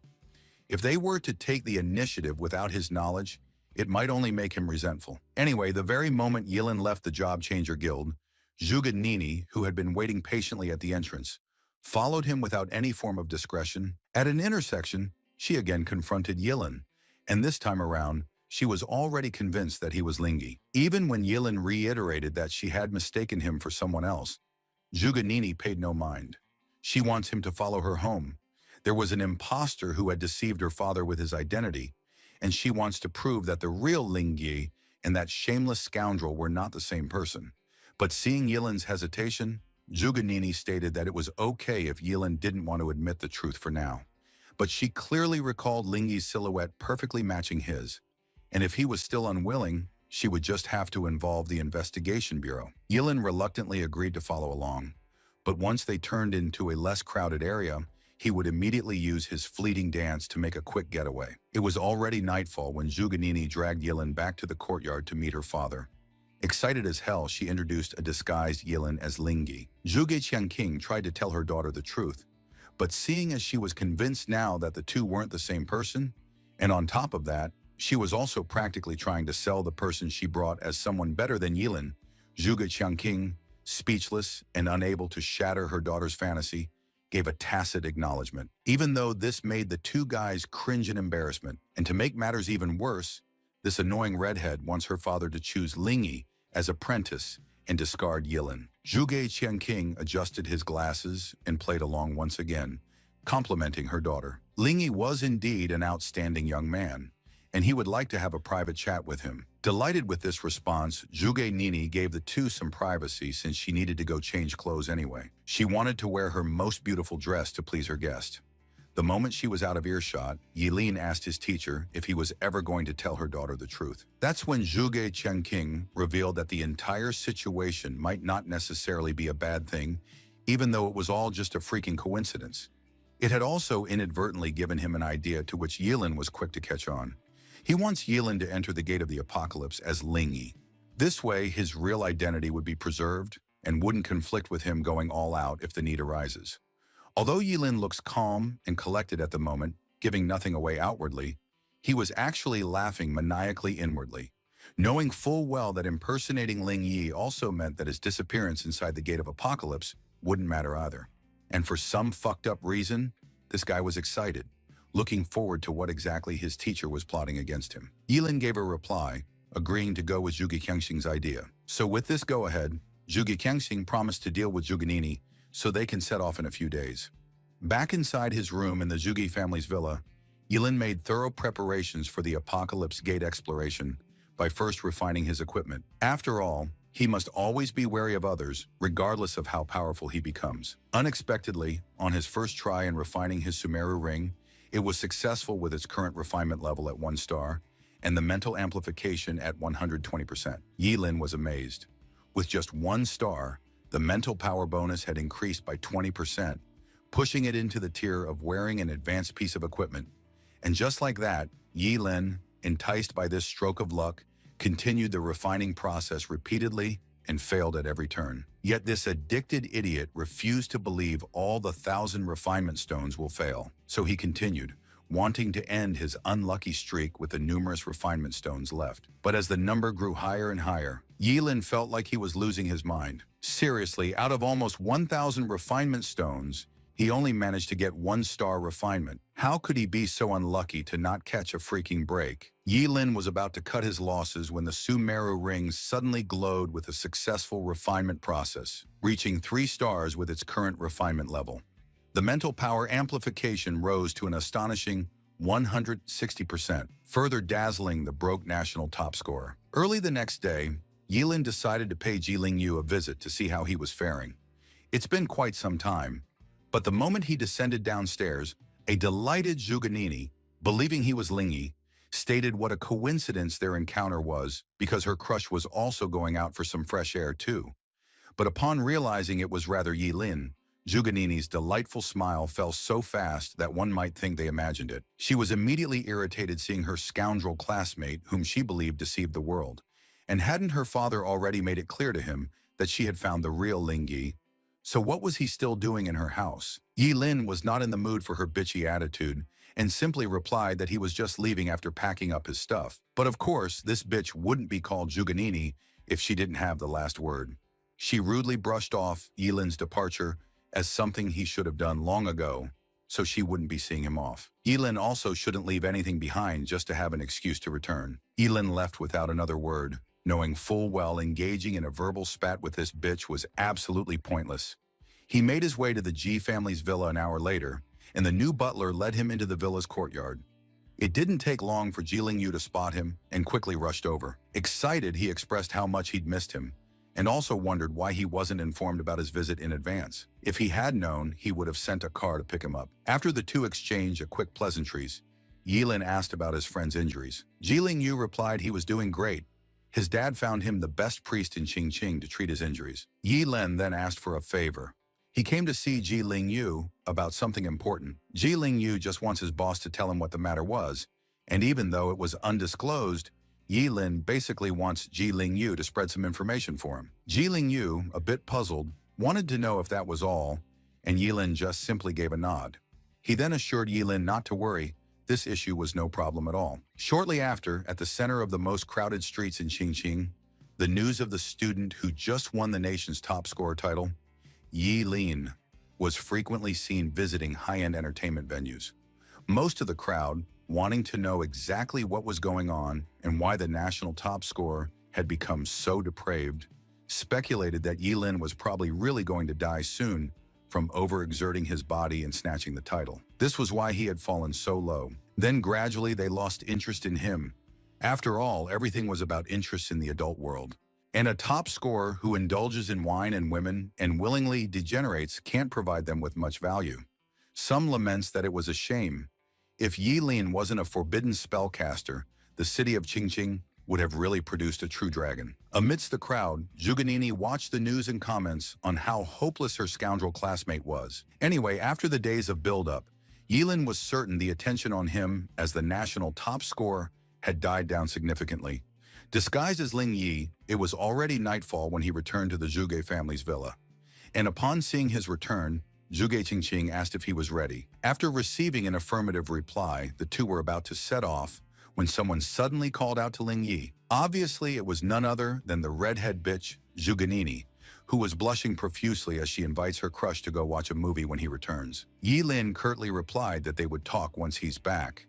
If they were to take the initiative without his knowledge, it might only make him resentful. Anyway, the very moment Yilin left the Job Changer Guild, Zhuge Nini, who had been waiting patiently at the entrance, followed him without any form of discretion. At an intersection, she again confronted Yilin, and this time around, she was already convinced that he was Ling Yi. Even when Yilin reiterated that she had mistaken him for someone else, Zhuge Nini paid no mind. She wants him to follow her home. There was an imposter who had deceived her father with his identity, and she wants to prove that the real Ling Yi and that shameless scoundrel were not the same person. But seeing Yilin's hesitation, Zhuge stated that it was okay if Yilin didn't want to admit the truth for now. But she clearly recalled Lingyi's silhouette perfectly matching his, and if he was still unwilling, she would just have to involve the investigation bureau. Yilin reluctantly agreed to follow along, but once they turned into a less crowded area, he would immediately use his fleeting dance to make a quick getaway. It was already nightfall when Zhuge dragged Yilin back to the courtyard to meet her father. Excited as hell, she introduced a disguised Yilin as Lingyi. Zhuge Qiangqing tried to tell her daughter the truth, but seeing as she was convinced now that the two weren't the same person, and on top of that, she was also practically trying to sell the person she brought as someone better than Yilin, Zhuge Qiangqing, speechless and unable to shatter her daughter's fantasy, gave a tacit acknowledgement, even though this made the two guys cringe in embarrassment. And to make matters even worse, this annoying redhead wants her father to choose Lingyi as apprentice and discard Yilin. Zhuge Qiangqing adjusted his glasses and played along once again, complimenting her daughter. Lingyi was indeed an outstanding young man, and he would like to have a private chat with him. Delighted with this response, Zhuge gave the two some privacy since she needed to go change clothes anyway. She wanted to wear her most beautiful dress to please her guest. The moment she was out of earshot, Yilin asked his teacher if he was ever going to tell her daughter the truth. That's when Zhuge Qiangqing revealed that the entire situation might not necessarily be a bad thing, even though it was all just a freaking coincidence. It had also inadvertently given him an idea to which Yilin was quick to catch on. He wants Yilin to enter the gate of the apocalypse as Lingyi. This way, his real identity would be preserved and wouldn't conflict with him going all out if the need arises. Although Yilin looks calm and collected at the moment, giving nothing away outwardly, he was actually laughing maniacally inwardly, knowing full well that impersonating Lingyi also meant that his disappearance inside the gate of apocalypse wouldn't matter either. And for some fucked up reason, this guy was excited, looking forward to what exactly his teacher was plotting against him. Yilin gave a reply, agreeing to go with Zhuge Qiangxing's idea. So with this go-ahead, Zhuge Qiangxing promised to deal with Zhuge so they can set off in a few days. Back inside his room in the Zhuge family's villa, Yilin made thorough preparations for the Apocalypse Gate exploration by first refining his equipment. After all, he must always be wary of others, regardless of how powerful he becomes. Unexpectedly, on his first try in refining his Sumeru ring, it was successful with its current refinement level at 1 star, and the mental amplification at 120%. Yilin was amazed. With just 1 star, the mental power bonus had increased by 20%, pushing it into the tier of wearing an advanced piece of equipment. And just like that, Yilin, enticed by this stroke of luck, continued the refining process repeatedly and failed at every turn. Yet this addicted idiot refused to believe all the 1,000 refinement stones will fail. So he continued, wanting to end his unlucky streak with the numerous refinement stones left. But as the number grew higher and higher, Yilin felt like he was losing his mind. Seriously, out of almost 1,000 refinement stones, he only managed to get 1 star refinement. How could he be so unlucky to not catch a freaking break? Yilin was about to cut his losses when the Sumeru ring suddenly glowed with a successful refinement process, reaching 3 stars with its current refinement level. The mental power amplification rose to an astonishing 160%, further dazzling the broke national top scorer. Early the next day, Yilin decided to pay Jilingyu a visit to see how he was faring. It's been quite some time, but the moment he descended downstairs, a delighted Zhuge, believing he was Lingyi, stated what a coincidence their encounter was because her crush was also going out for some fresh air too. But upon realizing it was rather Yilin, Zhuge delightful smile fell so fast that one might think they imagined it. She was immediately irritated seeing her scoundrel classmate whom she believed deceived the world. And hadn't her father already made it clear to him that she had found the real Lingyi? So what was he still doing in her house? Yilin was not in the mood for her bitchy attitude and simply replied that he was just leaving after packing up his stuff. But of course, this bitch wouldn't be called Zhuge if she didn't have the last word. She rudely brushed off Yilin's departure as something he should have done long ago, so she wouldn't be seeing him off. Yilin also shouldn't leave anything behind just to have an excuse to return. Yilin left without another word, knowing full well engaging in a verbal spat with this bitch was absolutely pointless. He made his way to the G family's villa an hour later, and the new butler led him into the villa's courtyard. It didn't take long for Jilingyu to spot him and quickly rushed over. Excited, he expressed how much he'd missed him, and also wondered why he wasn't informed about his visit in advance. If he had known, he would have sent a car to pick him up. After the two exchanged a quick pleasantries, Yilin asked about his friend's injuries. Jiling Yu replied he was doing great. His dad found him the best priest in Qingqing to treat his injuries. Yilin then asked for a favor. He came to see Jiling Yu about something important. Jiling Yu just wants his boss to tell him what the matter was, and even though it was undisclosed, Yilin basically wants Jiling Yu to spread some information for him. Jiling Yu, a bit puzzled, wanted to know if that was all, and Yilin just simply gave a nod. He then assured Yilin not to worry, this issue was no problem at all. Shortly after, at the center of the most crowded streets in Qingqing, the news of the student who just won the nation's top scorer title, Yi Lin, was frequently seen visiting high-end entertainment venues. Most of the crowd, wanting to know exactly what was going on and why the national top scorer had become so depraved, speculated that Yi Lin was probably really going to die soon from overexerting his body and snatching the title. This was why he had fallen so low. Then gradually they lost interest in him. After all, everything was about interest in the adult world. And a top scorer who indulges in wine and women and willingly degenerates can't provide them with much value. Some laments that it was a shame. If Yi Lin wasn't a forbidden spellcaster, the city of Qingqing would have really produced a true dragon. Amidst the crowd, Zhuganini watched the news and comments on how hopeless her scoundrel classmate was. Anyway, after the days of build-up, Yilin was certain the attention on him as the national top scorer had died down significantly. Disguised as Ling Yi, it was already nightfall when he returned to the Zhuge family's villa. And upon seeing his return, Zhuge Qingqing asked if he was ready. After receiving an affirmative reply, the two were about to set off when someone suddenly called out to Ling Yi. Obviously, it was none other than the redhead bitch, Zhuganini, who was blushing profusely as she invites her crush to go watch a movie when he returns. Yi Lin curtly replied that they would talk once he's back,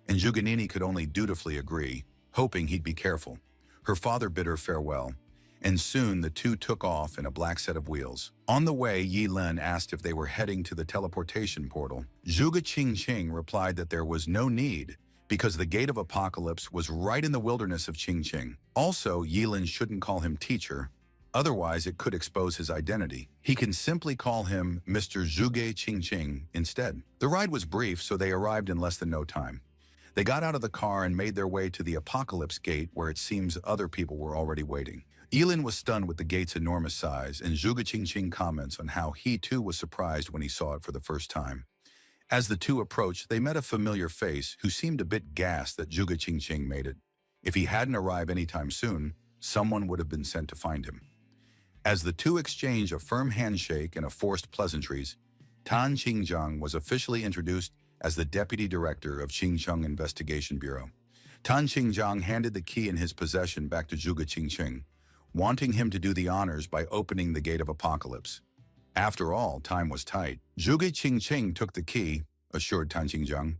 and Zhuganini could only dutifully agree, hoping he'd be careful. Her father bid her farewell, and soon the two took off in a black set of wheels. On the way, Yi Lin asked if they were heading to the teleportation portal. Zhuge Qingqing replied that there was no need, because the Gate of Apocalypse was right in the wilderness of Qingqing. Also, Yi Lin shouldn't call him teacher, otherwise it could expose his identity. He can simply call him Mr. Zhuge Qingqing instead. The ride was brief, so they arrived in less than no time. They got out of the car and made their way to the Apocalypse Gate, where it seems other people were already waiting. Yilin was stunned with the gate's enormous size, and Zhuge Qingqing comments on how he too was surprised when he saw it for the first time. As the two approached, they met a familiar face who seemed a bit gassed that Zhuge Qingqing made it. If he hadn't arrived anytime soon, someone would have been sent to find him. As the two exchanged a firm handshake and a forced pleasantries, Tan Qingjiang was officially introduced as the Deputy Director of Qingcheng Investigation Bureau. Tan Qingjiang handed the key in his possession back to Zhuge Qingqing, wanting him to do the honors by opening the Gate of Apocalypse. After all, time was tight. Zhuge Qingqing took the key, assured Tan Qingjiang,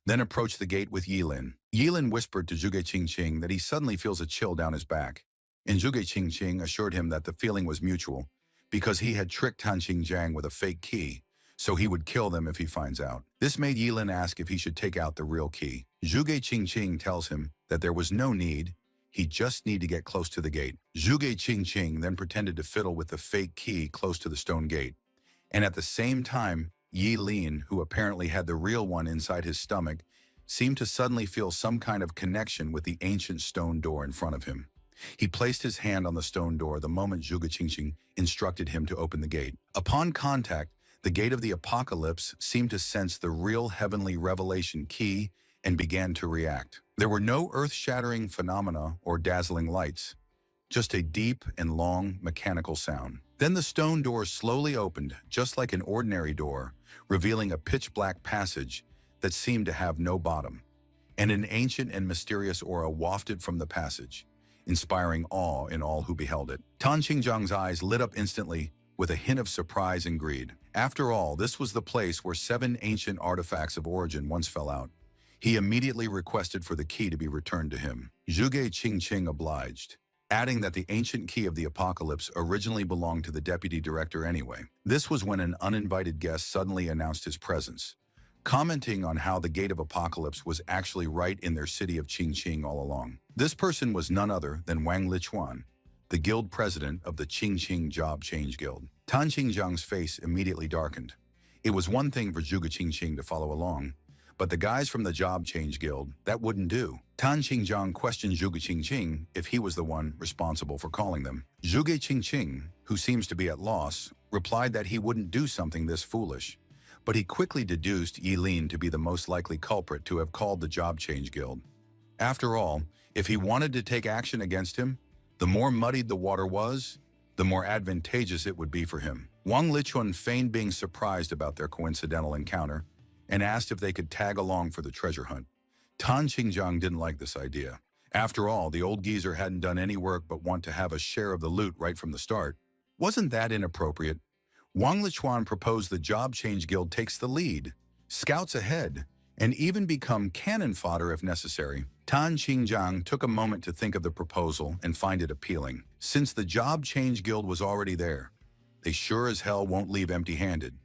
then approached the gate with Yilin. Yilin whispered to Zhuge Qingqing that he suddenly feels a chill down his back, and Zhuge Qingqing assured him that the feeling was mutual, because he had tricked Tan Qingjiang with a fake key, so he would kill them if he finds out. This made Yilin ask if he should take out the real key. Zhuge Qingqing tells him that there was no need, he just need to get close to the gate. Zhuge Qingqing then pretended to fiddle with the fake key close to the stone gate. And at the same time, Yi Lin, who apparently had the real one inside his stomach, seemed to suddenly feel some kind of connection with the ancient stone door in front of him. He placed his hand on the stone door the moment Zhuge Qingqing instructed him to open the gate. Upon contact, the Gate of the Apocalypse seemed to sense the real heavenly revelation key and began to react. There were no earth-shattering phenomena or dazzling lights, just a deep and long mechanical sound. Then the stone door slowly opened, just like an ordinary door, revealing a pitch-black passage that seemed to have no bottom, and an ancient and mysterious aura wafted from the passage, inspiring awe in all who beheld it. Tan Qingjiang's eyes lit up instantly with a hint of surprise and greed. After all, this was the place where 7 ancient artifacts of origin once fell out. He immediately requested for the key to be returned to him. Zhuge Qingqing obliged, adding that the ancient key of the apocalypse originally belonged to the deputy director anyway. This was when an uninvited guest suddenly announced his presence, commenting on how the Gate of Apocalypse was actually right in their city of Qingqing all along. This person was none other than Wang Lichuan, the guild president of the Qingqing Job Change Guild. Tan Qingjiang's face immediately darkened. It was one thing for Zhuge Qingqing to follow along, but the guys from the Job Change Guild, that wouldn't do. Tan Qingjiang questioned Zhuge Qingqing if he was the one responsible for calling them. Zhuge Qingqing, who seems to be at loss, replied that he wouldn't do something this foolish, but he quickly deduced Yi Lin to be the most likely culprit to have called the Job Change Guild. After all, if he wanted to take action against him, the more muddied the water was, the more advantageous it would be for him. Wang Lichuan feigned being surprised about their coincidental encounter and asked if they could tag along for the treasure hunt. Tan Qingjiang didn't like this idea. After all, the old geezer hadn't done any work but want to have a share of the loot right from the start. Wasn't that inappropriate? Wang Lichuan proposed the Job Change Guild takes the lead, scouts ahead, and even become cannon fodder if necessary. Tan Qingjiang took a moment to think of the proposal and find it appealing. Since the Job Change Guild was already there, they sure as hell won't leave empty-handed.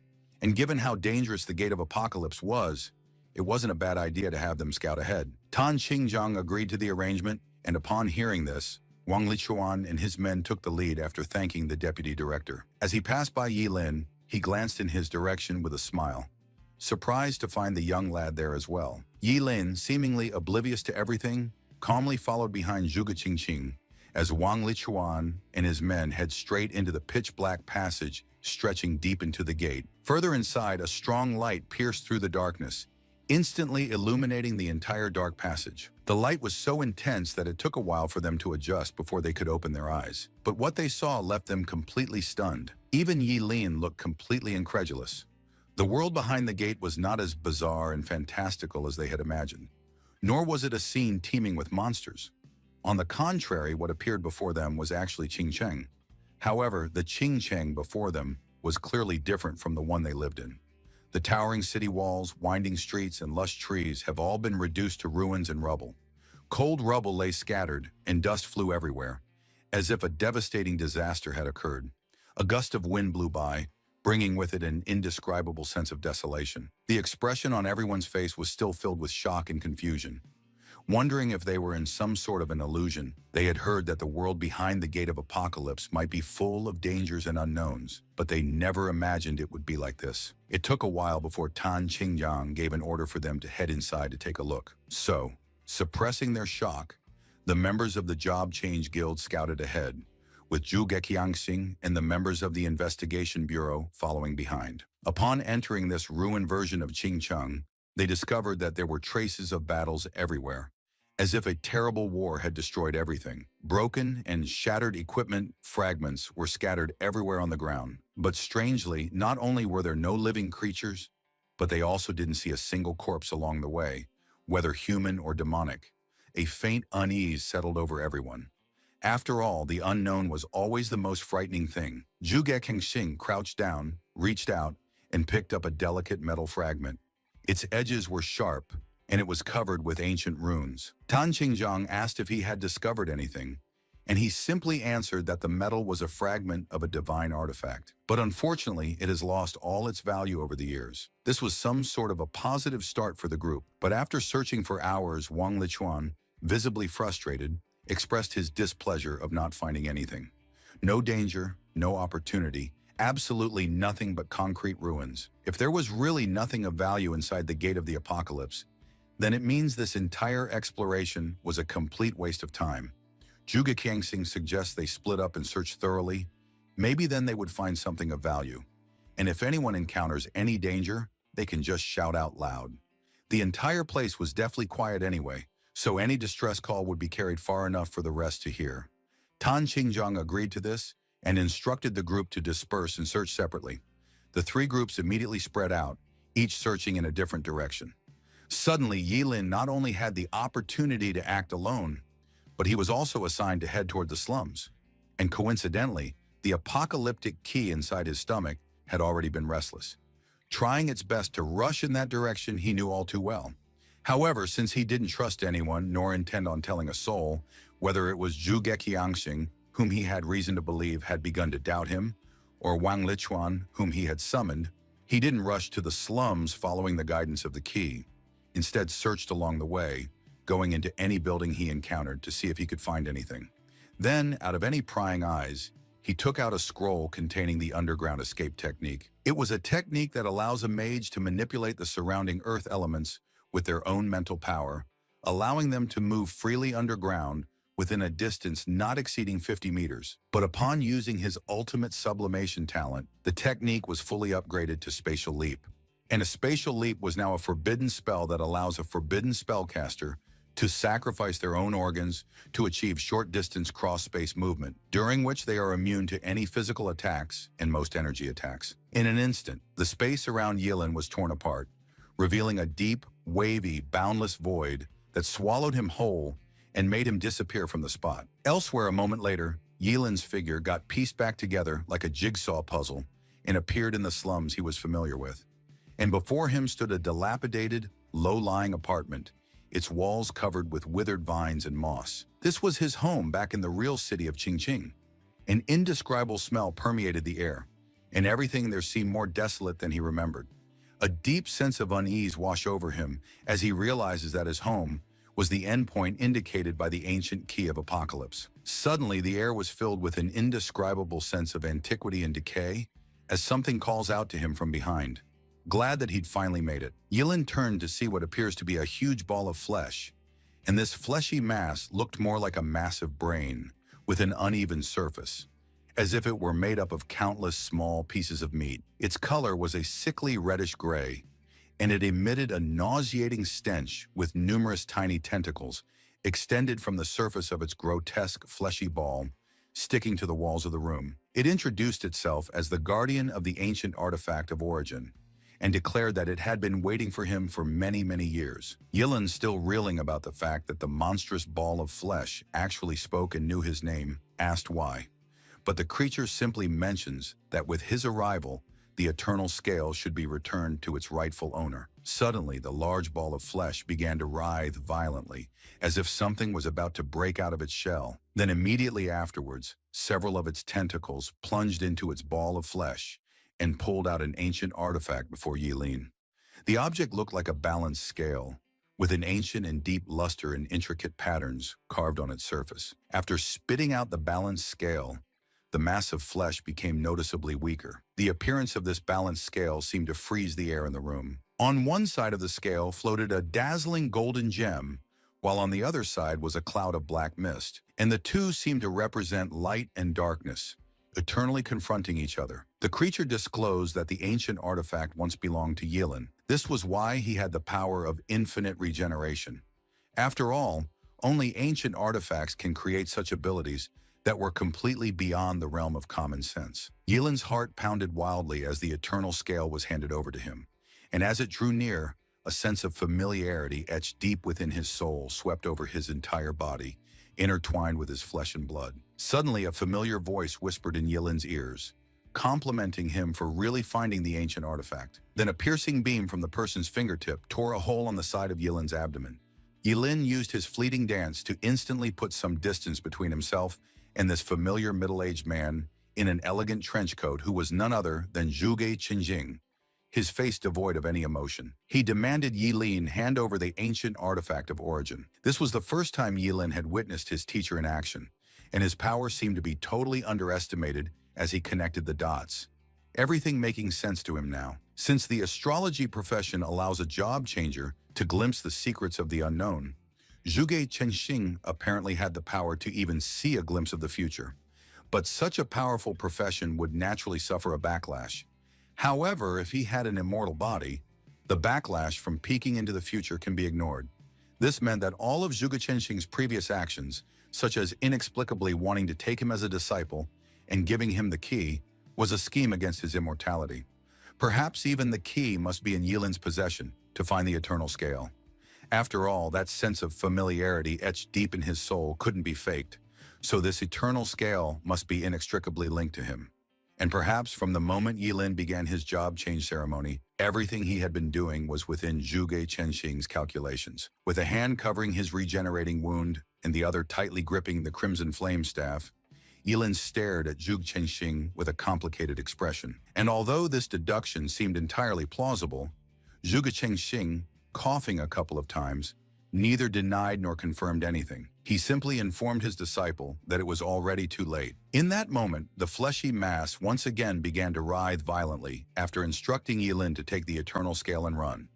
And given how dangerous the Gate of Apocalypse was, it wasn't a bad idea to have them scout ahead. Tan Qingjiang agreed to the arrangement, and upon hearing this, Wang Lichuan and his men took the lead after thanking the deputy director. As he passed by Yi Lin, he glanced in his direction with a smile, surprised to find the young lad there as well. Yi Lin, seemingly oblivious to everything, calmly followed behind Zhuge Qingqing as Wang Lichuan and his men head straight into the pitch-black passage stretching deep into the gate. Further inside, a strong light pierced through the darkness, instantly illuminating the entire dark passage. The light was so intense that it took a while for them to adjust before they could open their eyes. But what they saw left them completely stunned. Even Yi Lin looked completely incredulous. The world behind the gate was not as bizarre and fantastical as they had imagined, nor was it a scene teeming with monsters. On the contrary, what appeared before them was actually Qingcheng. However, the Qingcheng before them was clearly different from the one they lived in. The towering city walls, winding streets, and lush trees have all been reduced to ruins and rubble. Cold rubble lay scattered, and dust flew everywhere, as if a devastating disaster had occurred. A gust of wind blew by, bringing with it an indescribable sense of desolation. The expression on everyone's face was still filled with shock and confusion. Wondering if they were in some sort of an illusion, they had heard that the world behind the Gate of Apocalypse might be full of dangers and unknowns, but they never imagined it would be like this. It took a while before Tan Qingjiang gave an order for them to head inside to take a look. So, suppressing their shock, the members of the Job Change Guild scouted ahead, with Zhuge Qiangxing and the members of the Investigation Bureau following behind. Upon entering this ruined version of Qingcheng, they discovered that there were traces of battles everywhere, as if a terrible war had destroyed everything. Broken and shattered equipment fragments were scattered everywhere on the ground. But strangely, not only were there no living creatures, but they also didn't see a single corpse along the way, whether human or demonic. A faint unease settled over everyone. After all, the unknown was always the most frightening thing. Zhuge Qiangxing crouched down, reached out, and picked up a delicate metal fragment. Its edges were sharp, and it was covered with ancient runes. Tan Qingjiang asked if he had discovered anything, and he simply answered that the metal was a fragment of a divine artifact. But unfortunately, it has lost all its value over the years. This was some sort of a positive start for the group, but after searching for hours, Wang Lichuan, visibly frustrated, expressed his displeasure of not finding anything. No danger, no opportunity, absolutely nothing but concrete ruins. If there was really nothing of value inside the Gate of the Apocalypse, then it means this entire exploration was a complete waste of time. Zhuge Qiangxing suggests they split up and search thoroughly. Maybe then they would find something of value. And if anyone encounters any danger, they can just shout out loud. The entire place was deathly quiet anyway, so any distress call would be carried far enough for the rest to hear. Tan Qingjiang agreed to this and instructed the group to disperse and search separately. The three groups immediately spread out, each searching in a different direction. Suddenly, Yi Lin not only had the opportunity to act alone, but he was also assigned to head toward the slums. And coincidentally, the apocalyptic key inside his stomach had already been restless, trying its best to rush in that direction he knew all too well. However, since he didn't trust anyone nor intend on telling a soul, whether it was Zhuge Qiangxing, whom he had reason to believe had begun to doubt him, or Wang Lichuan, whom he had summoned, he didn't rush to the slums following the guidance of the key. Instead searched along the way, going into any building he encountered to see if he could find anything. Then, out of any prying eyes, he took out a scroll containing the underground escape technique. It was a technique that allows a mage to manipulate the surrounding earth elements with their own mental power, allowing them to move freely underground within a distance not exceeding 50 meters. But upon using his ultimate sublimation talent, the technique was fully upgraded to spatial leap. And a spatial leap was now a forbidden spell that allows a forbidden spellcaster to sacrifice their own organs to achieve short-distance cross-space movement, during which they are immune to any physical attacks and most energy attacks. In an instant, the space around Yilin was torn apart, revealing a deep, wavy, boundless void that swallowed him whole and made him disappear from the spot. Elsewhere, a moment later, Yilin's figure got pieced back together like a jigsaw puzzle and appeared in the slums he was familiar with. And before him stood a dilapidated, low-lying apartment, its walls covered with withered vines and moss. This was his home back in the real city of Qingqing. An indescribable smell permeated the air, and everything there seemed more desolate than he remembered. A deep sense of unease washed over him as he realizes that his home was the endpoint indicated by the ancient key of apocalypse. Suddenly, the air was filled with an indescribable sense of antiquity and decay as something calls out to him from behind. Glad that he'd finally made it, Yilin turned to see what appears to be a huge ball of flesh, and this fleshy mass looked more like a massive brain with an uneven surface, as if it were made up of countless small pieces of meat. Its color was a sickly reddish gray, and it emitted a nauseating stench with numerous tiny tentacles extended from the surface of its grotesque fleshy ball, sticking to the walls of the room. It introduced itself as the guardian of the ancient artifact of origin, and declared that it had been waiting for him for many, many years. Yilin, still reeling about the fact that the monstrous ball of flesh actually spoke and knew his name, asked why. But the creature simply mentions that with his arrival, the eternal scale should be returned to its rightful owner. Suddenly, the large ball of flesh began to writhe violently, as if something was about to break out of its shell. Then immediately afterwards, several of its tentacles plunged into its ball of flesh and pulled out an ancient artifact before Yilin. The object looked like a balanced scale, with an ancient and deep luster and intricate patterns carved on its surface. After spitting out the balanced scale, the mass of flesh became noticeably weaker. The appearance of this balanced scale seemed to freeze the air in the room. On one side of the scale floated a dazzling golden gem, while on the other side was a cloud of black mist, and the two seemed to represent light and darkness, eternally confronting each other. The creature disclosed that the ancient artifact once belonged to Yilin. This was why he had the power of infinite regeneration. After all, only ancient artifacts can create such abilities that were completely beyond the realm of common sense. Yilin's heart pounded wildly as the eternal scale was handed over to him, and as it drew near, a sense of familiarity etched deep within his soul swept over his entire body, intertwined with his flesh and blood. Suddenly, a familiar voice whispered in Yilin's ears, complimenting him for really finding the ancient artifact. Then a piercing beam from the person's fingertip tore a hole on the side of Yilin's abdomen. Yilin used his fleeting dance to instantly put some distance between himself and this familiar middle-aged man in an elegant trench coat who was none other than Zhuge Qingjing, his face devoid of any emotion. He demanded Yilin hand over the ancient artifact of origin. This was the first time Yilin had witnessed his teacher in action, and his power seemed to be totally underestimated as he connected the dots, everything making sense to him now. Since the astrology profession allows a job changer to glimpse the secrets of the unknown, Zhuge Qingjing apparently had the power to even see a glimpse of the future. But such a powerful profession would naturally suffer a backlash. However, if he had an immortal body, the backlash from peeking into the future can be ignored. This meant that all of Zhuge Qingjing's previous actions, such as inexplicably wanting to take him as a disciple and giving him the key, was a scheme against his immortality. Perhaps even the key must be in Yilin's possession to find the eternal scale. After all, that sense of familiarity etched deep in his soul couldn't be faked, so this eternal scale must be inextricably linked to him. And perhaps from the moment Yilin began his job change ceremony, everything he had been doing was within Zhuge Qingjing's calculations. With a hand covering his regenerating wound and the other tightly gripping the crimson flame staff, Yilin stared at Zhuge Qingjing with a complicated expression. And although this deduction seemed entirely plausible, Zhuge Qingjing, coughing a couple of times, neither denied nor confirmed anything. He simply informed his disciple that it was already too late. In that moment, the fleshy mass once again began to writhe violently after instructing Yilin to take the eternal scale and run,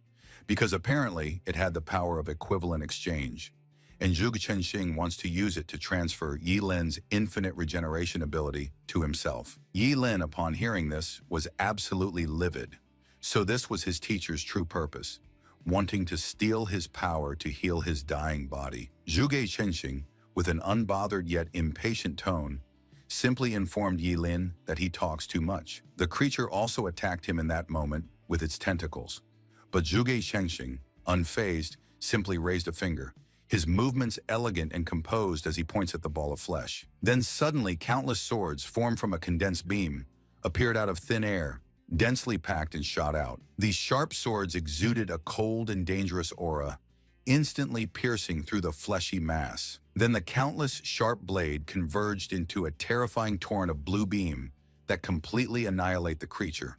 because apparently it had the power of equivalent exchange, and Zhuge Chenxing wants to use it to transfer Yilin's infinite regeneration ability to himself. Yilin, upon hearing this, was absolutely livid. So this was his teacher's true purpose, wanting to steal his power to heal his dying body. Zhuge Chenxing, with an unbothered yet impatient tone, simply informed Yilin that he talks too much. The creature also attacked him in that moment with its tentacles, but Zhuge Chenxing, unfazed, simply raised a finger, his movements elegant and composed as he points at the ball of flesh. Then suddenly countless swords, formed from a condensed beam, appeared out of thin air, densely packed and shot out. These sharp swords exuded a cold and dangerous aura, instantly piercing through the fleshy mass. Then the countless sharp blade converged into a terrifying torrent of blue beam that completely annihilate the creature,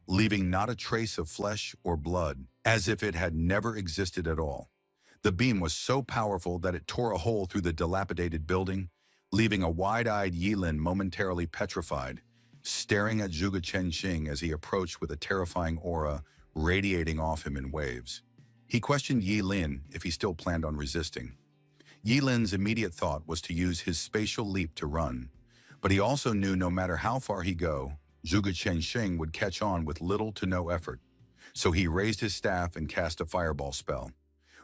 leaving not a trace of flesh or blood, as if it had never existed at all. The beam was so powerful that it tore a hole through the dilapidated building, leaving a wide-eyed Yilin momentarily petrified, staring at Zhuge Chenxing as he approached with a terrifying aura radiating off him in waves. He questioned Yilin if he still planned on resisting. Yilin's immediate thought was to use his spatial leap to run, but he also knew no matter how far he go, Zhuge Chenxing would catch on with little to no effort. So he raised his staff and cast a fireball spell.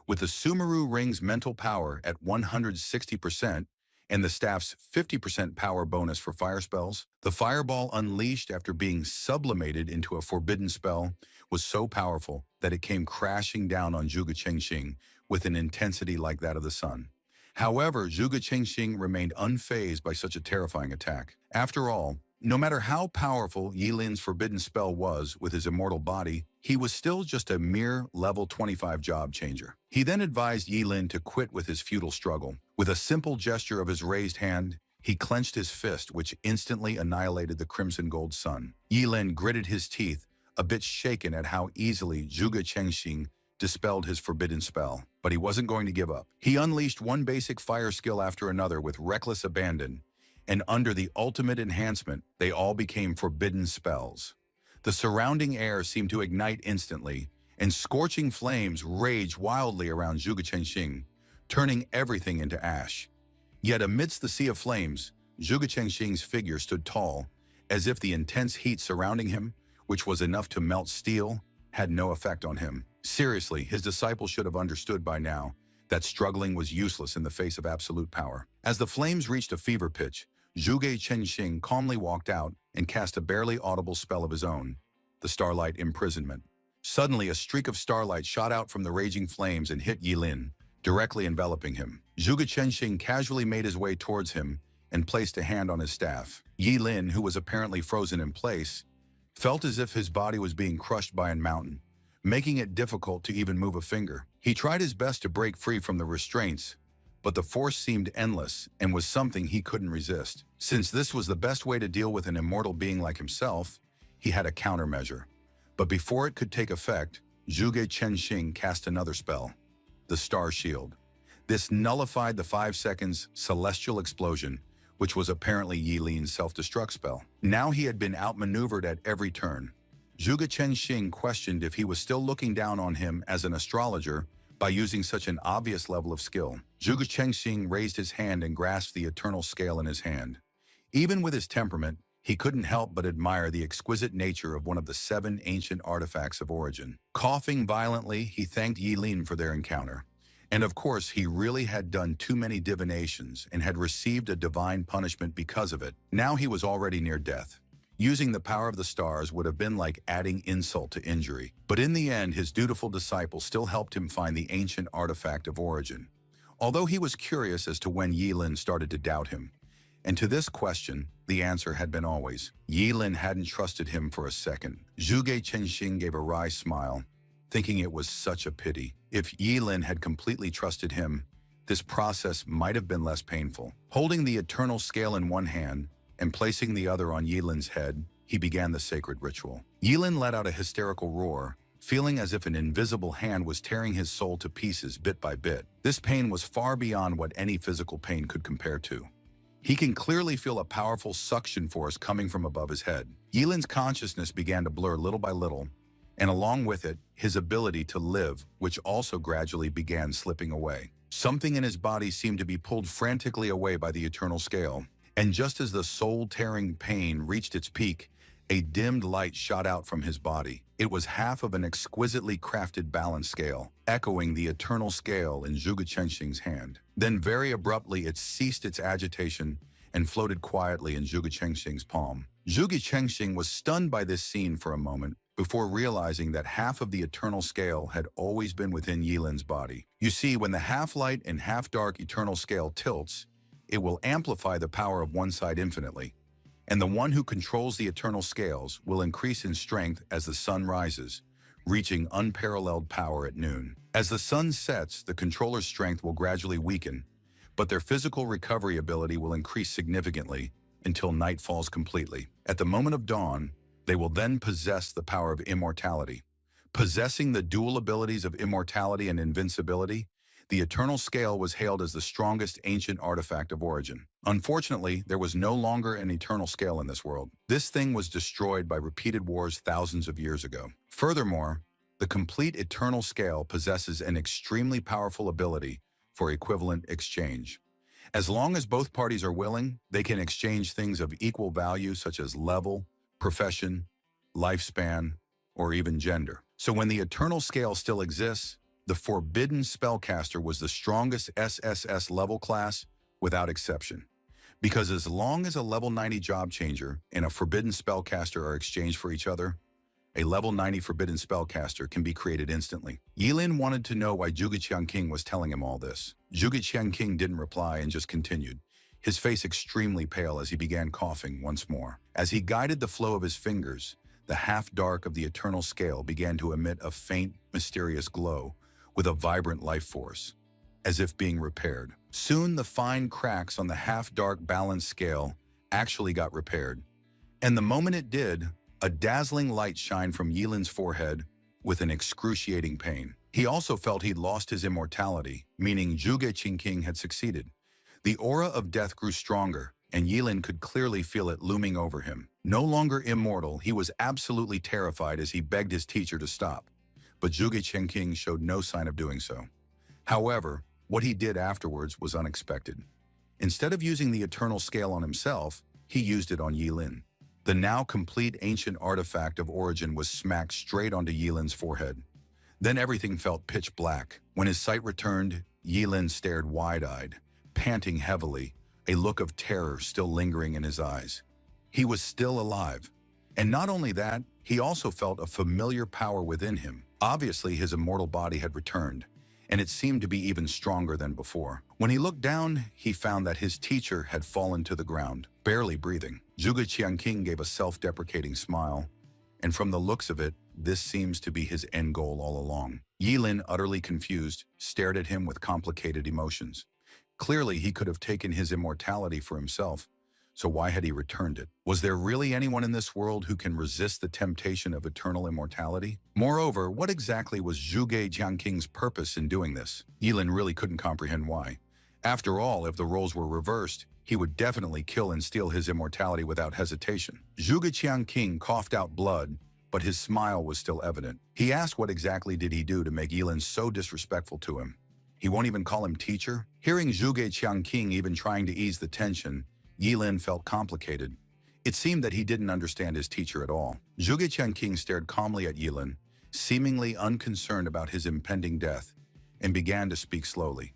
With the Sumeru Ring's mental power at 160% and the staff's 50% power bonus for fire spells, the fireball unleashed after being sublimated into a forbidden spell was so powerful that it came crashing down on Zhuge Chenxing with an intensity like that of the sun. However, Zhuge Chenxing remained unfazed by such a terrifying attack. After all, no matter how powerful Yilin's forbidden spell was with his immortal body, he was still just a mere level 25 job changer. He then advised Yilin to quit with his futile struggle. With a simple gesture of his raised hand, he clenched his fist, which instantly annihilated the crimson gold sun. Yilin gritted his teeth, a bit shaken at how easily Zhuge Chenxing dispelled his forbidden spell. But he wasn't going to give up. He unleashed one basic fire skill after another with reckless abandon, and under the ultimate enhancement, they all became forbidden spells. The surrounding air seemed to ignite instantly, and scorching flames raged wildly around Zhuge Chenxing, turning everything into ash. Yet amidst the sea of flames, Zhuge Chenxing's figure stood tall, as if the intense heat surrounding him, which was enough to melt steel, had no effect on him. Seriously, his disciples should have understood by now that struggling was useless in the face of absolute power. As the flames reached a fever pitch, Zhuge Chenxing calmly walked out and cast a barely audible spell of his own, the Starlight Imprisonment. Suddenly, a streak of starlight shot out from the raging flames and hit Yilin, directly enveloping him. Zhuge Chenxing casually made his way towards him and placed a hand on his staff. Yilin, who was apparently frozen in place, felt as if his body was being crushed by a mountain, making it difficult to even move a finger. He tried his best to break free from the restraints, but the force seemed endless and was something he couldn't resist. Since this was the best way to deal with an immortal being like himself, he had a countermeasure. But before it could take effect, Zhuge Chenxing cast another spell, the Star Shield. This nullified the 5 seconds celestial explosion, which was apparently Yilin's self-destruct spell. Now he had been outmaneuvered at every turn. Zhuge Chenxing questioned if he was still looking down on him as an astrologer by using such an obvious level of skill. Zhuge Chenxing raised his hand and grasped the eternal scale in his hand. Even with his temperament, he couldn't help but admire the exquisite nature of one of the 7 ancient artifacts of origin. Coughing violently, he thanked Yilin for their encounter. And of course, he really had done too many divinations and had received a divine punishment because of it. Now he was already near death. Using the power of the stars would have been like adding insult to injury. But in the end, his dutiful disciple still helped him find the ancient artifact of origin, although he was curious as to when Yilin started to doubt him. And to this question, the answer had been always. Yilin hadn't trusted him for a second. Zhuge Chenxing gave a wry smile, thinking it was such a pity. If Yilin had completely trusted him, this process might have been less painful. Holding the eternal scale in one hand and placing the other on Yilin's head, he began the sacred ritual. Yilin let out a hysterical roar, feeling as if an invisible hand was tearing his soul to pieces bit by bit. This pain was far beyond what any physical pain could compare to. He can clearly feel a powerful suction force coming from above his head. Yilin's consciousness began to blur little by little, and along with it, his ability to live, which also gradually began slipping away. Something in his body seemed to be pulled frantically away by the eternal scale, and just as the soul-tearing pain reached its peak, a dimmed light shot out from his body. It was half of an exquisitely crafted balance scale, echoing the eternal scale in Zhuge Chengxing's hand. Then very abruptly it ceased its agitation and floated quietly in Zhuge Chengxing's palm. Zhuge Chengxing was stunned by this scene for a moment before realizing that half of the eternal scale had always been within Yilin's body. You see, when the half-light and half-dark eternal scale tilts, it will amplify the power of one side infinitely, and the one who controls the eternal scales will increase in strength as the sun rises, reaching unparalleled power at noon. As the sun sets, the controller's strength will gradually weaken, but their physical recovery ability will increase significantly until night falls completely. At the moment of dawn, they will then possess the power of immortality. Possessing the dual abilities of immortality and invincibility, the eternal scale was hailed as the strongest ancient artifact of origin. Unfortunately, there was no longer an eternal scale in this world. This thing was destroyed by repeated wars thousands of years ago. Furthermore, the complete eternal scale possesses an extremely powerful ability for equivalent exchange. As long as both parties are willing, they can exchange things of equal value such as level, profession, lifespan, or even gender. So when the eternal scale still exists, the Forbidden Spellcaster was the strongest SSS level class without exception. Because as long as a level 90 job changer and a Forbidden Spellcaster are exchanged for each other, a level 90 Forbidden Spellcaster can be created instantly. Yilin wanted to know why Zhuge Qiangqing was telling him all this. Zhuge Qiangqing didn't reply and just continued, his face extremely pale as he began coughing once more. As he guided the flow of his fingers, the half-dark of the eternal scale began to emit a faint, mysterious glow with a vibrant life force, as if being repaired. Soon the fine cracks on the half-dark balance scale actually got repaired, and the moment it did, a dazzling light shined from Yilin's forehead with an excruciating pain. He also felt he'd lost his immortality, meaning Zhuge Qiangqing had succeeded. The aura of death grew stronger, and Yilin could clearly feel it looming over him. No longer immortal, he was absolutely terrified as he begged his teacher to stop, but Zhuge Qiangqing showed no sign of doing so. However, what he did afterwards was unexpected. Instead of using the eternal scale on himself, he used it on Yilin. The now complete ancient artifact of origin was smacked straight onto Yilin's forehead. Then everything felt pitch black. When his sight returned, Yilin stared wide-eyed, panting heavily, a look of terror still lingering in his eyes. He was still alive. And not only that, he also felt a familiar power within him. Obviously, his immortal body had returned, and it seemed to be even stronger than before. When he looked down, he found that his teacher had fallen to the ground, barely breathing. Zhuge Qiangqing gave a self-deprecating smile, and from the looks of it, this seems to be his end goal all along. Yilin, utterly confused, stared at him with complicated emotions. Clearly, he could have taken his immortality for himself, so why had he returned it? Was there really anyone in this world who can resist the temptation of eternal immortality? Moreover, what exactly was Zhuge Qiangqing's purpose in doing this? Yilin really couldn't comprehend why. After all, if the roles were reversed, he would definitely kill and steal his immortality without hesitation. Zhuge Qiangqing coughed out blood, but his smile was still evident. He asked what exactly did he do to make Yilin so disrespectful to him. He won't even call him teacher? Hearing Zhuge Qiangqing even trying to ease the tension, Yilin felt complicated. It seemed that he didn't understand his teacher at all. Zhuge Qiangqing stared calmly at Yilin, seemingly unconcerned about his impending death, and began to speak slowly.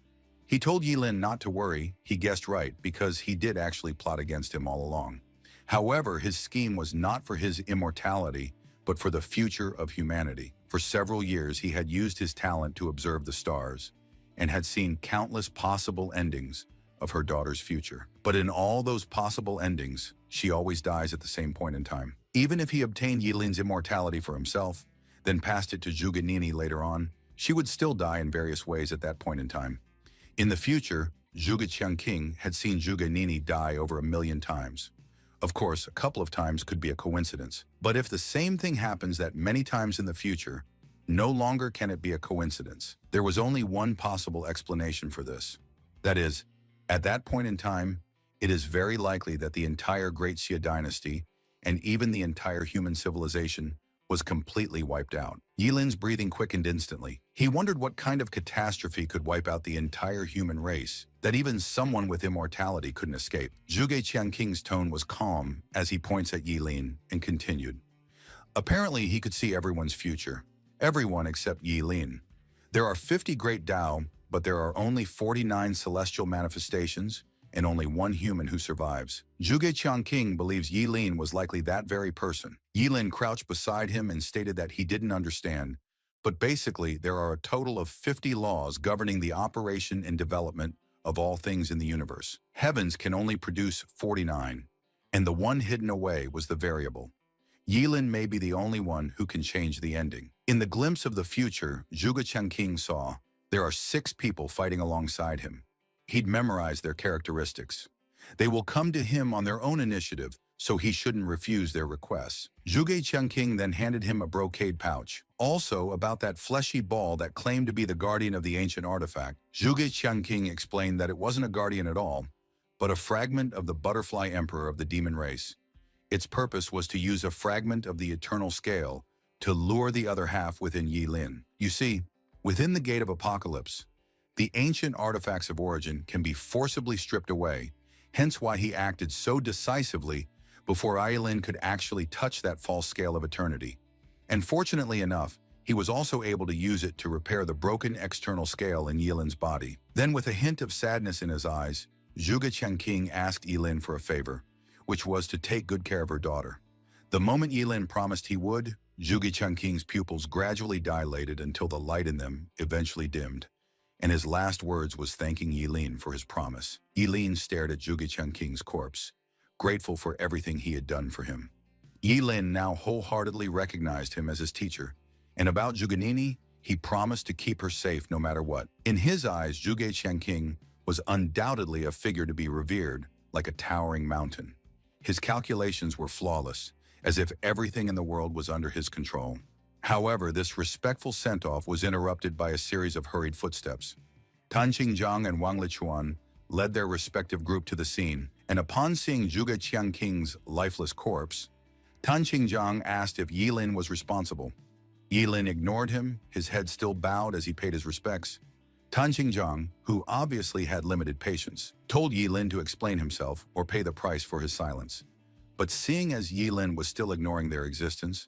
He told Yilin not to worry, he guessed right, because he did actually plot against him all along. However, his scheme was not for his immortality, but for the future of humanity. For several years, he had used his talent to observe the stars, and had seen countless possible endings of her daughter's future. But in all those possible endings, she always dies at the same point in time. Even if he obtained Yilin's immortality for himself, then passed it to Zhuge Nini later on, she would still die in various ways at that point in time. In the future, Zhuge Qiangqing had seen Zhuge Nini die over 1 million times. Of course, a couple of times could be a coincidence. But if the same thing happens that many times in the future, No longer can it be a coincidence. There was only one possible explanation for this. That is, at that point in time, it is very likely that the entire Great Xia dynasty, and even the entire human civilization, was completely wiped out. Yilin's breathing quickened instantly. He wondered what kind of catastrophe could wipe out the entire human race, that even someone with immortality couldn't escape. Zhuge Qiangqing's tone was calm as he points at Yilin and continued. Apparently, he could see everyone's future. Everyone except Yilin. There are 50 great Tao, but there are only 49 celestial manifestations, and only one human who survives. Zhuge Qiangqing believes Yilin was likely that very person. Yilin crouched beside him and stated that he didn't understand, but basically there are a total of 50 laws governing the operation and development of all things in the universe. Heavens can only produce 49, and the one hidden away was the variable. Yilin may be the only one who can change the ending. In the glimpse of the future, Zhuge Qiangqing saw, there are 6 people fighting alongside him. He'd memorized their characteristics. They will come to him on their own initiative, so he shouldn't refuse their requests. Zhuge Qiangqing then handed him a brocade pouch, also about that fleshy ball that claimed to be the guardian of the ancient artifact. Zhuge Qiangqing explained that it wasn't a guardian at all, but a fragment of the butterfly emperor of the demon race. Its purpose was to use a fragment of the eternal scale to lure the other half within Yilin. You see, within the gate of apocalypse, the ancient artifacts of origin can be forcibly stripped away, hence why he acted so decisively before Yilin could actually touch that false scale of eternity. And fortunately enough, he was also able to use it to repair the broken external scale in Yilin's body. Then with a hint of sadness in his eyes, Zhuge Qiangqing asked Yilin for a favor, which was to take good care of her daughter. The moment Yilin promised he would, Zhuge Qiangqing's pupils gradually dilated until the light in them eventually dimmed, and his last words was thanking Yilin for his promise. Yilin stared at Zhuge Qiangqing's corpse, grateful for everything he had done for him. Yilin now wholeheartedly recognized him as his teacher, and about Zhugenini, he promised to keep her safe no matter what. In his eyes, Zhuge Qiangqing was undoubtedly a figure to be revered, like a towering mountain. His calculations were flawless, as if everything in the world was under his control. However, this respectful sent-off was interrupted by a series of hurried footsteps. Tan Qingjiang and Wang Lichuan led their respective group to the scene, and upon seeing Zhuge Qiangqing's lifeless corpse, Tan Qingjiang asked if Yilin was responsible. Yilin ignored him, his head still bowed as he paid his respects. Tan Qingjiang, who obviously had limited patience, told Yilin to explain himself or pay the price for his silence. But seeing as Yilin was still ignoring their existence,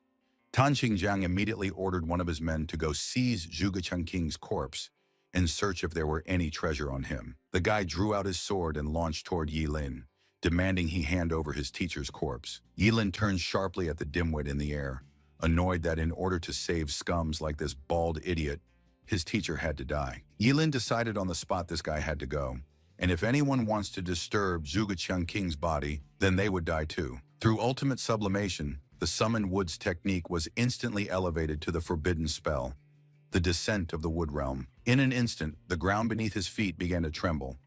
Tan Qingjiang immediately ordered one of his men to go seize Zhuge Qiangqing's corpse in search if there were any treasure on him. The guy drew out his sword and launched toward Yilin, demanding he hand over his teacher's corpse. Yilin turned sharply at the dimwit in the air, annoyed that in order to save scums like this bald idiot, his teacher had to die. Yilin decided on the spot this guy had to go, and if anyone wants to disturb Zhuge Qiangqing's body, then they would die too. Through ultimate sublimation, the summoned wood's technique was instantly elevated to the forbidden spell, the descent of the wood realm. In an instant, the ground beneath his feet began to tremble,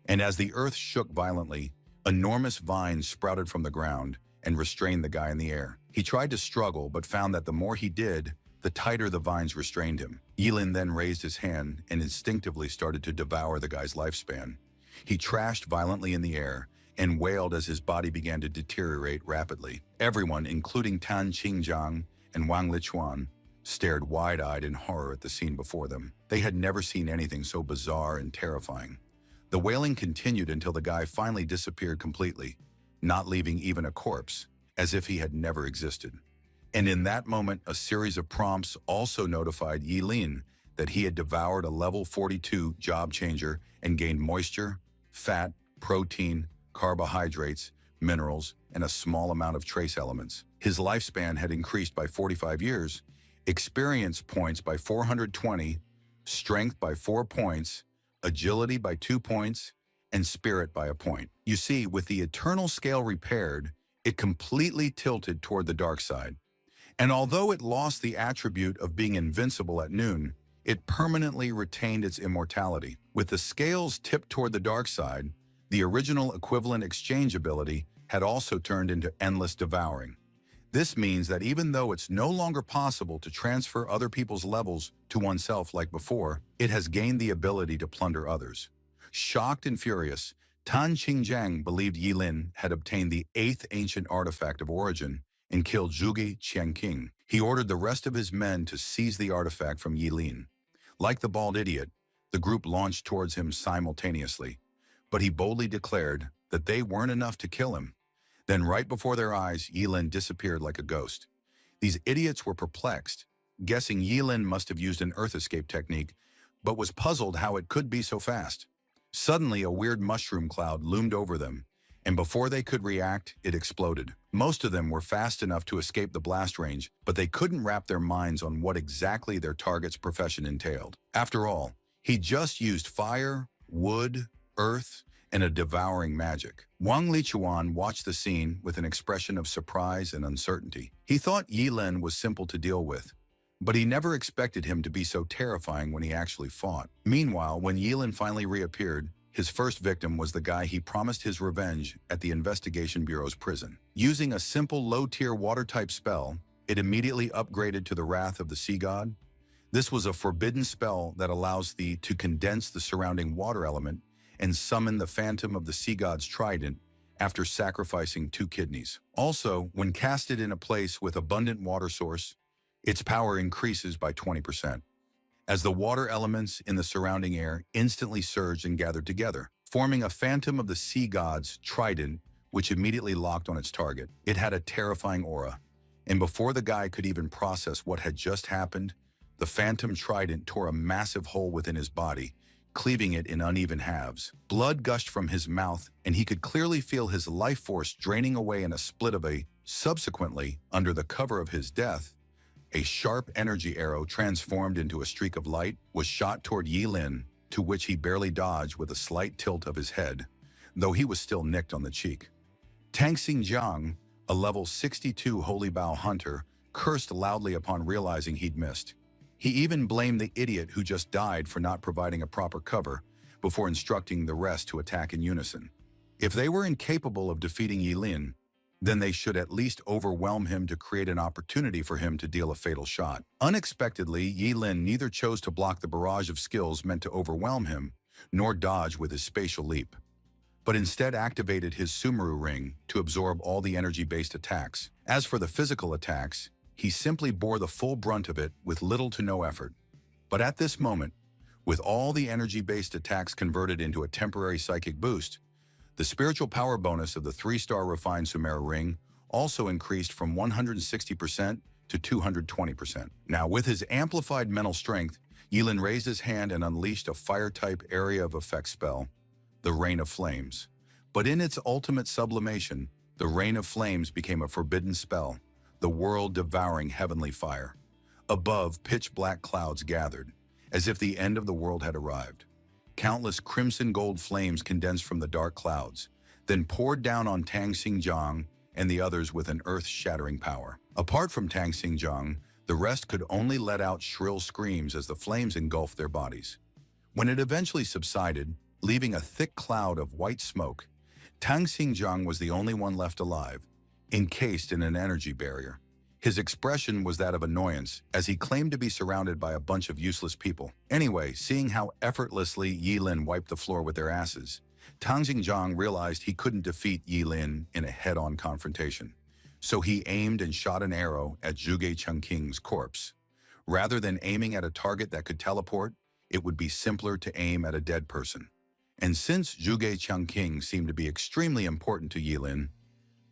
and as the earth shook violently, enormous vines sprouted from the ground and restrained the guy in the air. He tried to struggle, but found that the more he did, the tighter the vines restrained him. Yilin then raised his hand and instinctively started to devour the guy's lifespan. He trashed violently in the air and wailed as his body began to deteriorate rapidly. Everyone, including Tan Qingjiang and Wang Lichuan, stared wide-eyed in horror at the scene before them. They had never seen anything so bizarre and terrifying. The wailing continued until the guy finally disappeared completely, not leaving even a corpse, as if he had never existed. And in that moment, a series of prompts also notified Yilin that he had devoured a level 42 job changer and gained moisture, fat, protein, carbohydrates, minerals, and a small amount of trace elements. His lifespan had increased by 45 years, experience points by 420, strength by 4 points, agility by 2 points, and spirit by a point. You see, with the eternal scale repaired, it completely tilted toward the dark side. And although it lost the attribute of being invincible at noon, it permanently retained its immortality. With the scales tipped toward the dark side, the original equivalent exchange ability had also turned into endless devouring. This means that even though it's no longer possible to transfer other people's levels to oneself like before, it has gained the ability to plunder others. Shocked and furious, Tan Qingjiang believed Yilin had obtained the 8th ancient artifact of origin and killed Zhuge Qianqing. He ordered the rest of his men to seize the artifact from Yilin. Like the bald idiot, the group launched towards him simultaneously, but he boldly declared that they weren't enough to kill him. Then right before their eyes, Yilin disappeared like a ghost. These idiots were perplexed, guessing Yilin must have used an earth escape technique, but was puzzled how it could be so fast. Suddenly, a weird mushroom cloud loomed over them, and before they could react, it exploded. Most of them were fast enough to escape the blast range, but they couldn't wrap their minds on what exactly their target's profession entailed. After all, he just used fire, wood, earth, and a devouring magic. Wang Lichuan watched the scene with an expression of surprise and uncertainty. He thought Yilin was simple to deal with, but he never expected him to be so terrifying when he actually fought. Meanwhile, when Yilin finally reappeared, his first victim was the guy he promised his revenge at the Investigation Bureau's prison. Using a simple low-tier water-type spell, it immediately upgraded to the Wrath of the Sea God. This was a forbidden spell that allows thee to condense the surrounding water element and summon the phantom of the sea god's trident after sacrificing 2 kidneys. Also, when casted in a place with abundant water source, its power increases by 20%, as the water elements in the surrounding air instantly surged and gathered together, forming a phantom of the sea god's trident, which immediately locked on its target. It had a terrifying aura, and before the guy could even process what had just happened, the phantom trident tore a massive hole within his body, cleaving it in uneven halves. Blood gushed from his mouth, and he could clearly feel his life force draining away in a split of a. Subsequently, under the cover of his death, a sharp energy arrow transformed into a streak of light was shot toward Yilin, to which he barely dodged with a slight tilt of his head, though he was still nicked on the cheek. Tang Xingjiang, a level 62 Holy Bow hunter, cursed loudly upon realizing he'd missed. He even blamed the idiot who just died for not providing a proper cover before instructing the rest to attack in unison. If they were incapable of defeating Yilin, then they should at least overwhelm him to create an opportunity for him to deal a fatal shot. Unexpectedly, Yilin neither chose to block the barrage of skills meant to overwhelm him, nor dodge with his spatial leap, but instead activated his Sumeru ring to absorb all the energy-based attacks. As for the physical attacks, he simply bore the full brunt of it with little to no effort. But at this moment, with all the energy-based attacks converted into a temporary psychic boost, the spiritual power bonus of the 3-star refined Sumeru ring also increased from 160% to 220%. Now, with his amplified mental strength, Yilin raised his hand and unleashed a fire-type area of effect spell, the Rain of Flames. But in its ultimate sublimation, the Rain of Flames became a forbidden spell, the world-devouring heavenly fire. Above, pitch-black clouds gathered, as if the end of the world had arrived. Countless crimson gold flames condensed from the dark clouds, then poured down on Tang Xingjiang and the others with an earth-shattering power. Apart from Tang Xingjiang, the rest could only let out shrill screams as the flames engulfed their bodies. When it eventually subsided, leaving a thick cloud of white smoke, Tang Xingjiang was the only one left alive, encased in an energy barrier. His expression was that of annoyance, as he claimed to be surrounded by a bunch of useless people. Anyway, seeing how effortlessly Yilin wiped the floor with their asses, Tang Xingjiang realized he couldn't defeat Yilin in a head-on confrontation. So he aimed and shot an arrow at Zhuge Qianqing's corpse. Rather than aiming at a target that could teleport, it would be simpler to aim at a dead person. And since Zhuge Qianqing seemed to be extremely important to Yilin,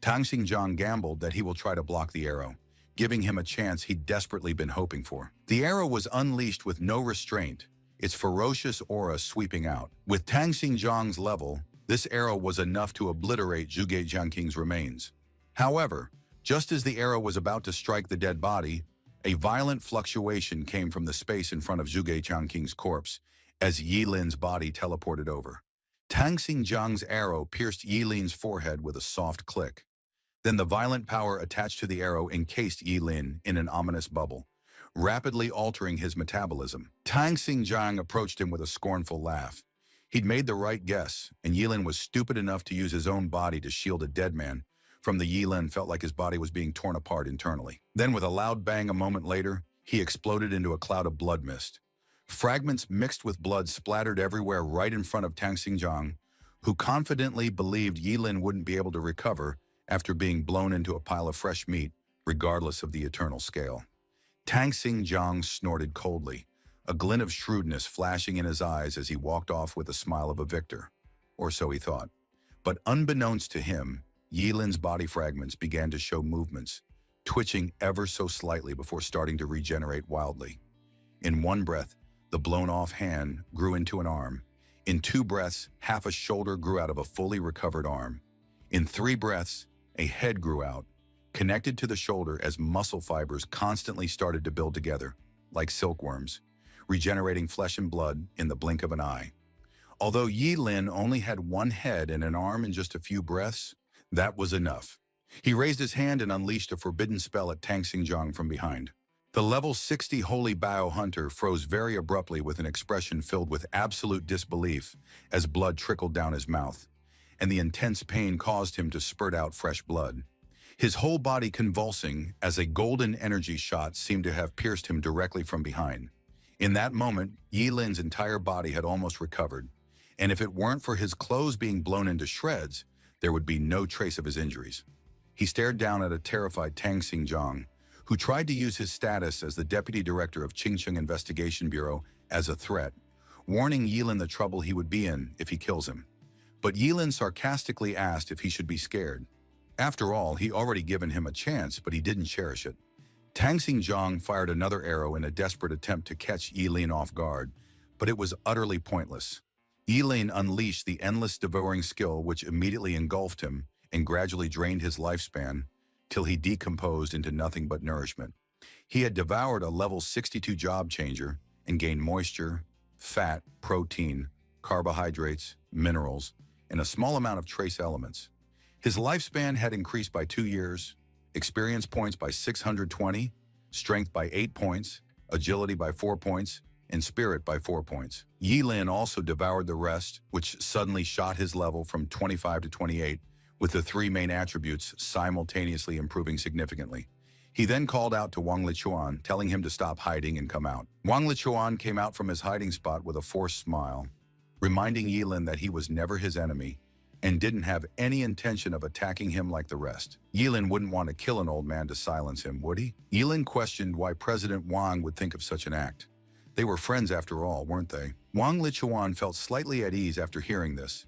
Tang Xingjiang gambled that he will try to block the arrow, giving him a chance he'd desperately been hoping for. The arrow was unleashed with no restraint, its ferocious aura sweeping out. With Tang Xingjiang's level, this arrow was enough to obliterate Zhuge Qianqing's remains. However, just as the arrow was about to strike the dead body, a violent fluctuation came from the space in front of Zhuge Qianqing's corpse as Yilin's body teleported over. Tang Xingjiang's arrow pierced Yilin's forehead with a soft click. Then the violent power attached to the arrow encased Yilin in an ominous bubble, rapidly altering his metabolism. Tang Xingjiang approached him with a scornful laugh. He'd made the right guess, and Yilin was stupid enough to use his own body to shield a dead man from the Yilin felt like his body was being torn apart internally. Then with a loud bang a moment later, he exploded into a cloud of blood mist. Fragments mixed with blood splattered everywhere right in front of Tang Xinjiang, who confidently believed Yilin wouldn't be able to recover after being blown into a pile of fresh meat, regardless of the eternal scale. Tang Xinjiang snorted coldly, a glint of shrewdness flashing in his eyes as he walked off with the smile of a victor. Or so he thought. But unbeknownst to him, Yilin's body fragments began to show movements, twitching ever so slightly before starting to regenerate wildly. In one breath, the blown-off hand grew into an arm. In 2 breaths, half a shoulder grew out of a fully recovered arm. In 3 breaths, a head grew out, connected to the shoulder as muscle fibers constantly started to build together, like silkworms, regenerating flesh and blood in the blink of an eye. Although Yilin only had 1 head and an arm in just a few breaths, that was enough. He raised his hand and unleashed a forbidden spell at Tang Xinjiang from behind. The level 60 Holy Bao Hunter froze very abruptly with an expression filled with absolute disbelief as blood trickled down his mouth, and the intense pain caused him to spurt out fresh blood. His whole body convulsing as a golden energy shot seemed to have pierced him directly from behind. In that moment, Yilin's entire body had almost recovered, and if it weren't for his clothes being blown into shreds, there would be no trace of his injuries. He stared down at a terrified Tang Xinjiang, who tried to use his status as the deputy director of Qingcheng Investigation Bureau as a threat, warning Yilin the trouble he would be in if he kills him. But Yilin sarcastically asked if he should be scared. After all, he already given him a chance, but he didn't cherish it. Tang Xinjiang fired another arrow in a desperate attempt to catch Yilin off guard, but it was utterly pointless. Yilin unleashed the endless devouring skill which immediately engulfed him and gradually drained his lifespan till he decomposed into nothing but nourishment. He had devoured a level 62 job changer and gained moisture, fat, protein, carbohydrates, minerals, and a small amount of trace elements. His lifespan had increased by 2 years, experience points by 620, strength by 8 points, agility by 4 points, and spirit by 4 points. Yilin also devoured the rest, which suddenly shot his level from 25 to 28, with the 3 main attributes simultaneously improving significantly. He then called out to Wang Lichuan, telling him to stop hiding and come out. Wang Lichuan came out from his hiding spot with a forced smile, reminding Yilin that he was never his enemy and didn't have any intention of attacking him like the rest. Yilin wouldn't want to kill an old man to silence him, would he? Yilin questioned why President Wang would think of such an act. They were friends after all, weren't they? Wang Lichuan felt slightly at ease after hearing this,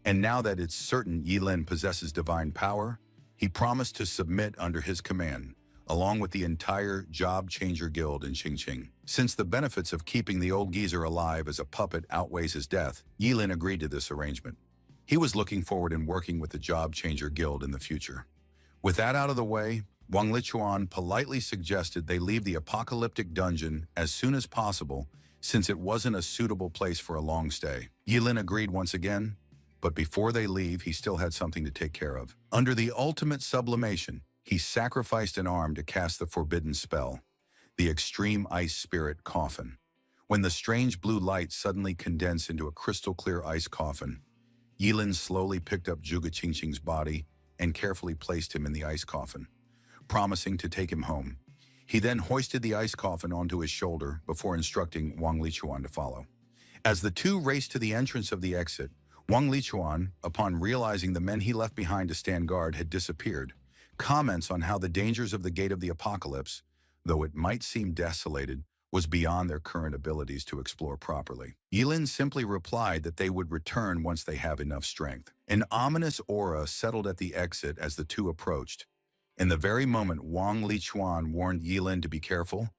and now that it's certain Yilin possesses divine power, he promised to submit under his command, along with the entire Job Changer Guild in Qingqing. Since the benefits of keeping the old geezer alive as a puppet outweighs his death, Yilin agreed to this arrangement. He was looking forward in working with the Job Changer Guild in the future. With that out of the way, Wang Lichuan politely suggested they leave the apocalyptic dungeon as soon as possible, since it wasn't a suitable place for a long stay. Yilin agreed once again, but before they leave, he still had something to take care of. Under the ultimate sublimation, he sacrificed an arm to cast the forbidden spell, the extreme ice spirit coffin. When the strange blue light suddenly condensed into a crystal-clear ice coffin, Yilin slowly picked up Zhuge Qingqing's body and carefully placed him in the ice coffin, promising to take him home. He then hoisted the ice coffin onto his shoulder before instructing Wang Lichuan to follow. As the two raced to the entrance of the exit, Wang Lichuan, upon realizing the men he left behind to stand guard had disappeared, comments on how the dangers of the Gate of the Apocalypse, though it might seem desolated, was beyond their current abilities to explore properly. Yilin simply replied that they would return once they have enough strength. An ominous aura settled at the exit as the two approached. In the very moment Wang Lichuan warned Yilin to be careful,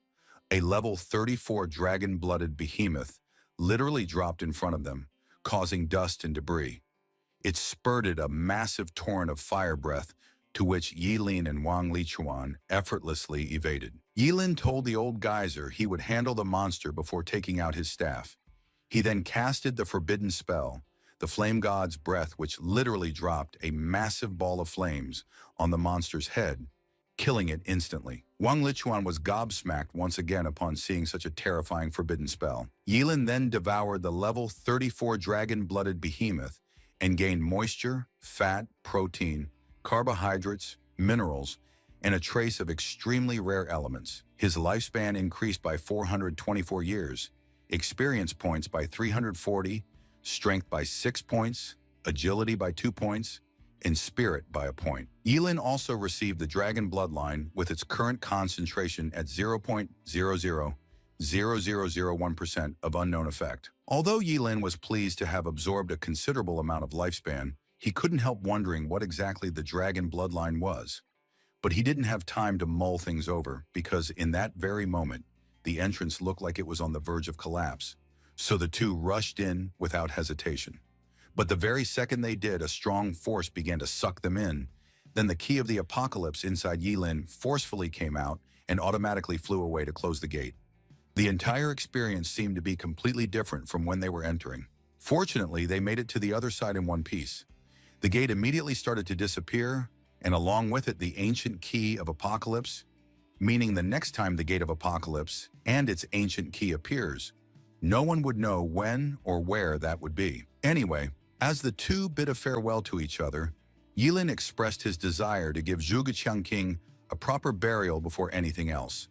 a level 34 dragon-blooded behemoth literally dropped in front of them, causing dust and debris. It spurted a massive torrent of fire breath to which Yilin and Wang Lichuan effortlessly evaded. Yilin told the old geyser he would handle the monster before taking out his staff. He then casted the forbidden spell, the flame god's breath, which literally dropped a massive ball of flames on the monster's head, killing it instantly. Wang Lichuan was gobsmacked once again upon seeing such a terrifying forbidden spell. Yilin then devoured the level 34 dragon-blooded behemoth and gained moisture, fat, protein, carbohydrates, minerals, and a trace of extremely rare elements. His lifespan increased by 424 years, experience points by 340, strength by 6 points, agility by 2 points, and spirit by a point. Yilin also received the Dragon Bloodline with its current concentration at 0.000001% of unknown effect. Although Yilin was pleased to have absorbed a considerable amount of lifespan, he couldn't help wondering what exactly the Dragon Bloodline was. But he didn't have time to mull things over because in that very moment, the entrance looked like it was on the verge of collapse. So the two rushed in without hesitation. But the very second they did, a strong force began to suck them in. Then the key of the apocalypse inside Yilin forcefully came out and automatically flew away to close the gate. The entire experience seemed to be completely different from when they were entering. Fortunately, they made it to the other side in one piece. The gate immediately started to disappear, and along with it the ancient key of apocalypse, meaning the next time the gate of apocalypse and its ancient key appears, no one would know when or where that would be. Anyway, as the two bid a farewell to each other, Yilin expressed his desire to give Zhuge King a proper burial before anything else.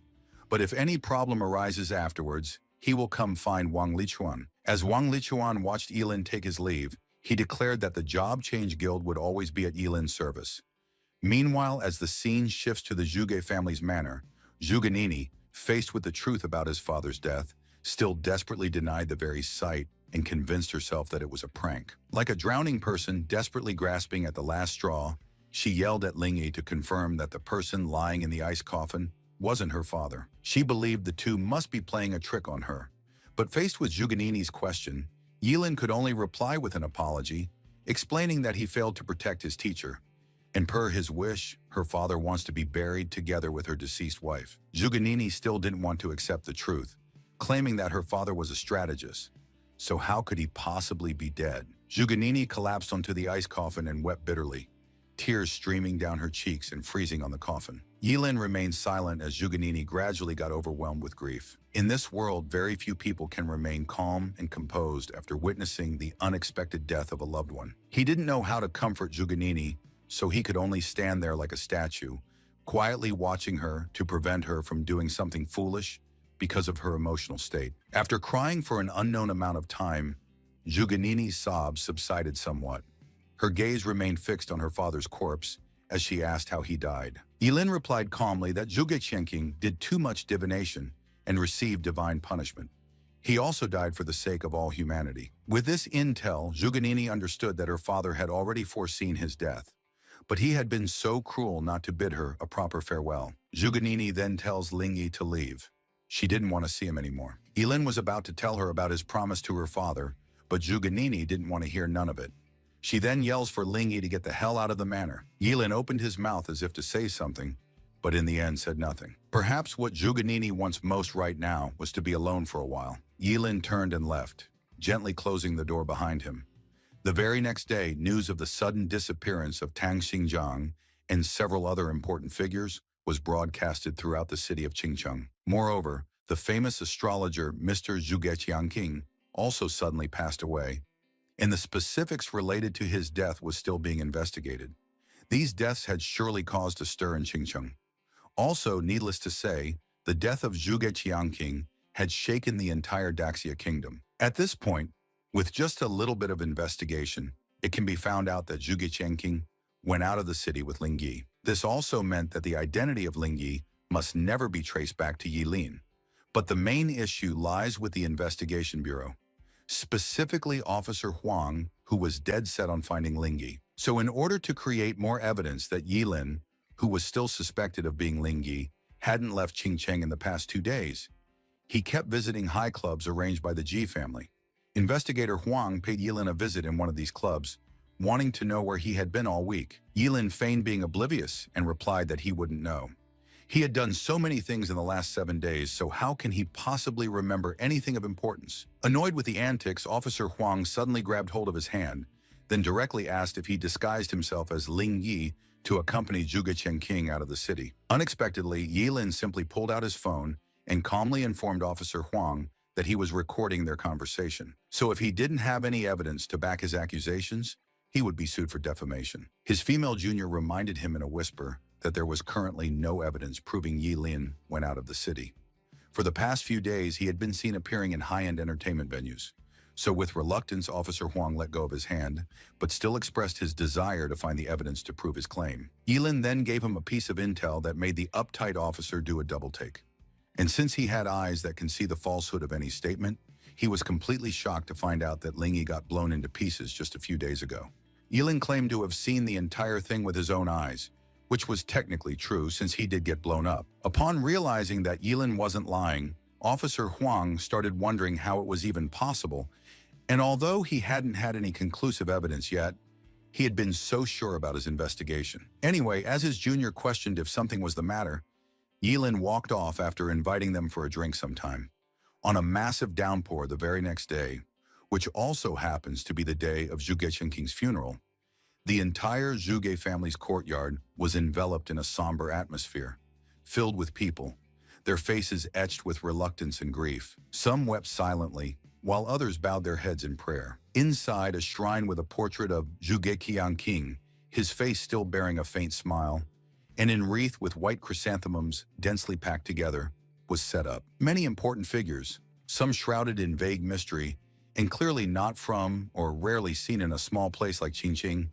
But if any problem arises afterwards, he will come find Wang Lichuan. As Wang Lichuan watched Yilin take his leave, he declared that the Job Change Guild would always be at Yilin's service. Meanwhile, as the scene shifts to the Zhuge family's manor, Zhuge Nini, faced with the truth about his father's death, still desperately denied the very sight and convinced herself that it was a prank. Like a drowning person desperately grasping at the last straw, she yelled at Lingyi to confirm that the person lying in the ice coffin wasn't her father. She believed the two must be playing a trick on her. But faced with Zhuge Nini's question, Yilin could only reply with an apology, explaining that he failed to protect his teacher. And per his wish, her father wants to be buried together with her deceased wife. Zhuge Nini still didn't want to accept the truth, claiming that her father was a strategist. So how could he possibly be dead? Zhuge Nini collapsed onto the ice coffin and wept bitterly, tears streaming down her cheeks and freezing on the coffin. Yilin remained silent as Zhuge Nini gradually got overwhelmed with grief. In this world, very few people can remain calm and composed after witnessing the unexpected death of a loved one. He didn't know how to comfort Zhuge Nini, so he could only stand there like a statue, quietly watching her to prevent her from doing something foolish because of her emotional state. After crying for an unknown amount of time, Zhuge Nini's sobs subsided somewhat. Her gaze remained fixed on her father's corpse as she asked how he died. Yilin replied calmly that Zhuge Qianqing did too much divination and received divine punishment. He also died for the sake of all humanity. With this intel, Zhuge Nini understood that her father had already foreseen his death, but he had been so cruel not to bid her a proper farewell. Zhuge Nini then tells Lingyi to leave. She didn't want to see him anymore. Yilin was about to tell her about his promise to her father, but Zhuge Nini didn't want to hear none of it. She then yells for Lingyi to get the hell out of the manor. Yilin opened his mouth as if to say something, but in the end said nothing. Perhaps what Zhuge Nini wants most right now was to be alone for a while. Yilin turned and left, gently closing the door behind him. The very next day, news of the sudden disappearance of Tang Xingjiang and several other important figures was broadcasted throughout the city of Qingcheng. Moreover, the famous astrologer Mr. Zhuge Qianqing also suddenly passed away, and the specifics related to his death was still being investigated. These deaths had surely caused a stir in Qingcheng. Also, needless to say, the death of Zhuge Qianqing had shaken the entire Daxia kingdom. At this point, with just a little bit of investigation, it can be found out that Zhuge Qianqing went out of the city with Lingyi. This also meant that the identity of Lingyi must never be traced back to Yilin. But the main issue lies with the investigation bureau, specifically Officer Huang, who was dead set on finding Lingyi. So in order to create more evidence that Yilin, who was still suspected of being Lingyi, hadn't left Qingcheng in the past 2 days, he kept visiting high clubs arranged by the Ji family. Investigator Huang paid Yilin a visit in one of these clubs, wanting to know where he had been all week. Yilin feigned being oblivious and replied that he wouldn't know. He had done so many things in the last 7 days, so how can he possibly remember anything of importance? Annoyed with the antics, Officer Huang suddenly grabbed hold of his hand, then directly asked if he disguised himself as Lingyi to accompany Zhuge Qianqing out of the city. Unexpectedly, Yilin simply pulled out his phone and calmly informed Officer Huang that he was recording their conversation. So if he didn't have any evidence to back his accusations, he would be sued for defamation. His female junior reminded him in a whisper that there was currently no evidence proving Yi Lin went out of the city. For the past few days, he had been seen appearing in high-end entertainment venues. So with reluctance, Officer Huang let go of his hand, but still expressed his desire to find the evidence to prove his claim. Yi Lin then gave him a piece of intel that made the uptight officer do a double-take. And since he had eyes that can see the falsehood of any statement, he was completely shocked to find out that Ling Yi got blown into pieces just a few days ago. Yi Lin claimed to have seen the entire thing with his own eyes, which was technically true since he did get blown up. Upon realizing that Yi Lin wasn't lying, Officer Huang started wondering how it was even possible, and although he hadn't had any conclusive evidence yet, he had been so sure about his investigation. Anyway, as his junior questioned if something was the matter, Yi Lin walked off after inviting them for a drink sometime. On a massive downpour the very next day, which also happens to be the day of Zhuge Qiangqing's funeral, the entire Zhuge family's courtyard was enveloped in a somber atmosphere, filled with people, their faces etched with reluctance and grief. Some wept silently, while others bowed their heads in prayer. Inside a shrine with a portrait of Zhuge Qiangqing, his face still bearing a faint smile, and enwreathed with white chrysanthemums densely packed together, was set up. Many important figures, some shrouded in vague mystery, and clearly not from or rarely seen in a small place like Qingqing,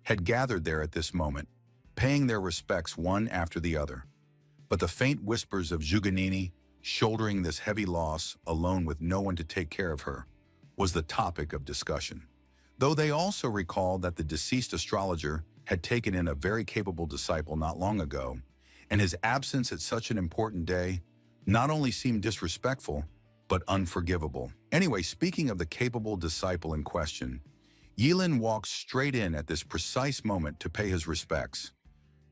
had gathered there at this moment, paying their respects one after the other. But the faint whispers of Zhuganini, shouldering this heavy loss alone with no one to take care of her, was the topic of discussion. Though they also recalled that the deceased astrologer had taken in a very capable disciple not long ago, and his absence at such an important day not only seemed disrespectful, but unforgivable. Anyway, speaking of the capable disciple in question, Yi Lin walked straight in at this precise moment to pay his respects.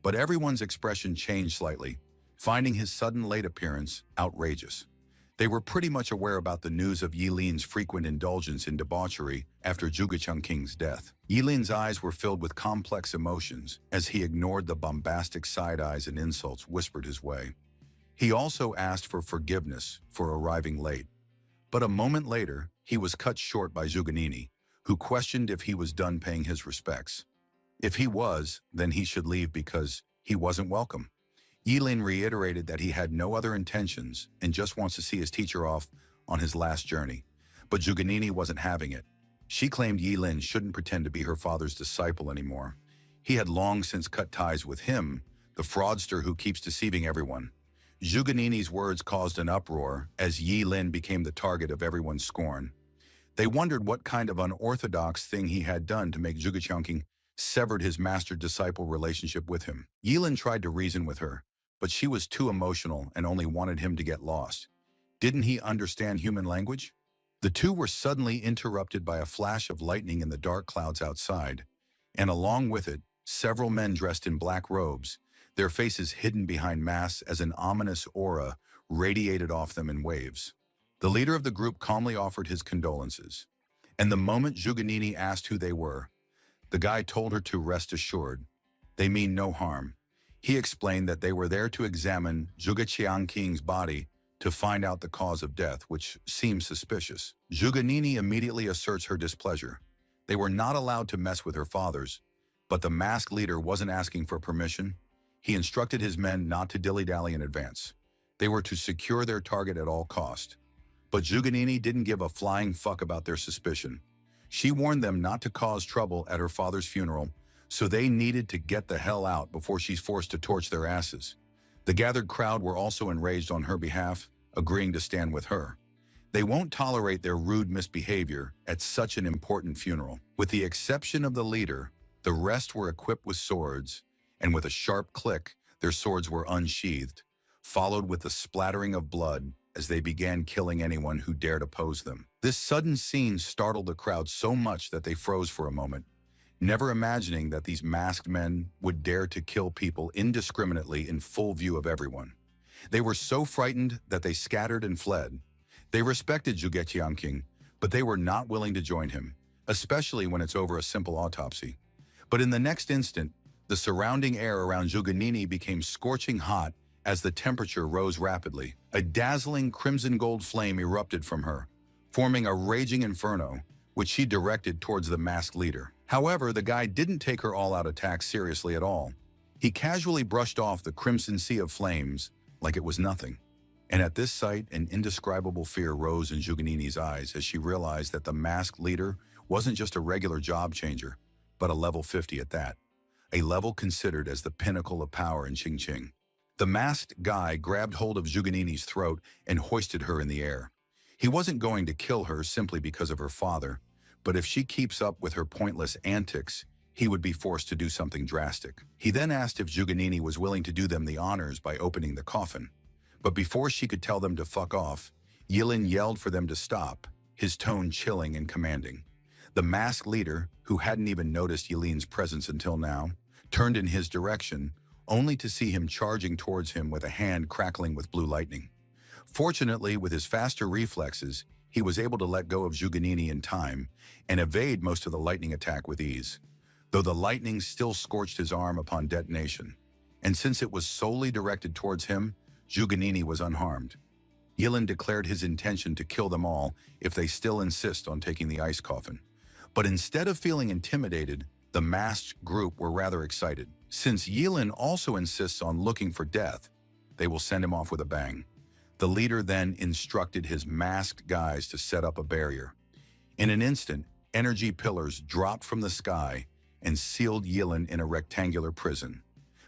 But everyone's expression changed slightly, finding his sudden late appearance outrageous. They were pretty much aware about the news of Yi Lin's frequent indulgence in debauchery after Zhuge Qiangqing's death. Yi Lin's eyes were filled with complex emotions as he ignored the bombastic side eyes and insults whispered his way. He also asked for forgiveness for arriving late. But a moment later, he was cut short by Zhuganini, who questioned if he was done paying his respects. If he was, then he should leave because he wasn't welcome. Yi Lin reiterated that he had no other intentions and just wants to see his teacher off on his last journey. But Zhuganini wasn't having it. She claimed Yi Lin shouldn't pretend to be her father's disciple anymore. He had long since cut ties with him, the fraudster who keeps deceiving everyone. Zhuganini's words caused an uproar as Yi Lin became the target of everyone's scorn. They wondered what kind of unorthodox thing he had done to make Zhuge Qiangqing severed his master-disciple relationship with him. Yi Lin tried to reason with her, but she was too emotional and only wanted him to get lost. Didn't he understand human language? The two were suddenly interrupted by a flash of lightning in the dark clouds outside, and along with it, several men dressed in black robes, their faces hidden behind masks as an ominous aura radiated off them in waves. The leader of the group calmly offered his condolences, and the moment Zhuganini asked who they were, the guy told her to rest assured, they mean no harm. He explained that they were there to examine Zhuge Qiangqing's body to find out the cause of death, which seemed suspicious. Zhuganini immediately asserts her displeasure. They were not allowed to mess with her fathers, but the masked leader wasn't asking for permission. He instructed his men not to dilly-dally in advance. They were to secure their target at all cost. But Zhuganini didn't give a flying fuck about their suspicion. She warned them not to cause trouble at her father's funeral, so they needed to get the hell out before she's forced to torch their asses. The gathered crowd were also enraged on her behalf, agreeing to stand with her. They won't tolerate their rude misbehavior at such an important funeral. With the exception of the leader, the rest were equipped with swords, and with a sharp click, their swords were unsheathed, followed with the splattering of blood as they began killing anyone who dared oppose them. This sudden scene startled the crowd so much that they froze for a moment, never imagining that these masked men would dare to kill people indiscriminately in full view of everyone. They were so frightened that they scattered and fled. They respected Zhuge Qiangqing, but they were not willing to join him, especially when it's over a simple autopsy. But in the next instant, the surrounding air around Zhuganini became scorching hot as the temperature rose rapidly. A dazzling crimson gold flame erupted from her, forming a raging inferno, which she directed towards the masked leader. However, the guy didn't take her all-out attack seriously at all. He casually brushed off the crimson sea of flames like it was nothing. And at this sight, an indescribable fear rose in Juganini's eyes as she realized that the masked leader wasn't just a regular job changer, but a level 50 at that, a level considered as the pinnacle of power in Qingqing. The masked guy grabbed hold of Juganini's throat and hoisted her in the air. He wasn't going to kill her simply because of her father, but if she keeps up with her pointless antics, he would be forced to do something drastic. He then asked if Juganini was willing to do them the honors by opening the coffin. But before she could tell them to fuck off, Yilin yelled for them to stop, his tone chilling and commanding. The masked leader, who hadn't even noticed Yilin's presence until now, turned in his direction, only to see him charging towards him with a hand crackling with blue lightning. Fortunately, with his faster reflexes, he was able to let go of Juganini in time and evade most of the lightning attack with ease, though the lightning still scorched his arm upon detonation. And since it was solely directed towards him, Juganini was unharmed. Yilin declared his intention to kill them all if they still insist on taking the ice coffin. But instead of feeling intimidated, the masked group were rather excited. Since Yilin also insists on looking for death, they will send him off with a bang. The leader then instructed his masked guys to set up a barrier. In an instant, energy pillars dropped from the sky and sealed Yilin in a rectangular prison.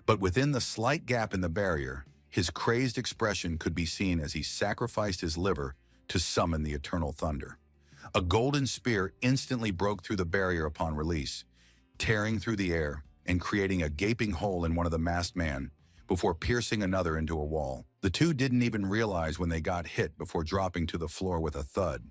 But within the slight gap in the barrier, his crazed expression could be seen as he sacrificed his liver to summon the eternal thunder. A golden spear instantly broke through the barrier upon release, tearing through the air and creating a gaping hole in one of the masked men before piercing another into a wall. The two didn't even realize when they got hit before dropping to the floor with a thud.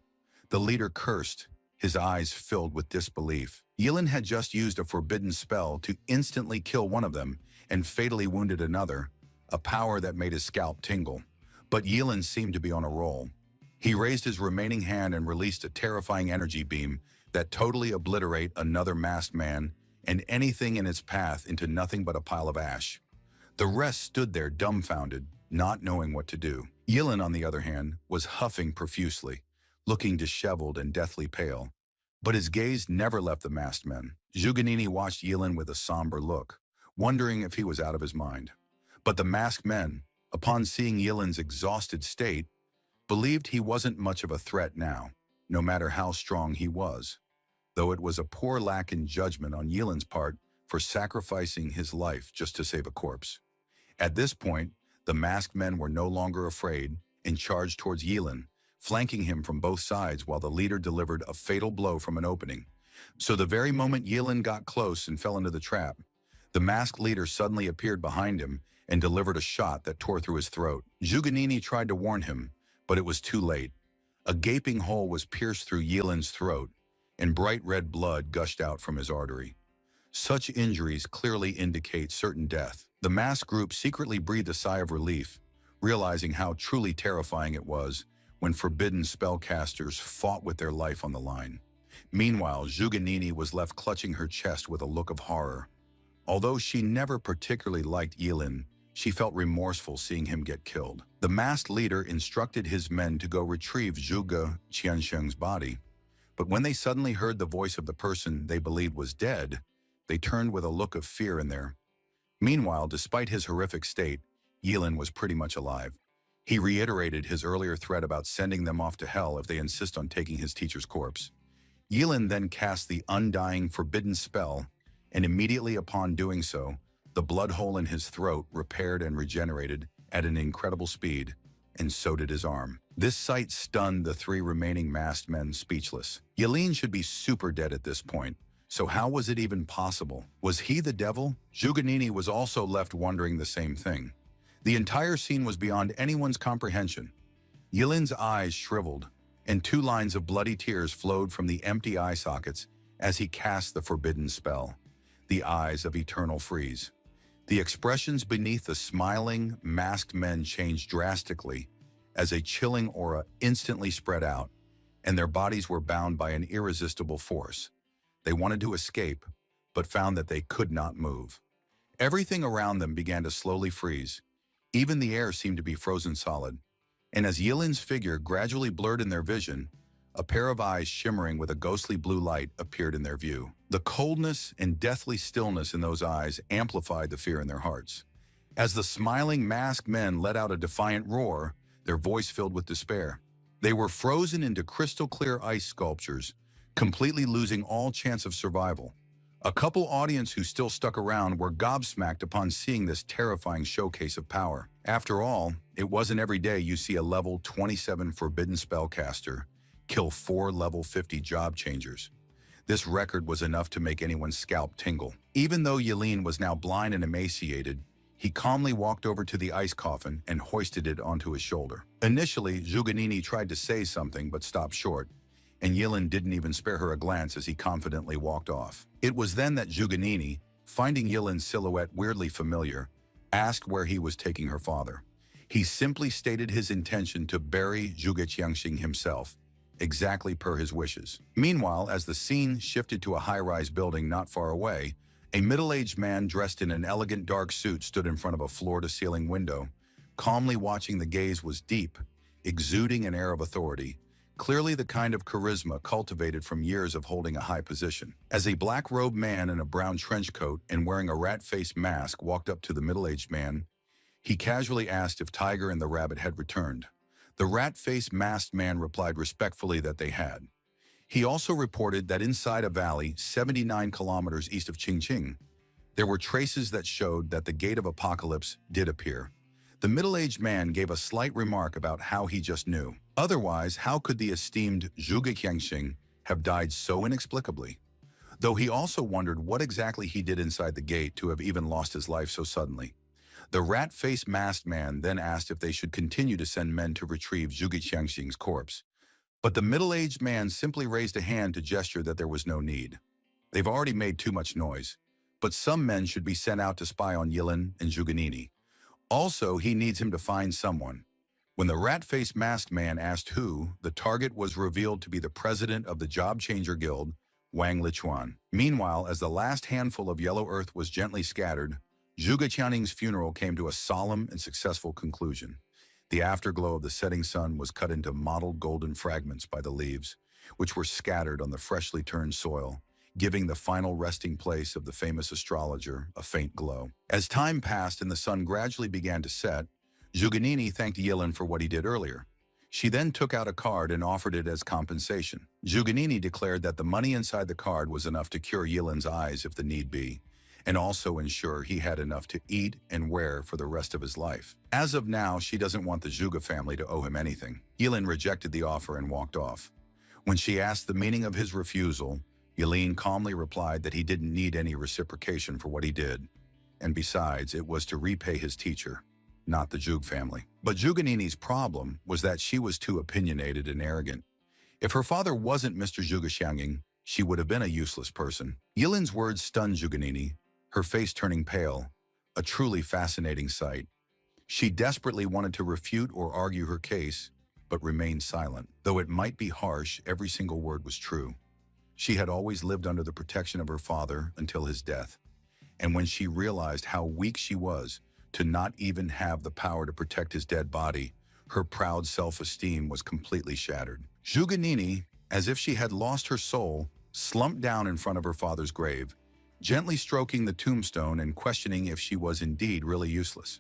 The leader cursed, his eyes filled with disbelief. Yilin had just used a forbidden spell to instantly kill one of them and fatally wounded another, a power that made his scalp tingle. But Yilin seemed to be on a roll. He raised his remaining hand and released a terrifying energy beam that totally obliterated another masked man and anything in its path into nothing but a pile of ash. The rest stood there dumbfounded, not knowing what to do. Yilin, on the other hand, was huffing profusely, looking disheveled and deathly pale. But his gaze never left the masked men. Juganini watched Yilin with a somber look, wondering if he was out of his mind. But the masked men, upon seeing Yilin's exhausted state, believed he wasn't much of a threat now, no matter how strong he was, though it was a poor lack in judgment on Yilin's part for sacrificing his life just to save a corpse. At this point, the masked men were no longer afraid and charged towards Yilin, flanking him from both sides while the leader delivered a fatal blow from an opening. So the very moment Yilin got close and fell into the trap, the masked leader suddenly appeared behind him and delivered a shot that tore through his throat. Juganini tried to warn him, but it was too late. A gaping hole was pierced through Yilin's throat, and bright red blood gushed out from his artery. Such injuries clearly indicate certain death. The masked group secretly breathed a sigh of relief, realizing how truly terrifying it was when forbidden spellcasters fought with their life on the line. Meanwhile, Juganini was left clutching her chest with a look of horror. Although she never particularly liked Yilin, she felt remorseful seeing him get killed. The masked leader instructed his men to go retrieve Zhuge Qiansheng's body, but when they suddenly heard the voice of the person they believed was dead, they turned with a look of fear in there. Meanwhile, despite his horrific state, Yilin was pretty much alive. He reiterated his earlier threat about sending them off to hell if they insist on taking his teacher's corpse. Yilin then cast the undying forbidden spell, and immediately upon doing so, the blood hole in his throat repaired and regenerated at an incredible speed, and so did his arm. This sight stunned the three remaining masked men speechless. Yilin should be super dead at this point, so how was it even possible? Was he the devil? Juganini was also left wondering the same thing. The entire scene was beyond anyone's comprehension. Yilin's eyes shriveled, and 2 lines of bloody tears flowed from the empty eye sockets as he cast the forbidden spell, the eyes of eternal freeze. The expressions beneath the smiling, masked men changed drastically as a chilling aura instantly spread out, and their bodies were bound by an irresistible force. They wanted to escape, but found that they could not move. Everything around them began to slowly freeze. Even the air seemed to be frozen solid. And as Yilin's figure gradually blurred in their vision, A pair of eyes shimmering with a ghostly blue light appeared in their view. The coldness and deathly stillness in those eyes amplified the fear in their hearts. As the smiling masked men let out a defiant roar, their voice filled with despair. They were frozen into crystal-clear ice sculptures, completely losing all chance of survival. A couple audience who still stuck around were gobsmacked upon seeing this terrifying showcase of power. After all, it wasn't every day you see a level 27 forbidden spellcaster kill 4 level 50 job changers. This record was enough to make anyone's scalp tingle. Even though Yelin was now blind and emaciated, he calmly walked over to the ice coffin and hoisted it onto his shoulder. Initially, Zhuganini tried to say something but stopped short, and Yelin didn't even spare her a glance as he confidently walked off. It was then that Zhuganini, finding Yelin's silhouette weirdly familiar, asked where he was taking her father. He simply stated his intention to bury Zhuge Qiangxing himself, exactly per his wishes. Meanwhile, as the scene shifted to a high-rise building not far away, a middle-aged man dressed in an elegant dark suit stood in front of a floor-to-ceiling window. Calmly watching, the gaze was deep, exuding an air of authority, clearly the kind of charisma cultivated from years of holding a high position. As a black-robed man in a brown trench coat and wearing a rat-faced mask walked up to the middle-aged man, he casually asked if Tiger and the rabbit had returned. The rat-faced masked man replied respectfully that they had. He also reported that inside a valley 79 kilometers east of Qingqing, there were traces that showed that the Gate of Apocalypse did appear. The middle-aged man gave a slight remark about how he just knew. Otherwise, how could the esteemed Zhuge Qiangxing have died so inexplicably? Though he also wondered what exactly he did inside the gate to have even lost his life so suddenly. The rat-faced masked man then asked if they should continue to send men to retrieve Zhuge Qiangxing's corpse. But the middle-aged man simply raised a hand to gesture that there was no need. They've already made too much noise, but some men should be sent out to spy on Yilin and Zhuganini. Also, he needs him to find someone. When the rat-faced masked man asked who, the target was revealed to be the president of the Job Changer Guild, Wang Lichuan. Meanwhile, as the last handful of yellow earth was gently scattered, Zhuge Qiangning's funeral came to a solemn and successful conclusion. The afterglow of the setting sun was cut into mottled golden fragments by the leaves, which were scattered on the freshly turned soil, giving the final resting place of the famous astrologer a faint glow. As time passed and the sun gradually began to set, Zhuganini thanked Yilin for what he did earlier. She then took out a card and offered it as compensation. Zhuganini declared that the money inside the card was enough to cure Yilin's eyes if the need be, and also ensure he had enough to eat and wear for the rest of his life. As of now, she doesn't want the Zhuge family to owe him anything. Yilin rejected the offer and walked off. When she asked the meaning of his refusal, Yilin calmly replied that he didn't need any reciprocation for what he did, and besides, it was to repay his teacher, not the Zhuge family. But Zhuganini's problem was that she was too opinionated and arrogant. If her father wasn't Mr. Zhuge Qiangjing, she would have been a useless person. Yilin's words stunned Zhuganini, her face turning pale, a truly fascinating sight. She desperately wanted to refute or argue her case, but remained silent. Though it might be harsh, every single word was true. She had always lived under the protection of her father until his death, and when she realized how weak she was to not even have the power to protect his dead body, her proud self-esteem was completely shattered. Zhuganini, as if she had lost her soul, slumped down in front of her father's grave, gently stroking the tombstone and questioning if she was indeed really useless.